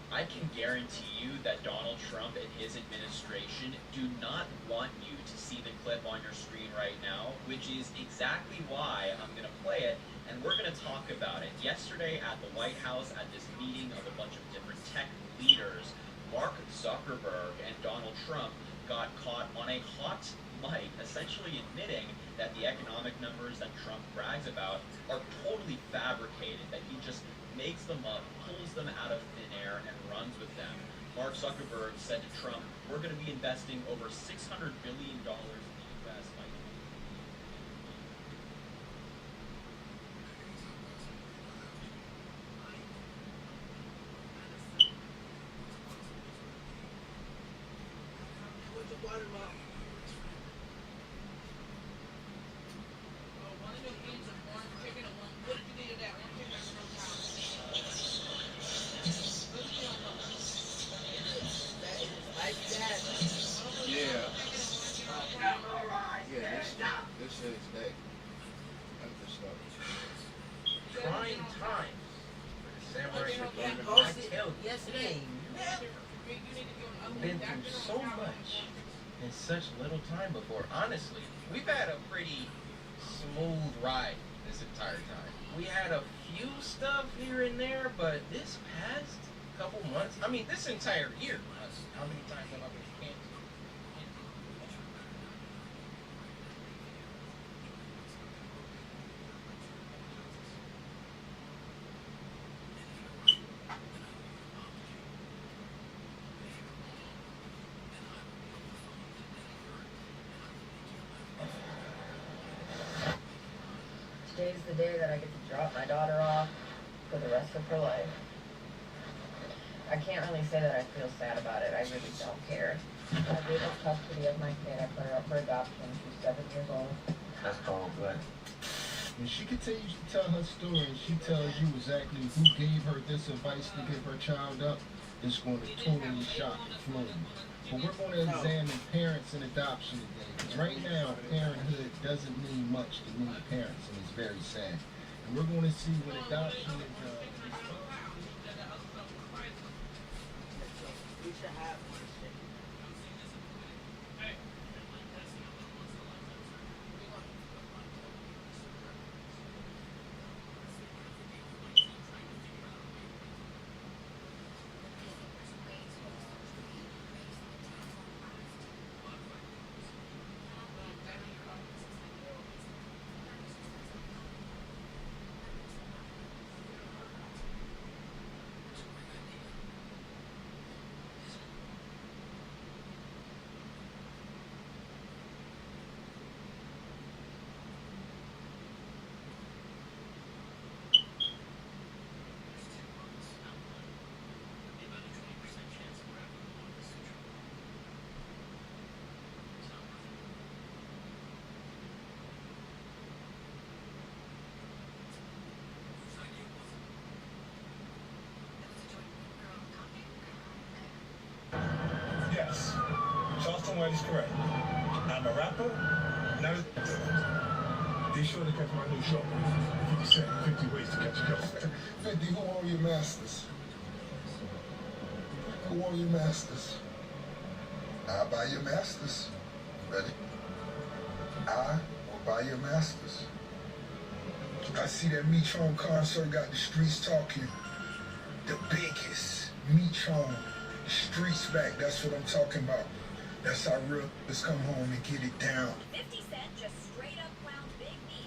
I can guarantee you that Donald Trump and his administration do not want you to see the clip on your screen right now, which is exactly why I'm going to play it, and we're going to talk about it. Yesterday at the White House, at this meeting of a bunch of different tech leaders, Mark Zuckerberg and Donald Trump got caught on a hot mic, essentially admitting that the economic numbers that Trump brags about are totally fabricated, that he just makes them up, pulls them out of thin air, and runs with them. Mark Zuckerberg said to Trump, we're going to be investing over $600 billion in the U.S. by Trying time for the samurai. I tell you, Yesterday. been through so much in such little time before. Honestly, we've had a pretty smooth ride this entire time. We had a few stuff here and there, but this past couple months, I mean, this entire year, how many times have I been canceled? Today's the day that I get to drop my daughter off for the rest of her life. I can't really say that I feel sad about it. I really don't care. I gave up custody of my kid. I put her up for adoption. She's 7 years old. That's all good. When she continues to tell her story and she tells you exactly who gave her this advice to give her child up, it's going to totally shock and floor you. But we're going to examine parents and adoption today. Because right now, parenthood doesn't mean much to many parents, and it's very sad. And we're going to see what adoption is. Yes, Charleston White is correct. I'm a rapper, not a... Be sure to catch my new show, 50 Cent, 50 Ways to Catch a Ghost. 50, who are your masters? Who are your masters? I'll buy your masters. Ready? I will buy your masters. I see that Meatron concert got the streets talking. The biggest Meatron. Streets back, that's what I'm talking about. That's how real let's come home and get it down. 50 Cent just straight up clowned Big Meat.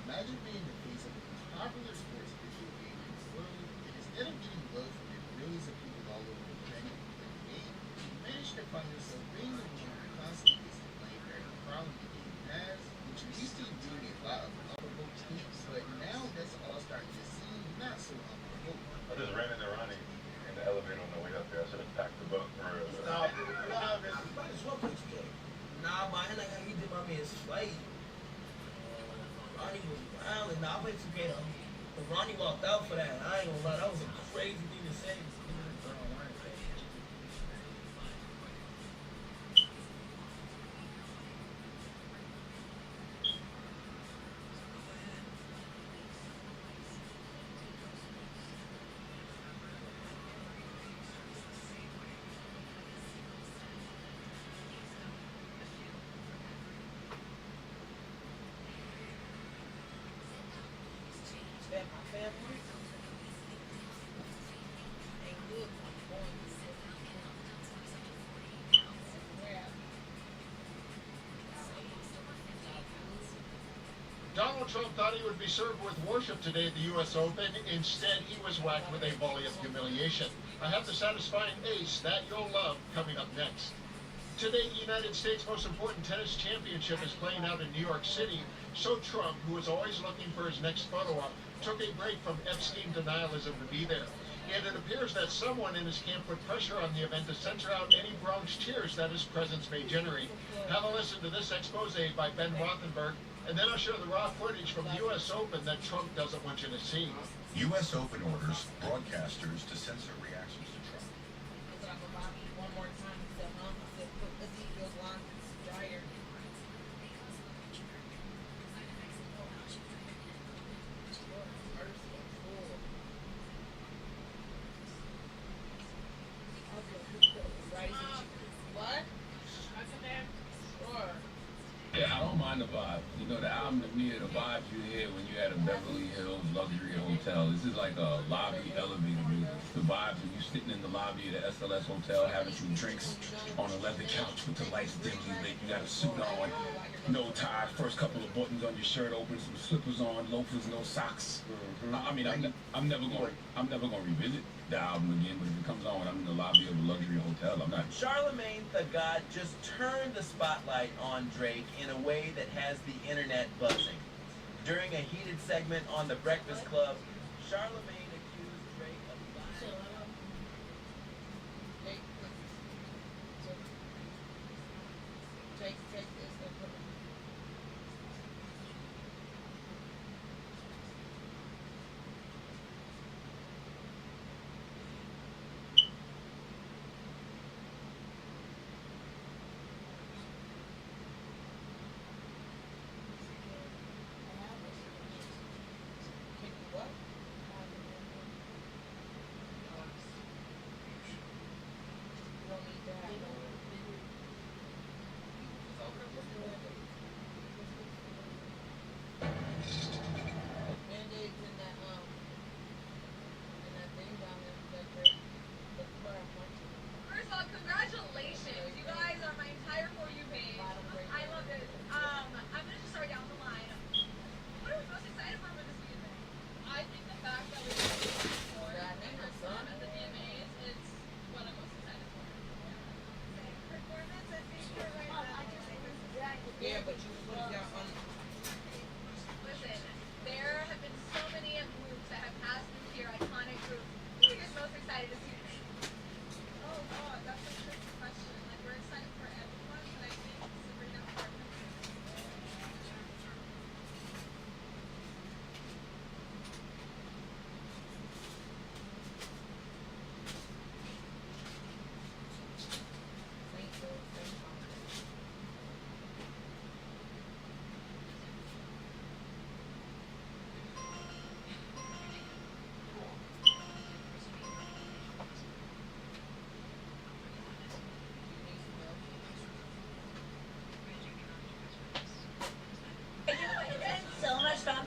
Imagine being the face of the most popular sports video game in the world, and instead of getting love from millions of people all over the planet who play the game, you manage to find yourself being the one who constantly gets to blame for every problem the game has, which used to be doing a lot of unprovoked things, but now that's all starting to seem not so unprovoked. I just ran into Ronnie in the elevator on the way up there. I should have packed the boat for real. Nah, might as well put you in. Nah, man, like how he did my man's fight. Ronnie was wild, and I played 2K though. But Ronnie walked out for that. I ain't gonna lie, that was a crazy thing to say. That my family ain't good. Donald Trump thought he would be served with worship today at the U.S. Open. Instead, he was whacked with a volley of humiliation. I have the satisfying ace that you'll love coming up next. Today, the United States' most important tennis championship is playing out in New York City. So Trump, who was always looking for his next photo op, took a break from Epstein denialism to be there. And it appears that someone in his camp put pressure on the event to censor out any Bronx cheers that his presence may generate. Have a listen to this expose by Ben Rothenberg, and then I'll share the raw footage from the U.S. Open that Trump doesn't want you to see. U.S. Open orders broadcasters to censor reactions to Trump. One more time, he said, he said, put Ezekiel's line dryer. What? Sure. Yeah, I don't mind the vibe. You know, the album to me, the vibes you hear when you're at a Beverly Hills luxury hotel. This is like a lobby elevator music. The vibes when you're sitting in the lobby of the SLS hotel having some drinks on a leather couch with the lights dimly lit. You got a suit on, no tie, first couple of buttons on your shirt open, some slippers on, loafers, no socks. I mean, I'm never gonna revisit the album again, but if it comes on when I'm in the lobby of a luxury hotel, I'm not. Charlemagne the God just turned the spotlight on Drake in a way that has the internet buzzing. During a heated segment on The Breakfast Club, Charlemagne accused Drake of Yeah, but you put it down on. Listen, there have been so many groups that have passed through here, iconic groups. Who are you guys most excited to see today? Oh God, that's a tricky question. Like we're excited for everyone, but I think Sabrina Carpenter.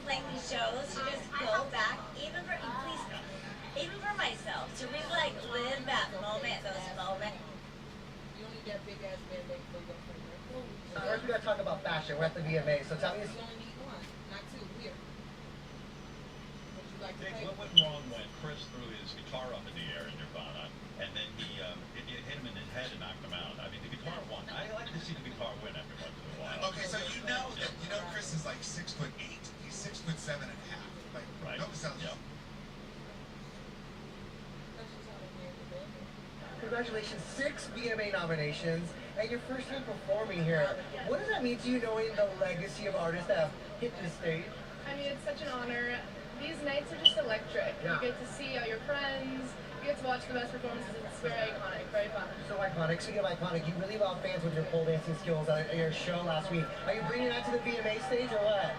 Playing these shows to just go back, even for myself, to really like live that moment, those moments. You don't need that big ass band-aid for your finger. First, we gotta talk about fashion. We're at the VMA, so tell me. You only need one, not two. Here. Would you like to Dick, play? what went wrong when Chris threw his guitar up in the air in Nirvana, and then he it hit him in the head and knocked him out? I mean, the guitar won. I like to see the guitar win every once in a while. Okay, so you know Chris is like 6'8". He's 6'7.5". Like, right. No sounds. Yep. Congratulations, 6 VMA nominations, and your first time performing here. What does that mean to you, knowing the legacy of artists that have hit this stage? I mean, it's such an honor. These nights are just electric. Yeah. You get to see all your friends. You get to watch the best performances. It's very iconic, very fun. So iconic. Speaking of iconic, you really wowed fans with your pole dancing skills at your show last week. Are you bringing that to the VMA stage or what?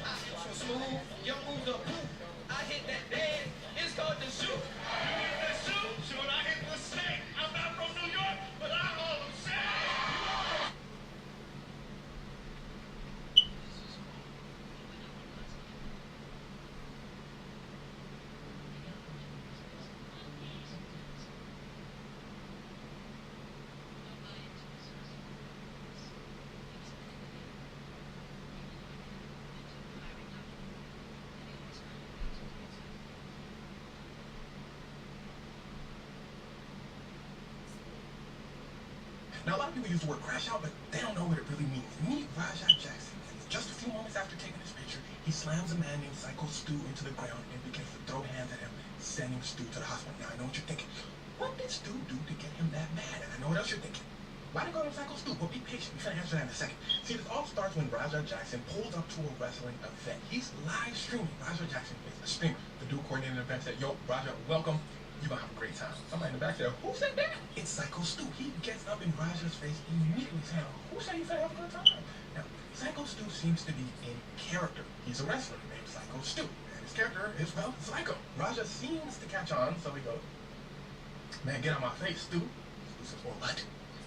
So smooth, young moves up. I hit that dead. It's called the shoot. You hit the shoot, shoot. I hit the snake. I'm not from New York, but I call them snake. Now, a lot of people use the word crash out, but they don't know what it really means. Meet Rajah Jackson. And just a few moments after taking this picture, he slams a man named Psycho Stu into the ground and begins to throw hands at him, sending Stu to the hospital. Now, I know what you're thinking. What did Stu do to get him that mad? And I know what else you're thinking. Why did they call him Psycho Stu? Well, be patient. We're going to answer that in a second. See, this all starts when Rajah Jackson pulls up to a wrestling event. He's live streaming. Rajah Jackson is a streamer. The dude coordinating the event said, yo, Rajah, welcome. You're going to have a great time. Somebody in the back said, who said that? It's Psycho Stu. He gets up in Rajah's face immediately saying, who said you said have a good time? Now, Psycho Stu seems to be in character. He's a wrestler named Psycho Stu. And his character is, well, Psycho. Rajah seems to catch on, so he goes, man, get on my face, Stu. Stu says, well, what?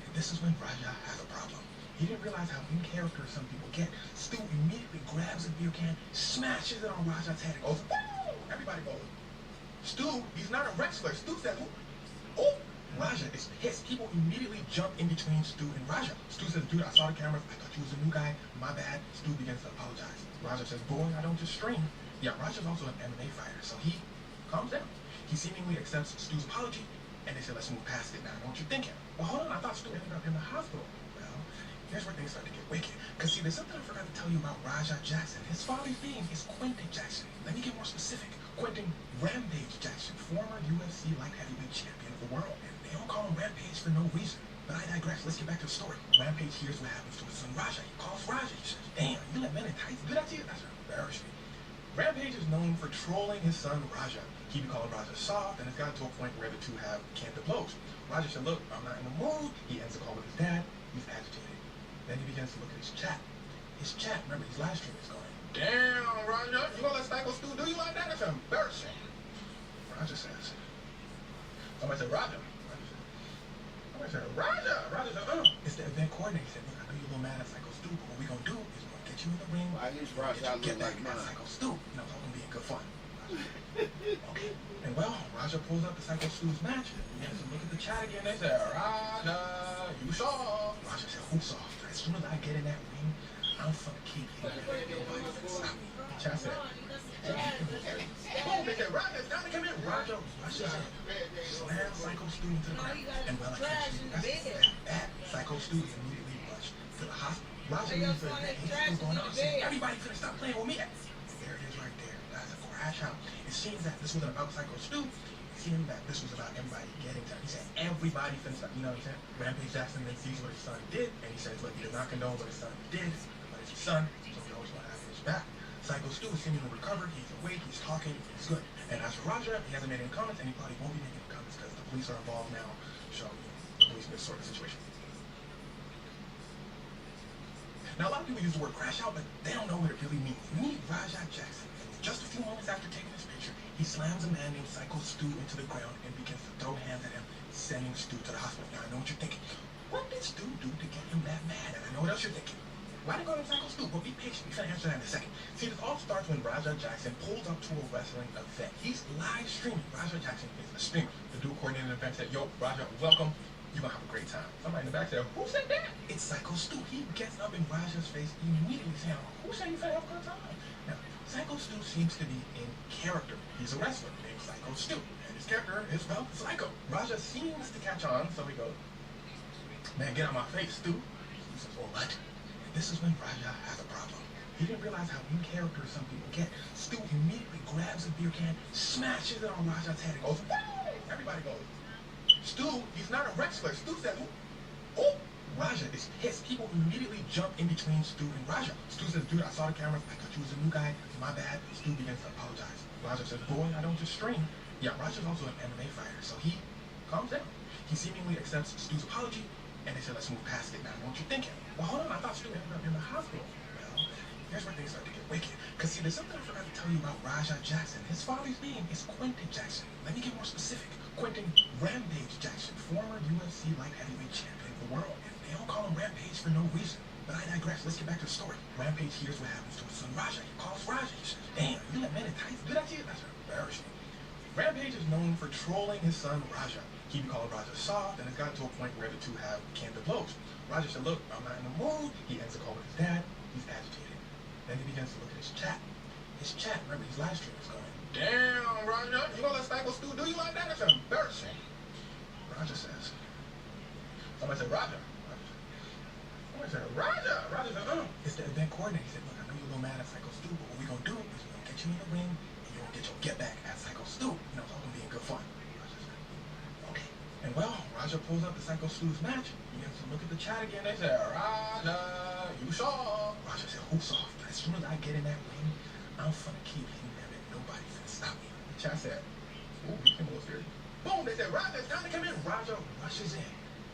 And this is when Rajah has a problem. He didn't realize how in character some people get. Stu immediately grabs a beer can, smashes it on Rajah's head, and goes, woo! Everybody goes, Stu, he's not a wrestler. Stu says, oh! Rajah is pissed. People immediately jump in between Stu and Rajah. Stu says, dude, I saw the cameras. I thought you was a new guy. My bad. Stu begins to apologize. Rajah says, boy, I don't just stream. Yeah, Rajah's also an MMA fighter, so he calms down. He seemingly accepts Stu's apology, and they say, let's move past it now. I know what you're thinking. Well, hold on. I thought Stu ended up in the hospital. Well, here's where things start to get wicked. Because, see, there's something I forgot to tell you about Rajah Jackson. His father's name is Quentin Jackson. Let me get more specific. Quentin Rampage Jackson, former UFC light heavyweight champion of the world. And they don't call him Rampage for no reason. But I digress. Let's get back to the story. Rampage hears what happens to his son Rajah. He calls Rajah. He says, damn, you let men in tights do that to you? That's embarrassing. Rampage is known for trolling his son Rajah. He be calling Rajah soft, and it's gotten to a point where the two have can't blows. Rajah said, look, I'm not in the mood. He ends the call with his dad. He's agitated. Then he begins to look at his chat. His chat, remember, his live stream is going, damn, Rajah, you gonna let Psycho Stu do you like that? That's embarrassing. Rajah says, somebody said, Rajah. Somebody said, Rajah. Rajah said, it's the event coordinator. He said, look, I know you're a little mad at Psycho Stu, but what we gonna do is we're gonna get you in the ring. Why is Rajah get look like back mine? at Psycho Stu. You know, it's all gonna be in good fun. Okay. And well, Rajah pulls up the Psycho Stu's match. And so look at the chat again. They said, Rajah, you soft. Rajah said, who soft? As soon as I get in that ring, I'm finna keep hitting nobody can stop me. Chat said, boom, they said, Rajah, it's time to come in. Rajah said, slam Psycho Stu into the ground. And well, I can't see, that's Psycho Stu is immediately rushed to the hospital. Roger leaves the event. He's still going on saying, everybody finna stop playing with me. And there it is right there. That's a crash out. It seems that this wasn't about Psycho Stu. It seemed that this was about everybody getting to him. He said, everybody finna stop. You know what I'm saying? Rampage Jackson then sees what his son did, and he says, look, he does not condone what his son did, but it's his son, so he always want to have his back. Psycho Stu is seemingly recovered. He's awake. He's talking. He's good. And as for Roger, he hasn't made any comments, and he probably won't be making any comments because the police are involved now. So the police in this sort of situation. Now, a lot of people use the word crash out, but they don't know what it really means. Meet Rajah Jackson. Just a few moments after taking this picture, he slams a man named Psycho Stu into the ground and begins to throw hands at him, sending Stu to the hospital. Now, I know what you're thinking. What did Stu do to get him that mad? And I know what else you're thinking. Why did they call him Psycho Stu? Well, be patient. We're going to answer that in a second. See, this all starts when Rajah Jackson pulls up to a wrestling event. He's live streaming. Rajah Jackson is a streamer. The dude coordinating the event said, yo, Rajah, welcome. You're going to have a great time. Somebody in the back said, who said that? It's Psycho Stu. He gets up in Rajah's face immediately saying, who said you finna have a good time? Now, Psycho Stu seems to be in character. He's a wrestler named Psycho Stu. And his character is, well, Psycho. Rajah seems to catch on, so he goes, man, get out my face, Stu. He says, well, what? And this is when Rajah has a problem. He didn't realize how in character some people get. Stu immediately grabs a beer can, smashes it on Rajah's head, and goes, woo! Everybody goes, Stu, he's not a wrestler. Stu said, oh, Rajah is pissed. People immediately jump in between Stu and Rajah. Stu says, dude, I saw the cameras. I thought you was a new guy. My bad. Stu begins to apologize. Rajah says, boy, I don't just stream. Yeah, Rajah's also an MMA fighter, so he calms down. He seemingly accepts Stu's apology, and they say, let's move past it. Now, I know what you're thinking. Well, hold on. I thought Stu ended up in the hospital. Well, here's where things start to get wicked. Because, see, there's something I forgot to tell you about Rajah Jackson. His father's name is Quentin Jackson. Let me get more specific. Quentin Rampage Jackson, former UFC light heavyweight champion of the world. And they don't call him Rampage for no reason. But I digress. Let's get back to the story. Rampage hears what happens to his son Rajah. He calls Rajah. He says, damn, you let men in tights do that to you? That's embarrassing. Rampage is known for trolling his son Rajah. He be calling Rajah soft, and it's gotten to a point where the two have came to blows. Rajah said, look, I'm not in the mood. He ends the call with his dad. He's agitated. Then he begins to look at his chat. His chat, remember, his live stream is going, damn, Rajah, you gonna let Psycho Stu do you like that? That's embarrassing. Rajah says, somebody said, Rajah. Somebody said, Rajah. Rajah said, it's the event coordinator. He said, look, I know you're a little mad at Psycho Stu, but what we gonna do is we're gonna get you in the ring, and you're gonna get your get back at Psycho Stu. You know, it's all gonna be in good fun. Rajah said, okay. And well, Rajah pulls up the Psycho Stu's match. He begins to look at the chat again. They said, Rajah, you soft. Rajah said, who soft? As soon as I get in that ring, I'm finna keep hitting them and nobody finna stop me. The chat said, ooh, he came a little serious. Boom, they said, Rajah, it's time to come in. Rajah rushes in,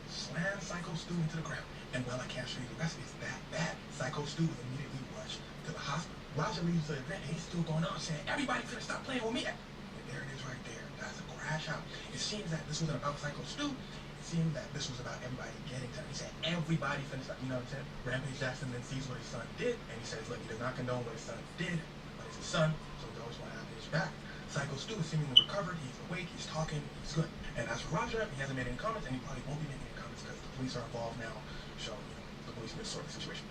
slams Psycho Stu into the ground. And well, I can't show you the rest of it. It's that bad. Psycho Stu was immediately rushed to the hospital. Rajah leaves the event and he's still going on saying, everybody finna stop playing with me. And there it is right there. That's a crash out. It seems that this wasn't about Psycho Stu. It seemed that this was about everybody getting to him. He said, everybody finna stop. You know what I'm saying? Rampage Jackson then sees what his son did, and he says, look, he does not condone what his son did, but it's his son, so he always want to have his back. Psycho Stu is seemingly recovered. He's awake. He's talking. He's good. And as for Rajah, he hasn't made any comments, and he probably won't be making any comments because the police are involved now. So, the police in this sort of situation.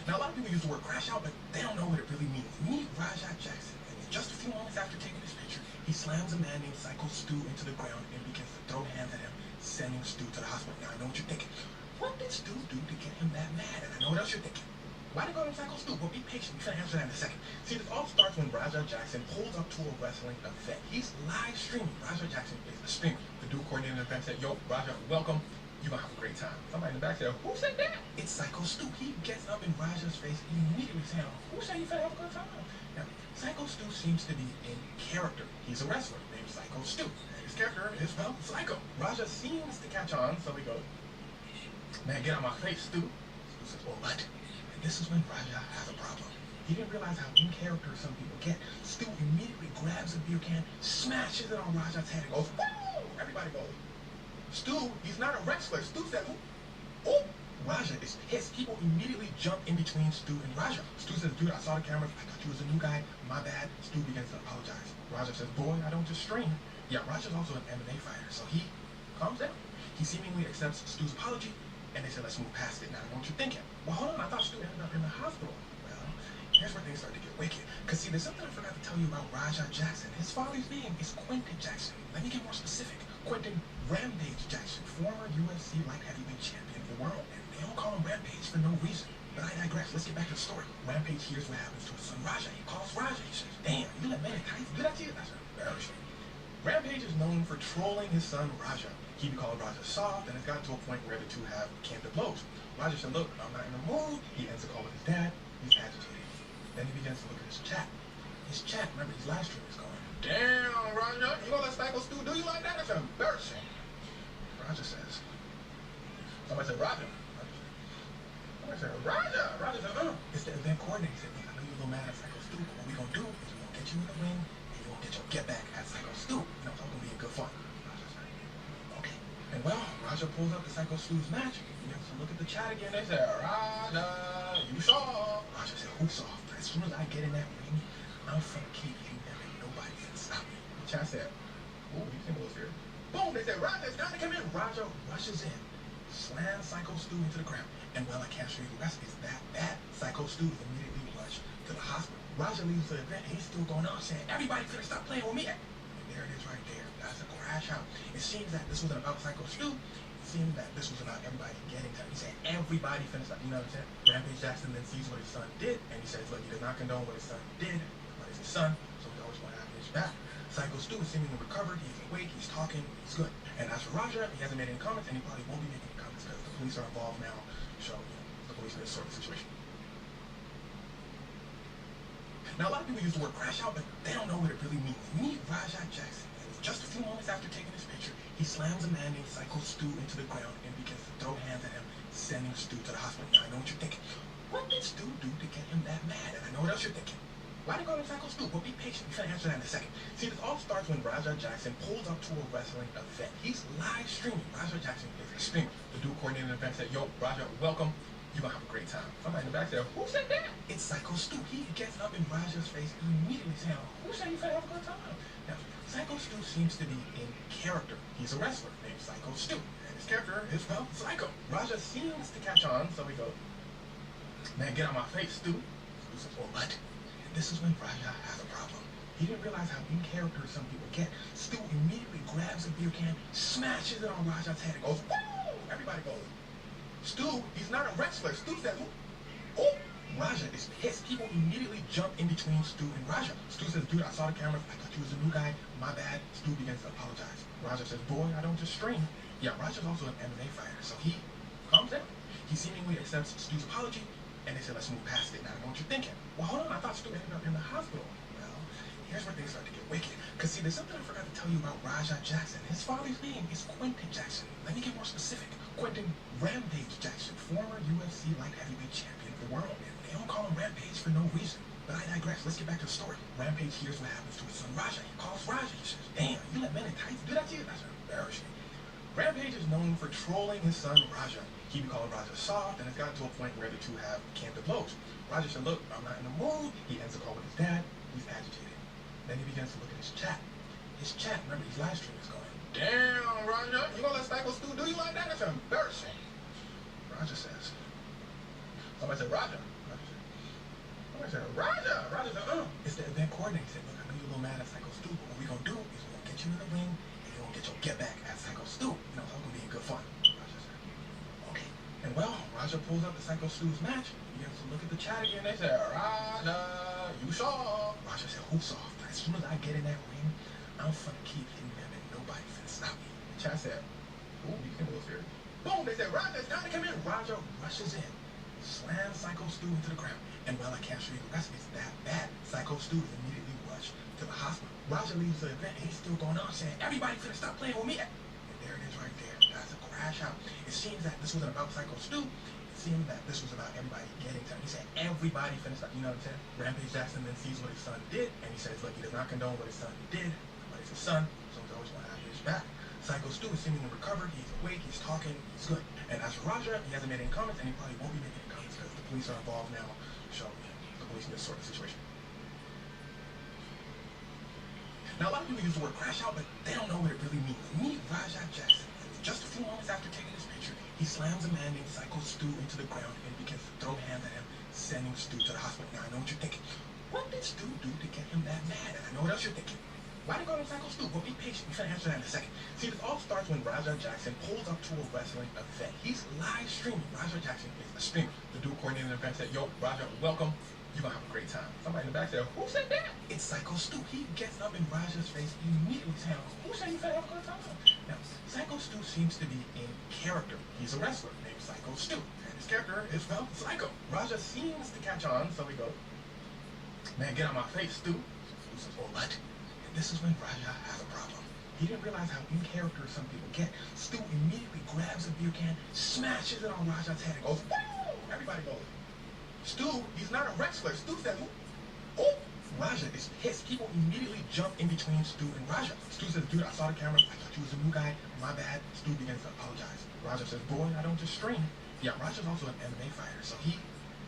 Now, a lot of people use the word crash out, but they don't know what it really means. Meet Rajah Jackson. And just a few moments after taking this picture, he slams a man named Psycho Stu into the ground and begins to throw hands at him, sending Stu to the hospital. Now, I know what you're thinking. What did Stu do to get him that mad? And I know what else you're thinking. Why did they call him Psycho Stu? Well, be patient. We're going to answer that in a second. See, this all starts when Rajah Jackson pulls up to a wrestling event. He's live streaming. Rajah Jackson is a streamer. The dude coordinating the event said, yo, Rajah, welcome. You're going to have a great time. Somebody in the back said, who said that? It's Psycho Stu. He gets up in Rajah's face immediately saying, who said you finna have a good time? Now, Psycho Stu seems to be in character. He's a wrestler named Psycho Stu. And his character is, well, Psycho. Rajah seems to catch on, so he goes, man, get out my face, Stu. Stu says, well, what? And this is when Rajah has a problem. He didn't realize how in character some people get. Stu immediately grabs a beer can, smashes it on Rajah's head, and goes, woo! Everybody goes, Stu, he's not a wrestler. Stu said, oh, Rajah is pissed. People immediately jump in between Stu and Rajah. Stu says, dude, I saw the cameras. I thought you was a new guy. My bad. Stu begins to apologize. Rajah says, boy, I don't just stream. Yeah, Rajah's also an MMA fighter, so he calms down. He seemingly accepts Stu's apology, and they say, let's move past it. Now, I know what you're thinking. Well, hold on. I thought Stu ended up in the hospital. Well, here's where things start to get wicked. Because, see, there's something I forgot to tell you about Rajah Jackson. His father's name is Quentin Jackson. Let me get more specific. Quentin Rampage Jackson, former UFC light heavyweight champion of the world, and they don't call him Rampage for no reason. But I digress. Let's get back to the story. Rampage hears what happens to his son Raja. He calls Raja. He says, "Damn, you let men in tights do that to you? That's embarrassing." Rampage is known for trolling his son Raja. He would call Raja soft, and it's gotten to a point where the two have came to blows. Raja said, "Look, I'm not in the mood." He ends the call with his dad. He's agitated. Then he begins to look at his chat. His chat, remember, his live stream is going, "Damn, Raja, you gonna let Cycle Stu do you like that? That's embarrassing." Raja says, somebody said, "Raja." Somebody said, "Raja." Raja said, It's the event coordinator. He said, "Look, I know you're a little mad at Cycle Stu, but what we gonna do is we're gonna get you in the ring, and you're gonna get your get back at Cycle Stu. You know, it's all gonna be in good fun." Raja said, "Okay." And well, Raja pulls up the Cycle Stu's match. You have to look at the chat again. They said, "Raja, you soft." Raja said, "Who soft? As soon as I get in that ring, I'm finna keep you there and nobody can stop me." The chat said, "Ooh, you seem a little scared." Boom, they said, "Raja, it's time to come in." Raja rushes in, slams Psycho Stu into the ground. And well, I can't show you the rest. It's that bad. Psycho Stu is immediately rushed to the hospital. Raja leaves the event. He's still going on saying, "Everybody finna stop playing with me." And there it is right there. That's a crash out. It seems that this wasn't about Psycho Stu. It seems that this was about everybody getting to him. He said, "Everybody finna stop." You know what I'm saying? Rampage Jackson then sees what his son did. And he says, "Look, he does not condone what his son did. But it's his son. So he's always going to have his back." Psycho Stu is seemingly recovered. He's awake. He's talking. He's good. And as for Raja, he hasn't made any comments. And he probably won't be making any comments because the police are involved now. So, the police are in this sort of situation. Now, a lot of people use the word crash out, but they don't know what it really means. Meet Raja Jackson. And just a few moments after taking this picture, he slams a man named Psycho Stu into the ground and begins to throw hands at him, sending Stu to the hospital. Now, I know what you're thinking. What did Stu do to get him that mad? And I know what else you're thinking. Why did they call him Psycho Stu? Well, be patient. We're going to answer that in a second. See, this all starts when Raja Jackson pulls up to a wrestling event. He's live streaming. Raja Jackson is a streamer. The dude coordinating the event said, "Yo, Raja, welcome. You're going to have a great time." Somebody in the back said, "Who said that?" It's Psycho Stu. He gets up in Raja's face and immediately says, "Who said you finna have a good time?" Now, Psycho Stu seems to be in character. He's a wrestler named Psycho Stu. And his character is, well, Psycho. Raja seems to catch on, so he goes, "Man, get out my face, Stu." Stu says, "Well, what?" And this is when Raja has a problem. He didn't realize how in character some people get. Stu immediately grabs a beer can, smashes it on Raja's head, and goes, "Woo!" Everybody goes, "Stu, he's not a wrestler." Stu says, "Oh!" Raja is pissed. People immediately jump in between Stu and Raja. Stu says, "Dude, I saw the cameras. I thought you was a new guy. My bad." Stu begins to apologize. Raja says, "Boy, I don't just stream." Yeah, Raja's also an MMA fighter, so he calms down. He seemingly accepts Stu's apology, and they said, "Let's move past it." Now, I know what you're thinking. Well, hold on. I thought Stu ended up in the hospital. Well, here's where things start to get wicked. Because, see, there's something I forgot to tell you about Raja Jackson. His father's name is Quentin Jackson. Let me get more specific. Quentin Rampage Jackson, former UFC light heavyweight champion of the world. And they don't call him Rampage for no reason. But I digress. Let's get back to the story. Rampage hears what happens to his son Raja. He calls Raja. He says, "Damn, you let men in tights do that to you? That's embarrassing." Rampage is known for trolling his son Raja. He would call Raja soft, and it's gotten to a point where the two have came to blows. Raja said, "Look, I'm not in the mood." He ends the call with his dad. He's agitated. Then he begins to look at his chat. His chat, remember, his live stream is going, "Damn, Raja, you gonna let Psycho Stu do you like that? That's embarrassing." Raja says, somebody said, "Raja." Somebody said, "Raja." Raja said, It's the event coordinator. He said, "Look, I know you're a little mad at Psycho Stu, but what we gonna do is we're gonna get you in the ring, and you're gonna get your get back at Psycho Stu. You know, it's all gonna be in good fun." Raja said, "Okay." And well, Raja pulls up the Psycho Stu's match. He begins to look at the chat again. They said, "Raja, you soft." Raja said, "Who soft? As soon as I get in that ring, I'm finna keep hitting them and nobody finna stop me." The chat said, "Ooh, you seem a little scared." Boom, they said, "Raja, it's time to come in." Raja rushes in, slams Psycho Stu into the ground. And well, I can't show you the rest. It's that bad. Psycho Stu is immediately rushed to the hospital. Raja leaves the event and he's still going on saying, "Everybody finna stop playing with me." And there it is right there. That's a crash out. It seems that this wasn't about Psycho Stu. It seemed that this was about everybody getting to him. He said, "Everybody finna stop." You know what I'm saying? Rampage Jackson then sees what his son did, and he says, "Look, he does not condone what his son did, but it's his son, so he's always going to have his back." Psycho Stu is seemingly recovered. He's awake. He's talking. He's good. And as for Raja, he hasn't made any comments, and he probably won't be making any comments because the police are involved now. So the police in this sort of situation. Now, a lot of people use the word crash out, but they don't know what it really means. Meet Raja Jackson. And just a few moments after taking this picture, he slams a man named Psycho Stu into the ground and begins to throw hands at him, sending Stu to the hospital. Now, I know what you're thinking. What did Stu do to get him that mad? And I know what else you're thinking. Why do you call him Psycho Stu? Well, be patient. We're gonna answer that in a second. See, this all starts when Raja Jackson pulls up to a wrestling event. He's live streaming. Raja Jackson is a streamer. The dude coordinating the event said, "Yo, Raja, welcome. You're gonna have a great time." Somebody in the back said, "Who said that?" It's Psycho Stu. He gets up in Raja's face immediately saying, "Who said you finna have a good time?" Now, Psycho Stu seems to be in character. He's a wrestler named Psycho Stu. And his character is, well, Psycho. Raja seems to catch on, so he goes, "Man, get out my face, Stu." Stu says, "Oh, what?" And this is when Raja has a problem. He didn't realize how in character some people get. Stu immediately grabs a beer can, smashes it on Raja's head, and goes, "Woo!" Everybody goes. Stu, he's not a wrestler. Stu says, "Oh!" Raja is pissed. People immediately jump in between Stu and Raja. Stu says, "Dude, I saw the camera. I thought you was a new guy. My bad." Stu begins to apologize. Raja says, "Boy, I don't just stream." Yeah, Raja's also an MMA fighter, so he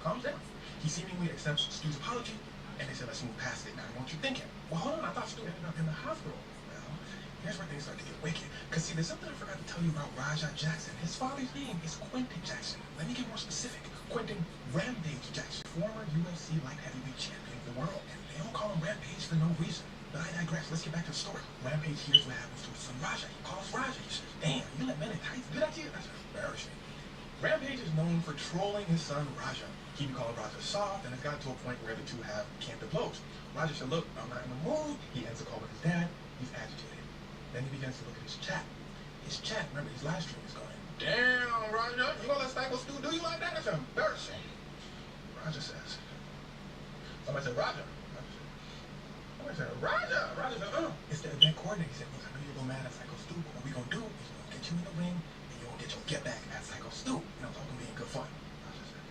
calms down. He seemingly accepts Stu's apology, and they said, "Let's move past it." Now, I want you thinking, well, hold on, I thought Stu ended up in the hospital. Well, here's where things start to get wicked. Because, see, there's something I forgot to tell you about Raja Jackson. His father's name is Quentin Jackson. Let me get more specific. Quentin Rampage Jackson, former UFC light heavyweight champion of the world. And they don't call him Rampage for no reason. But I digress. Let's get back to the story. Rampage hears what happens to his son Raja. He calls Raja. He says, "Damn, you let men in tights do that to you?" That's embarrassing. Rampage is known for trolling his son Raja. He be calling Raja soft, and it's got to a point where the two have came to blows. Raja said, "Look, I'm not in the mood." He ends up calling his dad. He's agitated. Then he begins to look at his chat. His chat, remember, his live stream is going, "Damn, Raja, you gonna let Psycho Stu do you like that? That's embarrassing." Raja says, somebody said, "Raja." Somebody said, "Raja." Raja said, It's the event coordinator. He said, "Look, I know you're a little mad at Psycho Stu, but what we gonna do is we're gonna get you in the ring, and you're gonna get your get back at Psycho Stu. You know, it's all gonna be in good fun." Raja said,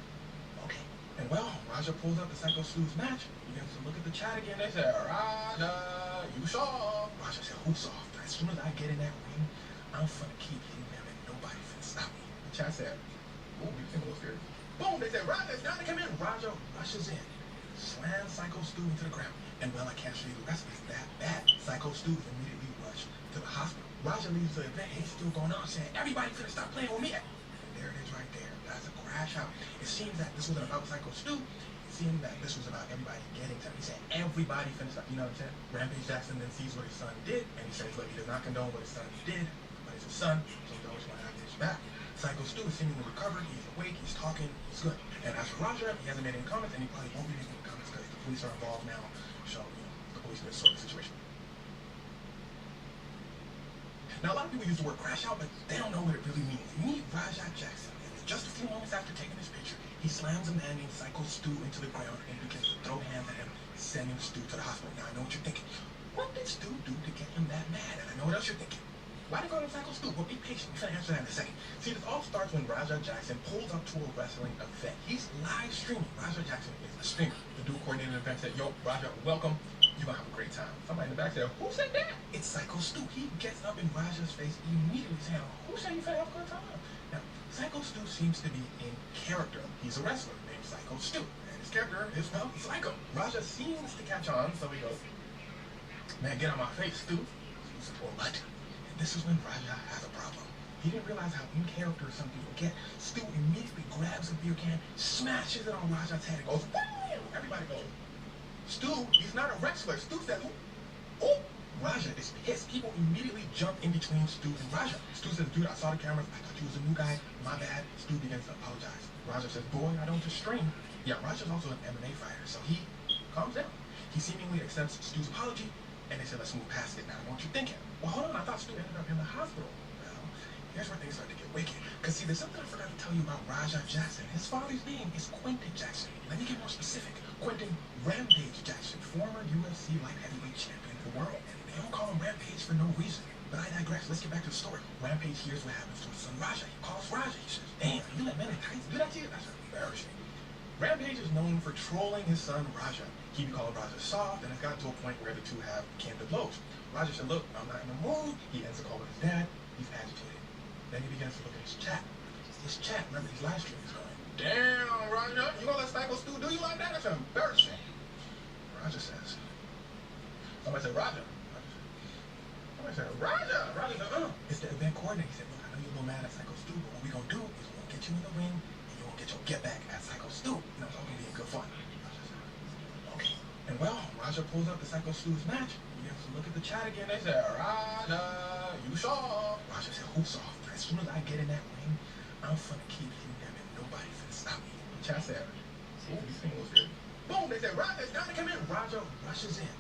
"Okay." And well, Raja pulls up the Psycho Stu's match. He begins to look at the chat again. They said, "Raja, you soft." Raja said, "Who soft? As soon as I get in that ring, I'm finna keep hitting them and nobody finna stop me." The chat said, "Oh, we think we'll fear." Boom, they said, "Raja, it's time to come in." Raja rushes in, slams Psycho Stu into the ground. And well, I can't show you the rest. It's that bad. Psycho Stu is immediately rushed to the hospital. Raja leaves the event. He's still going on, saying, "Everybody finna stop playing with me." And there it is right there. That's a crash out. It seems that this wasn't about Psycho Stu. It seemed that this was about everybody getting to him. He said, "Everybody finna stop." You know what I'm saying? Rampage Jackson then sees what his son did, and he says, "Look, he does not condone what his son did, but it's his son, so he always want to have his back." Psycho Stu is seemingly recovered. He's awake. He's talking. He's good. And as for Raja, he hasn't made any comments, and he probably won't be making any comments because the police are involved now. So, the police need to sort the situation. Now, a lot of people use the word crash out, but they don't know what it really means. Meet Raja Jackson. And just a few moments after taking this picture, he slams a man named Psycho Stu into the ground and begins to throw hands at him, sending Stu to the hospital. Now, I know what you're thinking. What did Stu do to get him that mad? And I know what else you're thinking. Why do you call him Psycho Stu? Well, be patient. We're going to answer that in a second. See, this all starts when Raja Jackson pulls up to a wrestling event. He's live streaming. Raja Jackson is a streamer. The dude coordinating the event said, "Yo, Raja, welcome. You're going to have a great time." Somebody in the back said, "Who said that?" It's Psycho Stu. He gets up in Raja's face immediately saying, "Who said you finna have a good time?" Now, Psycho Stu seems to be in character. He's a wrestler named Psycho Stu. And his character is, well, Psycho. Raja seems to catch on, so he goes, "Man, get on my face, Stu." Stu says, "Well, what?" This is when Raja has a problem. He didn't realize how in character some people get. Stu immediately grabs a beer can, smashes it on Raja's head, and goes, "Woo!" Everybody goes. Stu, he's not a wrestler. Stu says, "Oh!" Raja is pissed. People immediately jump in between Stu and Raja. Stu says, "Dude, I saw the cameras. I thought you was a new guy. My bad." Stu begins to apologize. Raja says, "Boy, I don't just stream." Yeah, Raja's also an MMA fighter, so he calms down. He seemingly accepts Stu's apology, and they said, "Let's move past it." Now, I want you thinking, well, hold on, I thought Stu ended up in the hospital. Well, here's where things start to get wicked. Because, see, there's something I forgot to tell you about Raja Jackson. His father's name is Quentin Jackson. Let me get more specific. Quentin Rampage Jackson, former UFC light heavyweight champion of the world. And they don't call him Rampage for no reason. But I digress. Let's get back to the story. Rampage hears what happens to his son Raja. He calls Raja. He says, "Damn, you let men in tights do that to you?" That's embarrassing. Rampage is known for trolling his son Raja. He be calling Raja soft, and it's got to a point where the two have came to blows. Raja said, "Look, I'm not in the mood." He ends up calling his dad. He's agitated. Then he begins to look at his chat. His chat, remember, his live stream is going, "Damn, Raja, you gonna let Psycho Stu do you like that? That's embarrassing." Raja says, somebody said, "Raja." Somebody said, "Raja." Raja said, It's the event coordinator. He said, "Look, I know you're a little mad at Psycho Stu, but what we gonna do is we're gonna get you in the ring, and you're gonna get your get back at Psycho Stu. You know, it's all gonna be in good fun." Raja said, "Okay." And well, Raja pulls up the Psycho Stu's match. He begins to to look at the chat again. They said, Raja, you soft. Raja said, who soft? As soon as I get in that ring, I'm finna keep hitting them and nobody finna stop me. The chat said, oh, these things was good. Boom, they said, Raja, it's time to come in. Raja rushes in,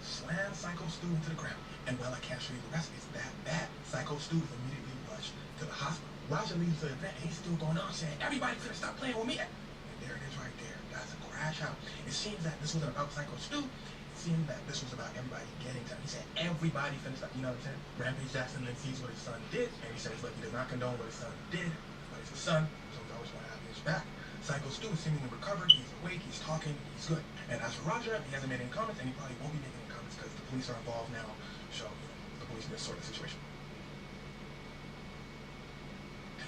slams Psycho Stu into the ground. And while I can't show you the rest, it's that bad. Psycho Stu is immediately rushed to the hospital. Raja leaves the event and he's still going on saying, everybody finna stop playing with me. And there it is right there. That's a crash out. It seems that this wasn't about Psycho Stu. It seemed that this was about everybody getting to him. He said, everybody finna stop. You know what I'm saying? Rampage Jackson then sees what his son did. And he says, look, he does not condone what his son did. But it's his son, so he's always going to have his back. Psycho Stu is seemingly recovered. He's awake. He's talking. He's good. And as for Raja, he hasn't made any comments, and he probably won't be making any comments because the police are involved now. So, the police in this sort of situation.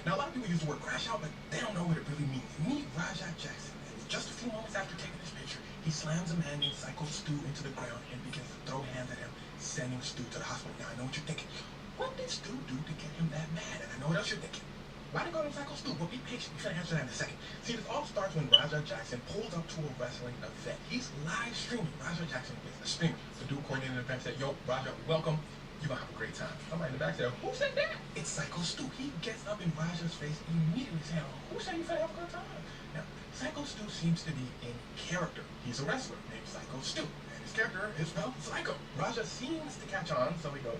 Now, a lot of people use the word crash out, but they don't know what it really means. Meet Raja Jackson. And just a few moments after taking this picture, he slams a man named Psycho Stu into the ground and begins to throw hands at him, sending Stu to the hospital. Now, I know what you're thinking. What did Stu do to get him that mad? And I know what else you're thinking. Why did they call him Psycho Stu? Well, be patient. We're going to answer that in a second. See, this all starts when Raja Jackson pulls up to a wrestling event. He's live streaming. Raja Jackson is a streamer. The dude coordinating the event said, yo, Raja, welcome. You're going to have a great time. Somebody in the back said, who said that? It's Psycho Stu. He gets up in Raja's face immediately saying, who said you finna have a good time? Now, Psycho Stu seems to be in character. He's a wrestler named Psycho Stu. And his character is spelled Psycho. Raja seems to catch on, so he goes,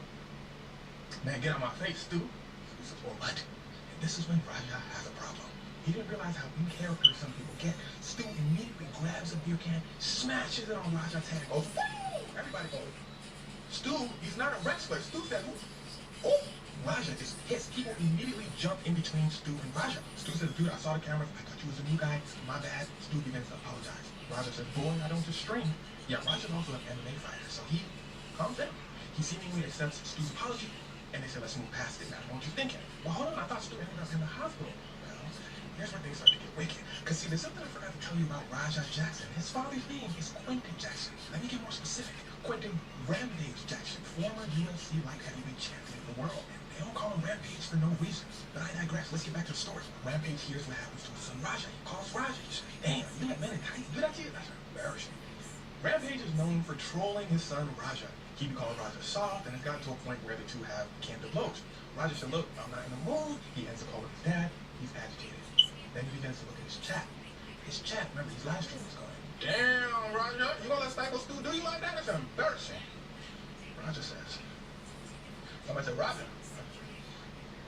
man, get out my face, Stu. Stu says, well, what? This is when Raja has a problem. He didn't realize how in character some people get. Stu immediately grabs a beer can, smashes it on Raja's head, and goes, woo! Everybody goes, Stu, he's not a wrestler. Stu said, oh! Raja is pissed. People immediately jump in between Stu and Raja. Stu says, dude, I saw the cameras. I thought you was a new guy. My bad. Stu begins to apologize. Raja says, boy, I don't just stream. Yeah, Raja's also an MMA fighter, so he calms down. He seemingly accepts Stu's apology. And they said, let's move past it now. What you thinking? Well, hold on. I thought Stu ended up in the hospital. Well, here's where things start to get wicked. Because, see, there's something I forgot to tell you about Raja Jackson. His father's name is Quentin Jackson. Let me get more specific. Quentin Rampage Jackson, former UFC light heavyweight champion of the world. And they don't call him Rampage for no reason. But I digress. Let's get back to the story. Rampage hears what happens to his son Raja. He calls Raja. He says, damn, you got men in how you do that to you? That's embarrassing. Rampage is known for trolling his son Raja. He be calling Raja soft, and it's gotten to a point where the two have came to blows. Raja said, look, I'm not in the mood. He ends up calling his dad. He's agitated. Then he begins to look at his chat. His chat, remember, his live stream is going, damn, Raja, you gonna let Psycho Stu do you like that? That's embarrassing. Raja says, somebody said, Raja.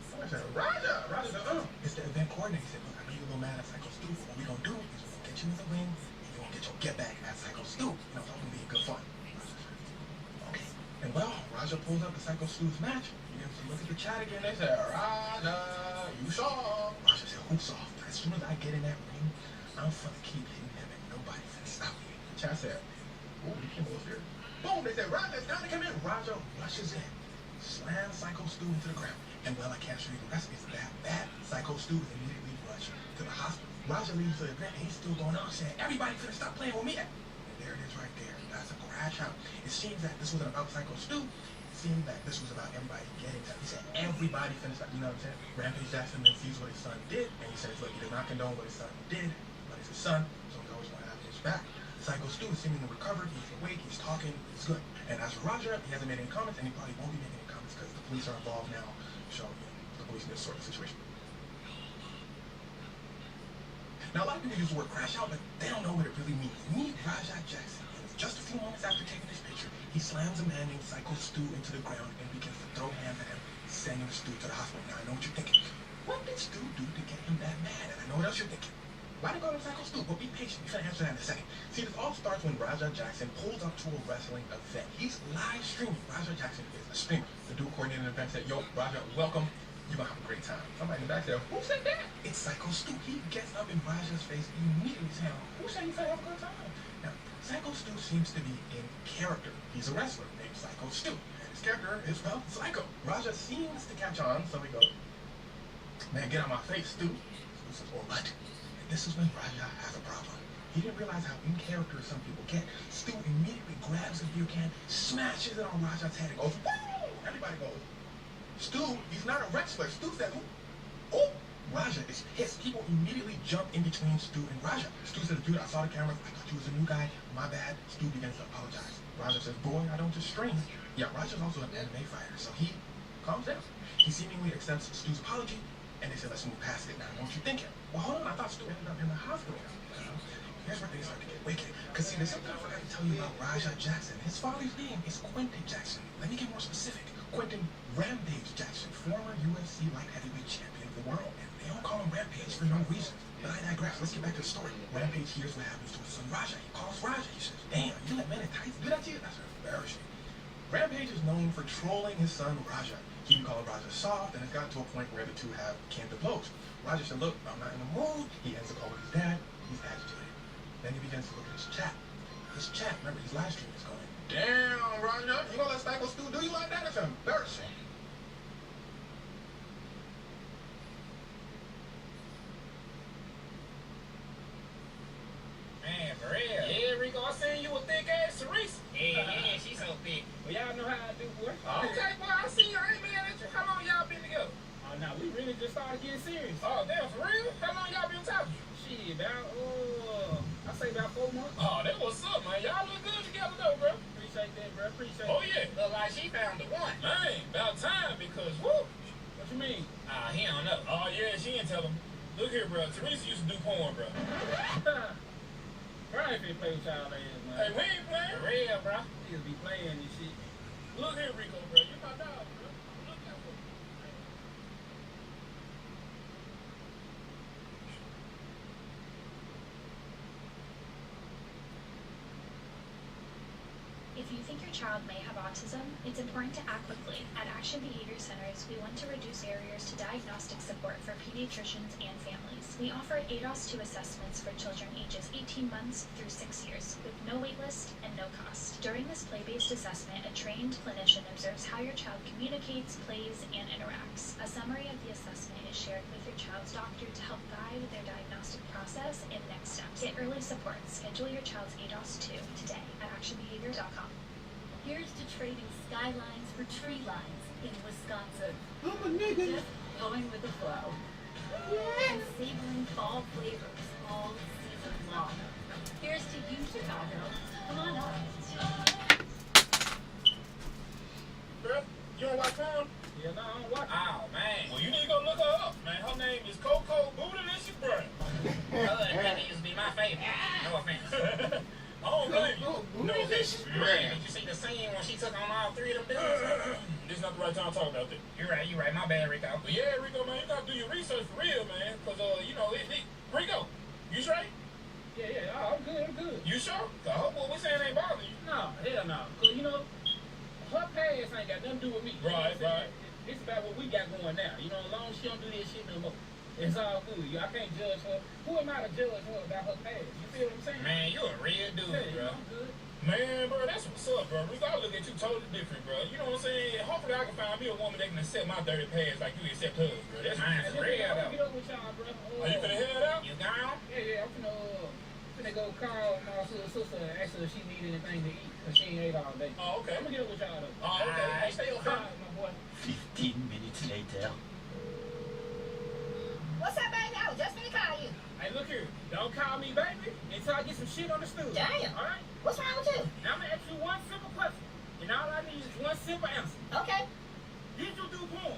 Somebody said, Raja. Raja said, it's the event coordinator. He said, look, I know you're a little mad at Psycho Stu, but what we gonna do is we're gonna get you in the ring, and you're gonna get your get back at Psycho Stu. You know, it's all gonna be good fun. Okay. And well, Raja pulls up the Psycho Stu's match. He begins to look at the chat again. They said, Raja, you soft. Raja said, who soft? As soon as I get in that ring, I'm finna keep hitting him and nobody finna stop me. The chat said, oh, he came over here. Boom, they said, Raja, it's time to come in. Raja rushes in, slams Psycho Stu into the ground. And well, I can't show you the rest. It's that bad. Psycho Stu is immediately rushed to the hospital. Raja leaves the event and he's still going on saying, everybody finna stop playing with me. And there it is right there. That's a crash out. It seems that this wasn't about Psycho Stu. It seemed that this was about everybody getting to him. He said, everybody finna stop. You know what I'm saying? Rampage Jackson then sees what his son did. And he says, look, he does not condone what his son did. But it's his son, so he's always going to have his back. Psycho Stu is seemingly recovered. He's awake. He's talking. He's good. And as for Raja, he hasn't made any comments, and he probably won't be making any comments because the police are involved now. So, the police in this sort of situation. Now, a lot of people use the word crash out, but they don't know what it really means. Meet Raja Jackson. And just a few moments after taking this picture, he slams a man named Psycho Stu into the ground and begins to throw hands at him, sending Stu to the hospital. Now, I know what you're thinking. What did Stu do to get him that mad? And I know what else you're thinking. Why did they call him Psycho Stu? Well, be patient. We're going to answer that in a second. See, this all starts when Raja Jackson pulls up to a wrestling event. He's live streaming. Raja Jackson is a streamer. The dude coordinating the event said, yo, Raja, welcome. You're going to have a great time. Somebody in the back said, who said that? It's Psycho Stu. He gets up in Raja's face immediately saying, who said you finna have a good time? Now, Psycho Stu seems to be in character. He's a wrestler named Psycho Stu. And his character is spelled Psycho. Raja seems to catch on, so he goes, man, get out my face, Stu. Stu says, well, what? This is when Raja has a problem. He didn't realize how in character some people get. Stu immediately grabs a beer can, smashes it on Raja's head, and goes, woo! Everybody goes, Stu, he's not a wrestler. Stu said, oh! Raja is pissed. People immediately jump in between Stu and Raja. Stu says, dude, I saw the cameras. I thought you was a new guy. My bad. Stu begins to apologize. Raja says, boy, I don't just stream. Yeah, Yeah, Raja's also an MMA fighter, so he calms down. He seemingly accepts Stu's apology, and they say, let's move past it now. Know what you're thinking? Well, hold on, I thought Stu ended up in the hospital. Here's where things start to get wicked. Because, see, there's something I forgot to tell you about Raja Jackson. His father's name is Quentin Jackson. Let me get more specific. Quentin Rampage Jackson, former UFC light heavyweight champion of the world. And they all call him Rampage for no reason. But I digress. Let's get back to the story. Rampage hears what happens to his son Raja. He calls Raja. He says, damn, you let men in tights do that to you? That's embarrassing. Rampage is known for trolling his son Raja. He called Raja soft, and it's gotten to a point where the two have came to blows. Raja said, look, I'm not in the mood. He ends up calling his dad. He's agitated. Then he begins to look at his chat. His chat, remember, his live stream is going, damn, Raja, you gonna let Psycho Stu do you like that? It's embarrassing. Man, for real. Yeah, Rico, I seen you with thick ass Teresa. Yeah, she's so thick. Well, y'all know how I do, boy. Okay, boy, I see you. Hey, man, how long y'all been together? Oh, no, we really just started getting serious. Oh, damn, for real? How long y'all been talking? Shit, about, I say about 4 months. Oh, that what's up, man. Y'all look good together, though, bro. Appreciate that, bro. Appreciate that. Oh, yeah. Look like she found the one. Man, about time, because, woo. What you mean? He don't know. Oh, yeah, she didn't tell him. Look here, bro. Teresa used to do porn, bro. Bro, I ain't finna play with y'all ass, man. Hey, we ain't playing. For real, bro. Niggas be playing this shit. Look here, Rico, bro. You my dog, bro. Look out for me. If you think your child may have autism, it's important to act quickly. At Action Behavior Centers, we want to reduce barriers to diagnostic support for pediatricians and families. We offer ADOS-2 assessments for children ages 18 months through 6 years, with no waitlist and no cost. During this play-based assessment, a trained clinician observes how your child communicates, plays, and interacts. A summary of the assessment is shared with your child's doctor to help guide their diagnostic process and next steps. Get early support. Schedule your child's ADOS-2 today at actionbehavior.com. Here's to trading skylines for tree lines in Wisconsin. I'm a nigga. Just going with the flow. And savoring fall flavors all season long. Here's to you, Chicago. Come on up. Bro, you don't watch porn? Yeah, no, I don't watch. Oh, man. Well, you need to go look her up, man. Her name is Coco Bootylicious Brown. That used to be my favorite. No offense. I don't blame you. No offense. Did you see the scene when she took on all 3 of them dudes? This is not the right time to talk about that. You're right. My bad, Rico. But yeah, Rico, man, you gotta do your research for real, man. Because, you know, Rico, you straight? Yeah, I'm good. You sure? Cause her boy, we saying ain't bothering you. No, hell no. Cause, you know, her past ain't got nothing to do with me. Right. It's about what we got going now. You know, as long as she don't do this shit no more. It's all good. I can't judge her. Who am I to judge her about her past? You feel what I'm saying? Man, you a real dude, bro. I'm good. Man, bro, that's what's up, bro. We gotta look at you totally different, bro. You know what I'm saying? Hopefully I can find me a woman that can accept my dirty past like you accept hers, bro. That's real, though. Get up with y'all, bro. Are you finna head out? You gone? Yeah, I'm finna go call my sister and ask her if she need anything to eat, cause she ain't ate all day. Oh, okay. I'm gonna get up with y'all, though. Oh, okay. Hey, stay on time, my boy. 15 minutes later. What's up, baby? I was just finna call you. Hey, look here. Don't call me baby until I get some shit understood. Damn. All right? What's wrong with you? Now, I'm gonna ask you one simple question, and all I need is one simple answer. Okay. Did you do porn?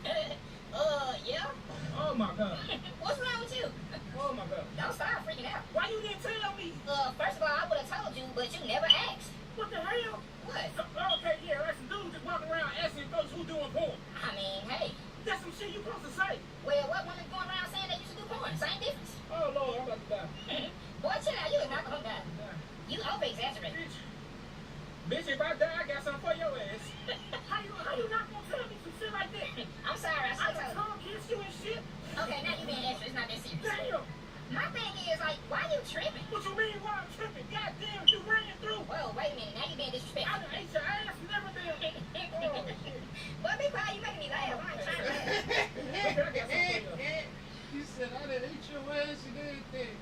Yeah. Oh, my God. What's wrong with you? Oh, my God. Don't start freaking out. Why you didn't tell me? First of all, I would have told you, but you never asked. What the hell? What? Okay, yeah, that's a dude just walking around asking folks who doing porn. I mean, hey. That's some shit you supposed to say. Well, what women going around saying they used to do porn? Same difference. Oh, Lord, I'm about to die. Boy, chill out. You is not gonna die. You over exaggerating. Bitch, if I die, I got something for your ass. How you not gonna tell me some shit like that? I'm sorry, I I told just tongue kiss you and shit. Okay, now you being extra. It's not that serious. Damn. My thing is, like, why you tripping? What you mean, why I'm tripping? Goddamn, you ran through. Whoa, wait a minute. Now you being disrespectful. I done ate your ass and everything. Oh, shit. Boy, be quiet. You making me laugh. I'm not trying to laugh. You said I done ate your ass and everything.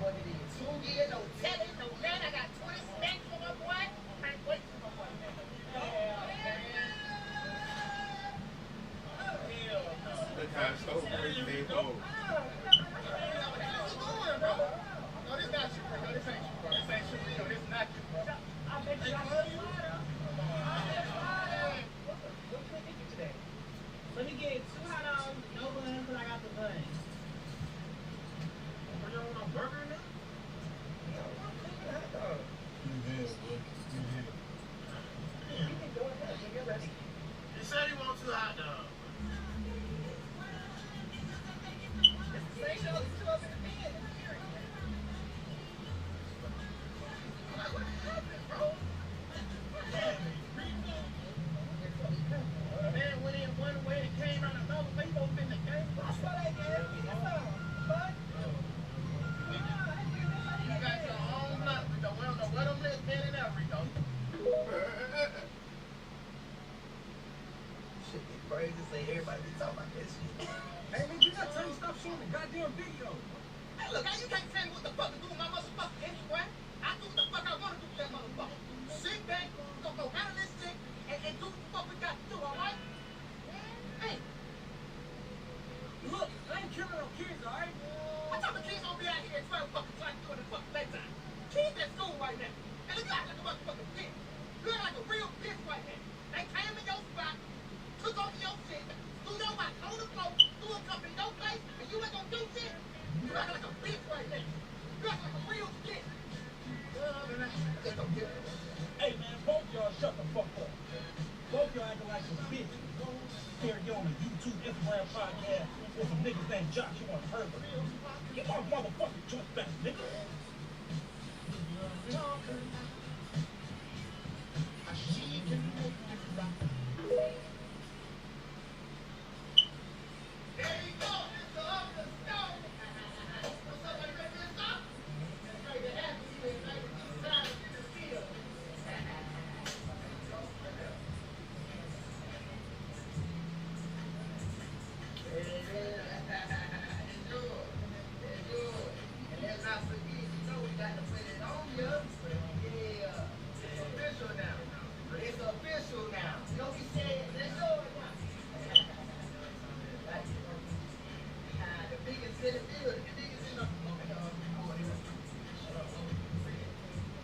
What it is? 2 years, no telling, no man. I got 20 stacks for my boy. Can't wait for my boy. Look how it's so crazy, bro. No, this not you, bro. This ain't you, bro. This ain't you. Rico, this not you, bro. I bet you I can slide up. What can I get you today? Let me get 2 hot dogs, no buns, and I got the buns. You don't want a burger now? No, I'm taking a hot dog. You here, boy. You here. You can go ahead when you're ready. He said he wants 2 hot dogs. Say so, still up in the bed. What happened, bro? Man went in one way and came out another way. You both been the game. That's what I did. But You got your own luck, Rico. We don't know what them little men in there, Rico. shit get crazy. Say everybody be talking about that shit. Hey, man, you got to stop showing the goddamn video. Hey, look, you can't tell me what the fuck to do with my motherfucking Instagram. I do what the fuck I want to do with that motherfucker. Sit back, go handle this shit, and do what the fuck we got to do, alright? Hey. Look, I ain't killing no kids, alright? What type of kids gonna be out here at 12 fucking trying to do it in fucking playtime? Kids at school right now. And look, you act like a motherfucking bitch. You act like a real bitch right now. They came in your spot, took over your shit, threw your body on the floor, threw a cup in your face, and you ain't gonna do shit? You act like a bitch right now. You act like a real bitch. Hey, man, both y'all shut the fuck up. Both y'all acting like some bitches. Here you on the YouTube, Instagram podcast with some niggas named Joshua and Herbert. You my motherfucking joint back, nigga. There you go. It's the up the stone. What's up, like this up? That's right, they have to be like inside in the field. And let's not forget, you know we got to put it on you. Yeah, it's official now. It's official now. You know what we said? Let's go now. The biggest in the field, the biggest in the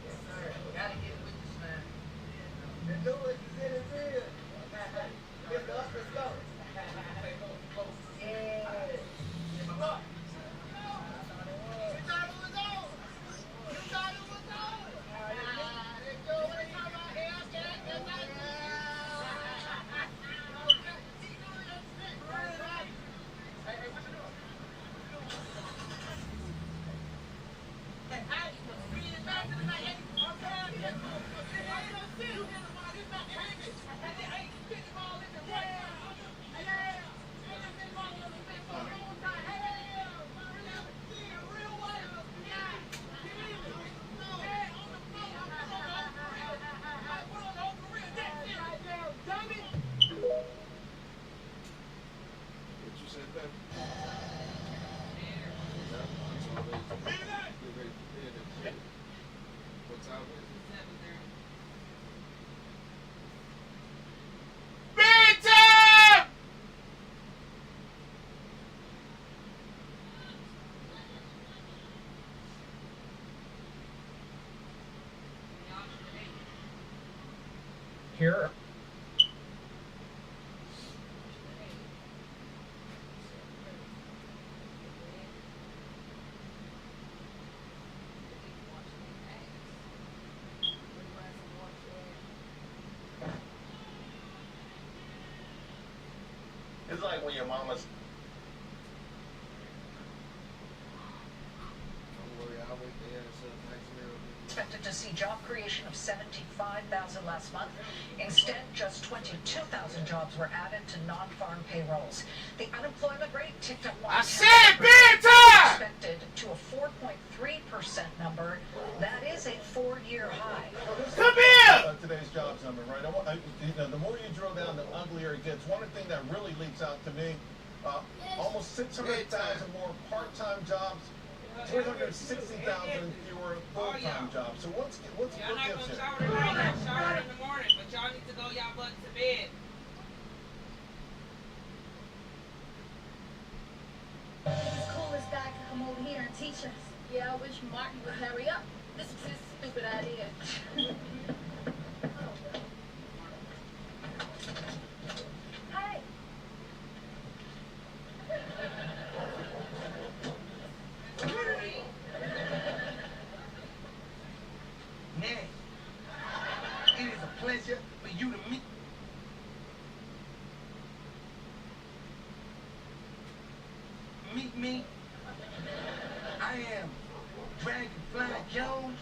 yes, sir. Gotta get with this, man. The newest is in the field. Lift up, let's go. Yeah. Look. You thought it was over. You thought it was over. Let's go. What they talking about here? That's like Hey, what you doing? Hey, I read it back to the night. Hey, I'm down here. Hey, you don't see it. It's not hanging. Hey, you fit the ball in there right now. Hey, yeah. Hey, you fit the ball in the fence for a long time. Hey, real one. Yeah. Get in it. No. Hey, on the floor. I'm put on the over real. I put on the over real. That's it. Right there. Dummy. What you said, baby? What time is it? Bedtime! Here. It's like when your mama's. Don't worry, I'll wait there until next meal. Expected to see job creation of 75,000 last month. Instead, just 22,000 jobs were added to non-farm payrolls. The unemployment rate ticked up I said bedtime! expected to a 4.3% number. That is a 4-year high. Come here! Today's jobs number, right? The more you drill down, the uglier it gets. One thing that really leaps out to me, almost 600,000 more part-time jobs, 360,000 fewer full-time jobs. So what's Y'all what not gives gonna it? shower tonight, y'all shower in the morning, but y'all need to go y'all butt to bed. This coolest guy could come over here and teach us. Yeah, I wish Martin would hurry up. This is his stupid idea. Hey. Nanny, it is a pleasure for you to meet. Meet me. I am Dragonfly Jones.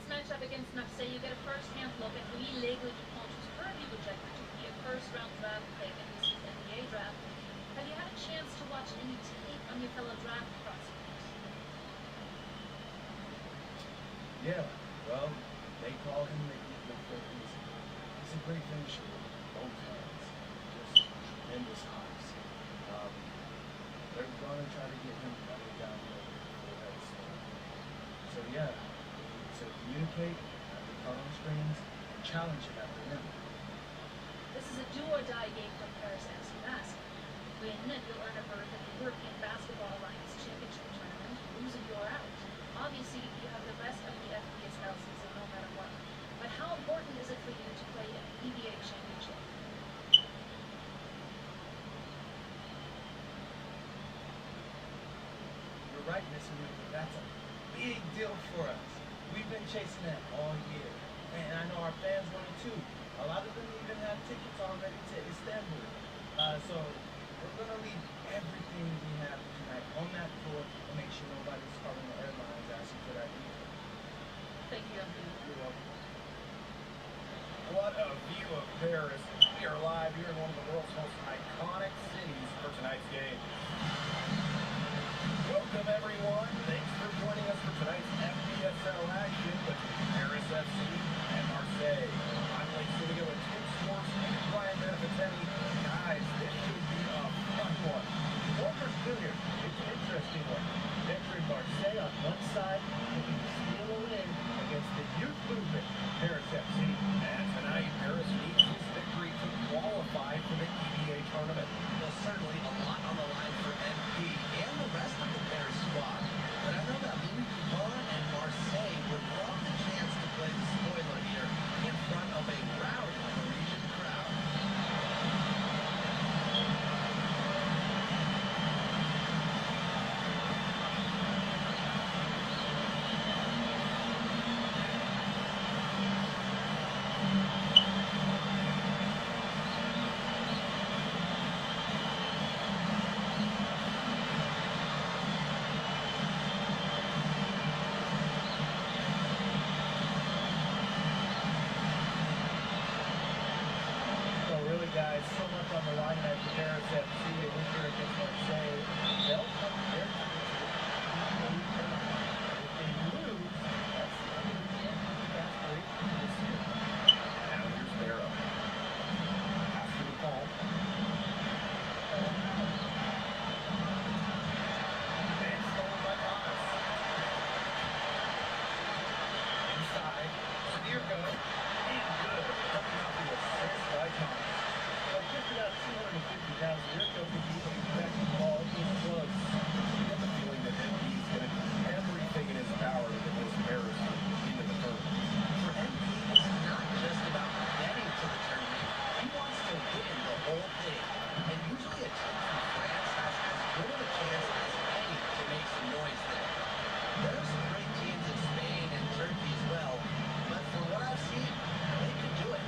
Tonight's matchup against Marseille, you get a first-hand look at Louis Leroy Lucas, who's currently projected to be a first-round draft pick in this year's NBA draft. Have you had a chance to watch any tape on your fellow draft prospects? Yeah, well, they call him the Eagle for a reason. He's a great finisher with both hands, just tremendous eyes. They're gonna try to get him running down the road before that score. So yeah, we need to communicate, have the cut on screens, and challenge him at the rim. This is a do-or-die game from Paris FC Basque. Win and you'll earn a berth at the European Basketball Alliance Championship Tournament. Lose and you're out. Obviously, you have the rest of the FBSL season no matter what. But how important is it for you to play in an EBA championship? You're right, Miss Aruba. That's a big deal for us. We've been chasing that all year. And I know our fans want it too. A lot of them even have tickets already to Istanbul. So we're going to leave everything we have tonight on that floor and make sure nobody's calling the airlines asking for that deal. Thank you, Anthony. You're welcome. What a view of Paris. We are live here in one of the world's most iconic cities for tonight's game. Welcome, everyone. Thanks for joining us for tonight's FBSL action with Paris FC and Marseille. I'm Lake Studio with Tim Sports and Brian Beneficetti. Guys, this should be a fun one. Walker's Jr., it's an interesting one. Picturing Marseille on one side, looking to steal a win against the youth movement, Paris FC. And tonight, Paris needs this victory to qualify for the EBA tournament. Well, certainly a lot on the line for MP and the rest of the Paris squad. But I know that Louis Vuitton and Marseille would love the chance to play the spoiler here in front of a rowdy Parisian crowd. Guys, so much on the line at Paris FC, a win here against Marseille. They'll come there to if they lose, that's the end of the aspiration this year. Now here's Barrow. Pass to the ball. And stolen by Thomas. Inside, Sadirko, and good. Coming off the assist by Thomas. Just about 250 pounds. Sadirko could be expecting the ball in close. You get the feeling that MP is going to do everything in his power to get this Paris into the tournament. For MP, it's not just about getting to the tournament. He wants to win the whole thing. And usually a team from France has as good of a chance as any to make some noise there. There are some great teams in Spain and Turkey as well. But from what I've seen, they can do it.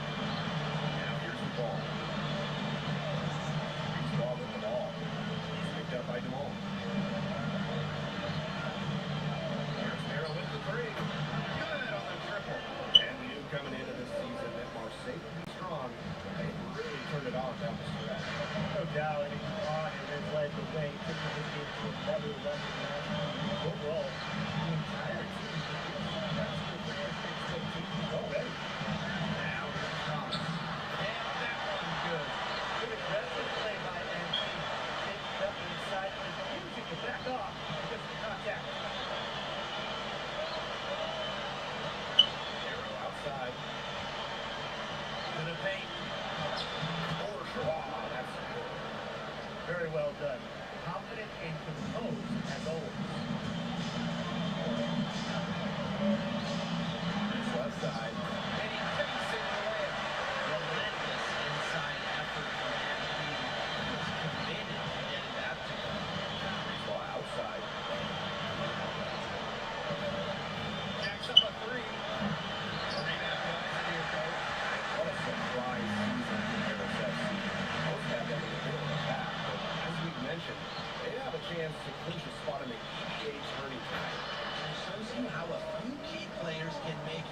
Now here's the ball. Ball with the ball. He's picked up by Dumont. There's Barrow with the three. Good on the triple. And we knew coming into this season that Marseille would be strong. They really turned it on down the stretch. No doubt, and has led the way, taking this game to another level now. Overall, the entire team that's the Paris expectations already. Now here's Thomas. And that one's good. Good aggressive play by MP. Takes it up inside, but is using to back off because of the contact. Arrow outside. To the paint. Wow, that's good. Very well done. Confident and composed as always. This left side. And he takes it away. Relentless inside effort from MP. He was committed to getting that to go. Ball outside. Jacks up a three. Rebound goes to your coach. What a surprise season for Paris FC. Most have them in the middle of the pack, but as we mentioned, they have a chance to clinch a spot in the EBA tourney tonight. It shows you how a few key players can make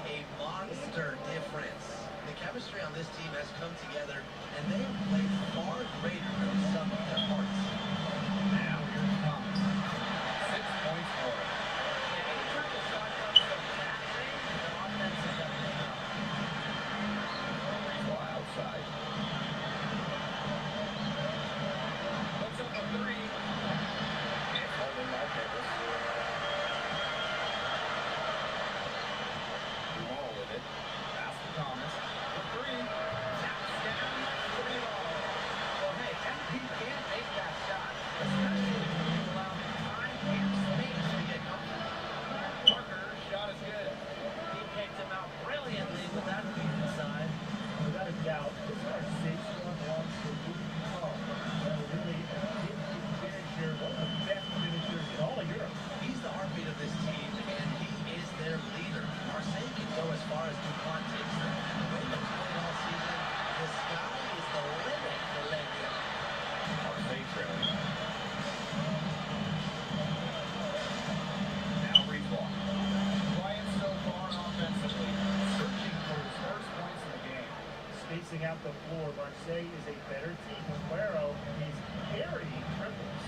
running out the floor. Marseille is a better team. Aguero is carrying triples.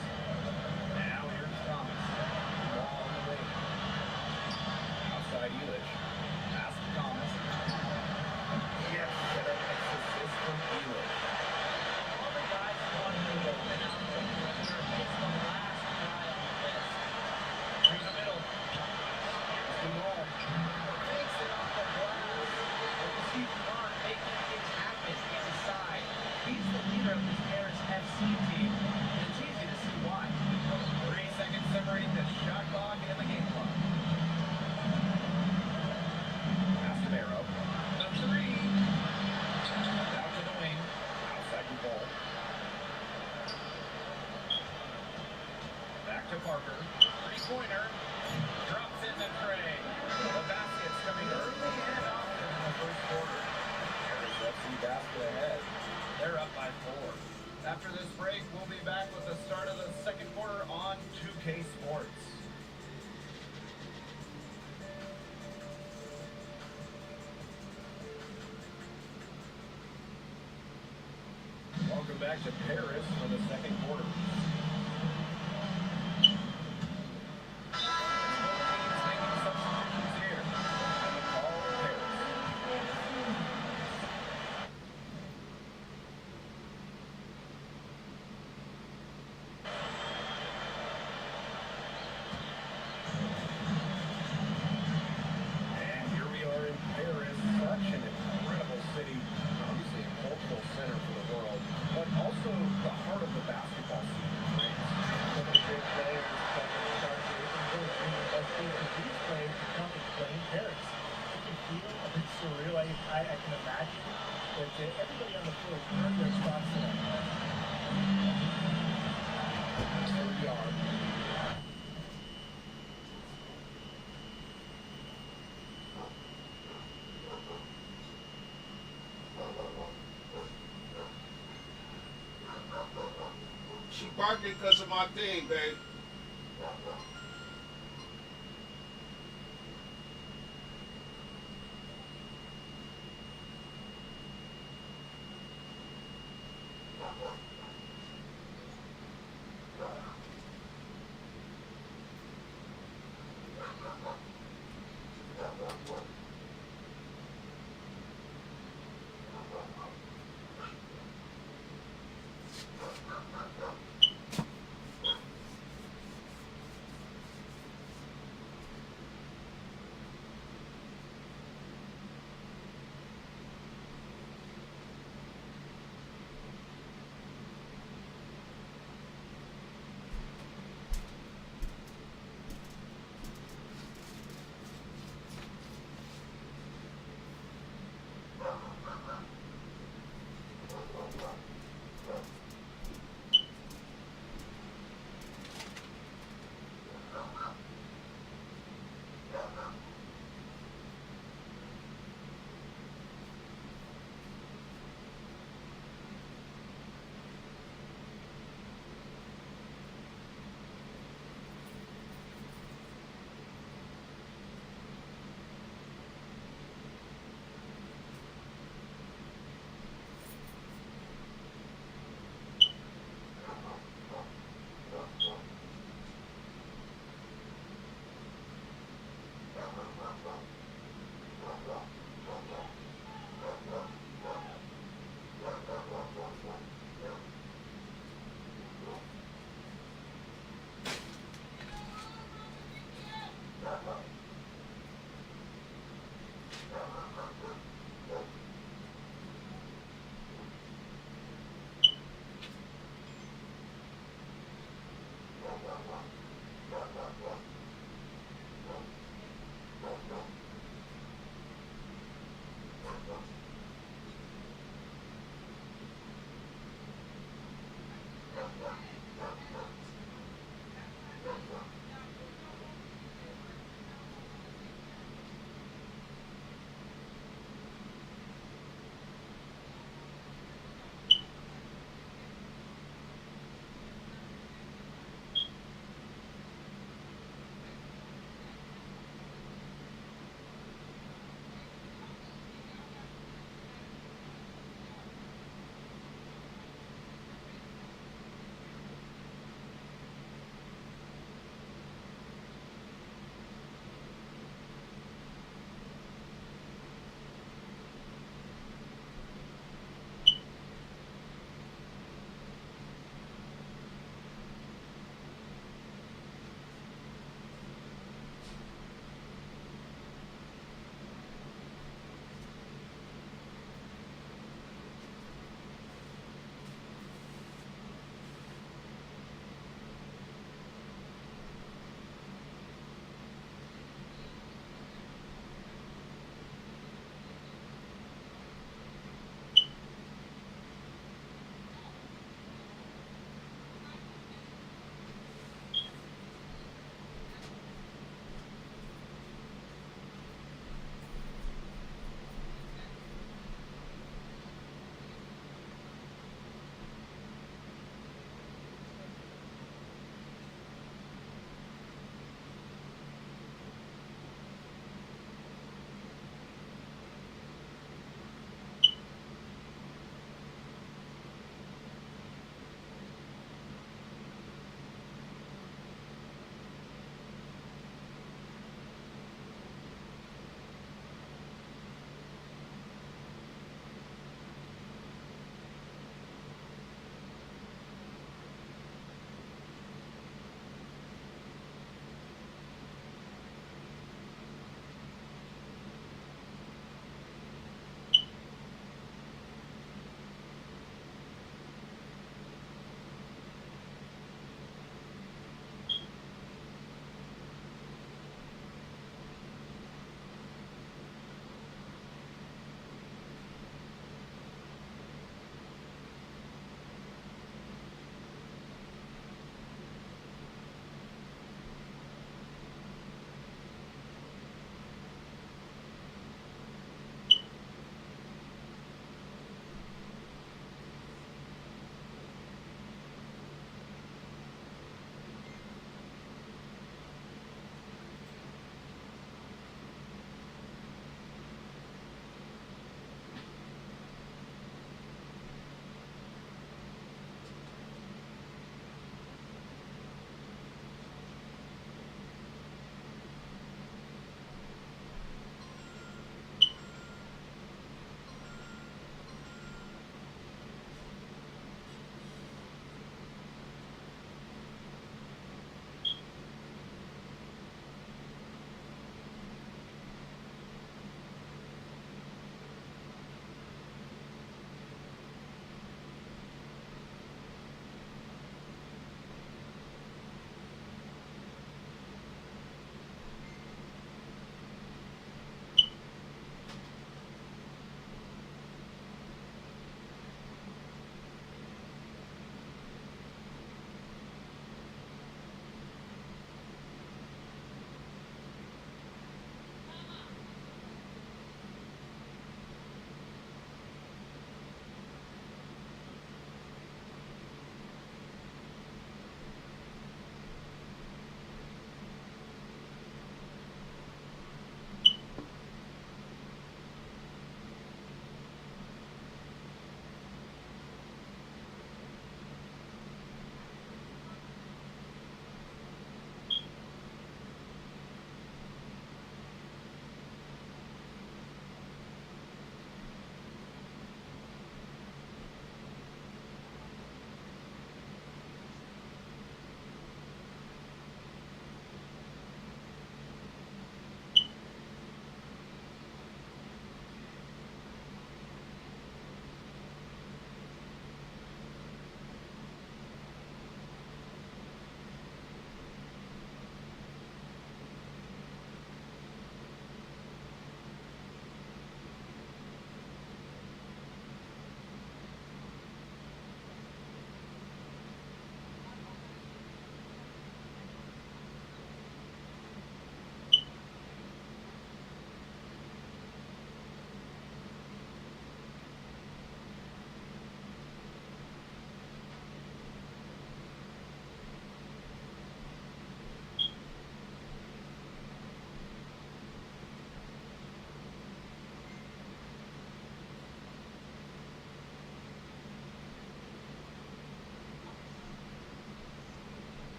Now here's Thomas. Ball on the wing. Outside Elich. Pass to Thomas. Yes, get up. Assist from Elich. All the guys want to go down the perimeter. It's the last guy on the list. Through the middle. Here's the ball. Takes it off the glass. You see Clark making things happen inside. He's the leader of this Paris FC team. And it's easy to see why. 3 seconds separating the shot clock and the game clock. Casemiro. The three. Out to the wing. Outside the ball. Back to Parker. Three-pointer. Drops in the tray. The basket's coming early and often in the first quarter. Paris FC basket ahead. They're up by 4. After this break, we'll be back with the start of the second quarter on 2K Sports. Welcome back to Paris for the second quarter. Everybody on the field earned their spots tonight. Here we are. She barking because of my thing, babe.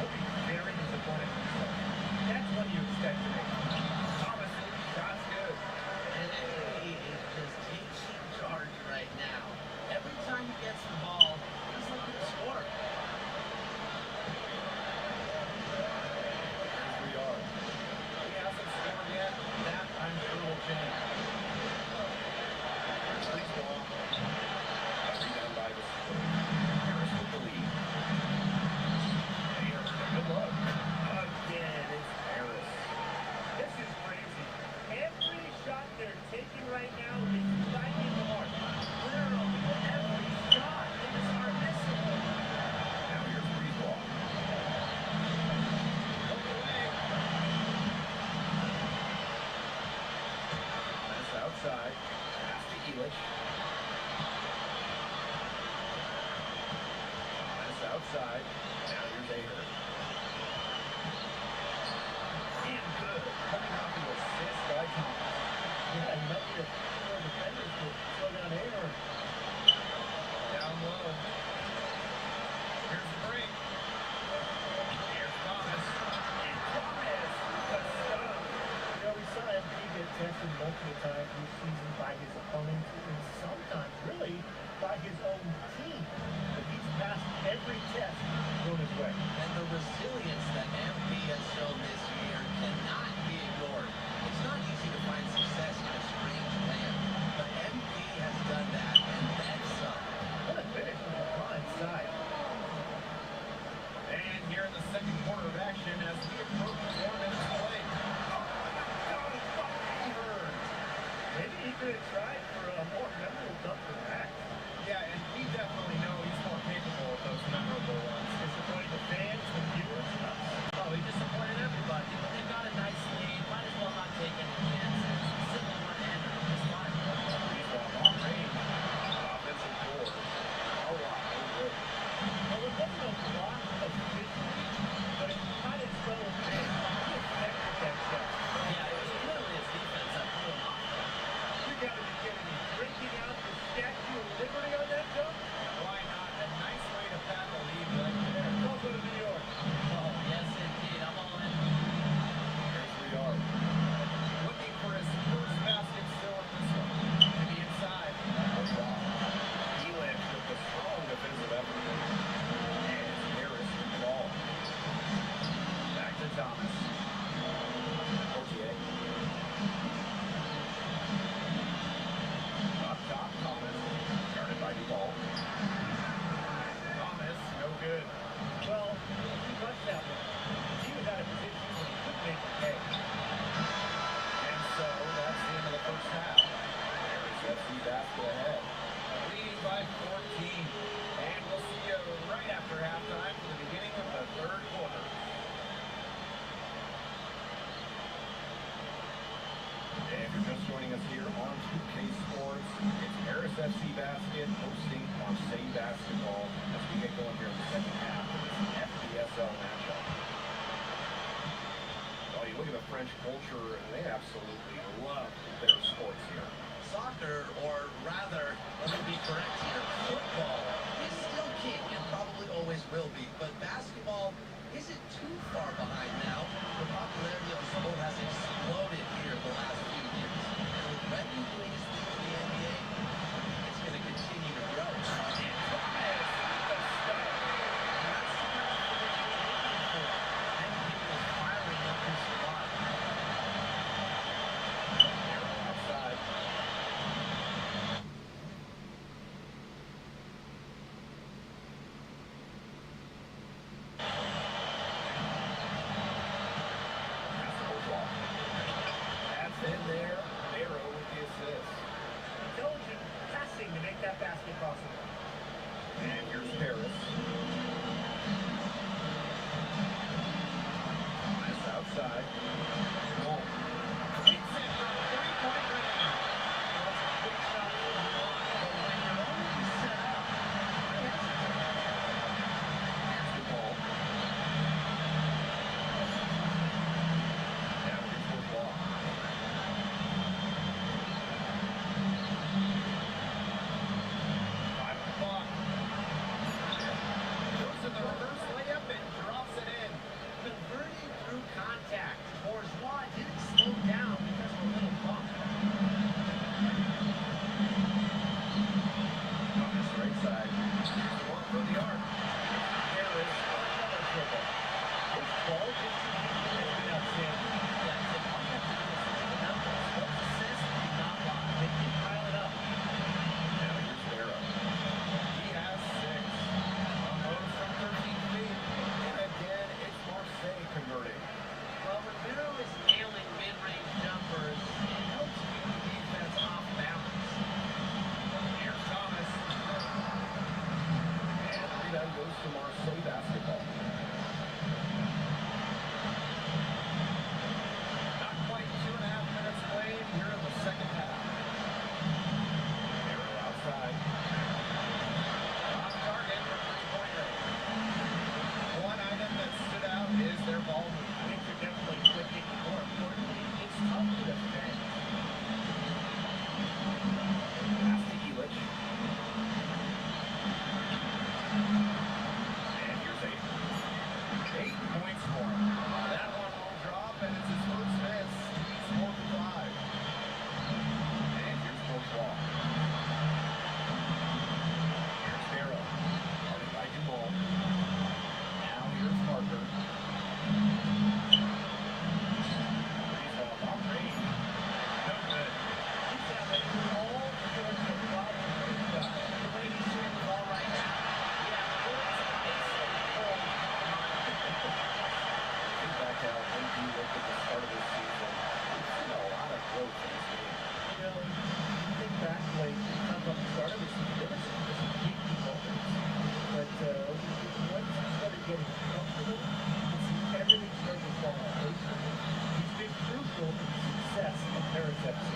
He'll be very disappointed in himself. That's what you expect to make. Thomas, shot's good. And he is just taking charge right now. Every time he gets the ball, he's looking to score. Here we are. He hasn't scored yet. That, I'm sure, will change. Please go off. Rebound by the Spurs. Harris with the lead. Good luck. Again, it's Harris. This is crazy. Every shot they're taking right now is striking hard. Literally, every shot is our missing. Now here's free ball. Look away. That's outside. Pass to Elish. That's outside. Now here's Aher. And good. Coming off the assist by Thomas. Yeah, you might need a few more defenders to slow down Aher. Down low. Here's the break. Here's Thomas. And Thomas. The stop. You know, we saw MP get tested multiple times this season by his opponents and sometimes, really, by his own team. But he's passed every test thrown his way. And the resilience that MP has shown this year cannot be ignored. It's not easy to find success in a strange land, but MP has done that and then some. What a finish from the blind side. And here in the second quarter of action as we approach 4 minutes play. Maybe he could have tried for a more memorable dunk than that. Yeah, and we definitely know he's more capable of those memorable ones. Disappointing the fans, the viewers, us. Oh, he disappointed everybody. They've got a nice lead. Might as well not take any chances. Simply one-hander. It's fine. He's long range. Offensive board. Oh, wow. Good. Well, it wasn't a block officially, but it might as well have been. He affected that shot. Yeah, it was clearly his defense that threw him off. You gotta be kidding me. Breaking out the Statue of Liberty on that dunk? Why not? A nice way to pack a lead right there. Don't go to New York. Oh, yes, indeed. I'm all in. Here's 3 yards. Looking for his first basket still in this one. To the inside. Oh, wow. Elish with a strong defensive effort. And it's Harris with the ball. Back to Thomas. Portier. Up top, Thomas. Guarded by Duvall. Thomas, no good. Well, he rushed that one. He was out of position when he couldn't make the pay. And so that's the end of the first half. Harris FC basket ahead. Leading by 14. And we'll see you right after halftime for the beginning of the third quarter. If you're just joining us here on 2K Sports, it's Harris FC Basket hosting Marseille Basketball as we get going here in the second half of this FBSL matchup. Well, you look at the French culture, and they absolutely love their sports here. Soccer, or rather, let me be correct here, football is still king and probably always will be, but basketball isn't too far behind now. The popularity of the sport has exploded here the last few years. And with revenue doing his thing in the NBA, it's going to continue to grow. And Thomas, the stop. And that's the kind of finish you're looking for. MVP is firing up his squad. Arrow outside. That's in there. Arrow with the assist. Intelligent passing to make that basket possible. And here's Harris. Thomas outside. Home. It's in for a 3-point range. Well, it's a big shot from the line, but when you're already set up, I hesitate. Here's the ball. Now here's the ball. Five o'clock. converting. Well, when Miro is nailing mid-range jumpers, it helps keep the defense off balance. Here's Thomas. And the rebound goes to Marseille basketball. Not quite 2.5 minutes played here in the second half. Arrow outside. On target for three-point range. One item that stood out is their ball movement. I think they're definitely clicking. More importantly, it's tough to defend. Pass to Elich. And here's 8 points for him. That one will drop, and it's his first miss. He's 4 for 5. And here's Bourgeois. Here's Barrow. Guarded by Duval. Now here's Parker. He's off range. No good. He's having all sorts of problems with the way he's shooting the ball right now. Yeah, the boys are so cold. Think back out when you look at the start of this season, we've seen a lot of growth in this game. You know, you think back, like, talk about the start of the season, there was some big moments. But once he started getting comfortable, everything started to fall out. He's been crucial in the success of Paris FC.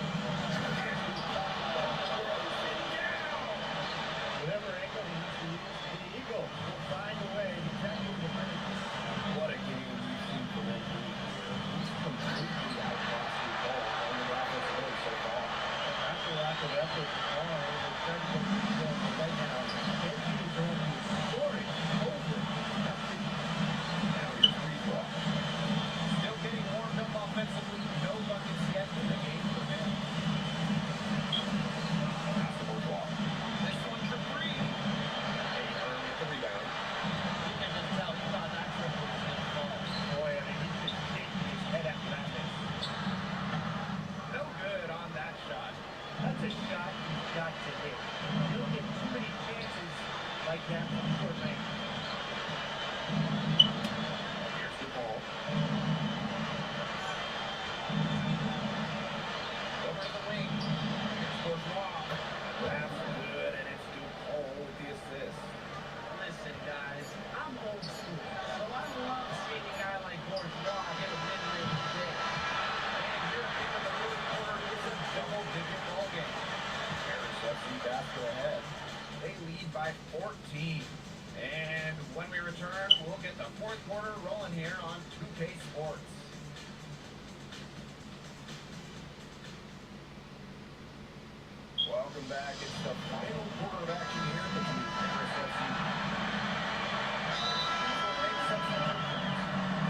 Whatever angle he needs to use, the Eagles will find a way to tap into the minutes. What a game we've seen from him. He's completely outclassed the ball on the offensive end so far. After lack of effort, they're trying to get themselves right now. Their team is going to be scoring over. Now here's Breezewater. Still getting warmed up offensively. No buckets yet in the game for him. Pass to Bourgeois. This one for free. Hey, early at the rebound. You can just tell he thought that triple was going to fall. Boy, I mean, he's just shaking his head after that miss. No good on that shot. That's a shot you've got to hit. You don't get too many chances like that from short range. Here's the ball. Over to the wing. Here's Bourgeois. That's good, and it's Dupont with the assist. Listen, guys, I'm old school, so I love seeing a guy like Bourgeois hit a mid-range dig. And here in the fourth quarter, it's a double-digit ball game. Paris FC basket ahead. They lead by 14. And when we return, we'll get the fourth quarter rolling here on 2K Sports. Welcome back. It's the final quarter of action here between Paris FC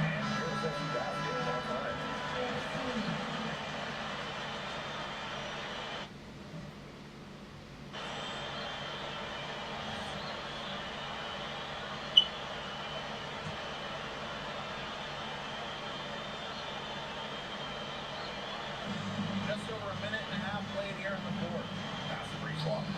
and Paris FC basketball time. Just over a minute and a half played here in the fourth. Pass to Breezewater.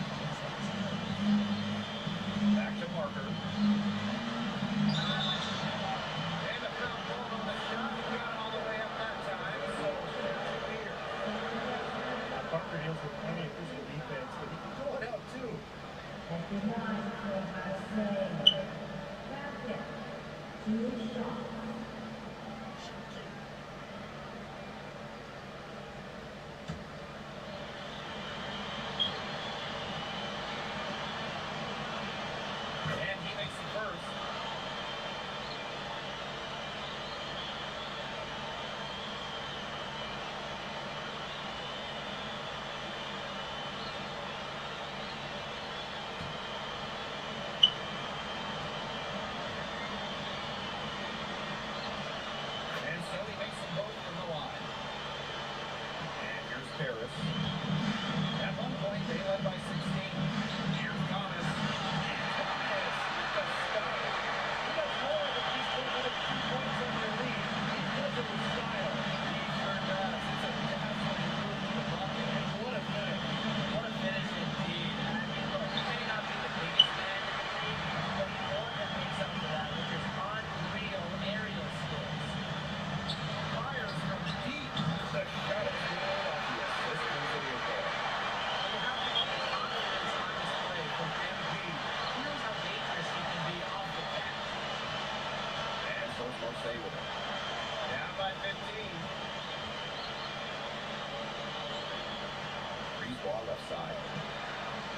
Ball left side.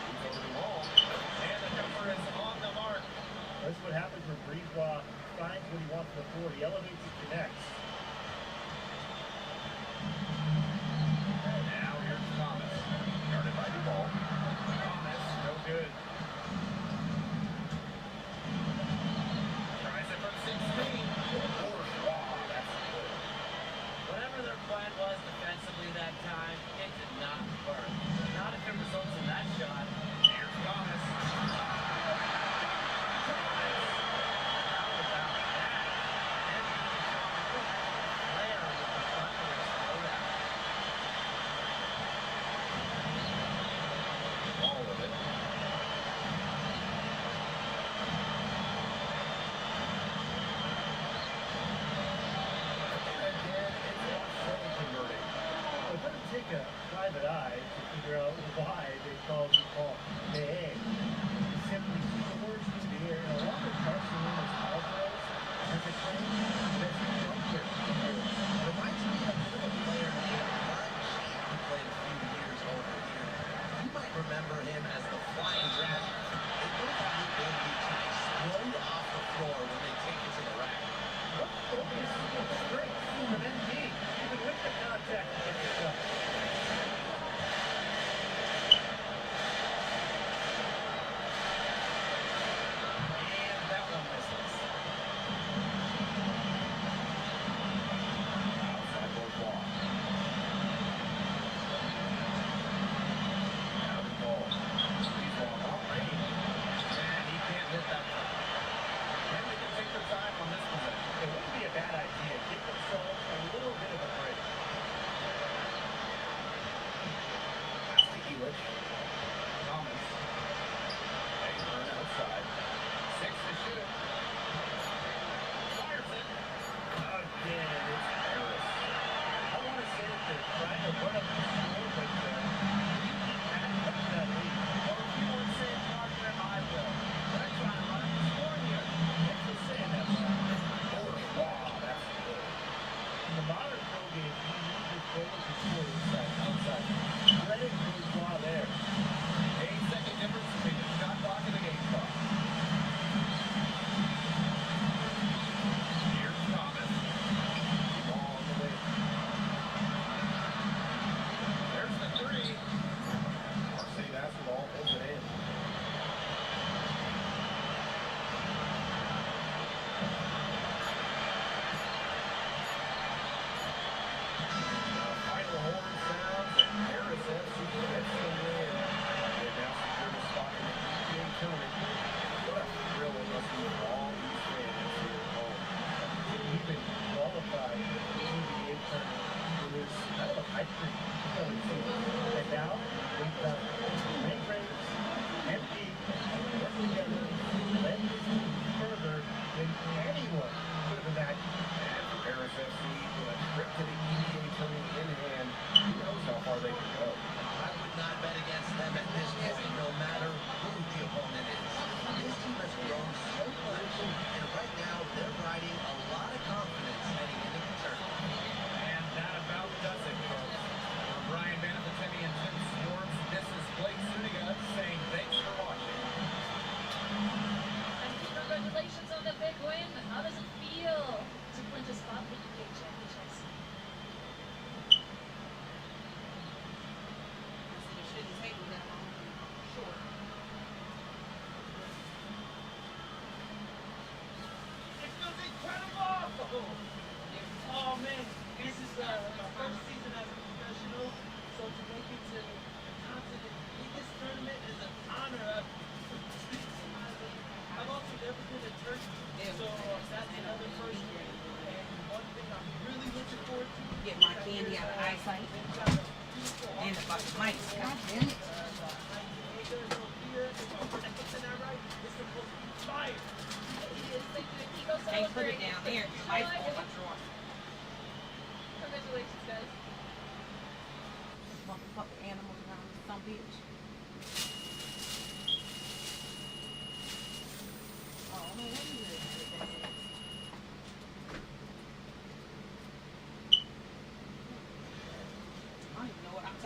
Moves over to Long. And the jumper is on the mark. That's what happens when Brisebois finds what he wants on the floor. He elevates and connects. And now here's Thomas. Guarded by Duvall. Thomas, no good. Tries it from 16. That's good. Whatever their plan was defensively that time, it did not work. Not if it results in that shot. Here's Thomas. Take a private eye to figure out why they called the call. Hey, he simply soars through the air. And along with Barcelona's Alvarez as a claim that's junker. Reminds me a bit of a player named Ryan who played a few years over here. You might remember him as the Flying Dragon. They both have the ability to explode off the floor when they take it to the rack. What focus and strength from MD, even with the contact against the shot.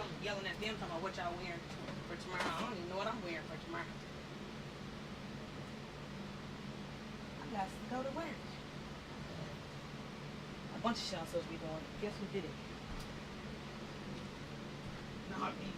something, yelling at them, talking about what y'all wearing for tomorrow. I don't even know what I'm wearing for tomorrow. I got to go to work. A bunch of shit I'm supposed to be doing. Guess who did it? Not me.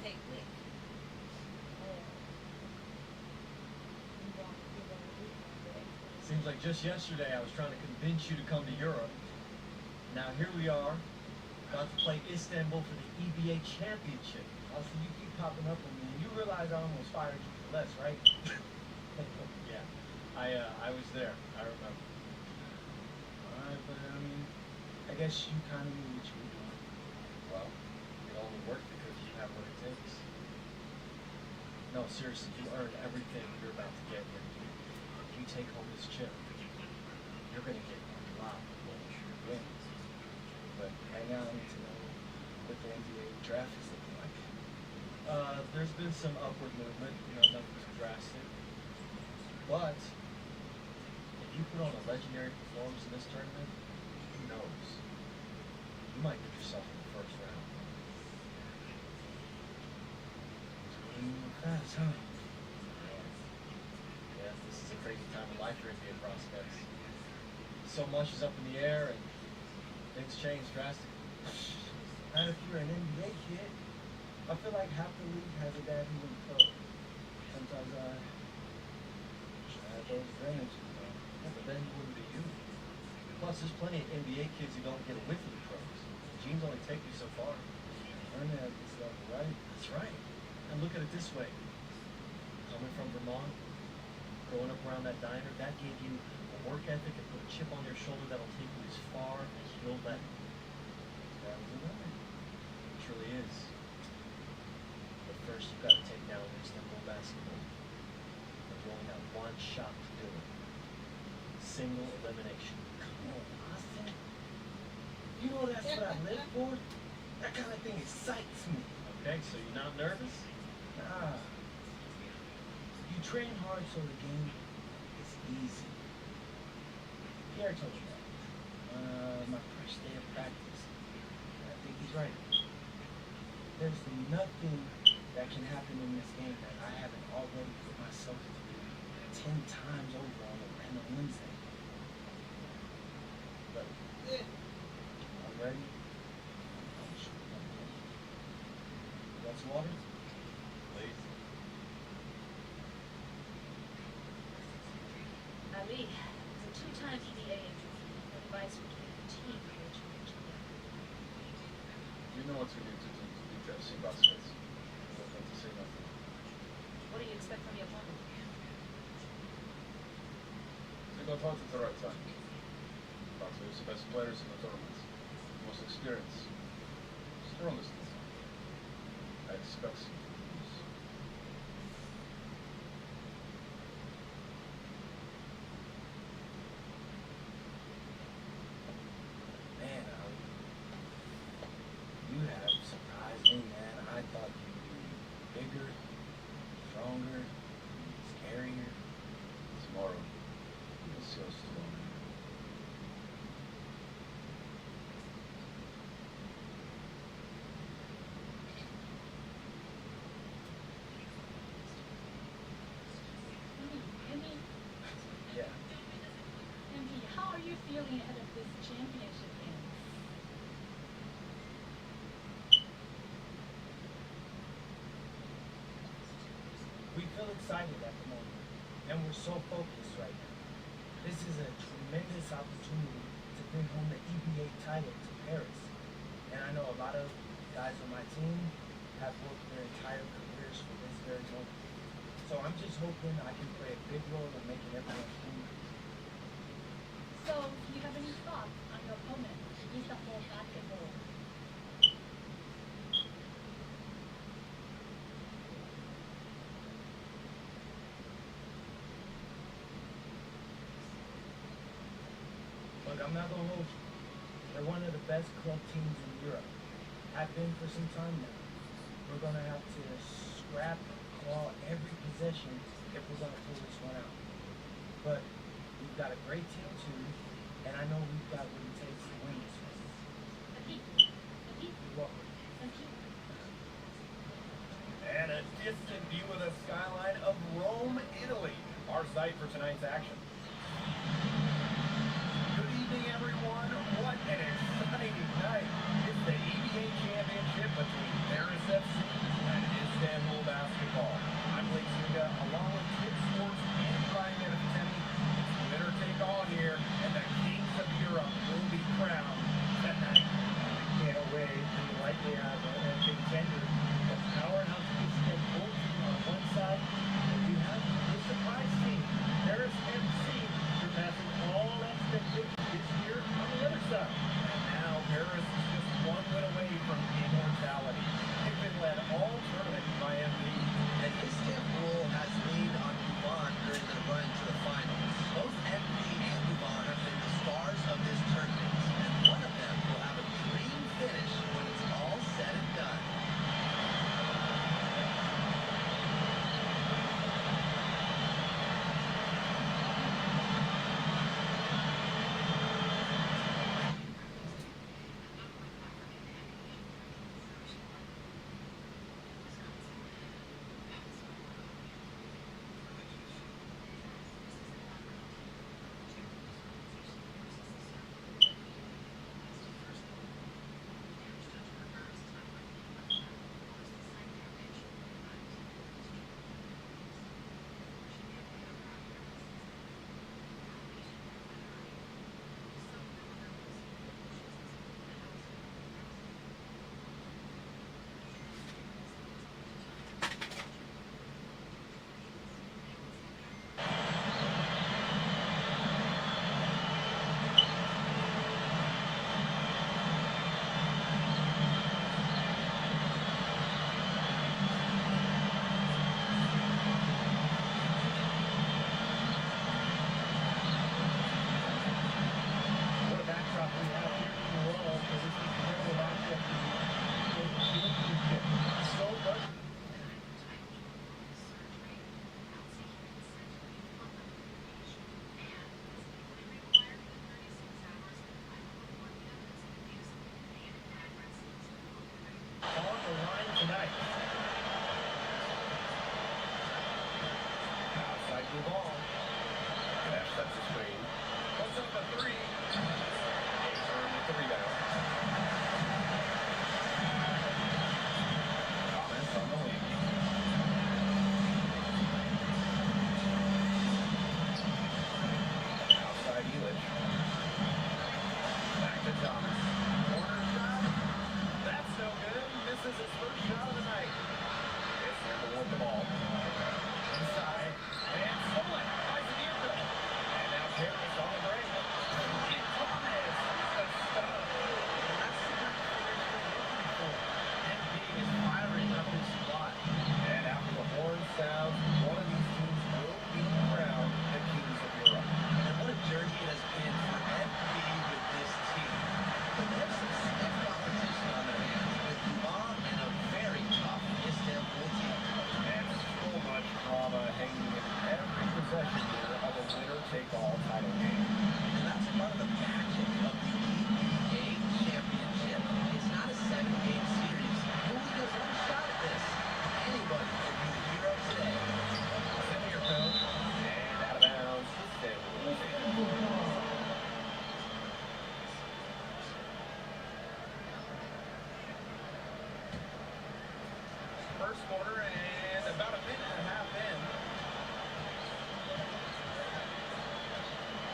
Take Nick. Seems like just yesterday I was trying to convince you to come to Europe. Now here we are, about to play Istanbul for the EBA Championship. Also, you keep popping up on me, and you realize I almost fired you for less, right? Yeah, I was there. I remember. Alright, but I mean, I guess you kind of knew what you were doing. Well, it only worked because you have what it takes. No, seriously, you earned everything you're about to get here. If you take home this chip, you're gonna get a lot more wins. But hang on to know what the NBA draft is looking like. There's been some upward movement, nothing too drastic. But if you put on a legendary performance in this tournament, who knows? You might get yourself in the first round. Fast, huh? Yeah, this is a crazy time of life for NBA prospects. So much is up in the air and things change drastically. And if you're an NBA kid, I feel like half the league has a dad who went pro. Sometimes I have those advantages, but then it wouldn't be you. Plus, there's plenty of NBA kids who don't get a whiff of the pros. The jeans only take you so far. Learn at this level, right? That's right. And look at it this way. Coming from Vermont, growing up around that diner, that gave you a work ethic and put a chip on your shoulder that'll take you as far as you'll let it. That was a winner. It truly is. But first, you've got to take down Istanbul basketball. And you only got one shot to do it. Single elimination. Come on, Austin. You know that's what I live for? That kind of thing excites me. Okay, so you're not nervous? Nah. You train hard so the game is easy. Pierre told you that. My first day of practice. I think he's right. There's nothing that can happen in this game that I haven't already put myself through 10 times over on a random Wednesday. But I'm ready. Want some water? Please. Ali is a two-time EBA MVP. What advice would you give the team for championship? You know what you need to do to beat FC Baskets. You don't have to say nothing. What do you expect from your opponent? They got hot at the right time. Baskets the best players in the tournament. Most experienced. Strongest. I expect some moves. Man, you have surprised me, man. I thought you'd be bigger, stronger, scarier. Tomorrow, you'll see us tomorrow. Yeah. Andy, how are you feeling ahead of this championship game? We feel excited at the moment, and we're so focused right now. This is a tremendous opportunity to bring home the EBA title to Paris. And I know a lot of guys on my team have worked their entire careers for this very moment. So I'm just hoping I can play a big role in making everyone happy. So, do you have any thoughts on your opponent? He's the whole basketball. I'm not going to hold you. They're one of the best club teams in Europe. Have been for some time now. We're going to have to scrap and claw every possession if we're going to pull this one out. But we've got a great team too, and I know we've got what it takes to win this one. You're welcome. And a distant view of the skyline of Rome, Italy, our site for tonight's action. Good evening, everyone. What an exciting night. It's the EBA Championship between Paris FC and Istanbul Basketball. I'm Blake Zuga, along with Kid Sports and Brian Menefitemi. It's winner take all here, and the kings of Europe will be crowned tonight. Can't wait. We likely have a contender. The powerhouse Istanbul team on one side, and you have the surprise team, Paris FC, surpassing all expectations this year on the other side. And now Paris is just one win away from immortality. They've been led all tournament by MD. And Istanbul has leaned on Duvan during their run to the finals. Both MD and Duvan have been the stars of this tournament, and one of them will have a dream finish when it's all said and done. What a backdrop we have here in Rome for this incredible matchup. So much. On the line tonight. Outside the ball. Nash sets the screen. Puts up a three. Takes her with the rebound. Thomas on the wing. Outside Elish. Back to Thomas. Corner shot. That's no good. Misses his first shot of the night. Istanbul with the ball. Inside. And stolen by Zanico. And now Paris on the break. And Thomas. The stud. That's the kind of finish we're looking for. MD is firing up his squad. And after the horn sounds, one of these teams will be crowned the kings of Europe. And what a journey it has been for MD with this team. But they have some stiff competition on their hands with Duvan and a very tough Istanbul team. And so much drama hanging in every possession here of a winner-take-all title game. And that's part of the magic of the EBA Championship. It's not a 7-game series. Who has one shot at this? Anybody can be the hero today. Send your code. And out of bounds. Istanbul. First quarter and about a minute and a half in.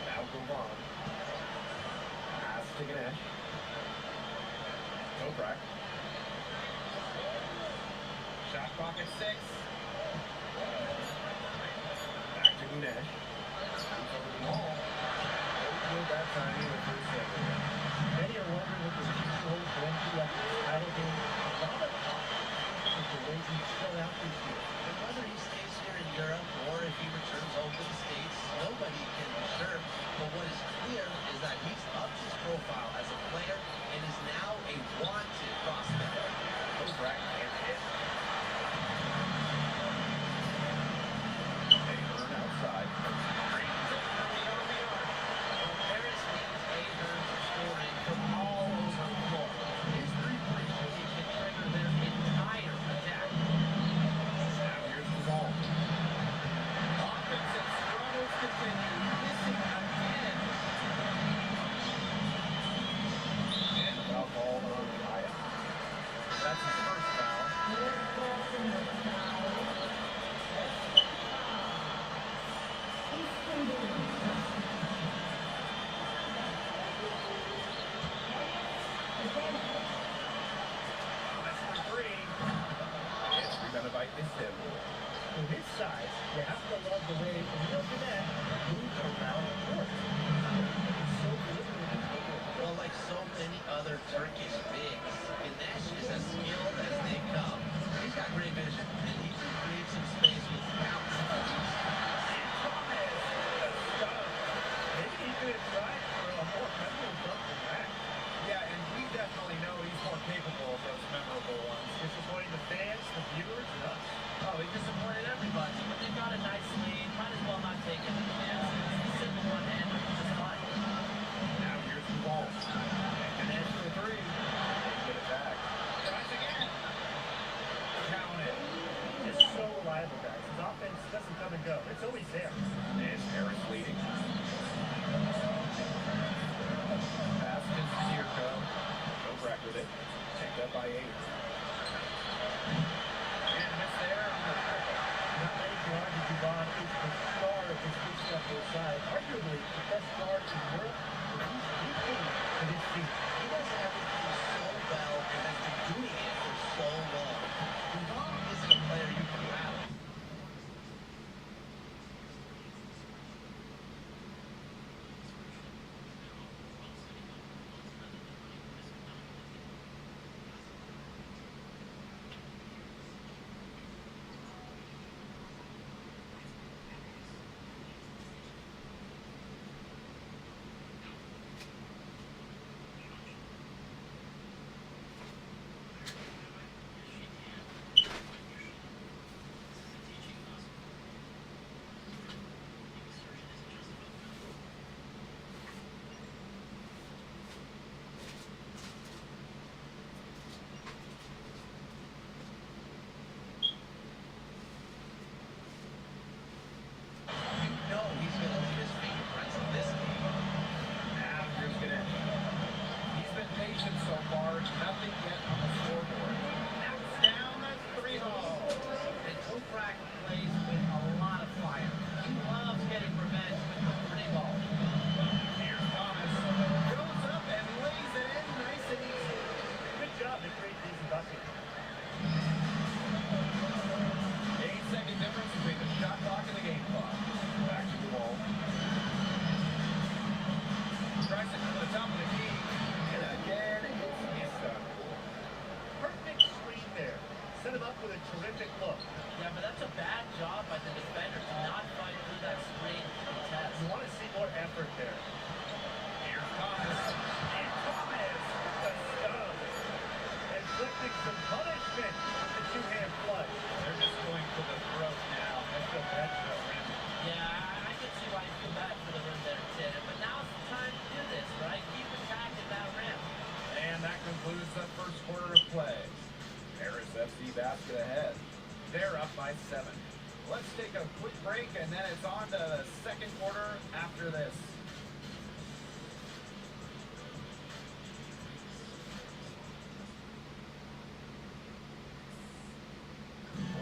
Now Govan. Pass to Ganesh. Toprak. Shot clock at 6. Back to Ganesh. Shoots over the wall. No good that time either for Istanbul. Many are wondering what the future holds for MD after this title game. A lot of optimism the ways he's still out this year. And whether he stays here in Europe or if he returns home to the States, nobody can be sure. But what is clear is that he's up It's rebounded by Istanbul. For his size, you have to love the way Emil Gannett moves around the court. He's so deliberate. Well, like so many other Turkish bigs, Ganesh is as skilled as they come. He's got great vision, and he can create some space with counts of ease. Maybe he could have tried for a more memorable dunk than that. Yeah, and we definitely know he's more capable of those memorable ones. Disappointing the fans, the viewers, and us. Oh, he disappointed everybody, but they've got a nice lead. Might as well not take any chances. Simple one-hander, which is fine. Now here's the ball. And then for the three. They get it back. Tries again. Count it. Just so reliable, guys. His offense doesn't come and go. It's always there. And Harris leading. Pass to Zierko. No Breck with it. Picked up by 8. And miss there on the triple. Not many can argue Dubon is the star of his big-step side. Arguably the best guard in Europe. But he's equal to his team. He does everything so well and has been doing it for so long. Dubon isn't a player you can rattle. You know he's going to leave his fingerprints in this game. Now here's Gannett. He's been patient so far. Nothing yet on the scoreboard. Knocks down the 3 ball. And Toprak plays with a lot of fire. He loves getting revenge with the 3 ball. Here's Thomas. Goes up and lays it in nice and easy. Good job to create these buckets. 8-second difference between the shot clock and the game clock. Back to the wall. Tries it to the top of the key. And again, it's Istanbul. Perfect screen there. Set him up with a terrific look. Yeah, but that's a bad job by the defender to not fight through that screen contest. You want to see more effort there. Here's Thomas. And Thomas, the stone. Inflicting some punishment with the two-hand flush. They're just going for the throat now. I feel bad for him. Yeah, I can see why you feel bad for the rim there, Ted. But now's the time to do this, right? Keep attacking that rim. And that concludes the first quarter of play. Harris FC basket ahead. They're up by 7. Let's take a quick break, and then it's on to the second quarter after this.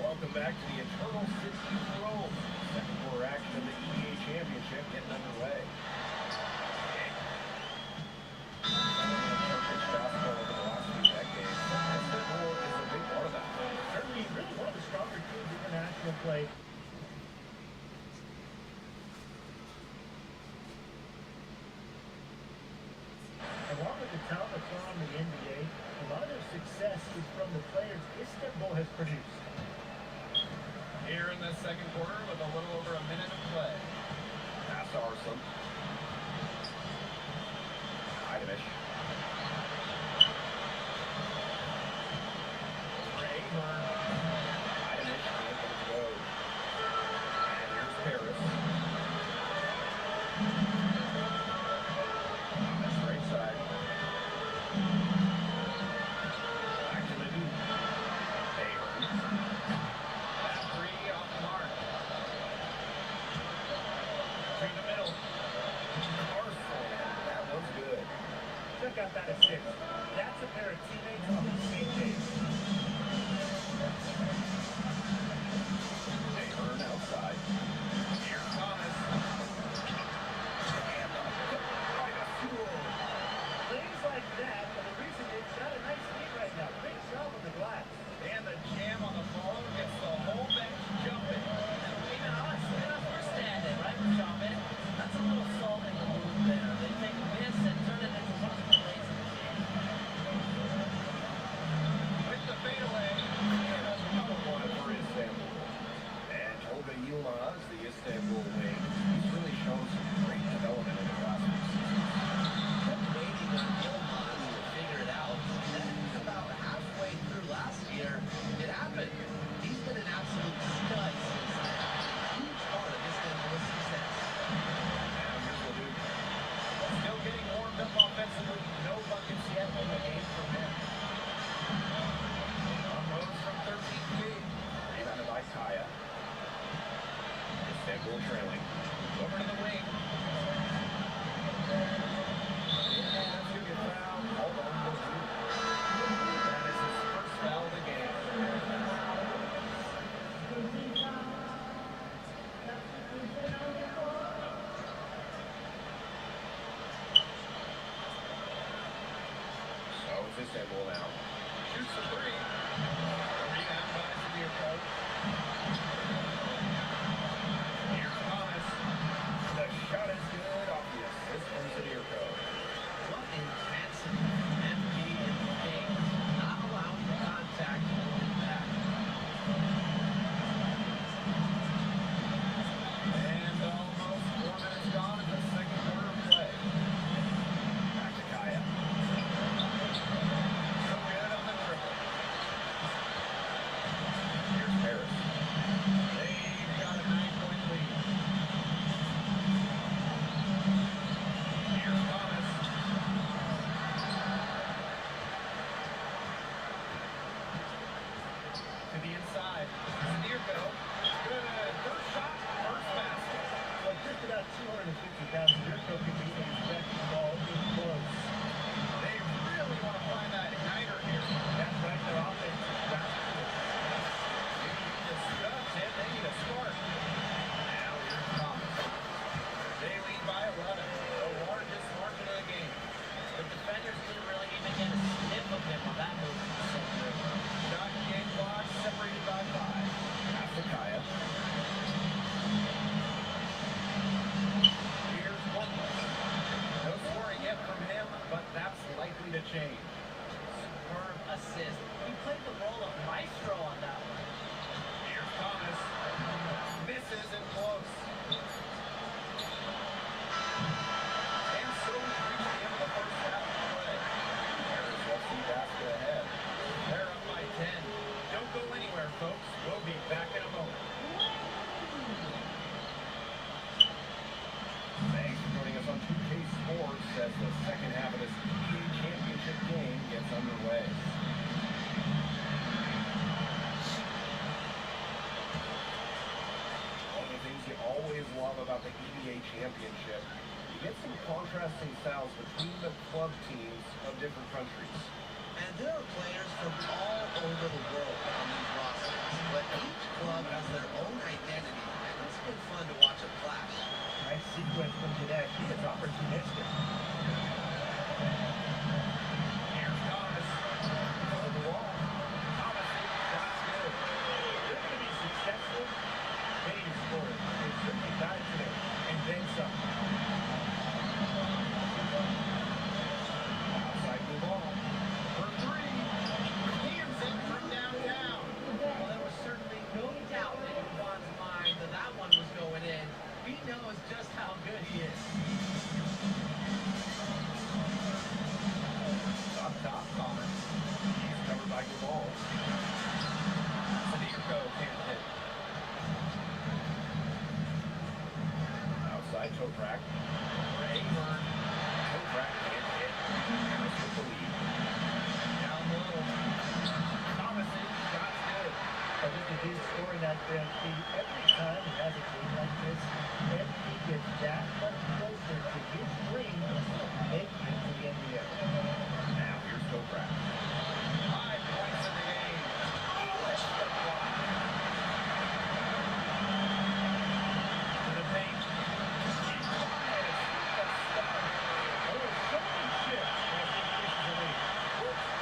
Welcome back to the Eternal City of Rome. Second quarter action of the EA Championship getting underway. Turkish basketball over the last few decades. Istanbul is a big part of that. Certainly, really one of the stronger teams in international play. Along with the talent from the NBA, a lot of their success is from the players Istanbul has produced. Here in the second quarter with a little over a minute of play. Pass to Arslan. Idemish. Rayburn. Idemish can't get it to go. And here's Harris. Thomas right side. Back to the Duke. That 3 off the mark. To the middle. scramble now. Shoots the three. Rebound by Zadirko. Here's Thomas. The shot is good off the assist from Zadirko. What intensity MD in the game, not allowing the contact to hold it back. And almost 4 minutes gone in the second quarter of play. Back to Kaya. So good on the triple. Here's Harris. They've got a 9-point lead. Here's Thomas. To the inside. Zadirko. Good. First shot. First basket. Well, just about 250 pounds, Zadirko can be injecting the ball in close. They really want to find that igniter here. That's right, their offense is rapid. They need a studs and they need a spark. Now here's Thomas. They lead by 11. The largest margin of the game. The defenders didn't really even get a sniff of him on that move. So good. Shot game clock separated by 5. Pass to Kaya. Here's Lucas. No scoring yet from him, but that's likely to change. Superb assist. He played the role of maestro on that one. Here's Thomas. Misses and close. And so we reach the end of the first half of play. Harris lets the basket ahead. They're up by 10. Don't go anywhere, folks. We'll be back in a moment. Thanks for joining us on 2K Sports as the second half of this NBA championship game gets underway. One of the things you always love about the EBA championship, you get some contrasting styles between the club teams of different countries. And there are players from all over the world on these rosters, but each club has their own identity, and it's been fun to watch a clash. Nice sequence from Janek. He is opportunistic. Here's Thomas. Over the wall. Thomas, shot's good. They're going to be successful. They need to score. They certainly got it today. And then some. Outside the ball. For 3. Here's it from downtown. Well, there was certainly no doubt in Juan's mind that that one was going in. He knows just how good he is. Up top, Thomas. He's covered by Gabal. Zadirko can't hit. Outside Toprak. Rayburn. Toprak can't hit. Harris with the lead. Down low. Thomas in. Shot's good. But if you do scoring that every time he has a game like this, every he gets that much closer to his dream of making it to the NBA. Now here's Toprak. 5 points in the game. Let's go. To the paint. He's quiet. That's stop. A little showmanship as he increases the lead.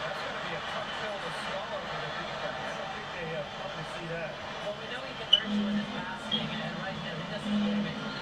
That's going to be a tough pill to swallow for the defense. I don't think they probably see that. Well, we know he can hurt you with his passing, and right now he doesn't get him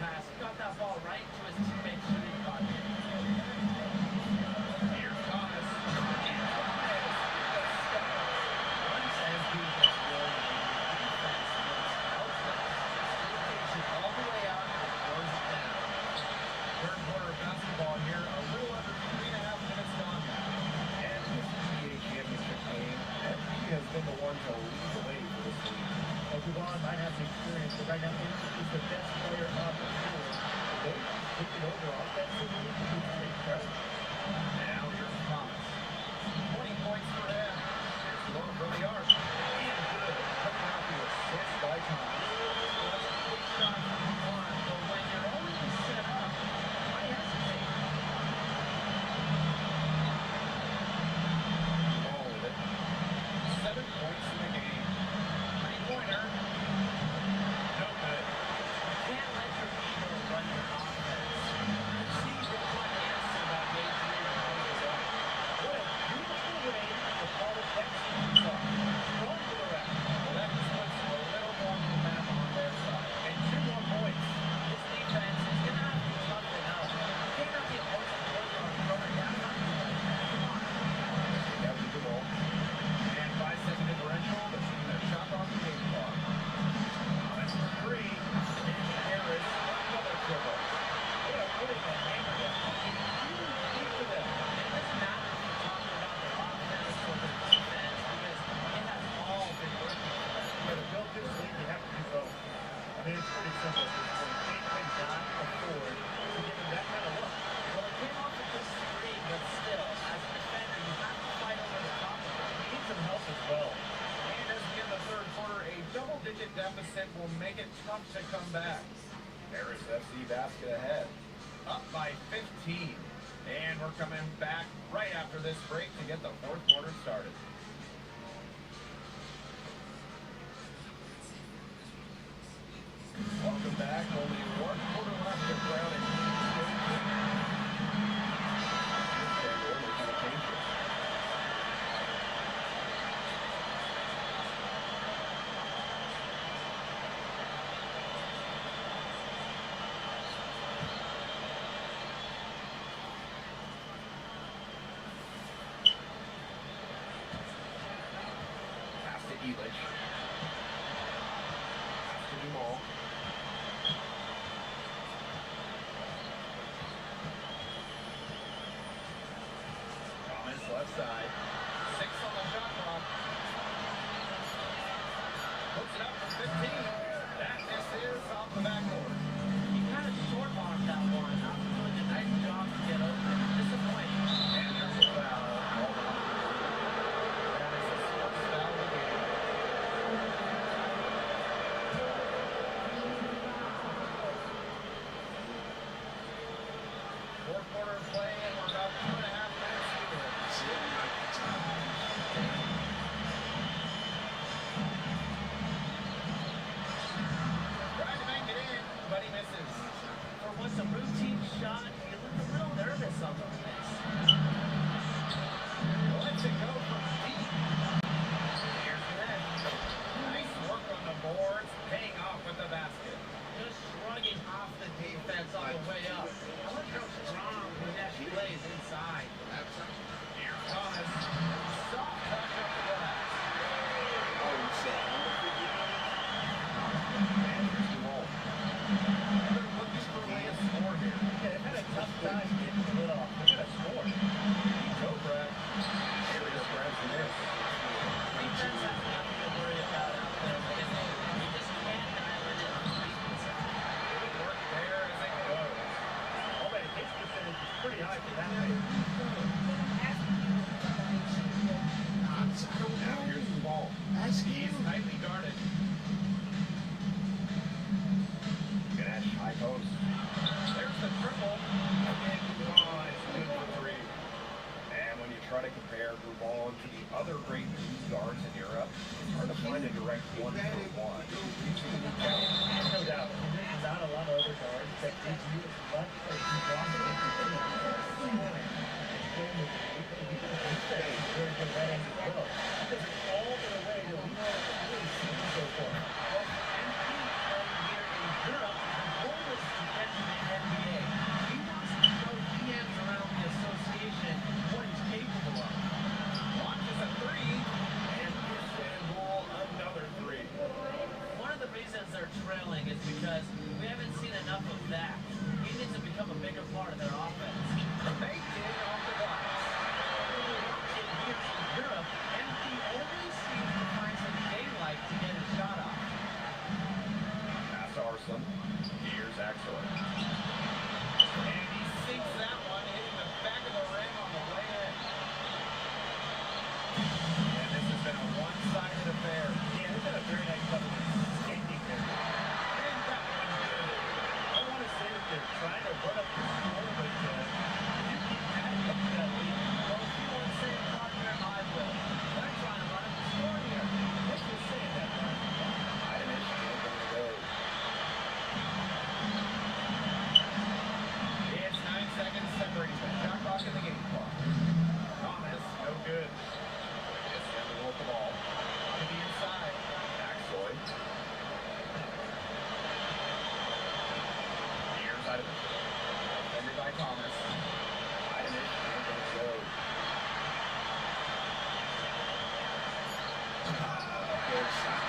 pass. He got that ball right to his teammate shooting pocket. Here's Thomas. Once SB gets rolling, defense looks helpless. Takes it all the way out and throws it down. Third quarter of basketball here, a little under 3.5 minutes gone now. And this PA championship game, FB has been the one to lead the way for this team. Well, Duvon might have some experience, but right now he's the best player on the floor. They took it over offensively. It's incredible. Now here's Thomas. 20 points for him. Here's one from the arc. And good. Coming out the assist by Thomas. Well, that's a quick shot from Duvon, but when you're already set up, why hesitate? Ball with it. 7 points in the game. Three-pointer. No good. You can't let your ego run your offense. Concede your one answer about game 3 and play it up. What a beautiful way to call it execution. Strong to the rack. Well, that just puts a little more momentum on their side. And 2 more points. This defense is going to have to be tough enough. You can't have the opposing player on cover. Yeah, I'm not doing that. Come on. That was a good ball. And 5-second differential. The team has shot off the game clock. Thomas for 3. And Harris another triple. They are putting a hammer down. Huge for them. It doesn't matter if you're talking about their offense or their defense because it has all been working for them. Yeah, to build this league, you have to do both. I mean, it's pretty simple at this point. They cannot afford to give him that kind of look. Well, it came off a good screen, but still, as a defender, you have to fight over the top of it. He needs some help as well. And as we end the third quarter, a double-digit deficit will make it tough to come back. Harris FC basket ahead. Up by 15. And we're coming back right after this break to get the fourth quarter started. Welcome back. Only 1 quarter left of Brown and pass to Elich. Pass to Dumal. Thomas left side. 6 on the shot clock. Puts it up for 15. That misses off the backboard. He kind of short-armed that one. After doing a nice job to get open. Disappointing. And there's a foul. That is his first foul of the game. Fourth quarter of play, and we're about 2.5 minutes into it. Trying to make it in, but he misses. For what's a routine shot, you look a little nervous on the miss. Lets it go from deep. Here's the net. Nice work on the boards, paying off with the basket. Just shrugging off the defense on the way up. I like how strong Ganesh plays inside. Here's Thomas. Soft touch up the glass. And here's Duval. They're looking for a way to score here. Yeah, they've had a tough time getting the lid off. They got to score. Dobrak. Arias grabs the miss. Defense has nothing to worry about out there because they just can't dial it in on the defense side. Good work there as it goes. Already, his percentage is pretty high for that. Now here's the ball. He's tightly guarded. Ganesh, high post. There's the triple. Again, Duval is good for 3. And when you try to compare Duval to the other great guards in Europe, it's hard to find a direct 1-for-1. No doubt. There's not a lot of other guards that give you as much as you want to scoring. Very good that end as well. Because it's all in a way that we know really seen so far. Well, for MP playing here in Europe, the goal is to get that. He needs to become a bigger part of their offense. Baked in off the glass. In here in Europe, MP only seems to find some daylight to get his shot off. Pass to Arslan. Here's Axel. And he sinks that one, hitting the back of the rim on the way in. And this has been a one-sided affair. Yeah, it's been a very nice couple of skating there. And that one's good. I want to say that they're trying to run up the score, but you keep adding up to that lead. Well, if you want to say it, partner, I will. They're trying to run up the score here. Thanks for saying that, man. Irish can't go. It's 9 seconds separating the shot clock and the game clock. Thomas, no good. It's him to work the ball. To the inside. Axel. Here's Irish. Defended by Thomas. Irish can't go. Good shot.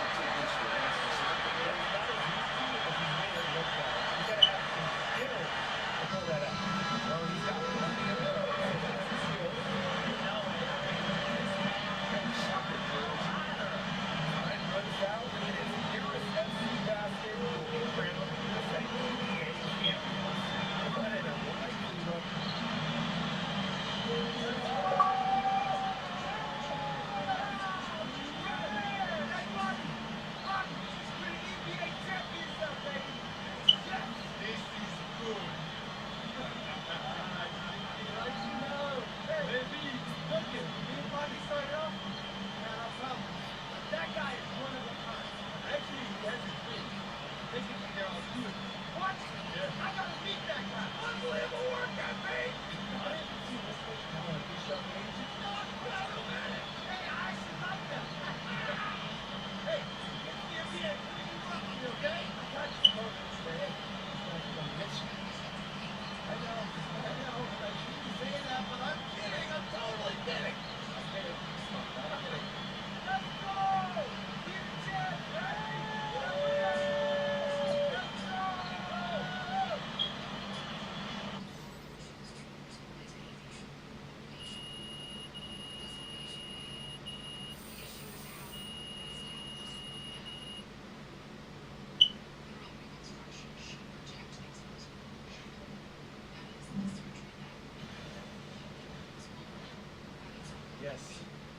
Yes,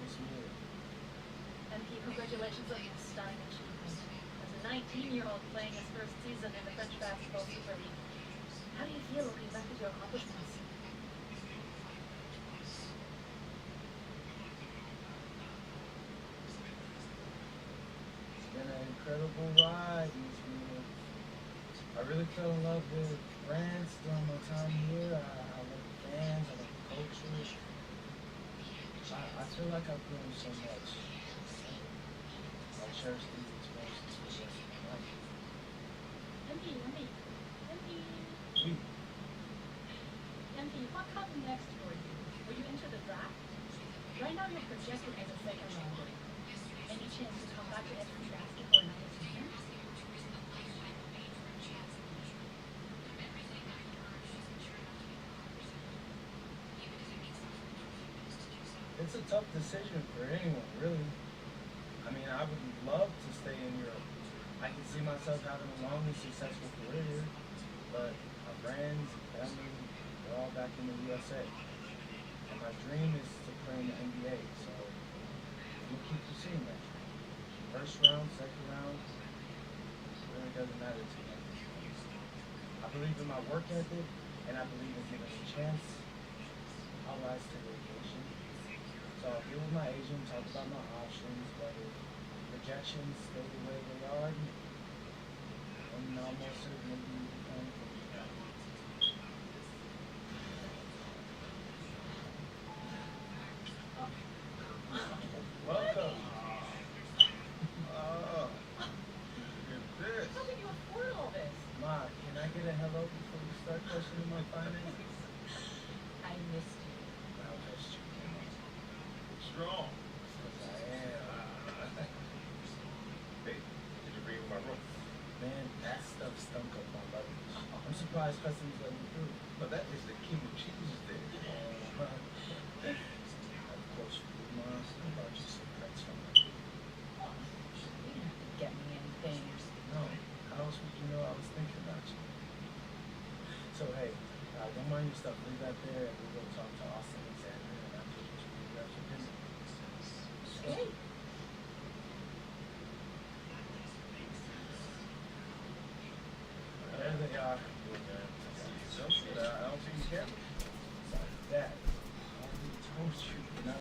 Miss Muir. MP, congratulations on your stunning achievement. As a 19-year-old playing his first season in the French Basketball Super League, how do you feel looking back at your accomplishments? It's been an incredible ride, Miss Muir. I really fell in love with France during my time here. I love the fans, I love the culture. I feel like I've grown so much. I'll cherish these experiences for the rest of my life. MP, Oui. MP, what comes next for you? Will you enter the draft? Right now you're projected as a second rounder. Any chance to come back to FC basketball another season? It's a tough decision for anyone, really. I mean, I would love to stay in Europe. I can see myself having a long and successful career, but my friends, family, they're all back in the USA. And my dream is to play in the NBA, so we'll keep pursuing that dream. First round, second round, it really doesn't matter to me. I believe in my work ethic, and I believe in giving a chance. I'll rise to the occasion. So I'll deal with my agent, talk about my options, but if projections stay the way they are, then I'll most certainly be playing for the Welcome. Look at this. How can you afford all this? Ma, can I get a hello before you start questioning my finances? I missed you. I missed you. What's wrong? Because I am. Hey, did you bring my room? Man, that stuff stunk up my luggage. I'm surprised surprised customs let me through. But that is the king of cheeses there. Of course, food monster, about just secrets from it. You didn't have to get me anything. No, how else would you know I was thinking about you? So hey, don't mind your stuff. Leave that there, and we'll go talk to Austin and Sandra, and after what you do after dinner. Okay. There they are. I don't see you care. Sorry, Dad. I already told you.